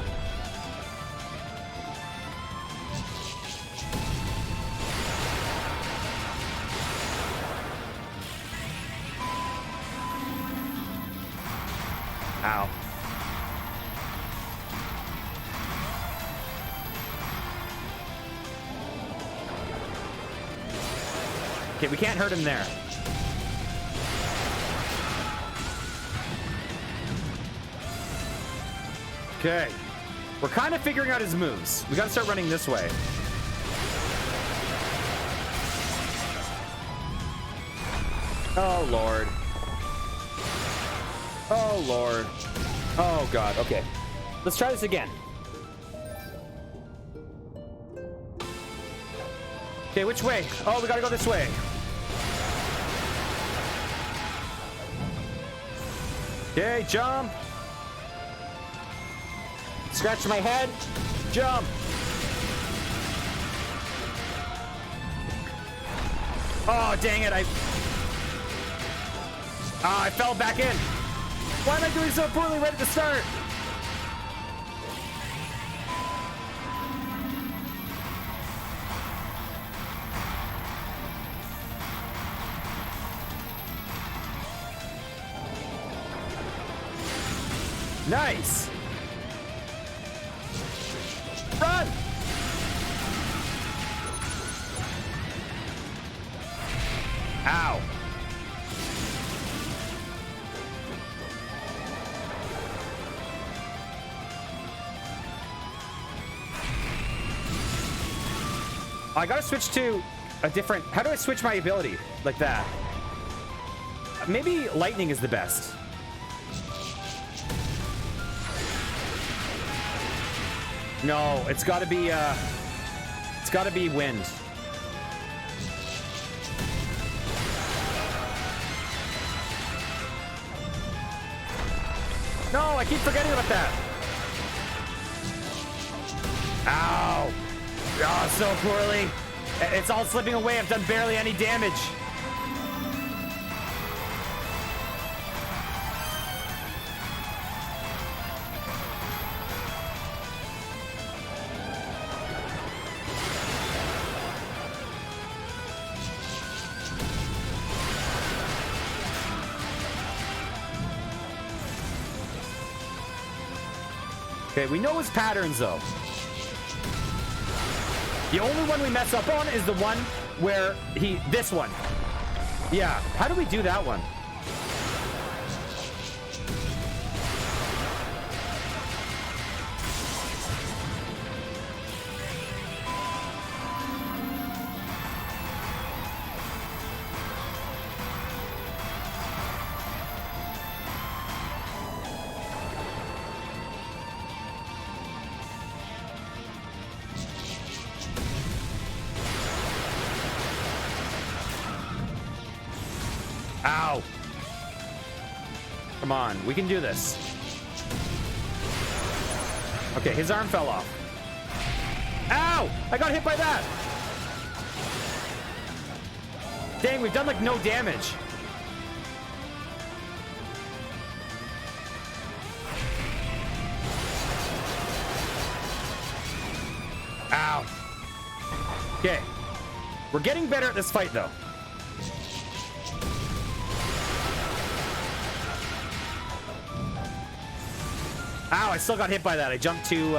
Ow. Okay, we can't hurt him there. Okay. We're kind of figuring out his moves. We gotta start running this way. Oh, Lord. Oh, Lord. Oh, God. Okay. Let's try this again. Okay, which way? Oh, we gotta go this way. Okay, jump. Scratch my head. Jump. Oh, dang it. I fell back in. Why am I doing so poorly right at the start? Nice. Run. Ow. I gotta switch to a different... How do I switch my ability like that? Maybe lightning is the best. No, it's gotta be wind. No, I keep forgetting about that. Ow. Oh, so poorly. It's all slipping away. I've done barely any damage. Okay, we know his patterns though. The only one we mess up on is the one where this one. Yeah, how do we do that one? Ow. Come on, we can do this. Okay, his arm fell off. Ow! I got hit by that. Dang, we've done like no damage. Ow. Okay. We're getting better at this fight though. Ow, I still got hit by that. I jumped to,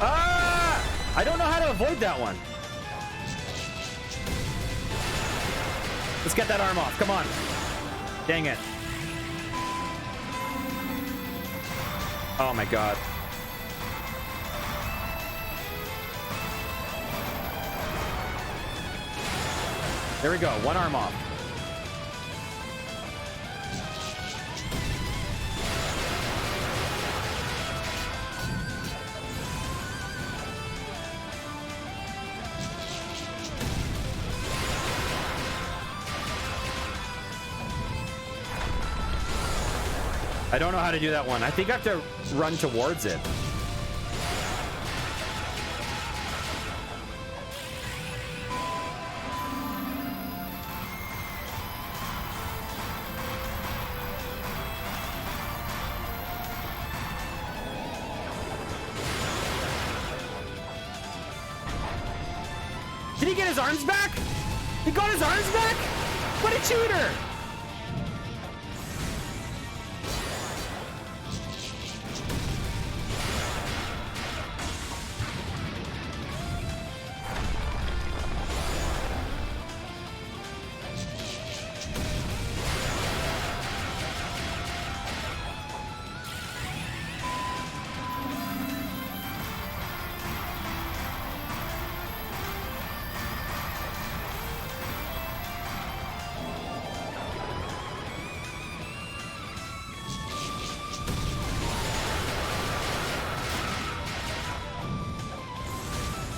Ah! I don't know how to avoid that one. Let's get that arm off. Come on. Dang it. Oh my god. There we go. One arm off. I don't know how to do that one. I think I have to run towards it. Did he get his arms back? He got his arms back? What a cheater!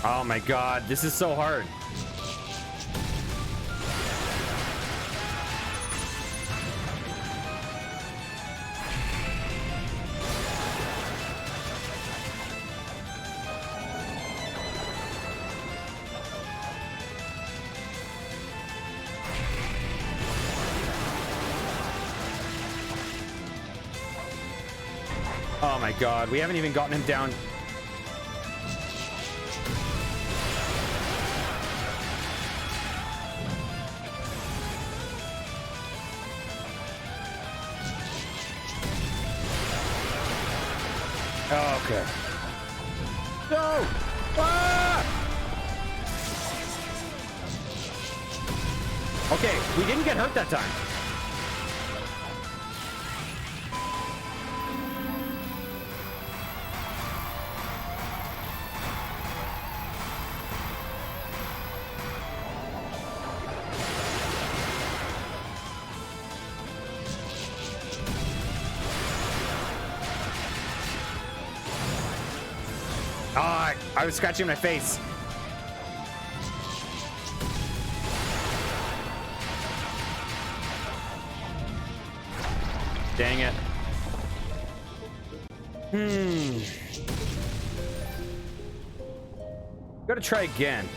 Oh my god, this is so hard. Oh my god, we haven't even gotten him down. Oh, okay. No! Ah! Okay, we didn't get hurt that time. I was scratching my face. Dang it. Gotta try again.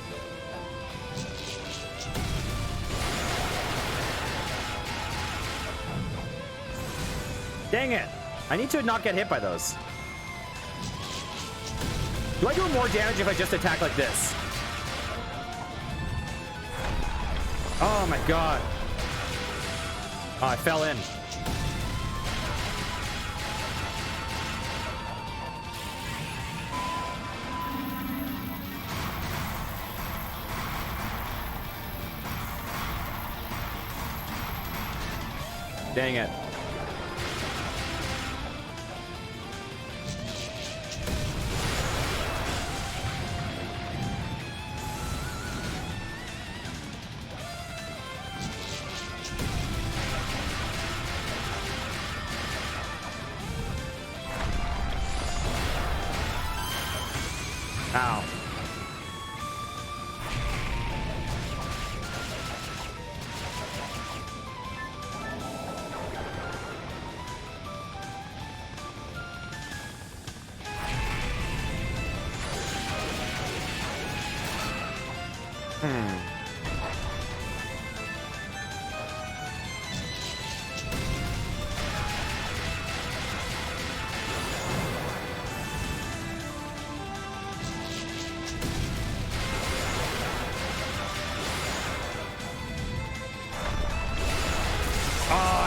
Dang it. I need to not get hit by those. Do I do more damage if I just attack like this? Oh my god. Oh, I fell in. Dang it. Ow.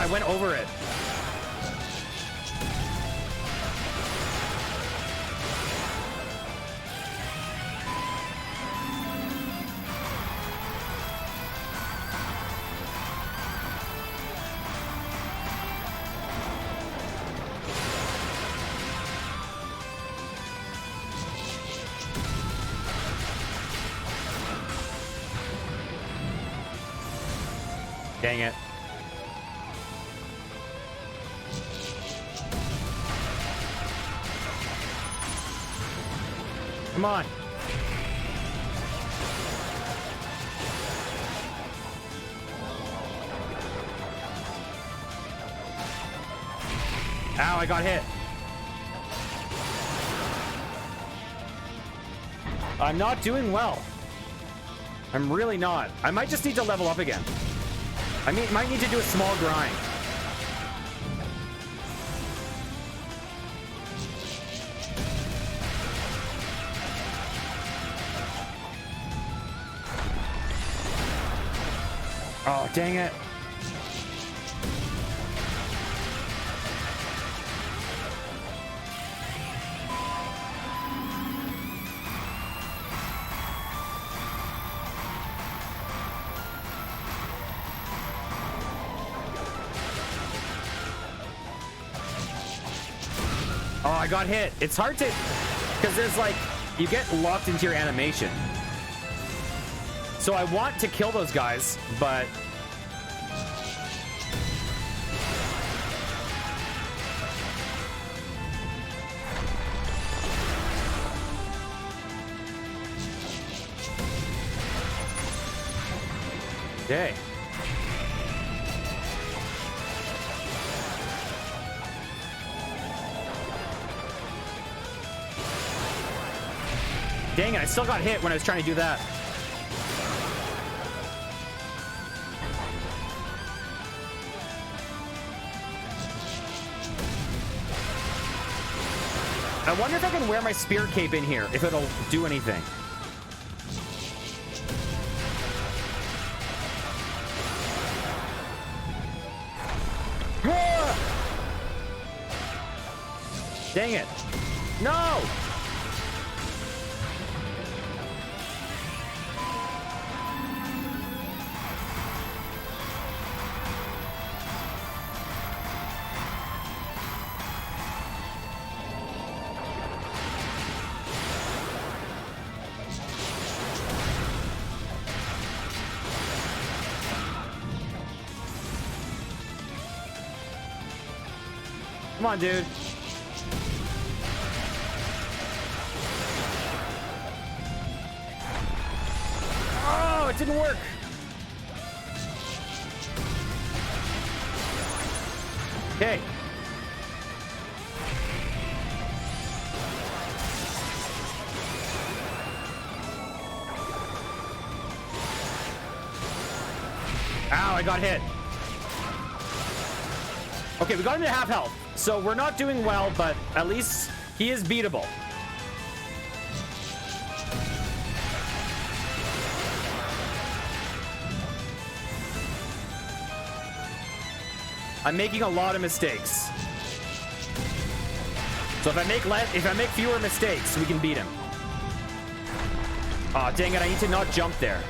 I went over it. Dang it. Come on. Ow, I got hit. I'm not doing well. I'm really not. I might just need to level up again. I might need to do a small grind. Oh, dang it. Oh, I got hit. It's hard to, because there's like, you get locked into your animation. So I want to kill those guys, but Okay. Dang it, I still got hit when I was trying to do that. I wonder if I can wear my spirit cape in here, if it'll do anything. Dang it. No! Come on, dude. Oh, it didn't work. Okay. Ow, I got hit. Okay, we got him to half health. So we're not doing well, but at least he is beatable. I'm making a lot of mistakes. So if I make fewer mistakes, we can beat him. Aw, dang it, I need to not jump there.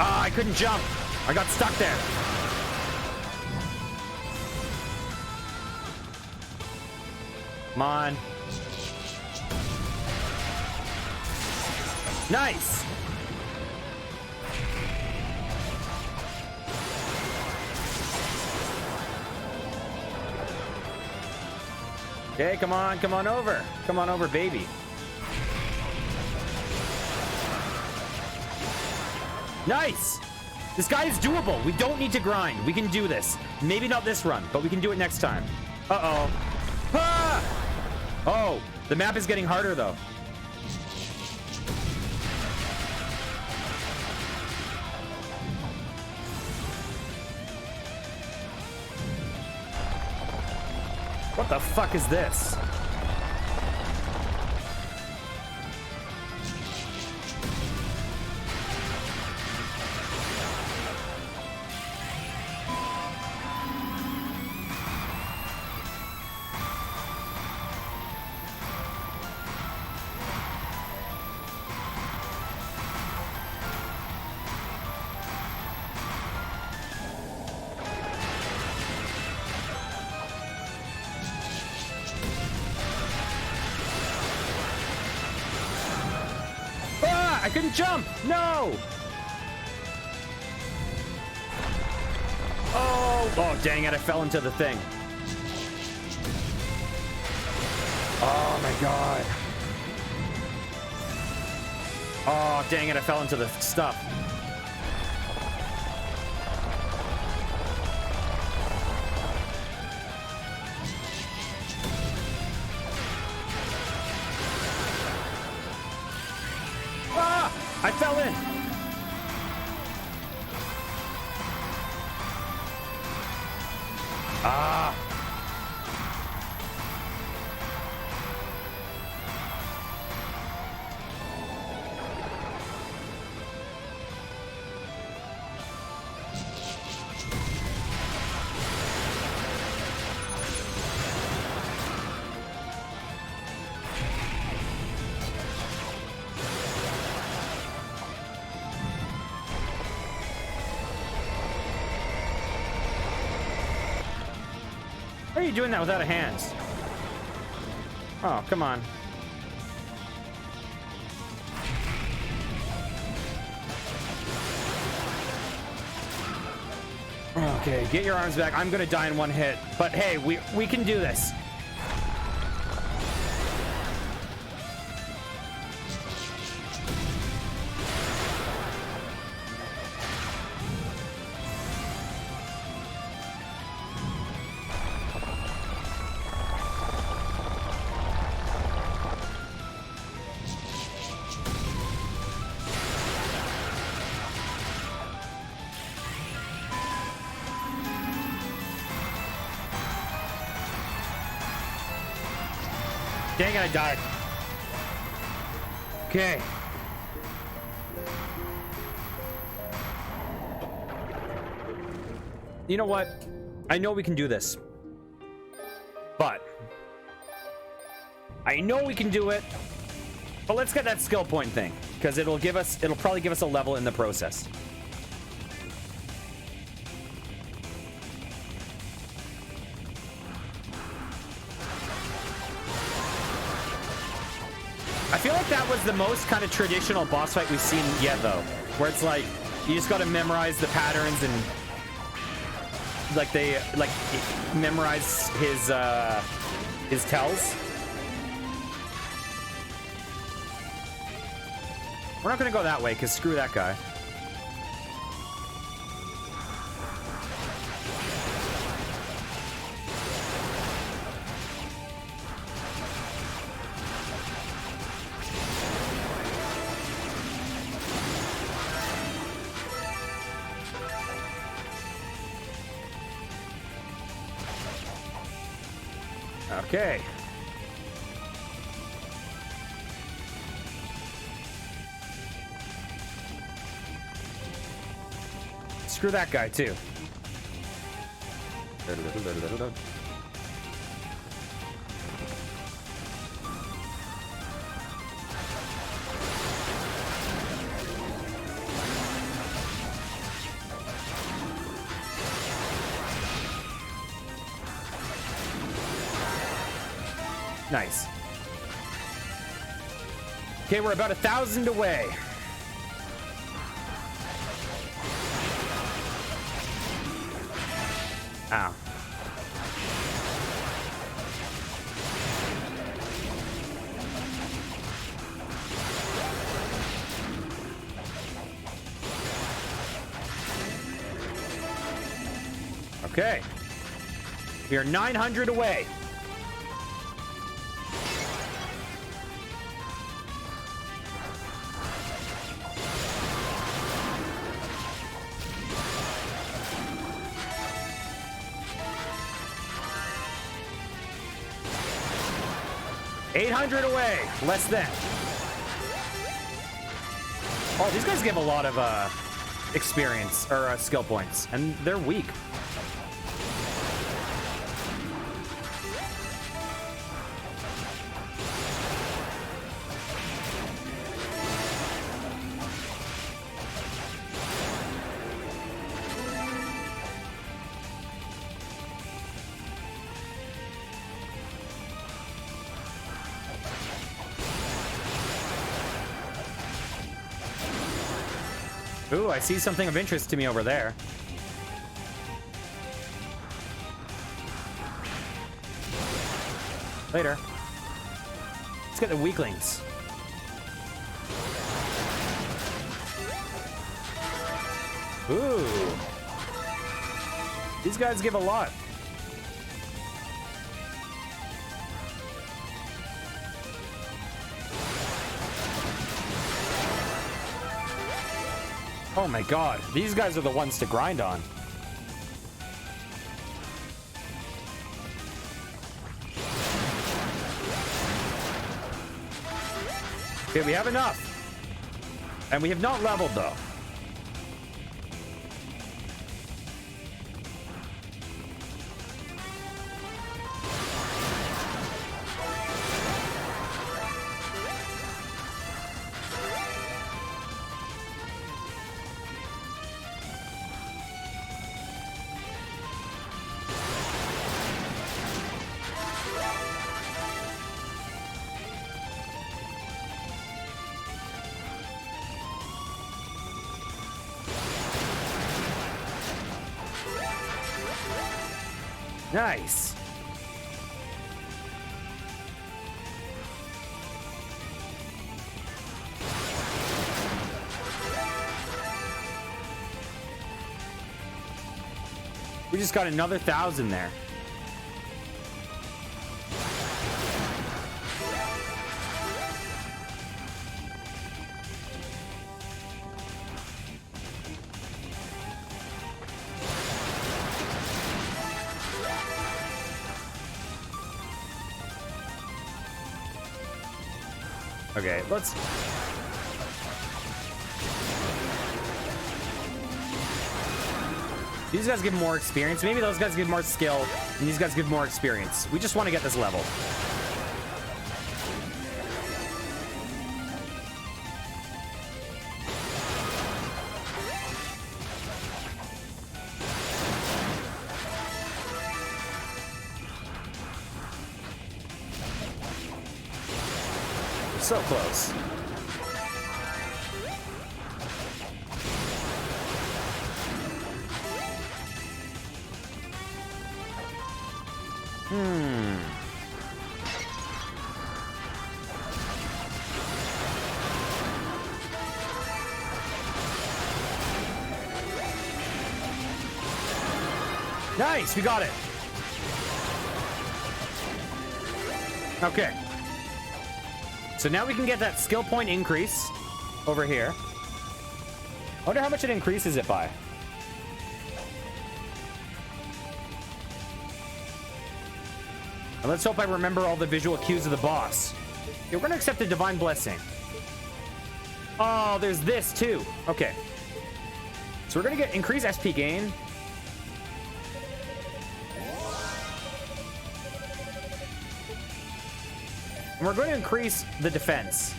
I couldn't jump. I got stuck there. Come on. Nice. Okay, come on over. Come on over, baby. Nice! This guy is doable. We don't need to grind. We can do this. Maybe not this run, but we can do it next time. Uh-oh. Ah! Oh, the map is getting harder, though. What the fuck is this? I couldn't jump! No! Oh, dang it, I fell into the thing. Oh my god. Oh, dang it, I fell into the stuff. I fell in. Ah. How are you doing that without a hand? Oh, come on. Okay, get your arms back. I'm gonna die in one hit. But hey, we can do this. Dang it, I died. Okay. You know what? I know we can do this. But I know we can do it. But let's get that skill point thing, because it'll probably give us a level in the process. I feel like that was the most kind of traditional boss fight we've seen yet, though, where it's like you just got to memorize the patterns and memorize his tells. We're not gonna go that way because screw that guy. Okay. Screw that guy too. Nice. Okay, we're about 1,000 away. Ow. Okay. We are 900 away. Away, less than. Oh, these guys give a lot of experience or skill points, and they're weak. Ooh, I see something of interest to me over there. Later. Let's get the weaklings. Ooh. These guys give a lot. Oh my god, these guys are the ones to grind on. Okay, we have enough. And we have not leveled though. Nice. We just got another 1,000 there. Okay, let's... These guys give more experience. Maybe those guys give more skill, and these guys give more experience. We just want to get this level. So close. Nice, we got it. Okay. So now we can get that skill point increase over here. I wonder how much it increases it by. And let's hope I remember all the visual cues of the boss. Okay, we're going to accept the divine blessing. Oh, there's this too. Okay. So we're going to get increased SP gain. And we're going to increase the defense.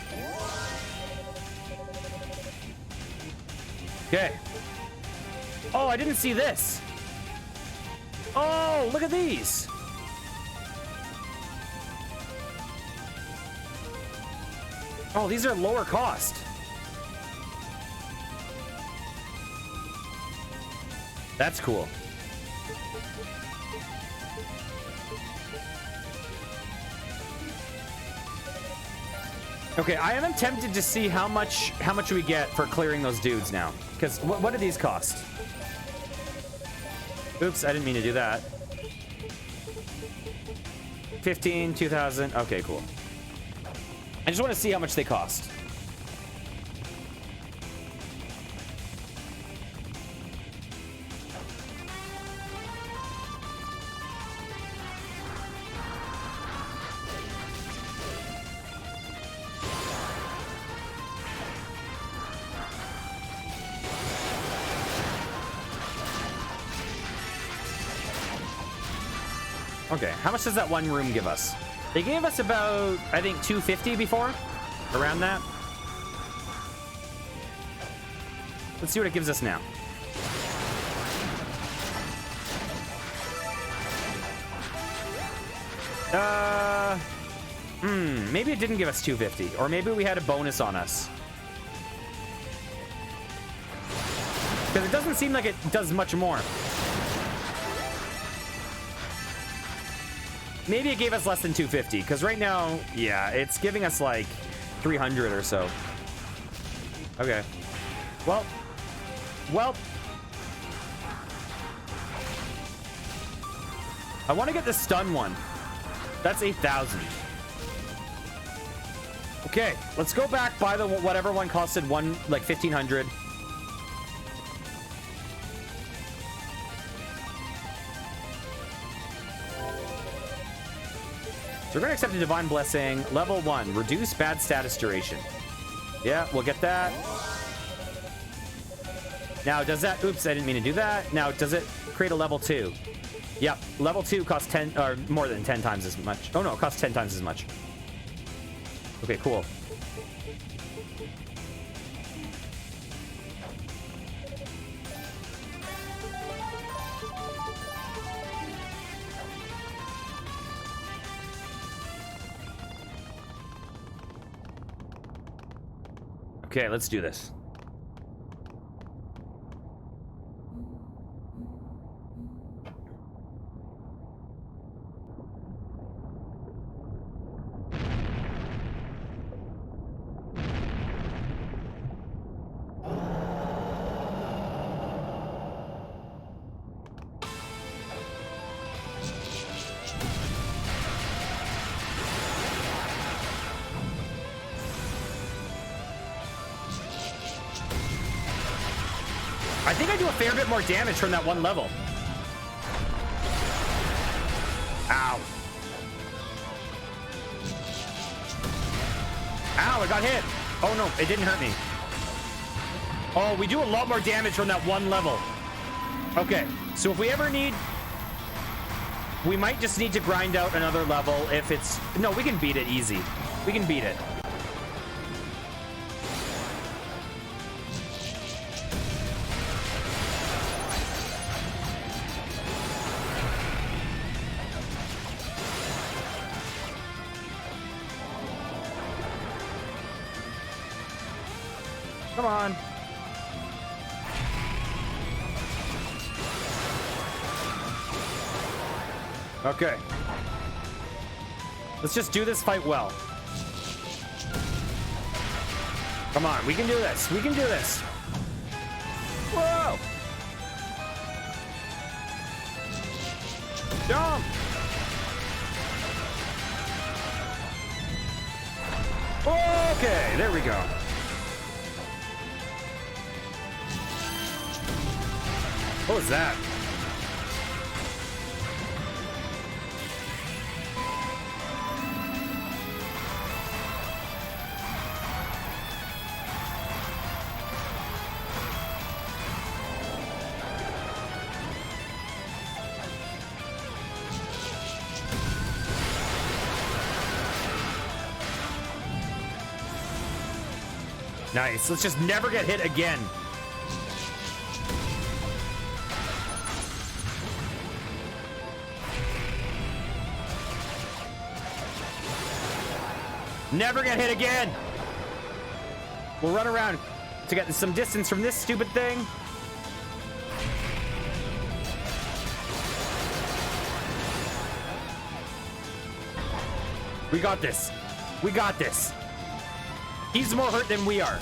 Okay. Oh, I didn't see this. Oh, look at these. Oh, these are lower cost. That's cool. Okay, I am tempted to see how much we get for clearing those dudes now. Because what do these cost? Oops, I didn't mean to do that. 15, 2,000. Okay, cool. I just want to see how much they cost. Okay, how much does that one room give us? They gave us about, I think, 250 before. Around that. Let's see what it gives us now. Maybe it didn't give us 250. Or maybe we had a bonus on us. Because it doesn't seem like it does much more. Maybe it gave us less than 250, because right now, yeah, it's giving us like 300 or so. Okay. Well. I want to get the stun one. That's 8,000. Okay, let's go back, buy the whatever one costed like 1,500. So we're going to accept a divine blessing. Level 1, reduce bad status duration. Yeah, we'll get that. Now, does that... Oops, I didn't mean to do that. Now, does it create a level 2? Yep, level 2 costs 10... or more than 10 times as much. Oh, no, it costs 10 times as much. Okay, cool. Okay, let's do this. I think I do a fair bit more damage from that one level. Ow. Ow, I got hit. Oh no, it didn't hurt me. Oh, we do a lot more damage from that one level. Okay, so if we ever need... We might just need to grind out another level if it's... No, we can beat it easy. We can beat it. Come on. Okay. Let's just do this fight well. Come on, we can do this. We can do this. Whoa! Jump! Okay, there we go. What was that? Nice. Let's just never get hit again. Never get hit again. We'll run around to get some distance from this stupid thing. We got this. We got this. He's more hurt than we are.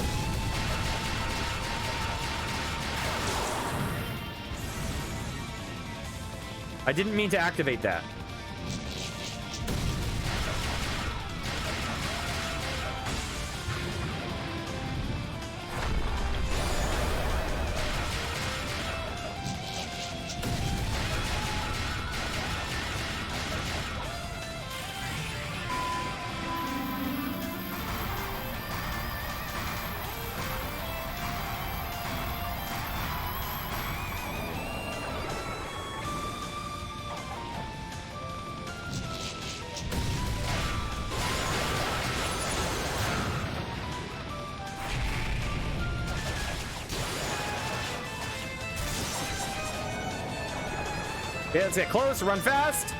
I didn't mean to activate that. Okay, let's get close, run fast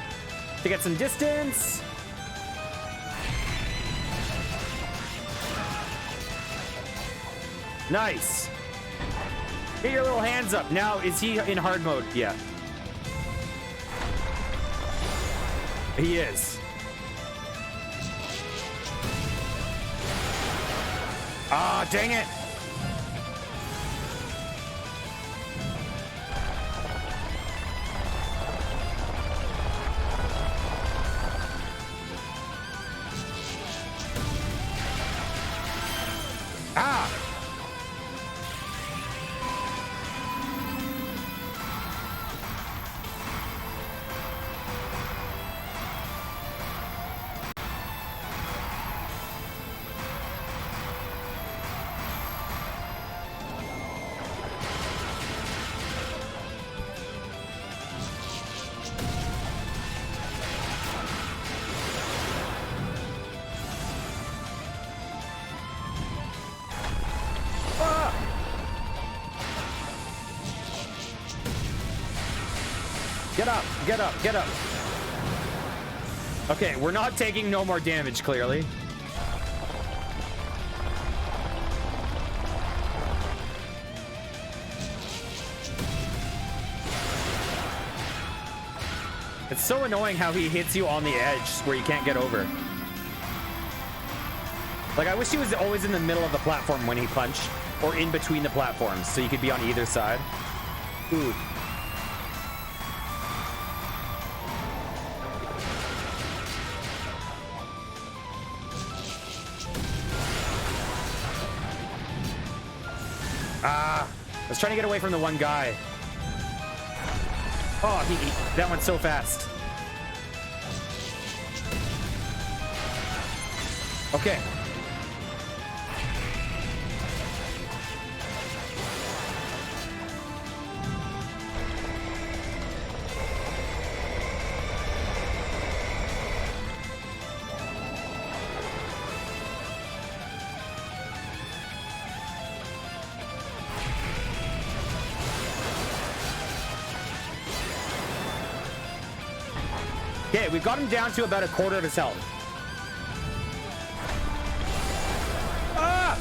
to get some distance. Nice. Get your little hands up. Now, is he in hard mode? Yeah. He is. Ah, dang it. Ah! Get up, get up, get up. Okay, we're not taking no more damage, clearly. It's so annoying how he hits you on the edge where you can't get over. Like, I wish he was always in the middle of the platform when he punched, or in between the platforms, so you could be on either side. Ooh. was trying to get away from the one guy. Oh, that went so fast. Okay. Okay, we've got him down to about a quarter of his health. Ah!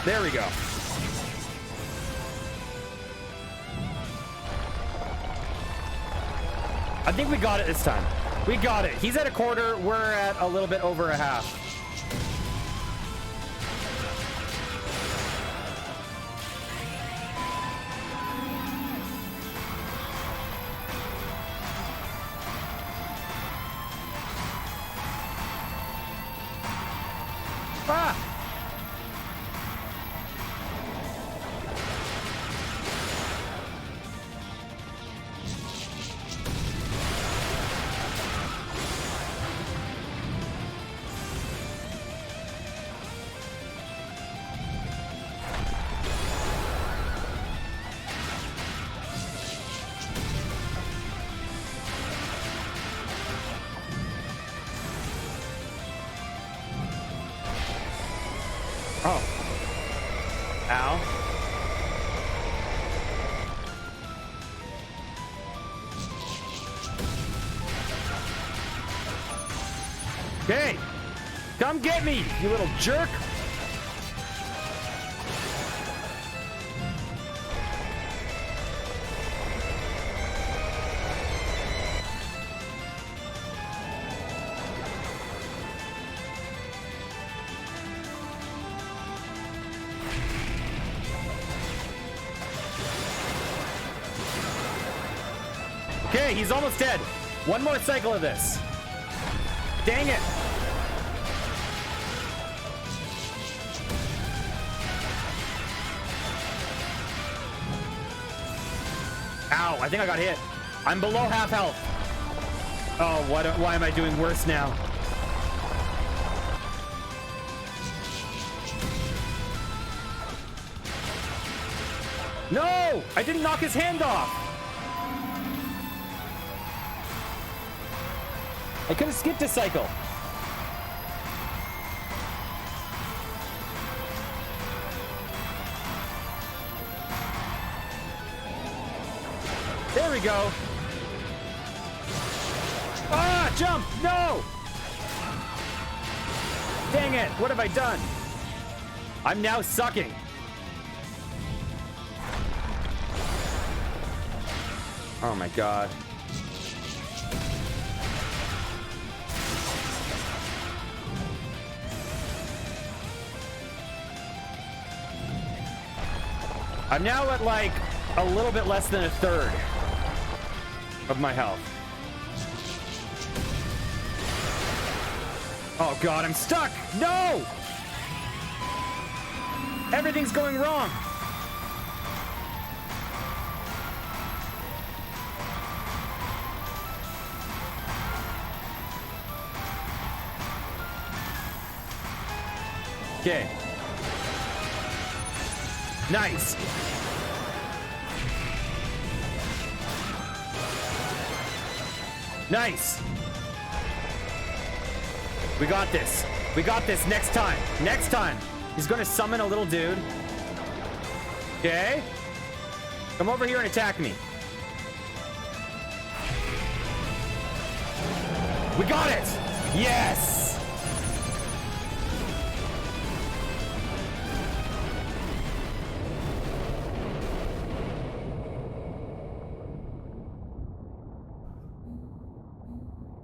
There we go. I think we got it this time. We got it. He's at a quarter. We're at a little bit over a half. Ah! Oh. Ow. Okay. Come get me, you little jerk. Okay, he's almost dead. One more cycle of this. Dang it. Ow, I think I got hit. I'm below half health. Oh, why am I doing worse now? No! I didn't knock his hand off. I could have skipped a cycle. There we go. Ah, jump! No! Dang it, what have I done? I'm now sucking. Oh my god. I'm now at like a little bit less than a third of my health. Oh god, I'm stuck! No! Everything's going wrong! Okay. Nice. Nice. We got this. We got this next time. Next time. He's going to summon a little dude. Okay. Come over here and attack me. We got it. Yes.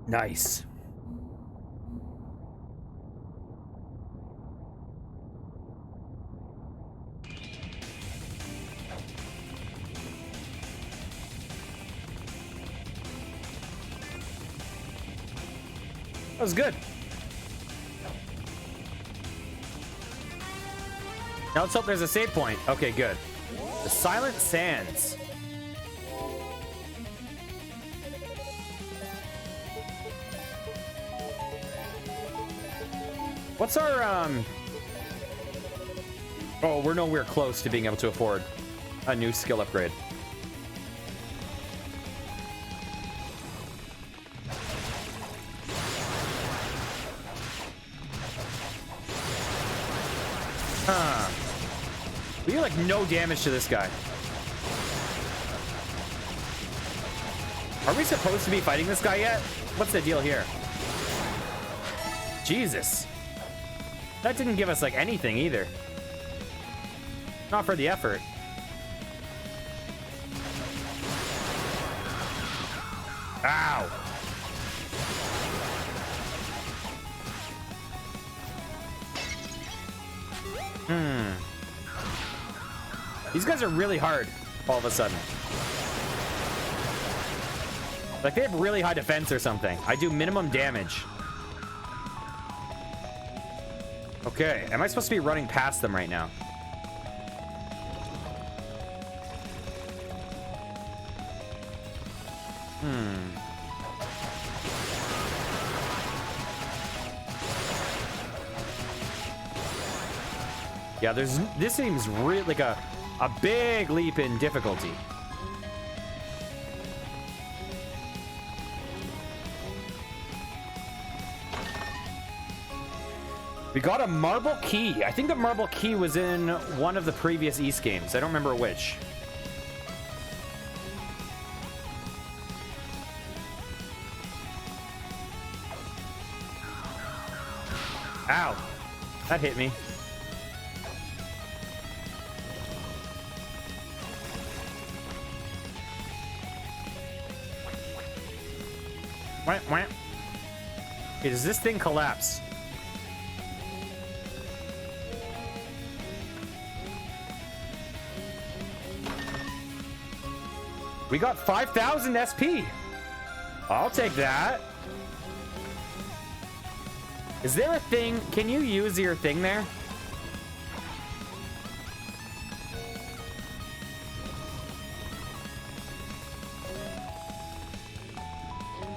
Nice. That was good. Now let's hope there's a save point. Okay, good. The Silent Sands. What's our, Oh, we're nowhere close to being able to afford a new skill upgrade. We do like no damage to this guy. Are we supposed to be fighting this guy yet? What's the deal here? Jesus. That didn't give us like anything either. Not for the effort. Ow. These guys are really hard all of a sudden. Like they have really high defense or something. I do minimum damage. Okay, am I supposed to be running past them right now? Yeah, this seems really like a big leap in difficulty. We got a marble key. I think the marble key was in one of the previous East games. I don't remember which. Ow. That hit me. Wah, wah. Okay, does this thing collapse? We got 5,000 SP. I'll take that. Is there a thing? Can you use your thing there?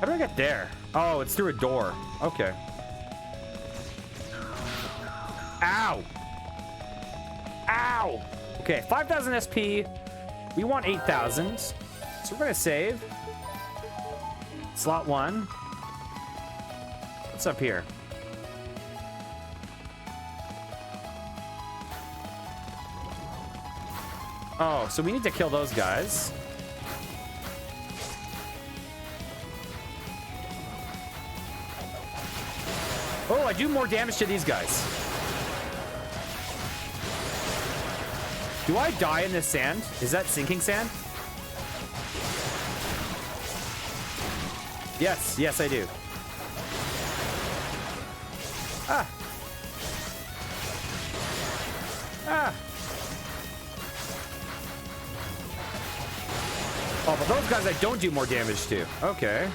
How do I get there? Oh, it's through a door. Okay. Ow. Ow. Okay, 5,000 SP. We want 8,000. So we're going to save. Slot 1. What's up here? Oh, so we need to kill those guys. Oh, I do more damage to these guys. Do I die in this sand? Is that sinking sand? Yes, yes, I do. Ah. Ah. Oh, but those guys I don't do more damage to. Okay.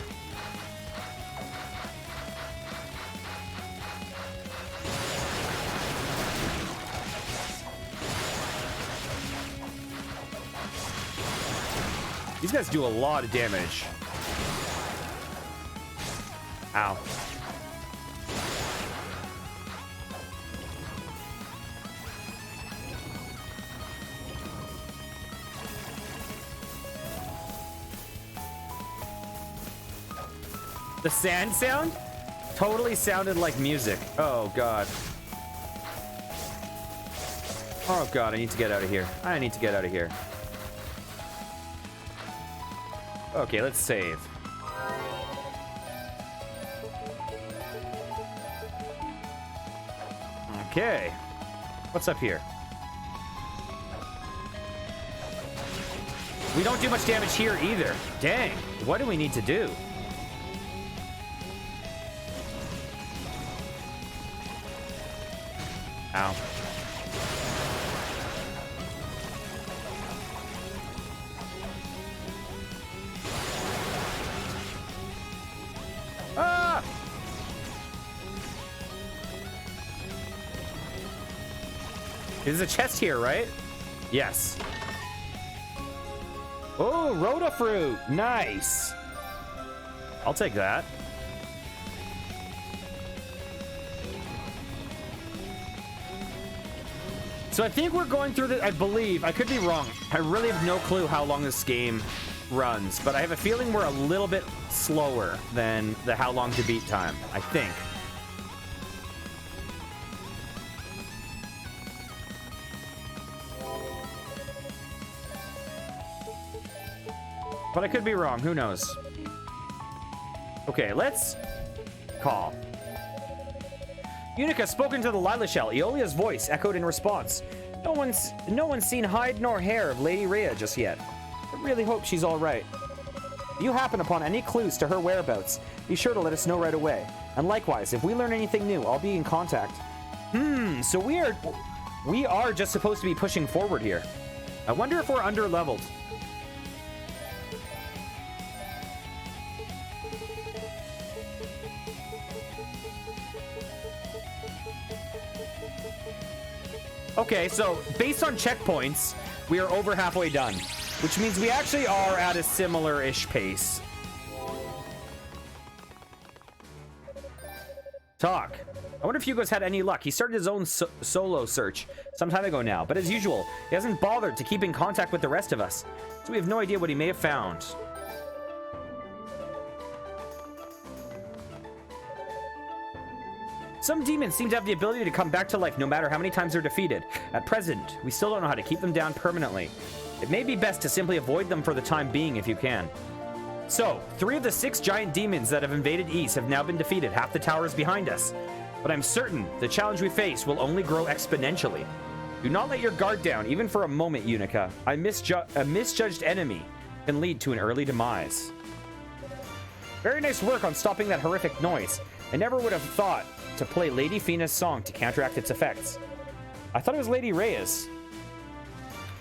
These guys do a lot of damage. Ow. The sand sound totally sounded like music. Oh, God. Oh, God, I need to get out of here. I need to get out of here. Okay, let's save. Okay. What's up here? We don't do much damage here either. Dang. What do we need to do? Ow. Ah! There's a chest here, right? Yes. Oh, Rhoda fruit. Nice. I'll take that. So I think we're going through the, I believe, I could be wrong. I really have no clue how long this game runs, but I have a feeling we're a little bit slower than the how long to beat time, I think. But I could be wrong, who knows? Okay, let's call. Yunica spoken to the Lila Shell. Aeolia's voice echoed in response. No one's seen hide nor hair of Lady Rhea just yet. I really hope she's all right. If you happen upon any clues to her whereabouts, be sure to let us know right away. And likewise, if we learn anything new, I'll be in contact. So we are just supposed to be pushing forward here. I wonder if we're under-leveled. Okay, so based on checkpoints, we are over halfway done, which means we actually are at a similar-ish pace. Talk. I wonder if Hugo's had any luck. He started his own solo search some time ago now, but as usual, he hasn't bothered to keep in contact with the rest of us, so we have no idea what he may have found. Some demons seem to have the ability to come back to life no matter how many times they're defeated. At present, we still don't know how to keep them down permanently. It may be best to simply avoid them for the time being if you can. So, 3 of the 6 giant demons that have invaded East have now been defeated. Half the tower is behind us. But I'm certain the challenge we face will only grow exponentially. Do not let your guard down, even for a moment, Yunica. A misjudged enemy can lead to an early demise. Very nice work on stopping that horrific noise. I never would have thought to play Lady Fina's song to counteract its effects. I thought it was Lady Rhea's.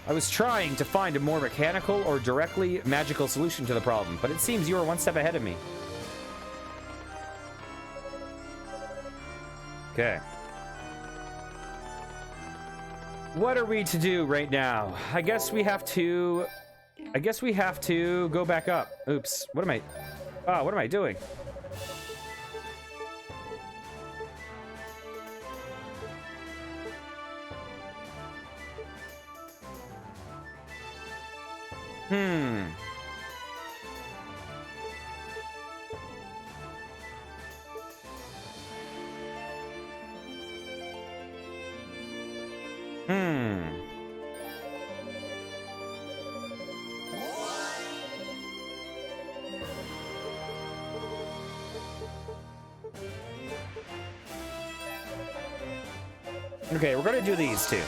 I was trying to find a more mechanical or directly magical solution to the problem, but it seems you are one step ahead of me. Okay. What are we to do right now? I guess we have to go back up. Oops. What am I doing? Okay, we're gonna do these two.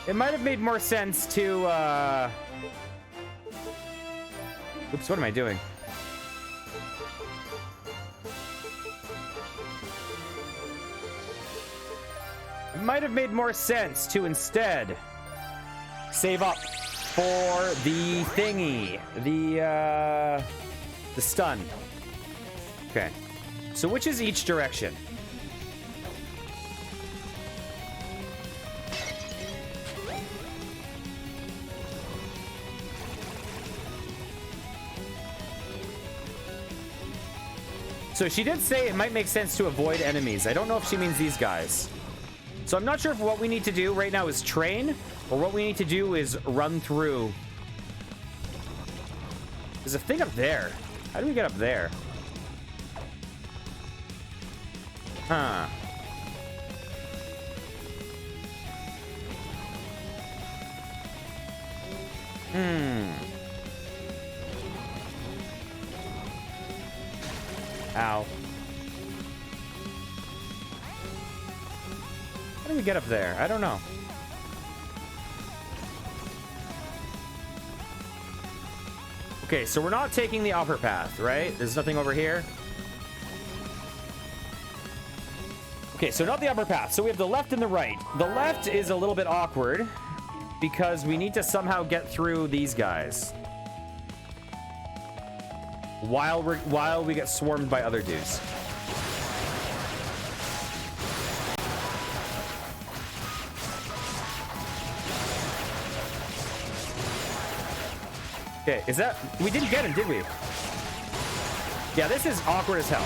It might have made more sense to, Oops, what am I doing? It might have made more sense to instead save up for the thingy. The stun. Okay. So which is each direction? So she did say it might make sense to avoid enemies. I don't know if she means these guys. So I'm not sure if what we need to do right now is train, or what we need to do is run through. There's a thing up there. How do we get up there? Huh. Ow. How do we get up there? I don't know. Okay, so we're not taking the upper path, right? There's nothing over here. Okay, so not the upper path. So we have the left and the right. The left is a little bit awkward because we need to somehow get through these guys while we get swarmed by other dudes. Okay, is that... We didn't get him, did we? Yeah, this is awkward as hell.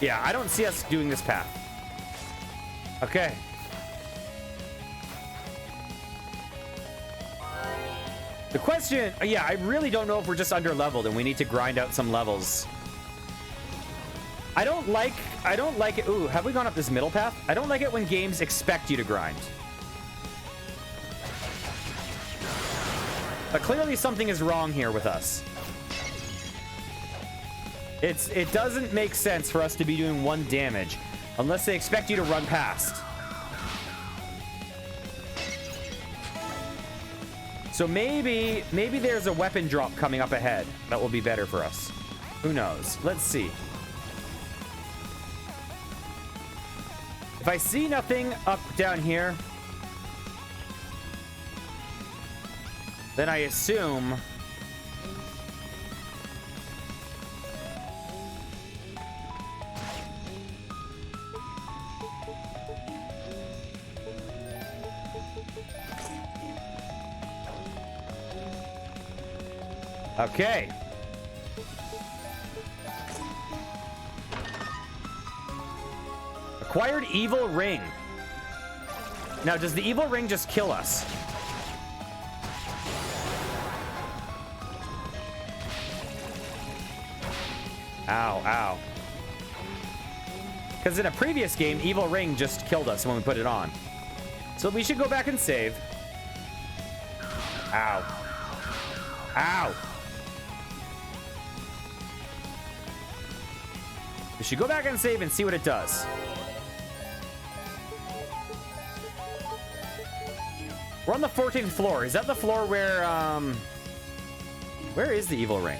Yeah, I don't see us doing this path. Okay. The question... Yeah, I really don't know if we're just under-leveled and we need to grind out some levels. I don't like it... Ooh, have we gone up this middle path? I don't like it when games expect you to grind. But clearly something is wrong here with us. It doesn't make sense for us to be doing 1 damage unless they expect you to run past. So maybe there's a weapon drop coming up ahead that will be better for us. Who knows? Let's see. If I see nothing up down here, then I assume... Okay. Acquired evil ring. Now, does the evil ring just kill us? Ow, ow. Because in a previous game, evil ring just killed us when we put it on. So we should go back and save. Ow. Ow. We should go back and save and see what it does. We're on the 14th floor. Is that the floor where, where is the evil ring?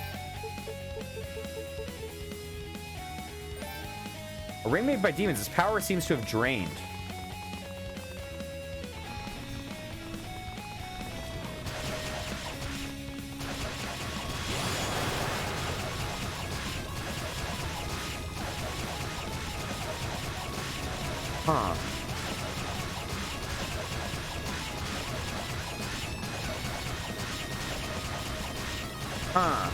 A ring made by demons. Its power seems to have drained. Huh. Huh.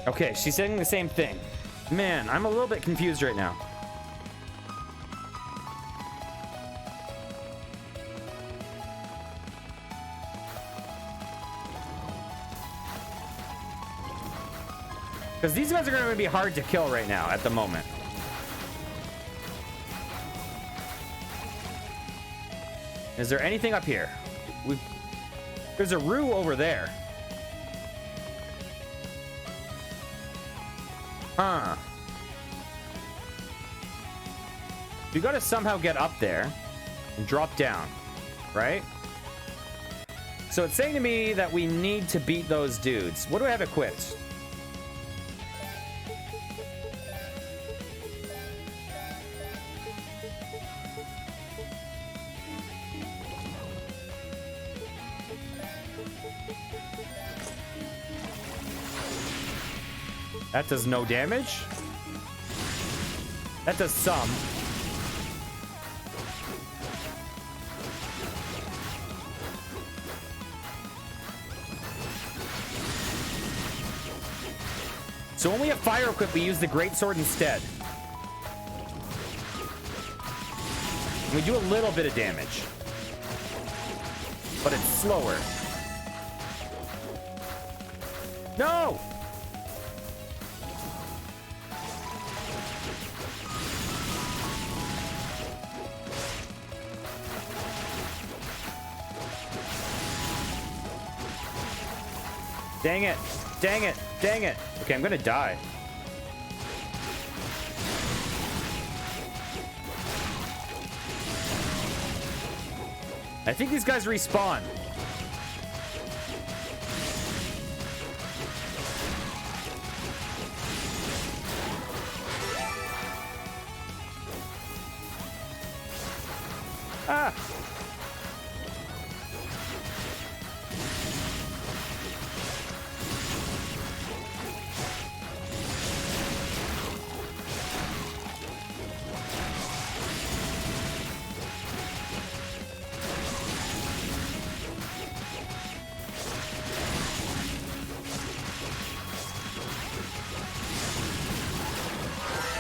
Okay, she's saying the same thing. Man, I'm a little bit confused right now. Because these guys are going to be hard to kill right now at the moment. Is there anything up here? There's a rue over there. Huh. We got to somehow get up there and drop down, right? So it's saying to me that we need to beat those dudes. What do I have equipped? That does no damage. That does some. So when we have fire equipped, we use the great sword instead. And we do a little bit of damage, but it's slower. No! Dang it. Dang it. Dang it. Okay, I'm gonna die. I think these guys respawn. Ah.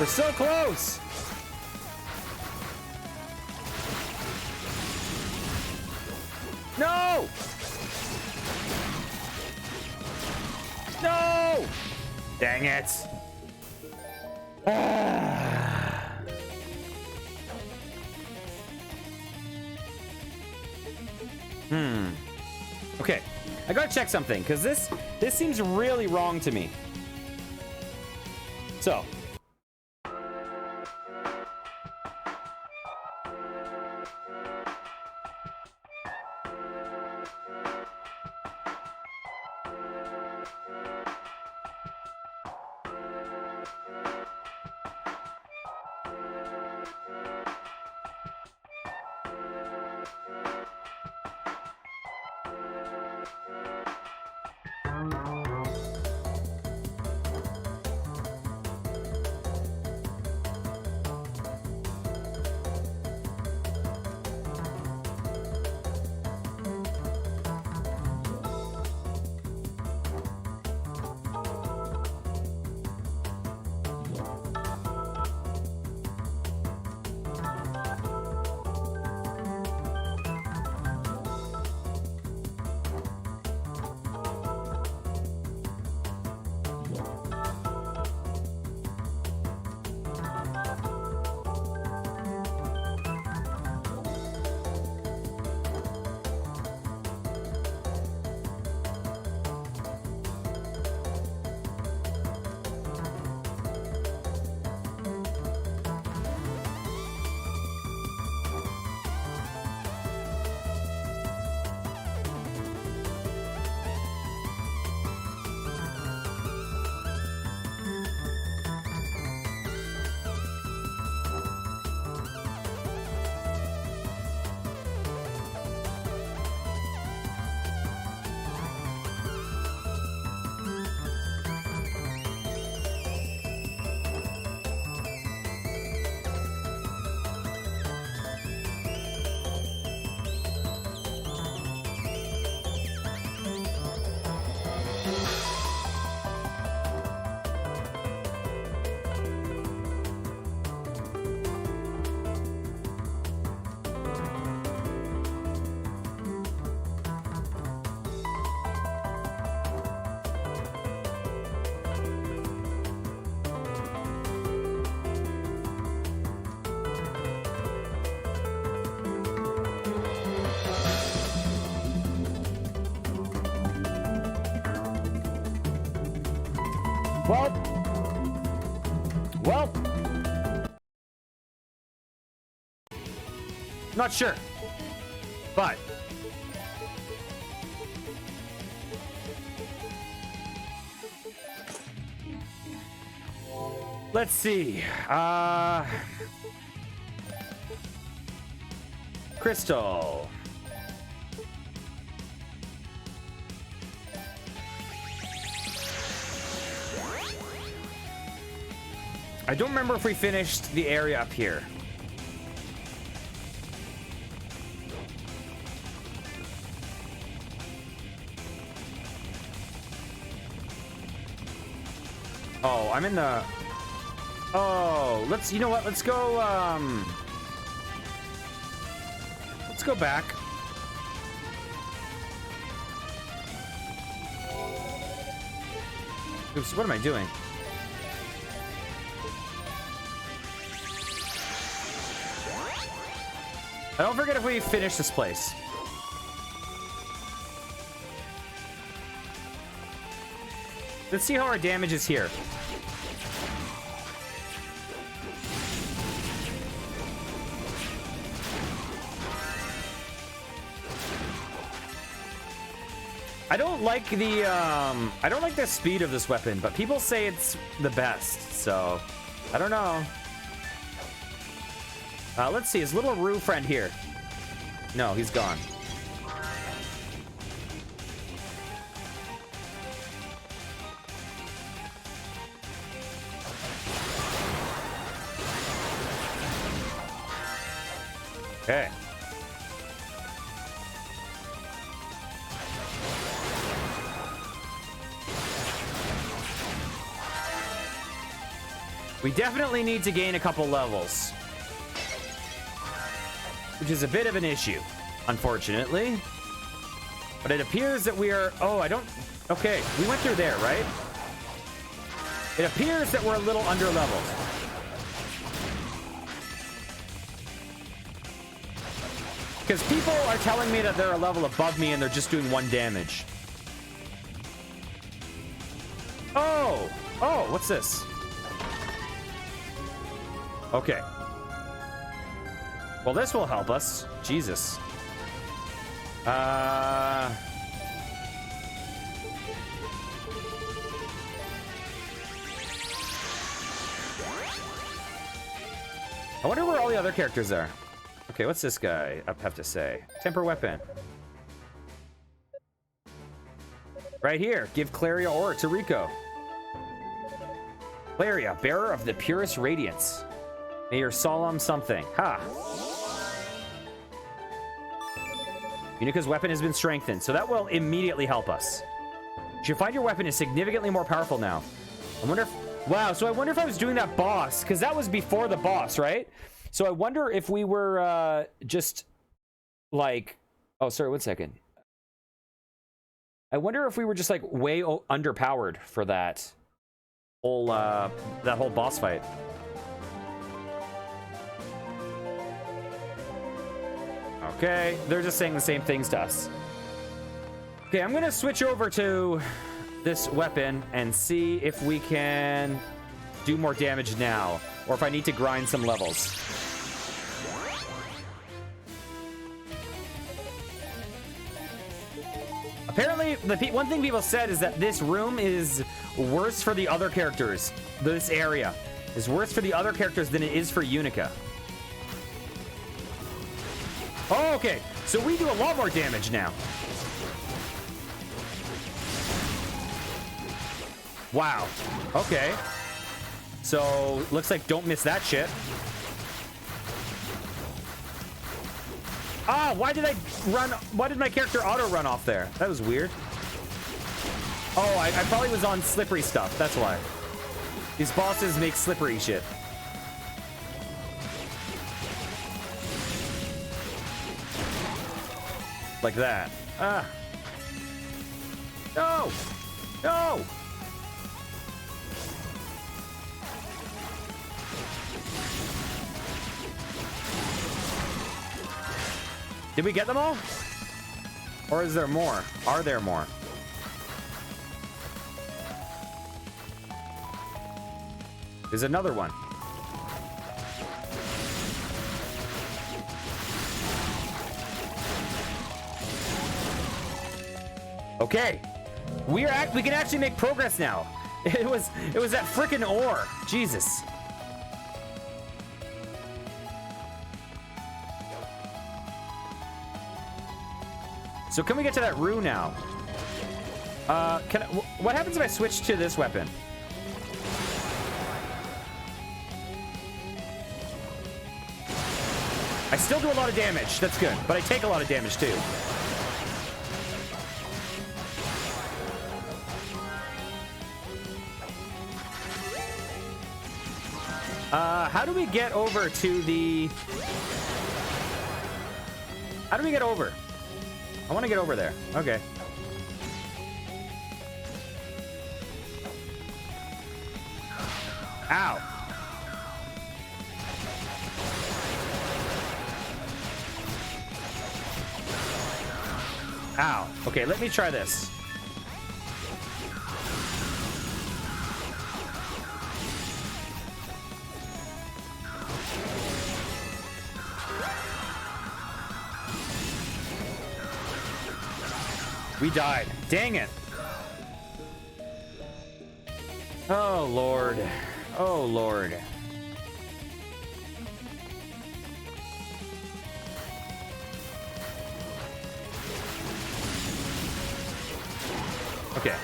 We're so close. No! No! Dang it. Okay, I gotta check something because this seems really wrong to me. So. Well, not sure, but let's see. Crystal. I don't remember if we finished the area up here. Oh, I'm in the... Oh, you know what? Let's go back. Oops, what am I doing? I don't forget if we finish this place. Let's see how our damage is here. I don't like the speed of this weapon, but people say it's the best, so I don't know. Let's see, is little Rue friend here? No, he's gone. Okay. We definitely need to gain a couple levels, which is a bit of an issue, unfortunately. But it appears that we are... Oh, I don't... Okay, we went through there, right? It appears that we're a little under leveled. Because people are telling me that they're a level above me and they're just doing 1 damage. Oh! Oh, what's this? Okay. Well, this will help us. Jesus. I wonder where all the other characters are. Okay, what's this guy have to say? Temper weapon. Right here. Give Claria ore to Rico. Claria, bearer of the purest radiance. May your solemn something. Ha! Yunica's weapon has been strengthened, so that will immediately help us. You should find your weapon is significantly more powerful now. I wonder if... Wow, so I wonder if I was doing that boss, because that was before the boss, right? So I wonder if we were just like... Oh, sorry, 1 second. I wonder if we were just like way underpowered for that whole boss fight. Okay, they're just saying the same things to us. Okay, I'm gonna switch over to this weapon and see if we can do more damage now, or if I need to grind some levels. Apparently, one thing people said is that this room is worse for the other characters. This area is worse for the other characters than it is for Yunica. Oh, okay. So we do a lot more damage now. Wow. Okay. So, looks like don't miss that shit. Ah, why did I run? Why did my character auto run off there? That was weird. Oh, I probably was on slippery stuff. That's why. These bosses make slippery shit. Like that. Ah. No! No! Did we get them all? Or is there more? Are there more? There's another one. Okay. We can actually make progress now. It was that frickin' ore. Jesus. So can we get to that rue now? What happens if I switch to this weapon? I still do a lot of damage. That's good. But I take a lot of damage too. How do we get over to the... How do we get over? I want to get over there. Okay. Ow. Ow. Okay, let me try this. We died. Dang it. Oh, Lord. Oh, Lord. Okay.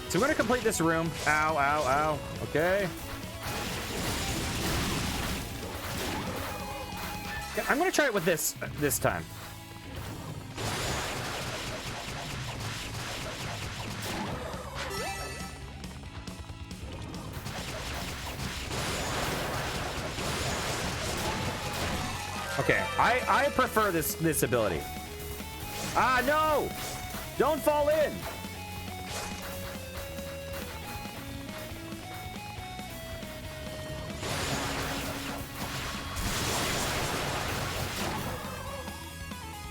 So we're going to complete this room. Ow, ow, ow. Okay. I'm going to try it with this time. Okay, I prefer this ability. Ah, no! Don't fall in!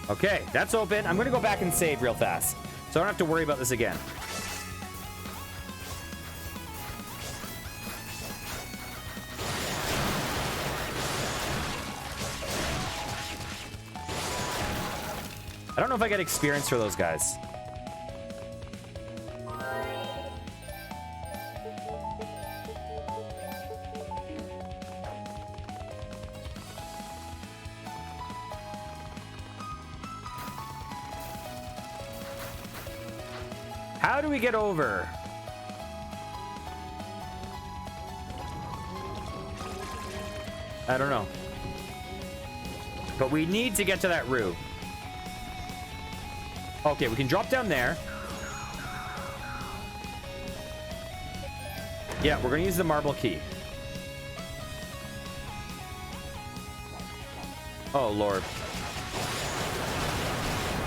Okay, that's open. I'm gonna go back and save real fast, so I don't have to worry about this again. I don't know if I get experience for those guys. How do we get over? I don't know. But we need to get to that room. Okay, we can drop down there. Yeah, we're gonna use the marble key. Oh, Lord.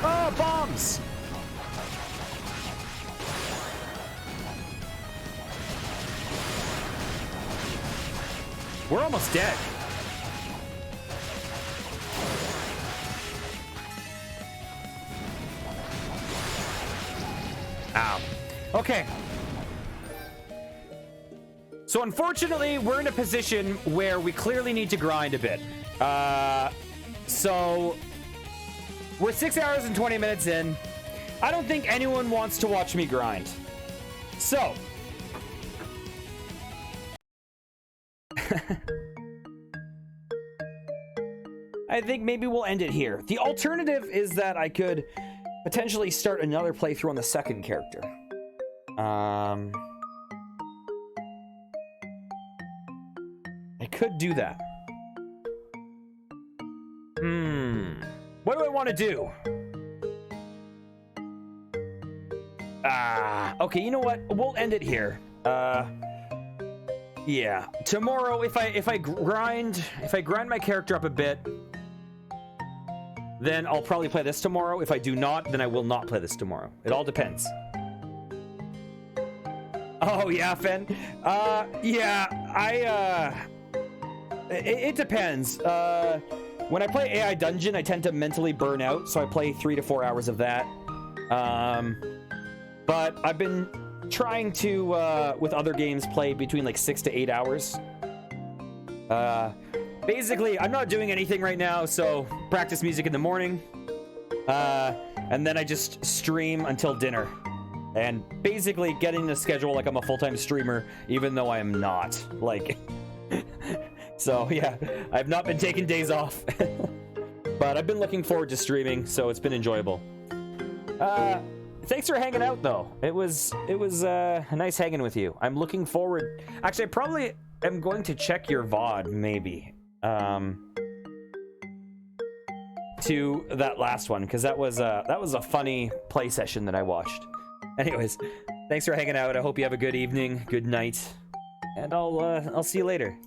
Oh, bombs! We're almost dead. Ow. Okay. So unfortunately, we're in a position where we clearly need to grind a bit. So we're 6 hours and 20 minutes in. I don't think anyone wants to watch me grind. So I think maybe we'll end it here. The alternative is that I could potentially start another playthrough on the second character. I could do that. What do I want to do? Okay, you know what? We'll end it here. Yeah. Tomorrow, if I grind my character up a bit, then I'll probably play this tomorrow. If I do not, then I will not play this tomorrow. It all depends. Oh yeah, Fen. Yeah, it depends. When I play AI Dungeon, I tend to mentally burn out, so I play 3 to 4 hours of that. But I've been trying to, with other games, play between like 6 to 8 hours. Basically, I'm not doing anything right now, so practice music in the morning. And then I just stream until dinner. And basically getting the schedule like I'm a full-time streamer, even though I am not. Like, so yeah, I've not been taking days off. But I've been looking forward to streaming, so it's been enjoyable. Thanks for hanging out, though. It was nice hanging with you. I'm looking forward. Actually, I probably am going to check your VOD, maybe. To that last one, because that was a funny play session that I watched. Anyways, thanks for hanging out. I hope you have a good evening, good night, and I'll see you later.